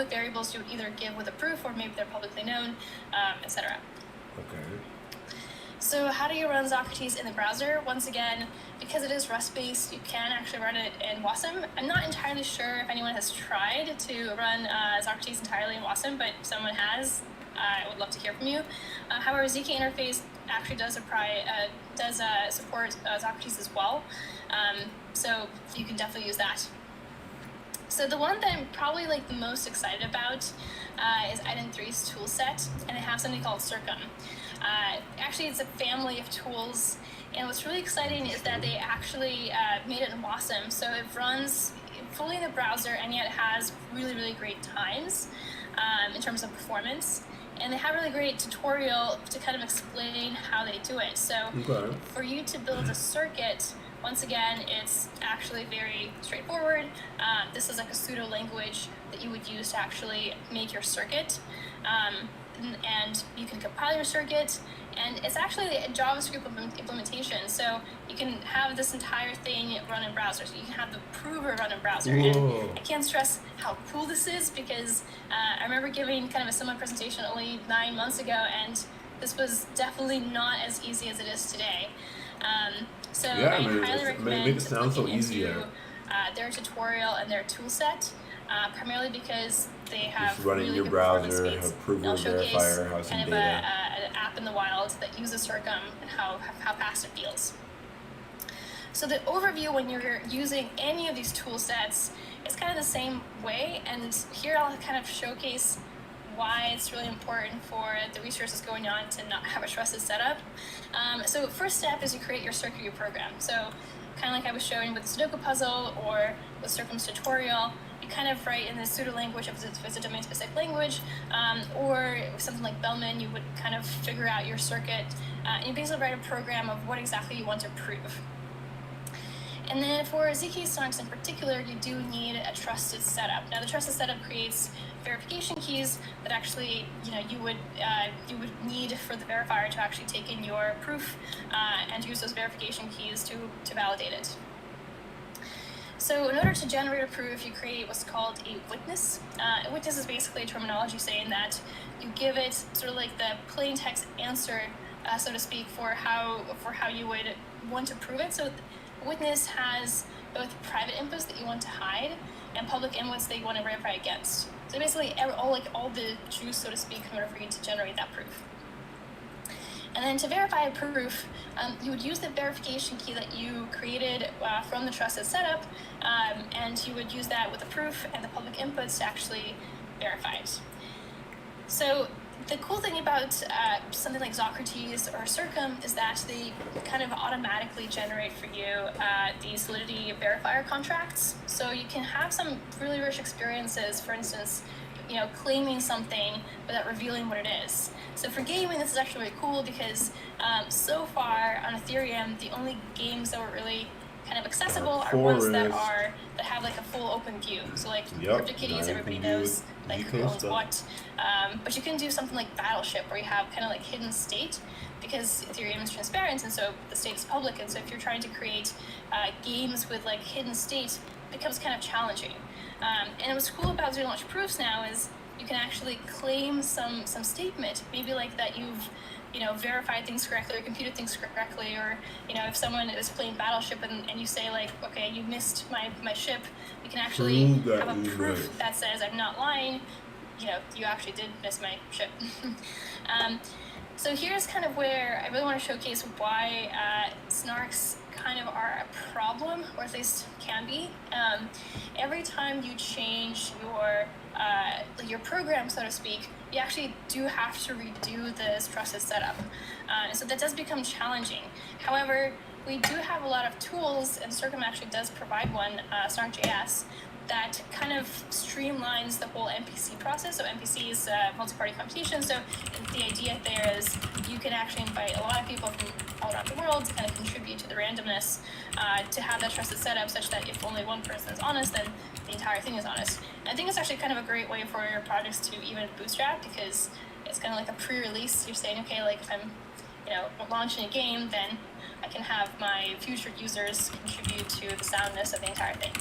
variables you would either give with a proof, or maybe they're publicly known, etc.
Okay.
So how do you run Socrates in the browser? Once again, because it is Rust-based, you can actually run it in Wasm. I'm not entirely sure if anyone has tried to run Socrates entirely in Wasm, but if someone has, I would love to hear from you. However, ZK interface actually does support Socrates as well, so you can definitely use that. So the one that I'm probably like the most excited about is Item 3's toolset, and they have something called Circum. Actually, it's a family of tools, and what's really exciting is that they actually made it in Wasm, so it runs fully in the browser, and yet it has really, really great times in terms of performance. And they have a really great tutorial to kind of explain how they do it. So for you to build a circuit, once again, it's actually very straightforward. This is like a pseudo language that you would use to actually make your circuit. And you can compile your circuit, and it's actually a JavaScript implementation. So you can have this entire thing run in browser. So you can have the prover run in browser.
Whoa.
And I can't stress how cool this is, because I remember giving kind of a similar presentation only 9 months ago, and this was definitely not as easy as it is today. So
Yeah,
I
man,
highly recommend
make it sound so
looking
easy.
into their tutorial and their tool set, primarily because they have
Just running
really
your
good
browser,
performance speeds.
have prover,
They'll showcase
verifier, have some
kind of
data.
an app in the wild that uses Circum and how fast it feels. So the overview when you're using any of these tool sets is kind of the same way, and here I'll kind of showcase why it's really important for the resources going on to not have a trusted setup. So first step is you create your circuit, your program. So kind of like I was showing with the Sudoku puzzle or with Circum's tutorial, you kind of write in the pseudo language if it's a domain specific language, or something like Bellman, you would kind of figure out your circuit, and you basically write a program of what exactly you want to prove. And then for ZK Sonics in particular, you do need a trusted setup. Now the trusted setup creates verification keys that actually, you would need for the verifier to actually take in your proof and use those verification keys to validate it. So in order to generate a proof, you create what's called a witness. A witness is basically a terminology saying that you give it sort of like the plain text answer, so to speak, for how you would want to prove it. So a witness has both private inputs that you want to hide and public inputs that you want to verify against. So basically, all the juice, so to speak, in order for you to generate that proof. And then to verify a proof, you would use the verification key that you created from the trusted setup, and you would use that with the proof and the public inputs to actually verify it. So the cool thing about something like Socrates or Circum is that they kind of automatically generate for you the Solidity verifier contracts. So you can have some really rich experiences, for instance, claiming something without revealing what it is. So for gaming, this is actually really cool because so far on Ethereum, the only games that were really kind of accessible are ones that have like a full open view. So like CryptoKitties, everybody knows like who owns what. But you can do something like Battleship, where you have kind of like hidden state, because Ethereum is transparent and so the state is public. And so if you're trying to create games with like hidden state, it becomes kind of challenging. And what's cool about zero knowledge proofs now is you can actually claim some statement, maybe like that you've verified things correctly or computed things correctly, or if someone is playing Battleship and you say like, okay, you missed my ship, you can actually have a proof that says I'm not lying, you actually did miss my ship. So here's kind of where I really want to showcase why snarks kind of are a problem, or at least can be. Every time you change your program, so to speak, you actually do have to redo this trusted setup. So that does become challenging. However, we do have a lot of tools, and Circum actually does provide one, Snark.js, that kind kind of streamlines the whole NPC process. So NPC is multi-party competition. So the idea there is you can actually invite a lot of people from all around the world to kind of contribute to the randomness, to have that trusted setup such that if only one person is honest, then the entire thing is honest. And I think it's actually kind of a great way for your projects to even bootstrap, because it's kind of like a pre-release. You're saying, okay, like if I'm, launching a game, then I can have my future users contribute to the soundness of the entire thing.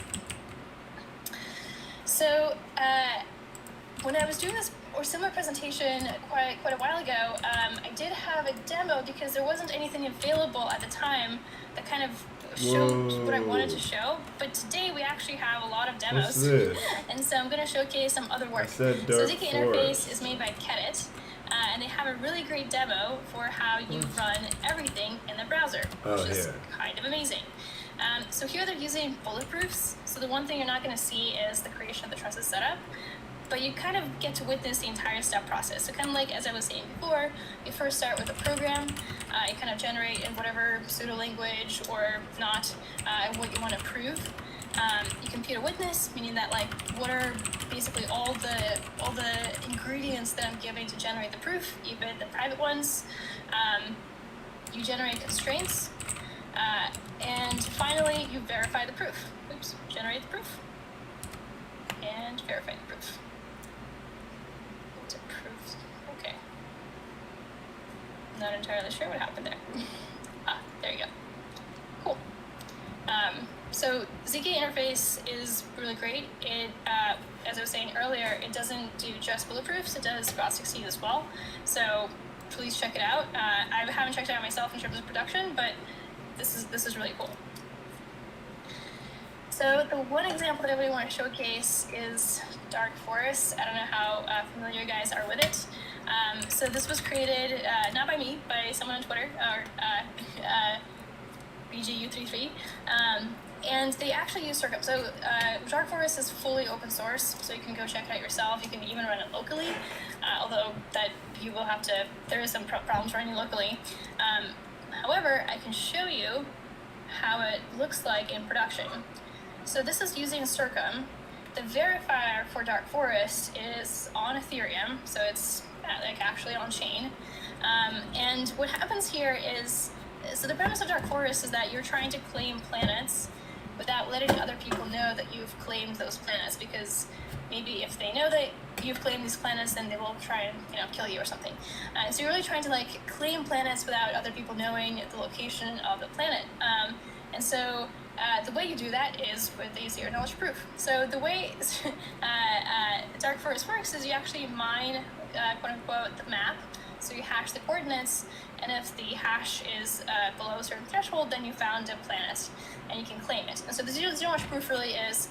So when I was doing this or similar presentation quite a while ago, I did have a demo because there wasn't anything available at the time that kind of showed what I wanted to show. But today we actually have a lot of demos.
What's this?
And so I'm going to showcase some other work.
So
ZK Interface is made by Kedit. And they have a really great demo for how you run everything in the browser, which is kind of amazing. So here they're using bulletproofs. So the one thing you're not going to see is the creation of the trusted setup, but you kind of get to witness the entire step process. So kind of like, as I was saying before, you first start with a program, you kind of generate in whatever pseudo language or not what you want to prove. You compute a witness, meaning that like what are basically all the ingredients that I'm giving to generate the proof, even the private ones. You generate constraints, and finally you verify the proof. Oops, generate the proof and verify the proof. It's approved. Okay. Not entirely sure what happened there. There you go. Cool. So ZK Interface is really great. It, as I was saying earlier, it doesn't do just bulletproofs, it does ROT16 as well. So please check it out. I haven't checked it out myself in terms of production, but this is really cool. So the one example that I really want to showcase is Dark Forest. I don't know how familiar you guys are with it. So this was created not by me, by someone on Twitter, or BGU33. And they actually use Circup. So Dark Forest is fully open source, so you can go check it out yourself. You can even run it locally, although that you will have to, there is some problems running locally. However, I can show you how it looks like in production. So this is using Circum. The verifier for Dark Forest is on Ethereum, so it's like actually on chain. And what happens here is, so the premise of Dark Forest is that you're trying to claim planets without letting other people know that you've claimed those planets, because maybe if they know that you've claimed these planets, then they will try and kill you or something. So you're really trying to like claim planets without other people knowing the location of the planet. And so the way you do that is with a zero knowledge proof. So the way Dark Forest works is you actually mine quote unquote the map. So you hash the coordinates, and if the hash is below a certain threshold, then you found a planet and you can claim it. And so the zero knowledge proof really is,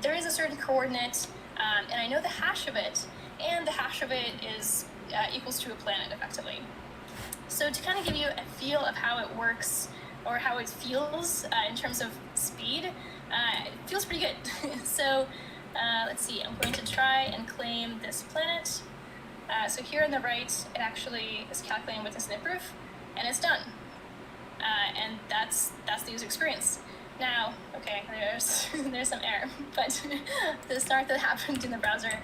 there is a certain coordinate, and I know the hash of it, and the hash of it is equals to a planet effectively. So to kind of give you a feel of how it works, or how it feels in terms of speed, it feels pretty good. So let's see, I'm going to try and claim this planet. So here on the right, it actually is calculating witness and proof, and it's done. And that's the user experience. Now, okay, there's some error, but the start that happened in the browser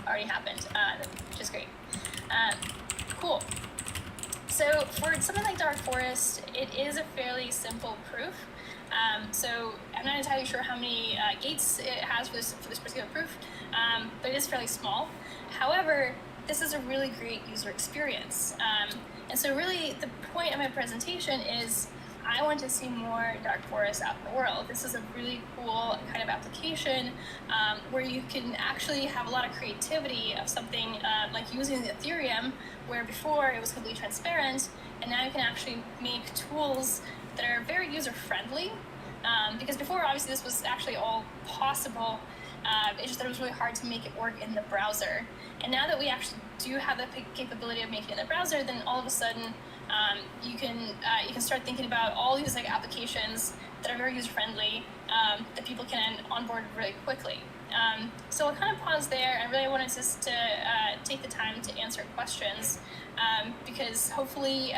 already happened, which is great. Cool. So for something like Dark Forest, it is a fairly simple proof. So I'm not entirely sure how many gates it has for this particular proof, but it is fairly small. However, this is a really great user experience. And so really the point of my presentation is I want to see more Dark Forest out in the world. This is a really cool kind of application where you can actually have a lot of creativity of something like using the Ethereum, where before it was completely transparent, and now you can actually make tools that are very user-friendly. Because before, obviously, this was actually all possible. It's just that it was really hard to make it work in the browser. And now that we actually do have the capability of making it in the browser, then all of a sudden you can start thinking about all these like applications that are very user-friendly that people can onboard really quickly. So I'll kind of pause there. I really wanted just to take the time to answer questions because hopefully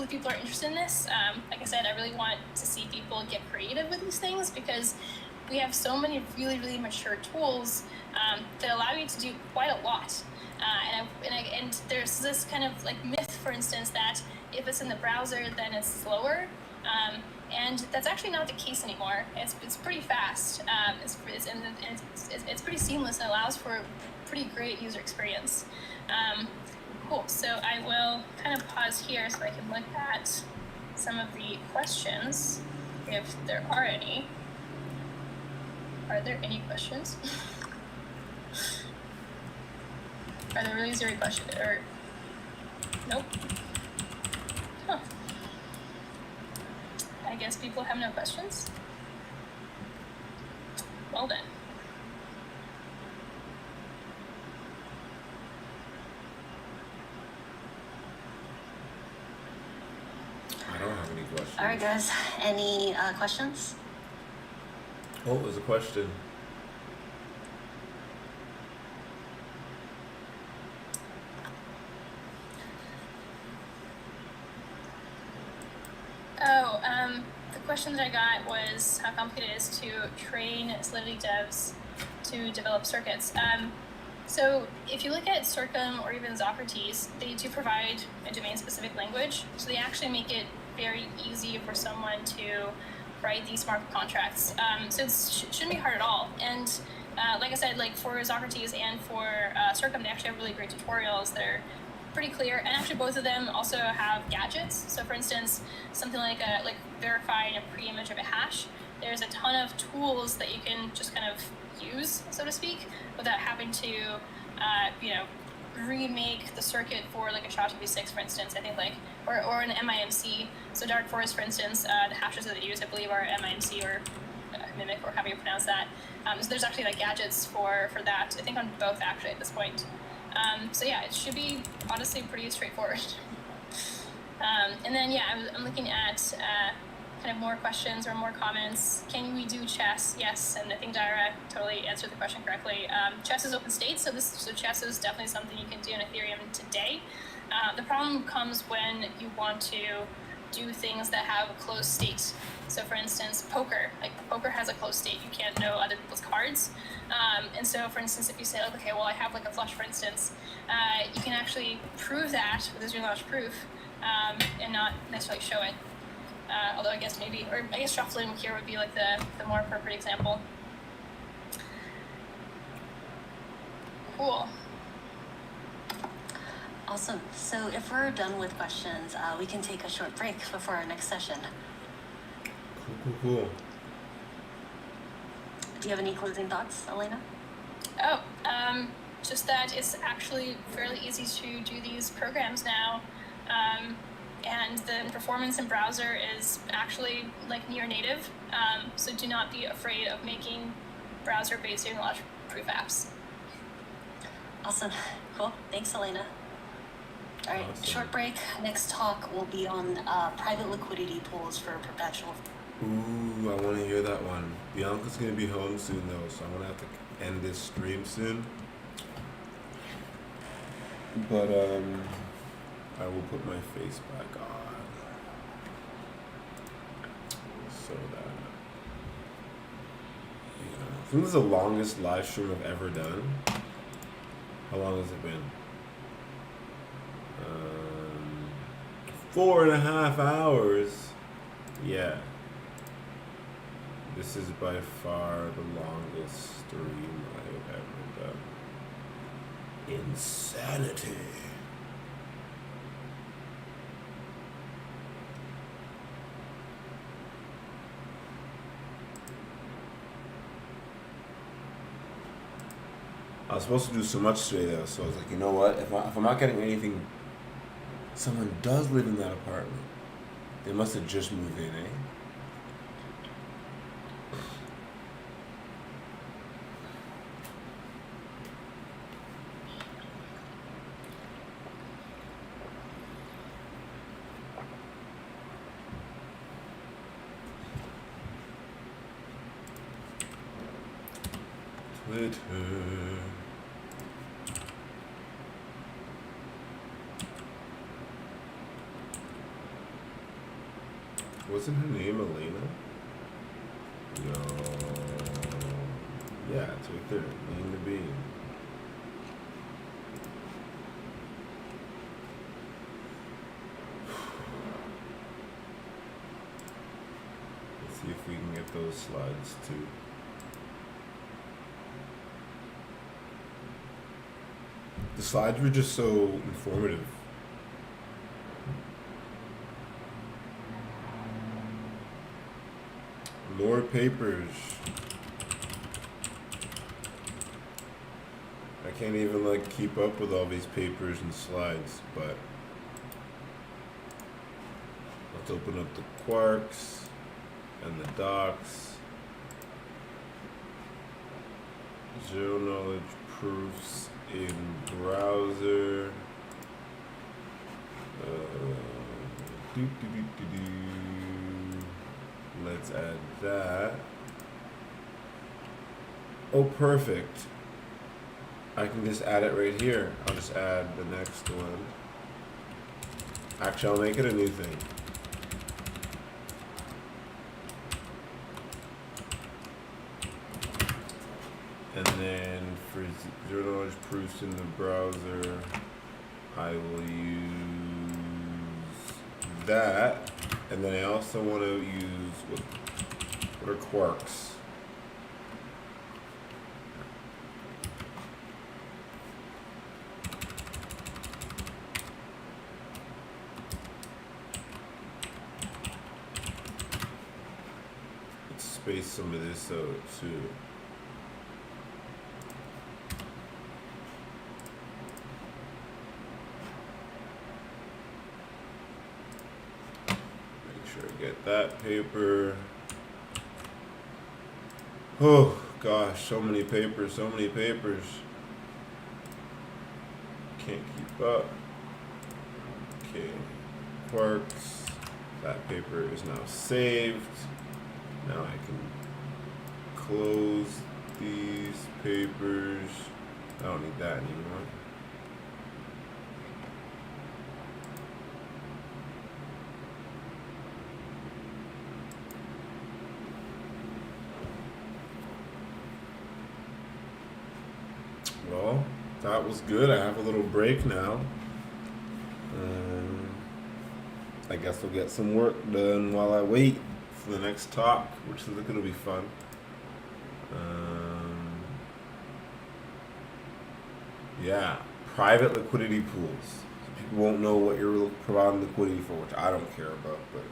people are interested in this. Like I said, I really want to see people get creative with these things because we have so many really, really mature tools that allow you to do quite a lot. And there's this kind of like myth, for instance, that if it's in the browser, then it's slower. And that's actually not the case anymore. It's pretty fast. It's pretty seamless and allows for pretty great user experience. Cool. So I will kind of pause here so I can look at some of the questions, if there are any. Are there any questions? Are there really 0 questions? Or nope. Huh. I guess people have no questions. Well then.
I don't have any questions.
All right, guys. Any questions?
Oh, there's a question.
Oh, the question that I got was how complicated it is to train Solidity devs to develop circuits. So if you look at Circum or even Socrates, they do provide a domain-specific language. So they actually make it very easy for someone to write these smart contracts. So it shouldn't be hard at all. And like I said, like for Socrates and for Circum, they actually have really great tutorials that are pretty clear. And actually both of them also have gadgets. So for instance, something like verifying a pre-image of a hash, there's a ton of tools that you can just kind of use, so to speak, without having to, remake the circuit for like a SHA-256, for instance, I think or an MIMC. So Dark Forest, for instance, the hashes that they use, I believe, are MIMC or Mimic, or however you pronounce that. So there's actually like gadgets for that, I think on both actually at this point. So yeah, it should be honestly pretty straightforward. And then yeah, I'm looking at kind of more questions or more comments. Can we do chess? Yes, and I think Daira totally answered the question correctly. Chess is open state, so chess is definitely something you can do in Ethereum today. The problem comes when you want to do things that have a closed state. So for instance, poker has a closed state. You can't know other people's cards. And so for instance, if you say, okay, well, I have like a flush, for instance, you can actually prove that with a zero-knowledge proof and not necessarily show it. Although I guess shuffling here would be like the more appropriate example. Cool.
Awesome. So if we're done with questions, we can take a short break before our next session.
Cool.
Do you have any closing thoughts, Elena?
Oh, just that it's actually fairly easy to do these programs now. And the performance in browser is actually like near native. So do not be afraid of making browser-based zero-knowledge proof apps.
Awesome. Cool. Thanks, Elena. All right,
Awesome.
Short break. Next talk will be on private liquidity pools for perpetual.
Ooh, I want to hear that one. Bianca's going to be home soon, though, so I'm going to have to end this stream soon. But, I will put my face back on. So that, I think this is the longest live stream I've ever done. How long has it been? 4.5 hours. Yeah. This is by far the longest stream I've ever done. Insanity. I was supposed to do so much today though, so I was like, you know what? If I'm not getting anything, someone does live in that apartment. They must have just moved in, eh? Twitter. Wasn't her name Elena? No. Yeah, it's right there. Mean the bean. Let's see if we can get those slides too. The slides were just so informative. More papers. I can't even like keep up with all these papers and slides, but let's open up the quarks and the docs. Zero knowledge proofs in browser. Let's add that. Oh, perfect. I can just add it right here. I'll just add the next one. Actually, I'll make it a new thing. And then for zero knowledge proofs in the browser, I will use that. And then I also want to use, what are quarks? Let's space some of this out too. Get that paper. Oh gosh, so many papers, so many papers. Can't keep up. Okay, quarks. That paper is now saved. Now I can close these papers. I don't need that anymore. Well, that was good. I have a little break now. I guess we'll get some work done while I wait for the next talk, which is going to be fun. Yeah, private liquidity pools. People won't know what you're providing liquidity for, which I don't care about, but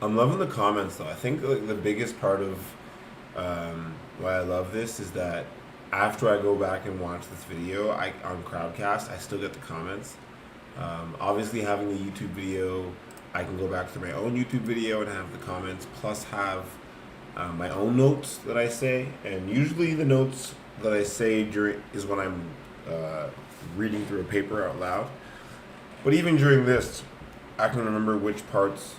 I'm loving the comments though. I think like the biggest part of why I love this is that after I go back and watch this video on Crowdcast, I still get the comments. Obviously having the YouTube video, I can go back to my own YouTube video and have the comments, plus have my own notes that I say. And usually the notes that I say is when I'm reading through a paper out loud. But even during this, I can remember which parts,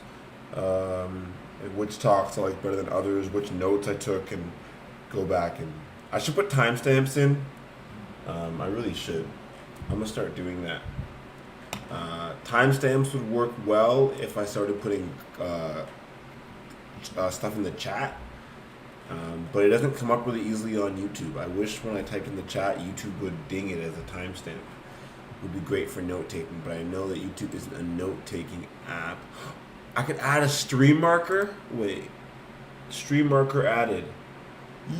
which talks I like better than others, which notes I took, and go back. And I should put timestamps in. I really should. I'm gonna start doing that. Timestamps would work well if I started putting stuff in the chat, but it doesn't come up really easily on YouTube. I wish when I type in the chat, YouTube would ding it as a timestamp. It would be great for note taking, but I know that YouTube isn't a note taking app. I could add a stream marker. Wait, stream marker added.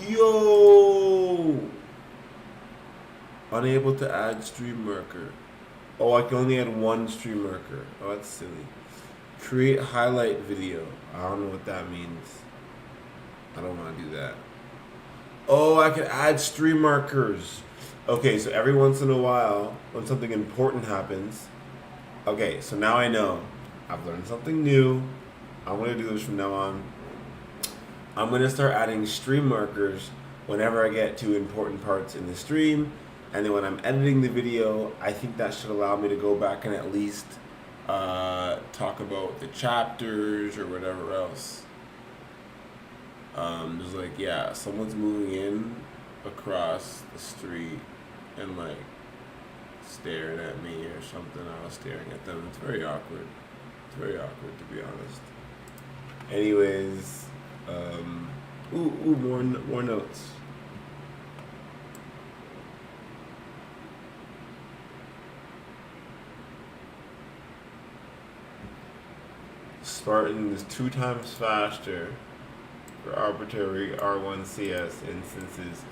Yo, unable to add stream marker. Oh, I can only add one stream marker. Oh, that's silly. Create highlight video. I don't know what that means. I don't want to do that. Oh, I can add stream markers. Okay, so every once in a while, when something important happens, okay, so now I know. I've learned something new. I'm going to do this from now on. I'm going to start adding stream markers whenever I get to important parts in the stream. And then when I'm editing the video, I think that should allow me to go back and at least talk about the chapters or whatever else. Just like, yeah, someone's moving in across the street and like staring at me or something. I was staring at them. It's very awkward. It's very awkward, to be honest. Anyways, more notes. Spartan is 2 times faster for arbitrary R1CS instances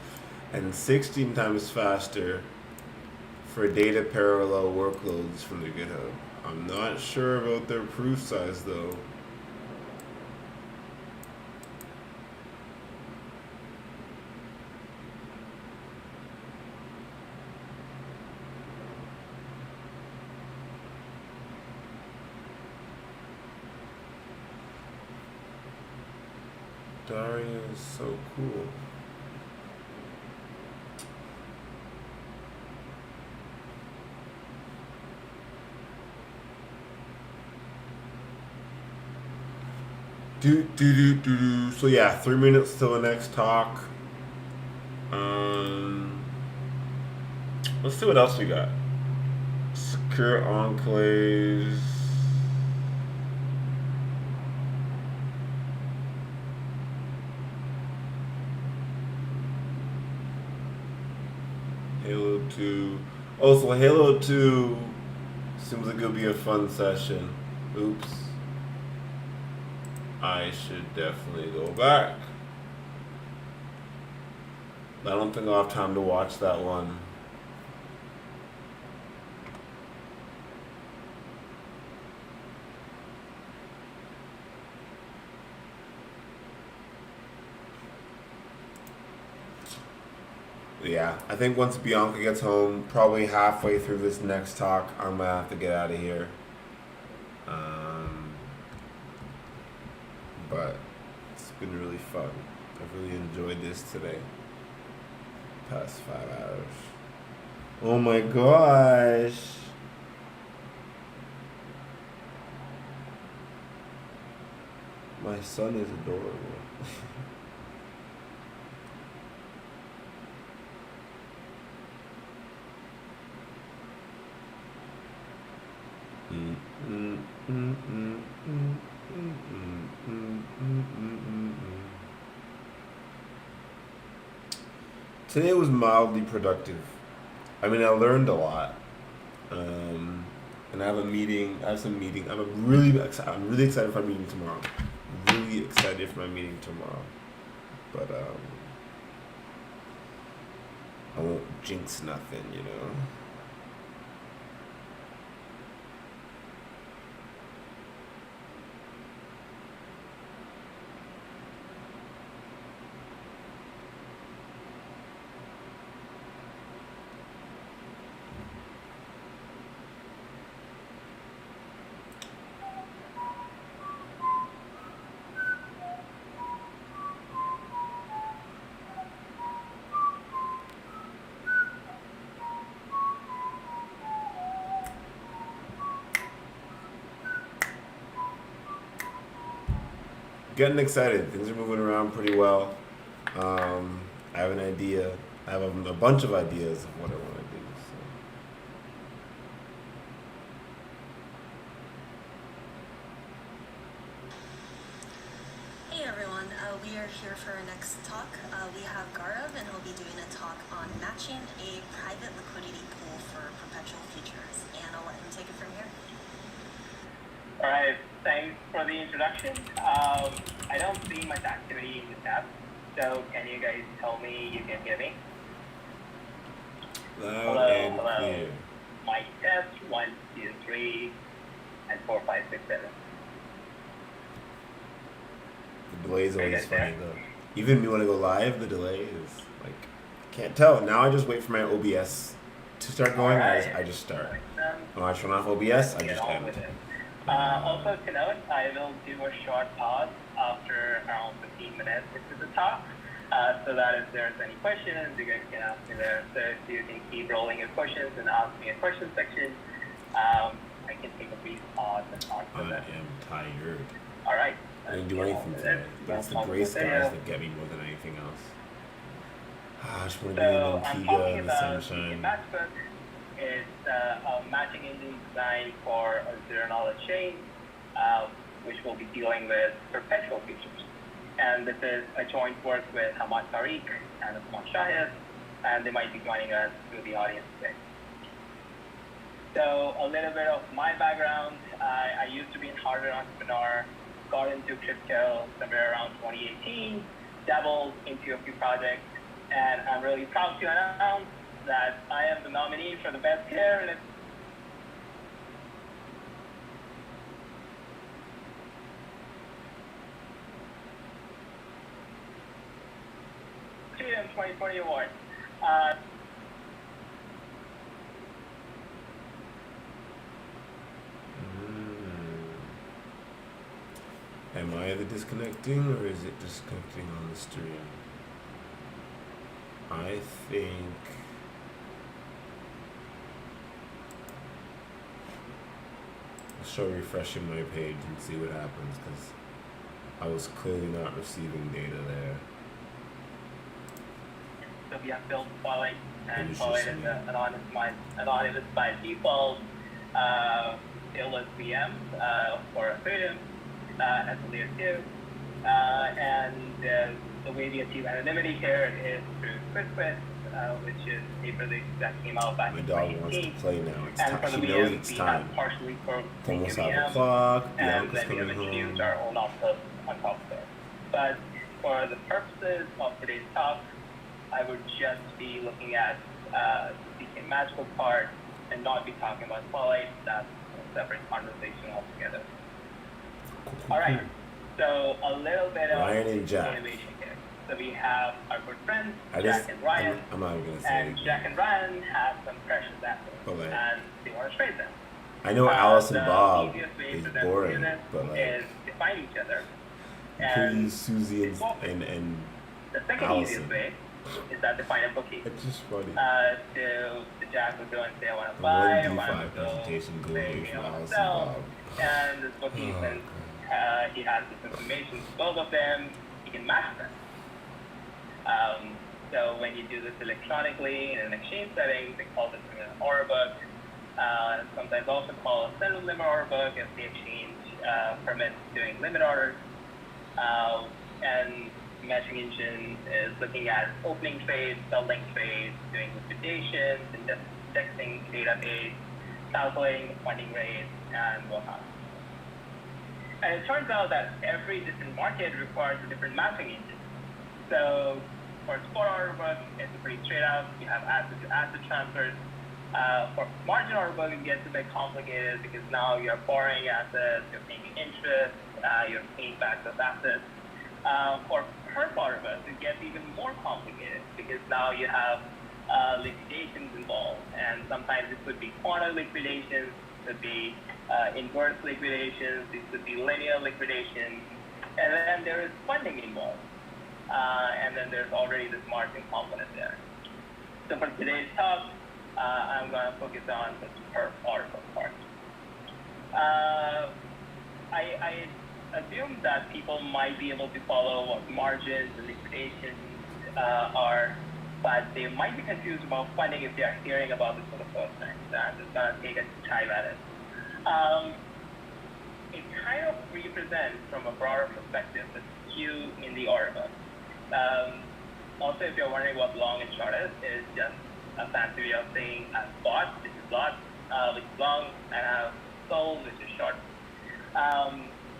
and 16 times faster for data parallel workloads from the GitHub. I'm not sure about their proof size though. Daria is so cool. So yeah, 3 minutes till the next talk. Let's see what else we got. Secure enclaves. Halo 2. Oh, so Halo 2 seems like it'll be a fun session. Oops. I should definitely go back. I don't think I'll have time to watch that one. Yeah, I think once Bianca gets home, probably halfway through this next talk, I'm gonna have to get out of here. But it's been really fun. I've really enjoyed this today. Past 5 hours. Oh my gosh. My son is adorable. Today was mildly productive. I mean, I learned a lot. And I have a meeting. I'm really excited for my meeting tomorrow. Really excited for my meeting tomorrow. But I won't jinx nothing, you know. Getting excited. Things are moving around pretty well. I have an idea. I have a bunch of ideas of what I want to do. So.
Hey everyone, we are here for our next talk. We have Gaurav, and he'll be doing a talk on matching a private liquidity pool for perpetual futures. And I'll let him take it from here.
All right, thanks for the introduction. I don't see much activity in the chat, so can you guys tell me you can hear me?
Loud and clear.
Mic test 1, 2, 3, and 4, 5, 6, 7.
The delay is always funny though. Even me when I go live, the delay is like, can't tell. Now I just wait for my OBS to start going. Right. I just start. When I turn off OBS, I just end.
Also to note, I will do a short pause after around 15 minutes into the talk, so that if there's any questions, you guys can ask me there. So if you can keep rolling your questions and ask me a question section, I can take a brief pause and answer them.
I am tired.
All right.
I didn't do anything today, but it's the gray skies that get me more than anything else. I just want to be in
So I'm
Antigua
talking
in the
about the
sunshine.
Matchbook. It's a matching engine designed for a zero-knowledge chain, which will be dealing with perpetual features. And this is a joint work with Hamad Tariq and Usman Shahid, and they might be joining us through the audience today. So a little bit of my background. I used to be a hardware entrepreneur, got into crypto somewhere around 2018, dabbled into a few projects, and I'm really proud to announce that I am the nominee for the best care in Ethereum 2020 award.
Am I the disconnecting, or is it disconnecting on the stream? I think I'll try refreshing my page and see what happens, because I was clearly not receiving data there.
So we have built Twilight, and
It is
Twilight
just
is
me.
anonymous by default. Tailless VMs for Ethereum as a layer 2. And the way we achieve anonymity here is through QuizQuiz, which is a release that came out back
My
in
dog wants to
2018.
play now. It's
And for
time.
the
He knows
VMs,
it's
we
time.
have partially for
It's almost
VM,
5 o'clock.
and
Bianca's
then we have
coming
introduced
home.
our own output on top of it. But for the purposes of today's talk, I would just be looking at the ZK Matchbook part and not be talking about Twilight. That's a separate conversation altogether. All right. So a little bit of
Ryan and Jack.
innovation here. So we have our good friends,
I
Jack
just,
and Ryan.
I'm not even gonna say
And
it.
Jack and Ryan have some precious assets,
But, like,
and they want to trade them.
I know Alice and
The
Bob
easiest way
is
for them to
boring,
do this
but like,
is define each other.
please,
And
Susie and
the second
Allison.
easiest way is that define a bookie.
It's just funny.
So the Jack would go and say, I want to
The
buy, I
one
want
D5
to go,
presentation
say,
globally
I
from
want
Alice
to
and
sell.
Bob.
And this bookie,
Oh,
since he has this information to both of them, he can match them. So when you do this electronically in an exchange setting, they call this an order book. Sometimes also called a settled limit order book if the exchange permits doing limit orders. And matching engine is looking at opening trades, selling trades, doing liquidations, indexing database, calculating the funding rate, and whatnot. And it turns out that every different market requires a different matching engine. So for spot order book, it's pretty straight out. You have asset transfers. For margin order book, it gets a bit complicated because now you're borrowing assets, you're paying interest, you're paying back those assets. For perp order book, it gets even more complicated because now you have liquidations involved, and sometimes it could be quantitative liquidations, it could be inverse liquidations, it could be linear liquidations, and then there is funding involved. And then there's already this margin component there. So for today's talk, I'm going to focus on the perp order book part. I assume that people might be able to follow what margins and liquidations are, but they might be confused about funding if they are hearing about this for the first time. So I'm just going to take a time at it. It kind of represents, from a broader perspective, the skew in the order book. Also, if you're wondering what long and short is, it's just a fancy way of saying I've bought, which is lot, which is long, and I've sold, which is short.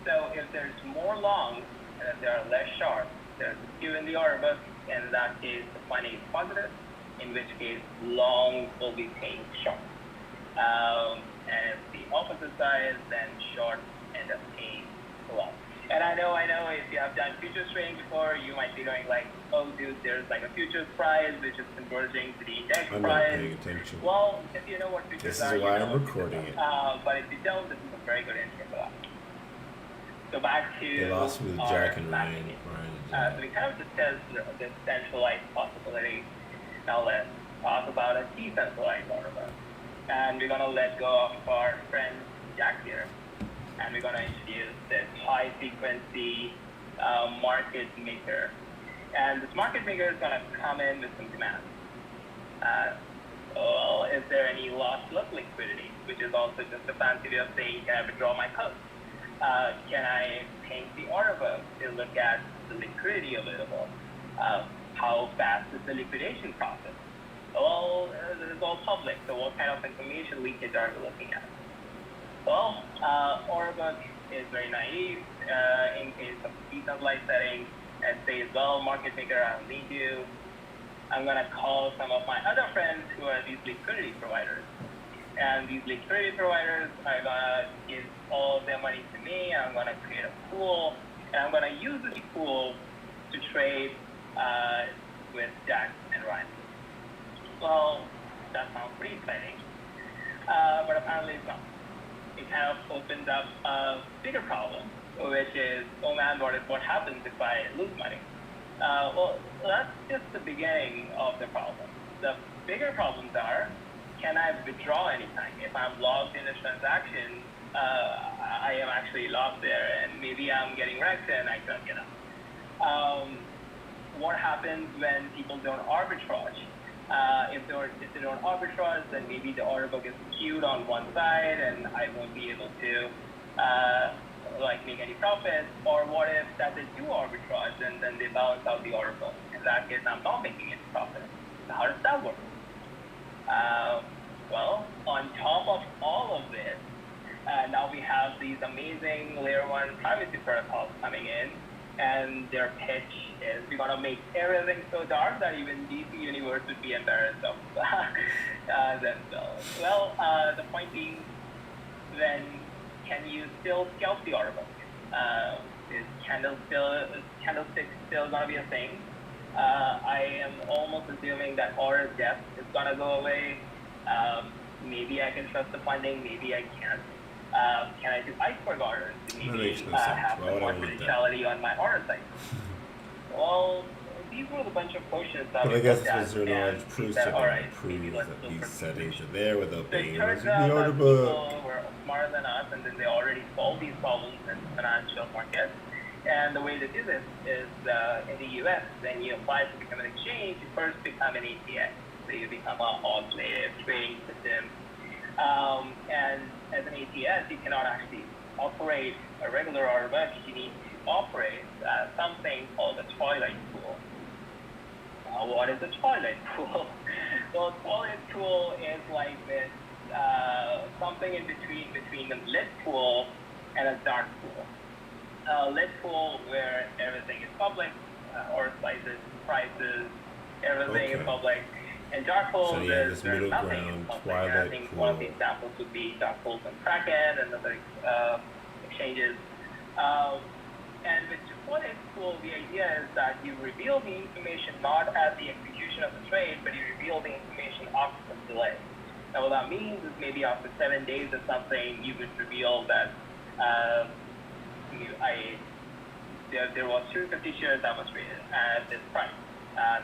So if there's more longs and if there are less shorts, there's a skew in the order book, and in that case, the funding is positive, in which case longs will be paying short. And if the opposite side, then shorts end up paying long. And I know if you have done futures trading before, you might be going like, oh dude, there's like a futures price which is converging to the index
I'm
price.
not paying attention.
Well, if you know what futures
This
are,
is why
you know
I'm
what futures
recording
are.
it.
But if you don't, this is a very good intro for So back to
They lost me with
our
Jack and
last
Ryan.
meeting.
Ryan
So we kind of discussed the centralized possibility. Now let's talk about a decentralized order. And we're gonna let go of our friend Jack here. And we're gonna introduce this high frequency market maker. And this market maker is gonna come in with some demands. Well, is there any lost look liquidity, which is also just a fancy way of saying, can I withdraw my code? Can I paint the order book to look at the liquidity available? How fast is the liquidation process? Well, this is all public, so what kind of information leakage are we looking at? Well, order book is very naive in case of decentralized setting. It says, well, market maker, I don't need you. I'm gonna call some of my other friends who are these liquidity providers. And these liquidity providers are gonna give all of their money to me, and I'm gonna create a pool, and I'm gonna use this pool to trade with Jack and Ryan. Well, that sounds pretty exciting, but apparently it's not. It kind of opens up a bigger problem, which is, oh man, what happens if I lose money? Well, that's just the beginning of the problem. The bigger problems are, can I withdraw anytime? If I'm logged in a transaction, I am actually logged there, and maybe I'm getting wrecked and I can't get up. What happens when people don't arbitrage? If they don't arbitrage, then maybe the order book is skewed on one side, and I won't be able to make any profits. Or what if that they do arbitrage and then they balance out the order book? In that case, I'm not making any profit. So how does that work? Well, on top of all of this, now we have these amazing layer 1 privacy protocols coming in, and their pitch is, we're gonna make everything so dark that even DC Universe would be embarrassed of themselves. Well, the point being, then can you still scalp the order book? Is candlestick still gonna be a thing? I am almost assuming that order depth is gonna go away. Maybe I can trust the funding, maybe I can't. Can I do iceberg orders to maybe have some more neutrality on my order site? Well, these were the bunch of questions that
but
we
I guess
looked at,
it's zero knowledge
and
proofs
said,
that
all right,
prove
maybe let's
that
look
these
for
settings
solutions.
are there without
So it
being
turns
in
out
the
that
order book.
people were smarter than us, and then they already solved these problems in the financial market. And the way to do this is in the US, when you apply to become an exchange, you first become an ATS. So you become a automated trading system. And as an ATS, you cannot actually operate a regular order book. You need to operate something called a twilight pool. What is a twilight pool? Well, a twilight pool is like this something in between a lit pool and a dark pool. Lit pool where everything is public, or slices, prices, everything is public. And dark pools
So you have
is
this
where
middle
nothing
ground,
is public.
twilight
I think
pool.
one of the examples would be dark pools on Kraken and other exchanges. And with twilight pool, the idea is that you reveal the information not at the execution of the trade, but you reveal the information after some delay. Now what that means is maybe after 7 days or something, you would reveal that there was 250 shares that was traded at this price.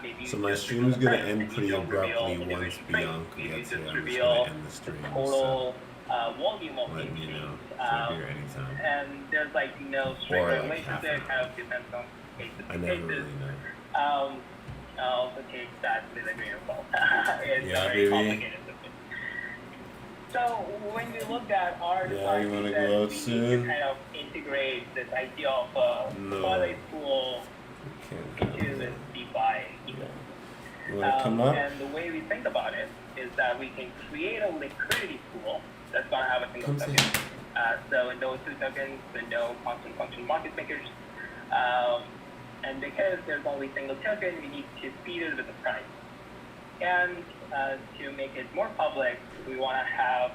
Maybe
So my stream is going to end pretty abruptly once Bianca gets here. I'm just going to end the stream.
Total
So
volume of
let me know
exchange.
if I'm here anytime.
And there's like no strict
Or like
regulations
half
there.
an
It kind of depends on cases
I
to
never
cases.
really know.
I also take that with a grain of salt. It's
Yeah,
a very
baby.
complicated system. So when we looked at our
Yeah,
design,
you wanna
we
go
said
out
we need
soon?
to kind of integrate this idea of a
No.
twilight pool
Can't
into this DeFi.
You want to come up?
And the way we think about it is that we can create a liquidity pool that's going to have a single
Come
token. So in those two tokens, there are no constant function market makers. And because there's only single token, we need to feed it with the price. And to make it more public, we want to have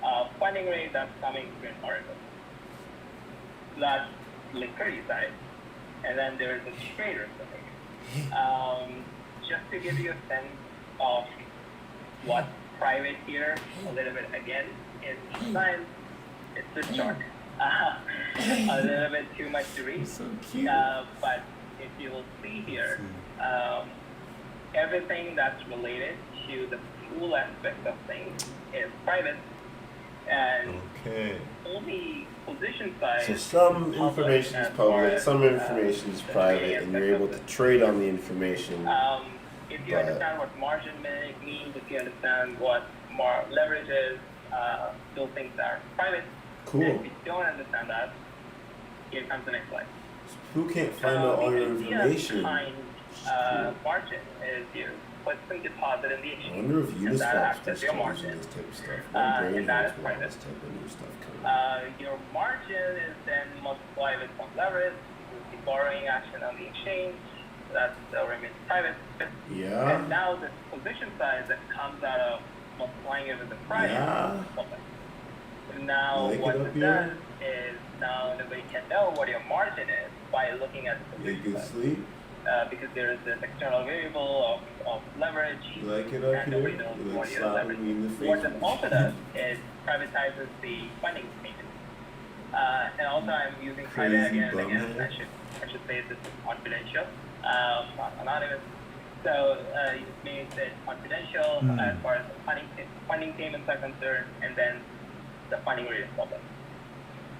a funding rate that's coming through an oracle. That's liquidity side. And then there's a trader side. Just to give you a sense of what private here, a little bit again, is science, it's this chart. a little bit too much to read.
So cute.
But if you will see here, everything that's related to the pool aspect of things is private, and
Okay.
only position size.
So some
is
information is
as far
public,
as,
some information is
the
private,
trading
and you're
aspect
able
of
to
it.
trade on the information.
If you
But-
understand what margin means, if you understand what leverage is, those things are private.
Cool.
And if you don't understand that, here comes the next slide.
Who can't find out all your
The idea
information?
behind margin is you put some deposit in the
I
exchange,
wonder if
and that
Uniswap's
acts as your
disclosing
margin.
this type of stuff.
and
My brain
that
has
is
all
private.
this type of new stuff coming.
Your margin is then multiplied with some leverage, with the borrowing action on the exchange. That still remains private.
Yeah.
And now the position size that comes out of multiplying it with the price
Yeah.
is public. And now
Like it
what
up
this
here?
does is now nobody can know what your margin is by looking at the
You
position
good
size.
sleep?
Because there is this external variable of leverage.
You like it up
and nobody
here?
knows
You
what
like
your
slapping
leverage
me in the
is.
face?
What this also does is privatizes the funding payment. And also I'm using private
Crazy
again and again.
bumhead.
I should say this is confidential, not anonymous. So it makes it confidential as far as the funding payments are concerned, and then the funding rate is public.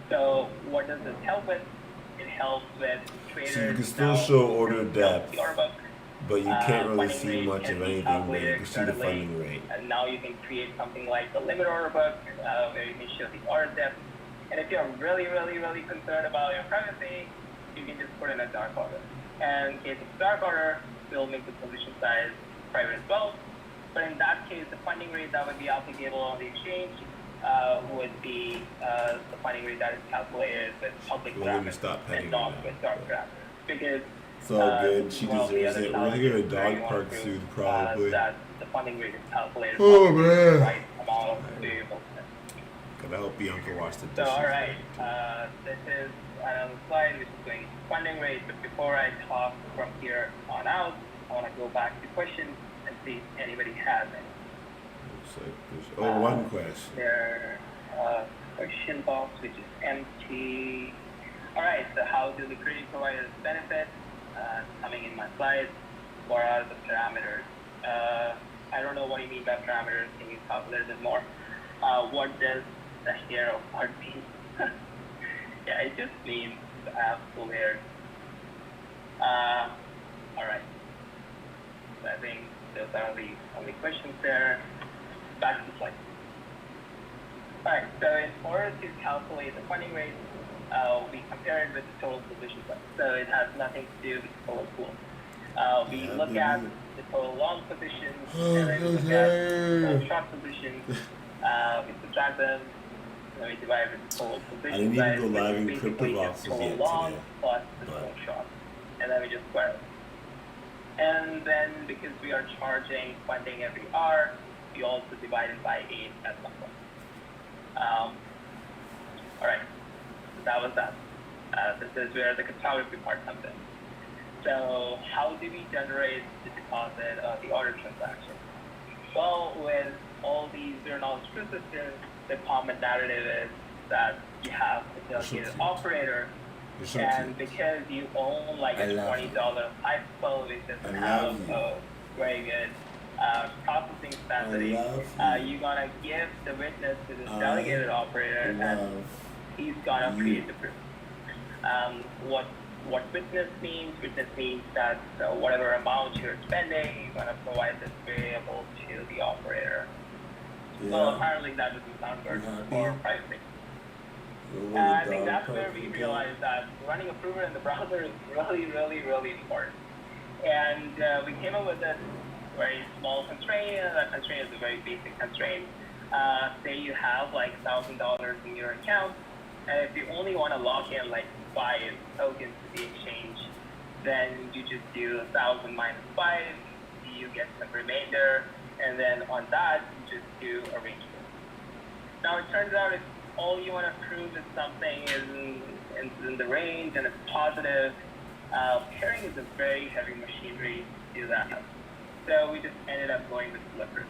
So what does this help with? It helps with traders.
So you can still
now
show order
build
depth,
the order book.
but you can't really
Funding
see
rate
much
can
of
be
anything, but you
calculated
can see the
externally.
funding rate.
And now you can create something like the limit order book, where you can show the order depth. And if you're really concerned about your privacy, you can just put in a dark order. And in case of dark order, we'll make the position size private as well. But in that case, the funding rate that would be applicable on the exchange would be the funding rate that is calculated with public
Well, let me
parameters
stop petting
and
her
not
now.
with dark parameters. Because
It's all good. She
one of the
deserves
other
it. We're gonna
challenges
get a
where you
dog
want
park
to prove,
soon, probably.
that the funding rate is calculated
Oh,
with
man.
the right amount of variables.
Gotta help Bianca wash the
So,
dishes.
alright, this is another slide which is going funding rate, but before I talk from here on out, I want to go back to questions and see if anybody has any.
Looks like there's one question.
There, question box which is empty. Alright, so how do liquidity providers benefit? Coming in my slides, what are the parameters? I don't know what you mean by parameters, can you talk a little bit more? What does the hero part mean? Yeah, it just means I have full hair. Alright. So I think those are the only questions there. Back to the slide. Alright, so in order to calculate the funding rate, we compare it with the total position size. So it has nothing to do with the total pool. We
Yeah,
look
baby.
at the total long positions, and then we look at the total short positions. We subtract them, and then we divide it with the total
I
position
didn't
size.
even go live in
which is basically
crypto
just
boxes
total
yet
long
today.
plus the
but-
total short. And then we just square it. And then because we are charging funding every hour, we also divide it by 8 at some point. Alright, so that was that. This is where the cryptography part comes in. So how do we generate the deposit of the order transaction? Well, with all these zero-knowledge proof systems, the common narrative is that you have a delegated operator,
You're so
and
cute.
because you own like
I
a
love
$20 iPhone, which doesn't
I
have
love you.
a very good processing capacity,
love you.
you're gonna give the witness to this
I
delegated operator, and
Love
he's gonna
you.
create the proof. What witness means? Witness means that whatever amount you're spending, you're gonna provide this variable to the operator. Well,
Yeah.
apparently that doesn't sound good
You happy?
for privacy.
You're
I
a
think
dog
that's where
park
we
again.
realized that running a prover in the browser is really important. And we came up with this very small constraint, and that constraint is a very basic constraint. Say you have like $1,000 in your account, and if you only want to lock in like 5 tokens to the exchange, then you just do 1,000 minus 5, you get some remainder, and then on that, you just do a range proof. Now it turns out if all you want to prove is something is in the range and it's positive, pairing is a very heavy machinery to do that. So we just ended up going with flippers.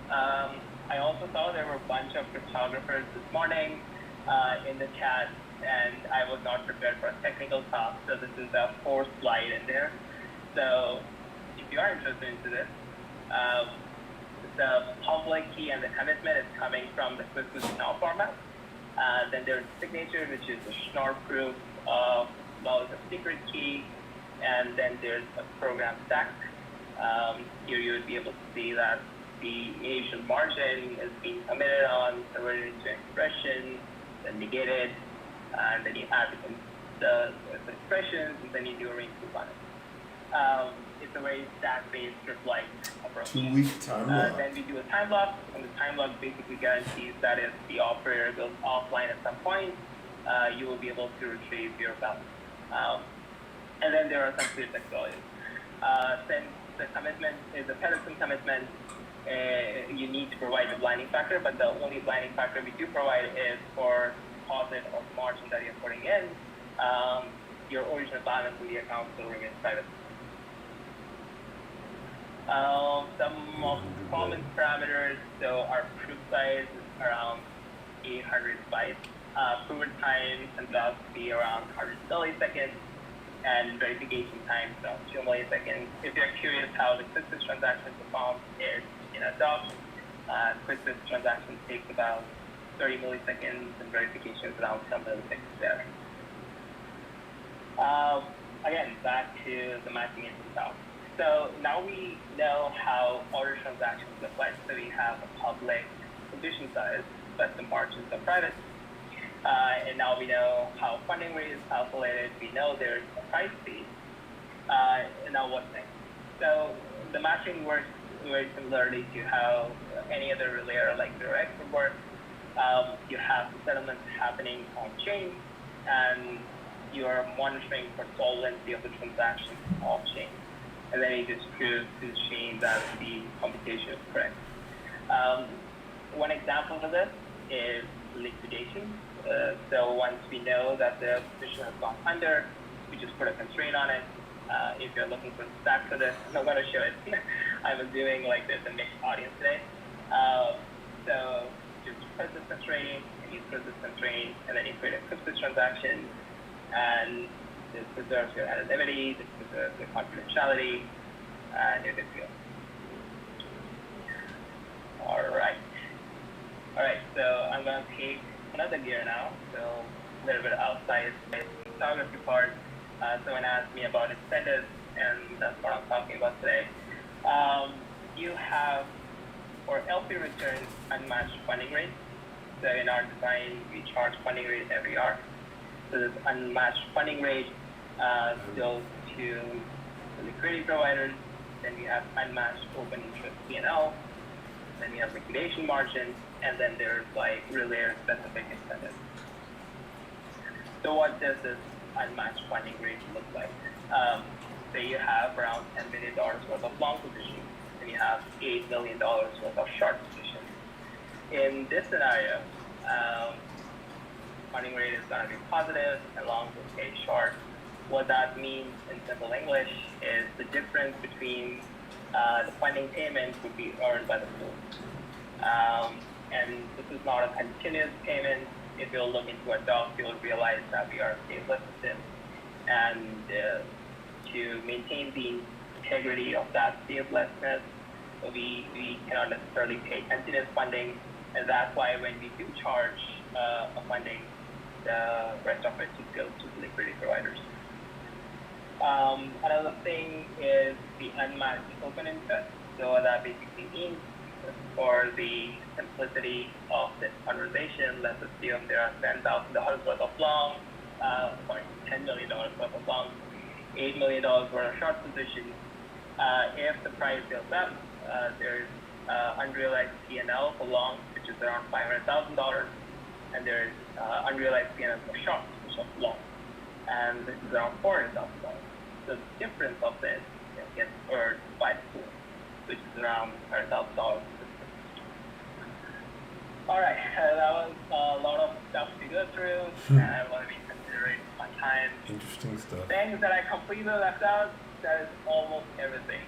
I also saw there were a bunch of cryptographers this morning in the chat, and I was not prepared for a technical talk, so this is a fourth slide in there. So if you are interested into this, the public key and the commitment is coming from the QuickBoost format. Then there's signature, which is a Schnorr proof of the secret key, and then there's a program stack. Here you would be able to see that the initial margin is being committed on, converted into expression, then negated, and then you add the expressions, and then you do a ring on it. It's a very stack-based like approach.
2-week time lock.
Then we do a time lock, and the time lock basically guarantees that if the operator goes offline at some point, you will be able to retrieve your balance. And then there are some clear text values. Since the commitment is a Pedersen commitment, you need to provide the blinding factor, but the only blinding factor we do provide is for deposit or margin that you're putting in. Your original balance in the account still remains private. Some of the performance parameters, so our proof size is around 800 bytes. Proven time turns out to be around 100 milliseconds, and verification time is around 2 milliseconds. If you're curious how the QuickBoost transaction performs, it's in a doc. QuickBoost transaction takes about 30 milliseconds, and verification is around 10 milliseconds there. Again, back to the matching engine talk. So now we know how order transactions look like. So we have a public position size, but the margins are private. And now we know how funding rate is calculated. We know there's a price fee. And now what's next? So the matching works very similarly to how any other layer like direct would work. You have the settlements happening on chain, and you are monitoring for solvency of the transaction off chain. And then you just prove to the chain that the computation is correct. One example of this is liquidation. So once we know that the position has gone under, we just put a constraint on it. If you're looking for the stack for this, I'm not going to show it. I'm assuming like there's a mixed audience today. So just press this constraint, and you press this constraint, and then you create a QuickBoost transaction, and this preserves your anonymity, this preserves your confidentiality, and you're good to go. All right, so I'm going to take another gear now, so a little bit outside the photography part. Someone asked me about incentives, and that's what I'm talking about today. You have, for LP returns, unmatched funding rate. So in our design, we charge funding rate every hour. So this unmatched funding rate goes to the liquidity providers. Then we have unmatched open interest P&L. Then we have liquidation margin, and then there's like relayer specific incentives. So what does this unmatched funding rate look like? Say you have around $10 million worth of long positions, and you have $8 million worth of short positions. In this scenario, funding rate is going to be positive, and long will stay short. What that means in simple English is the difference between the funding payment would be earned by the pool. And this is not a continuous payment. If you'll look into a doc, you'll realize that we are a stateless system. And to maintain the integrity of that statelessness, we cannot necessarily pay continuous funding. And that's why when we do charge a funding, the rest of it just goes to the liquidity providers. Another thing is the unmatched open interest. So what that basically means, for the simplicity of this conversation, let's assume there are $10,000 worth of long, $10 million worth of long, $8 million worth of short positions. If the price goes up, there's unrealized P&L for long, which is around $500,000, and there's unrealized P&L for short, which is long, and this is around $400,000. The difference of this gets earned by the pool, which is around $100,000. All right, that was a lot of stuff to go through, and I want to be considerate of my time.
Interesting stuff.
Things that I completely left out, that is almost everything.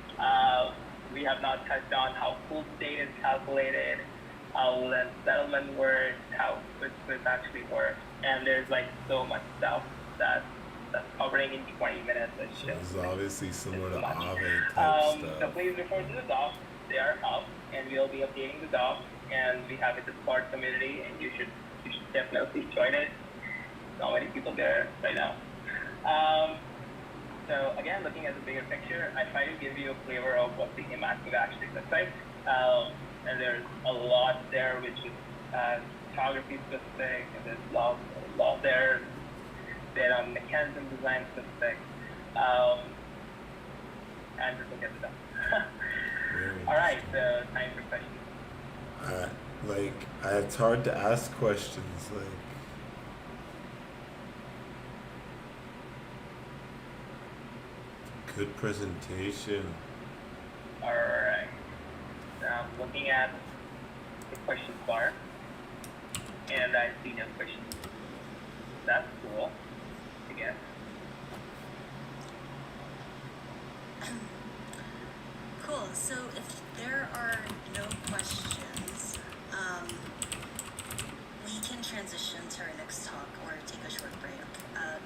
We have not touched on how pool state is calculated, how the settlement works, how QuickBooks actually works, and there's like so much stuff that's covering in 20 minutes. It's
So
just
it's obviously similar to
too much.
Aave type
So
stuff.
please refer to the docs. They are up, and we'll be updating the docs, and we have a Discord community, and you should definitely join it. Not many people there right now. So again, looking at the bigger picture, I try to give you a flavor of what the impact actually looks like. And there's a lot there which is photography specific, and there's a lot there that are mechanism design specific. And just look at the stuff. All right, so time for questions.
It's hard to ask questions. Good presentation.
All right. Now I'm looking at the questions bar, and I see no questions. That's cool. Again.
Cool. So if there are no questions, we can transition to our next talk or take a short break.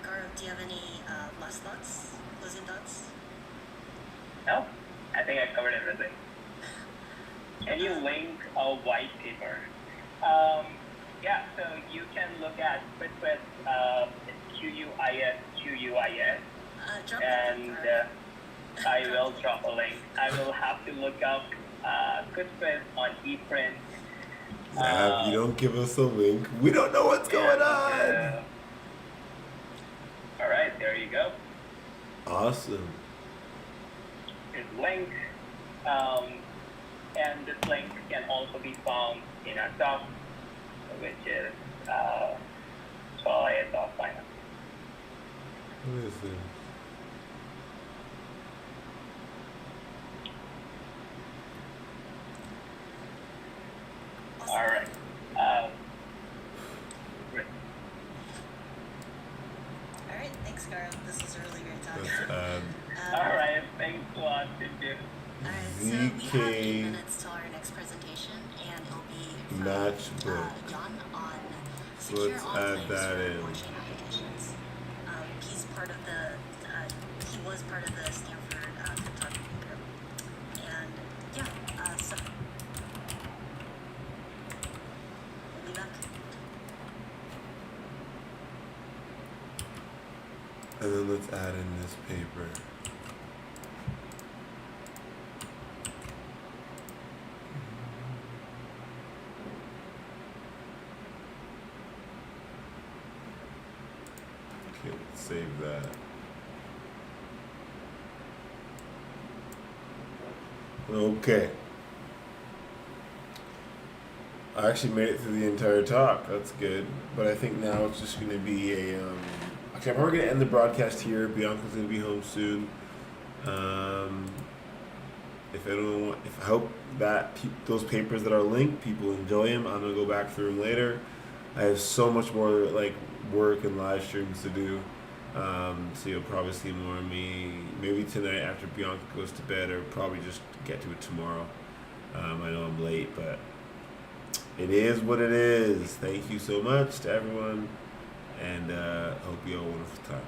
Gaurav, do you have any last thoughts, closing thoughts?
No, I think I covered everything. Can you link a white paper? Yeah, so you can look at QuickBooks, QUIS,
Drop
and I will drop a link. I will have to look up QuickBooks on ePrint.
If you don't give us a link, we don't know what's going on.
All right, there you go.
Awesome.
Here's the link. And this link can also be found in our doc, which is Chloethedev.finance.
What is it?
All right. Great.
All right, thanks, Gaurav. This was a really great talk.
All right, thanks a lot, Cindy.
All right, so we have 8 minutes till our next presentation, and it'll be from
Matchbook.
John on
So
secure
let's
on
add
claims
that
for
in.
blockchain applications. He's part of the, he was part of the Stanford cryptography group, and yeah, so we'll be back.
And then let's add in this paper. Okay, let's save that. Okay. I actually made it through the entire talk. That's good. But I think now it's just going to be a. Okay, I'm probably going to end the broadcast here. Bianca's going to be home soon. If I hope that those papers that are linked, people enjoy them. I'm going to go back through them later. I have so much more work and live streams to do. So you'll probably see more of me maybe tonight after Bianca goes to bed, or probably just get to it tomorrow. I know I'm late, but it is what it is. Thank you so much to everyone, and hope you all have a wonderful time.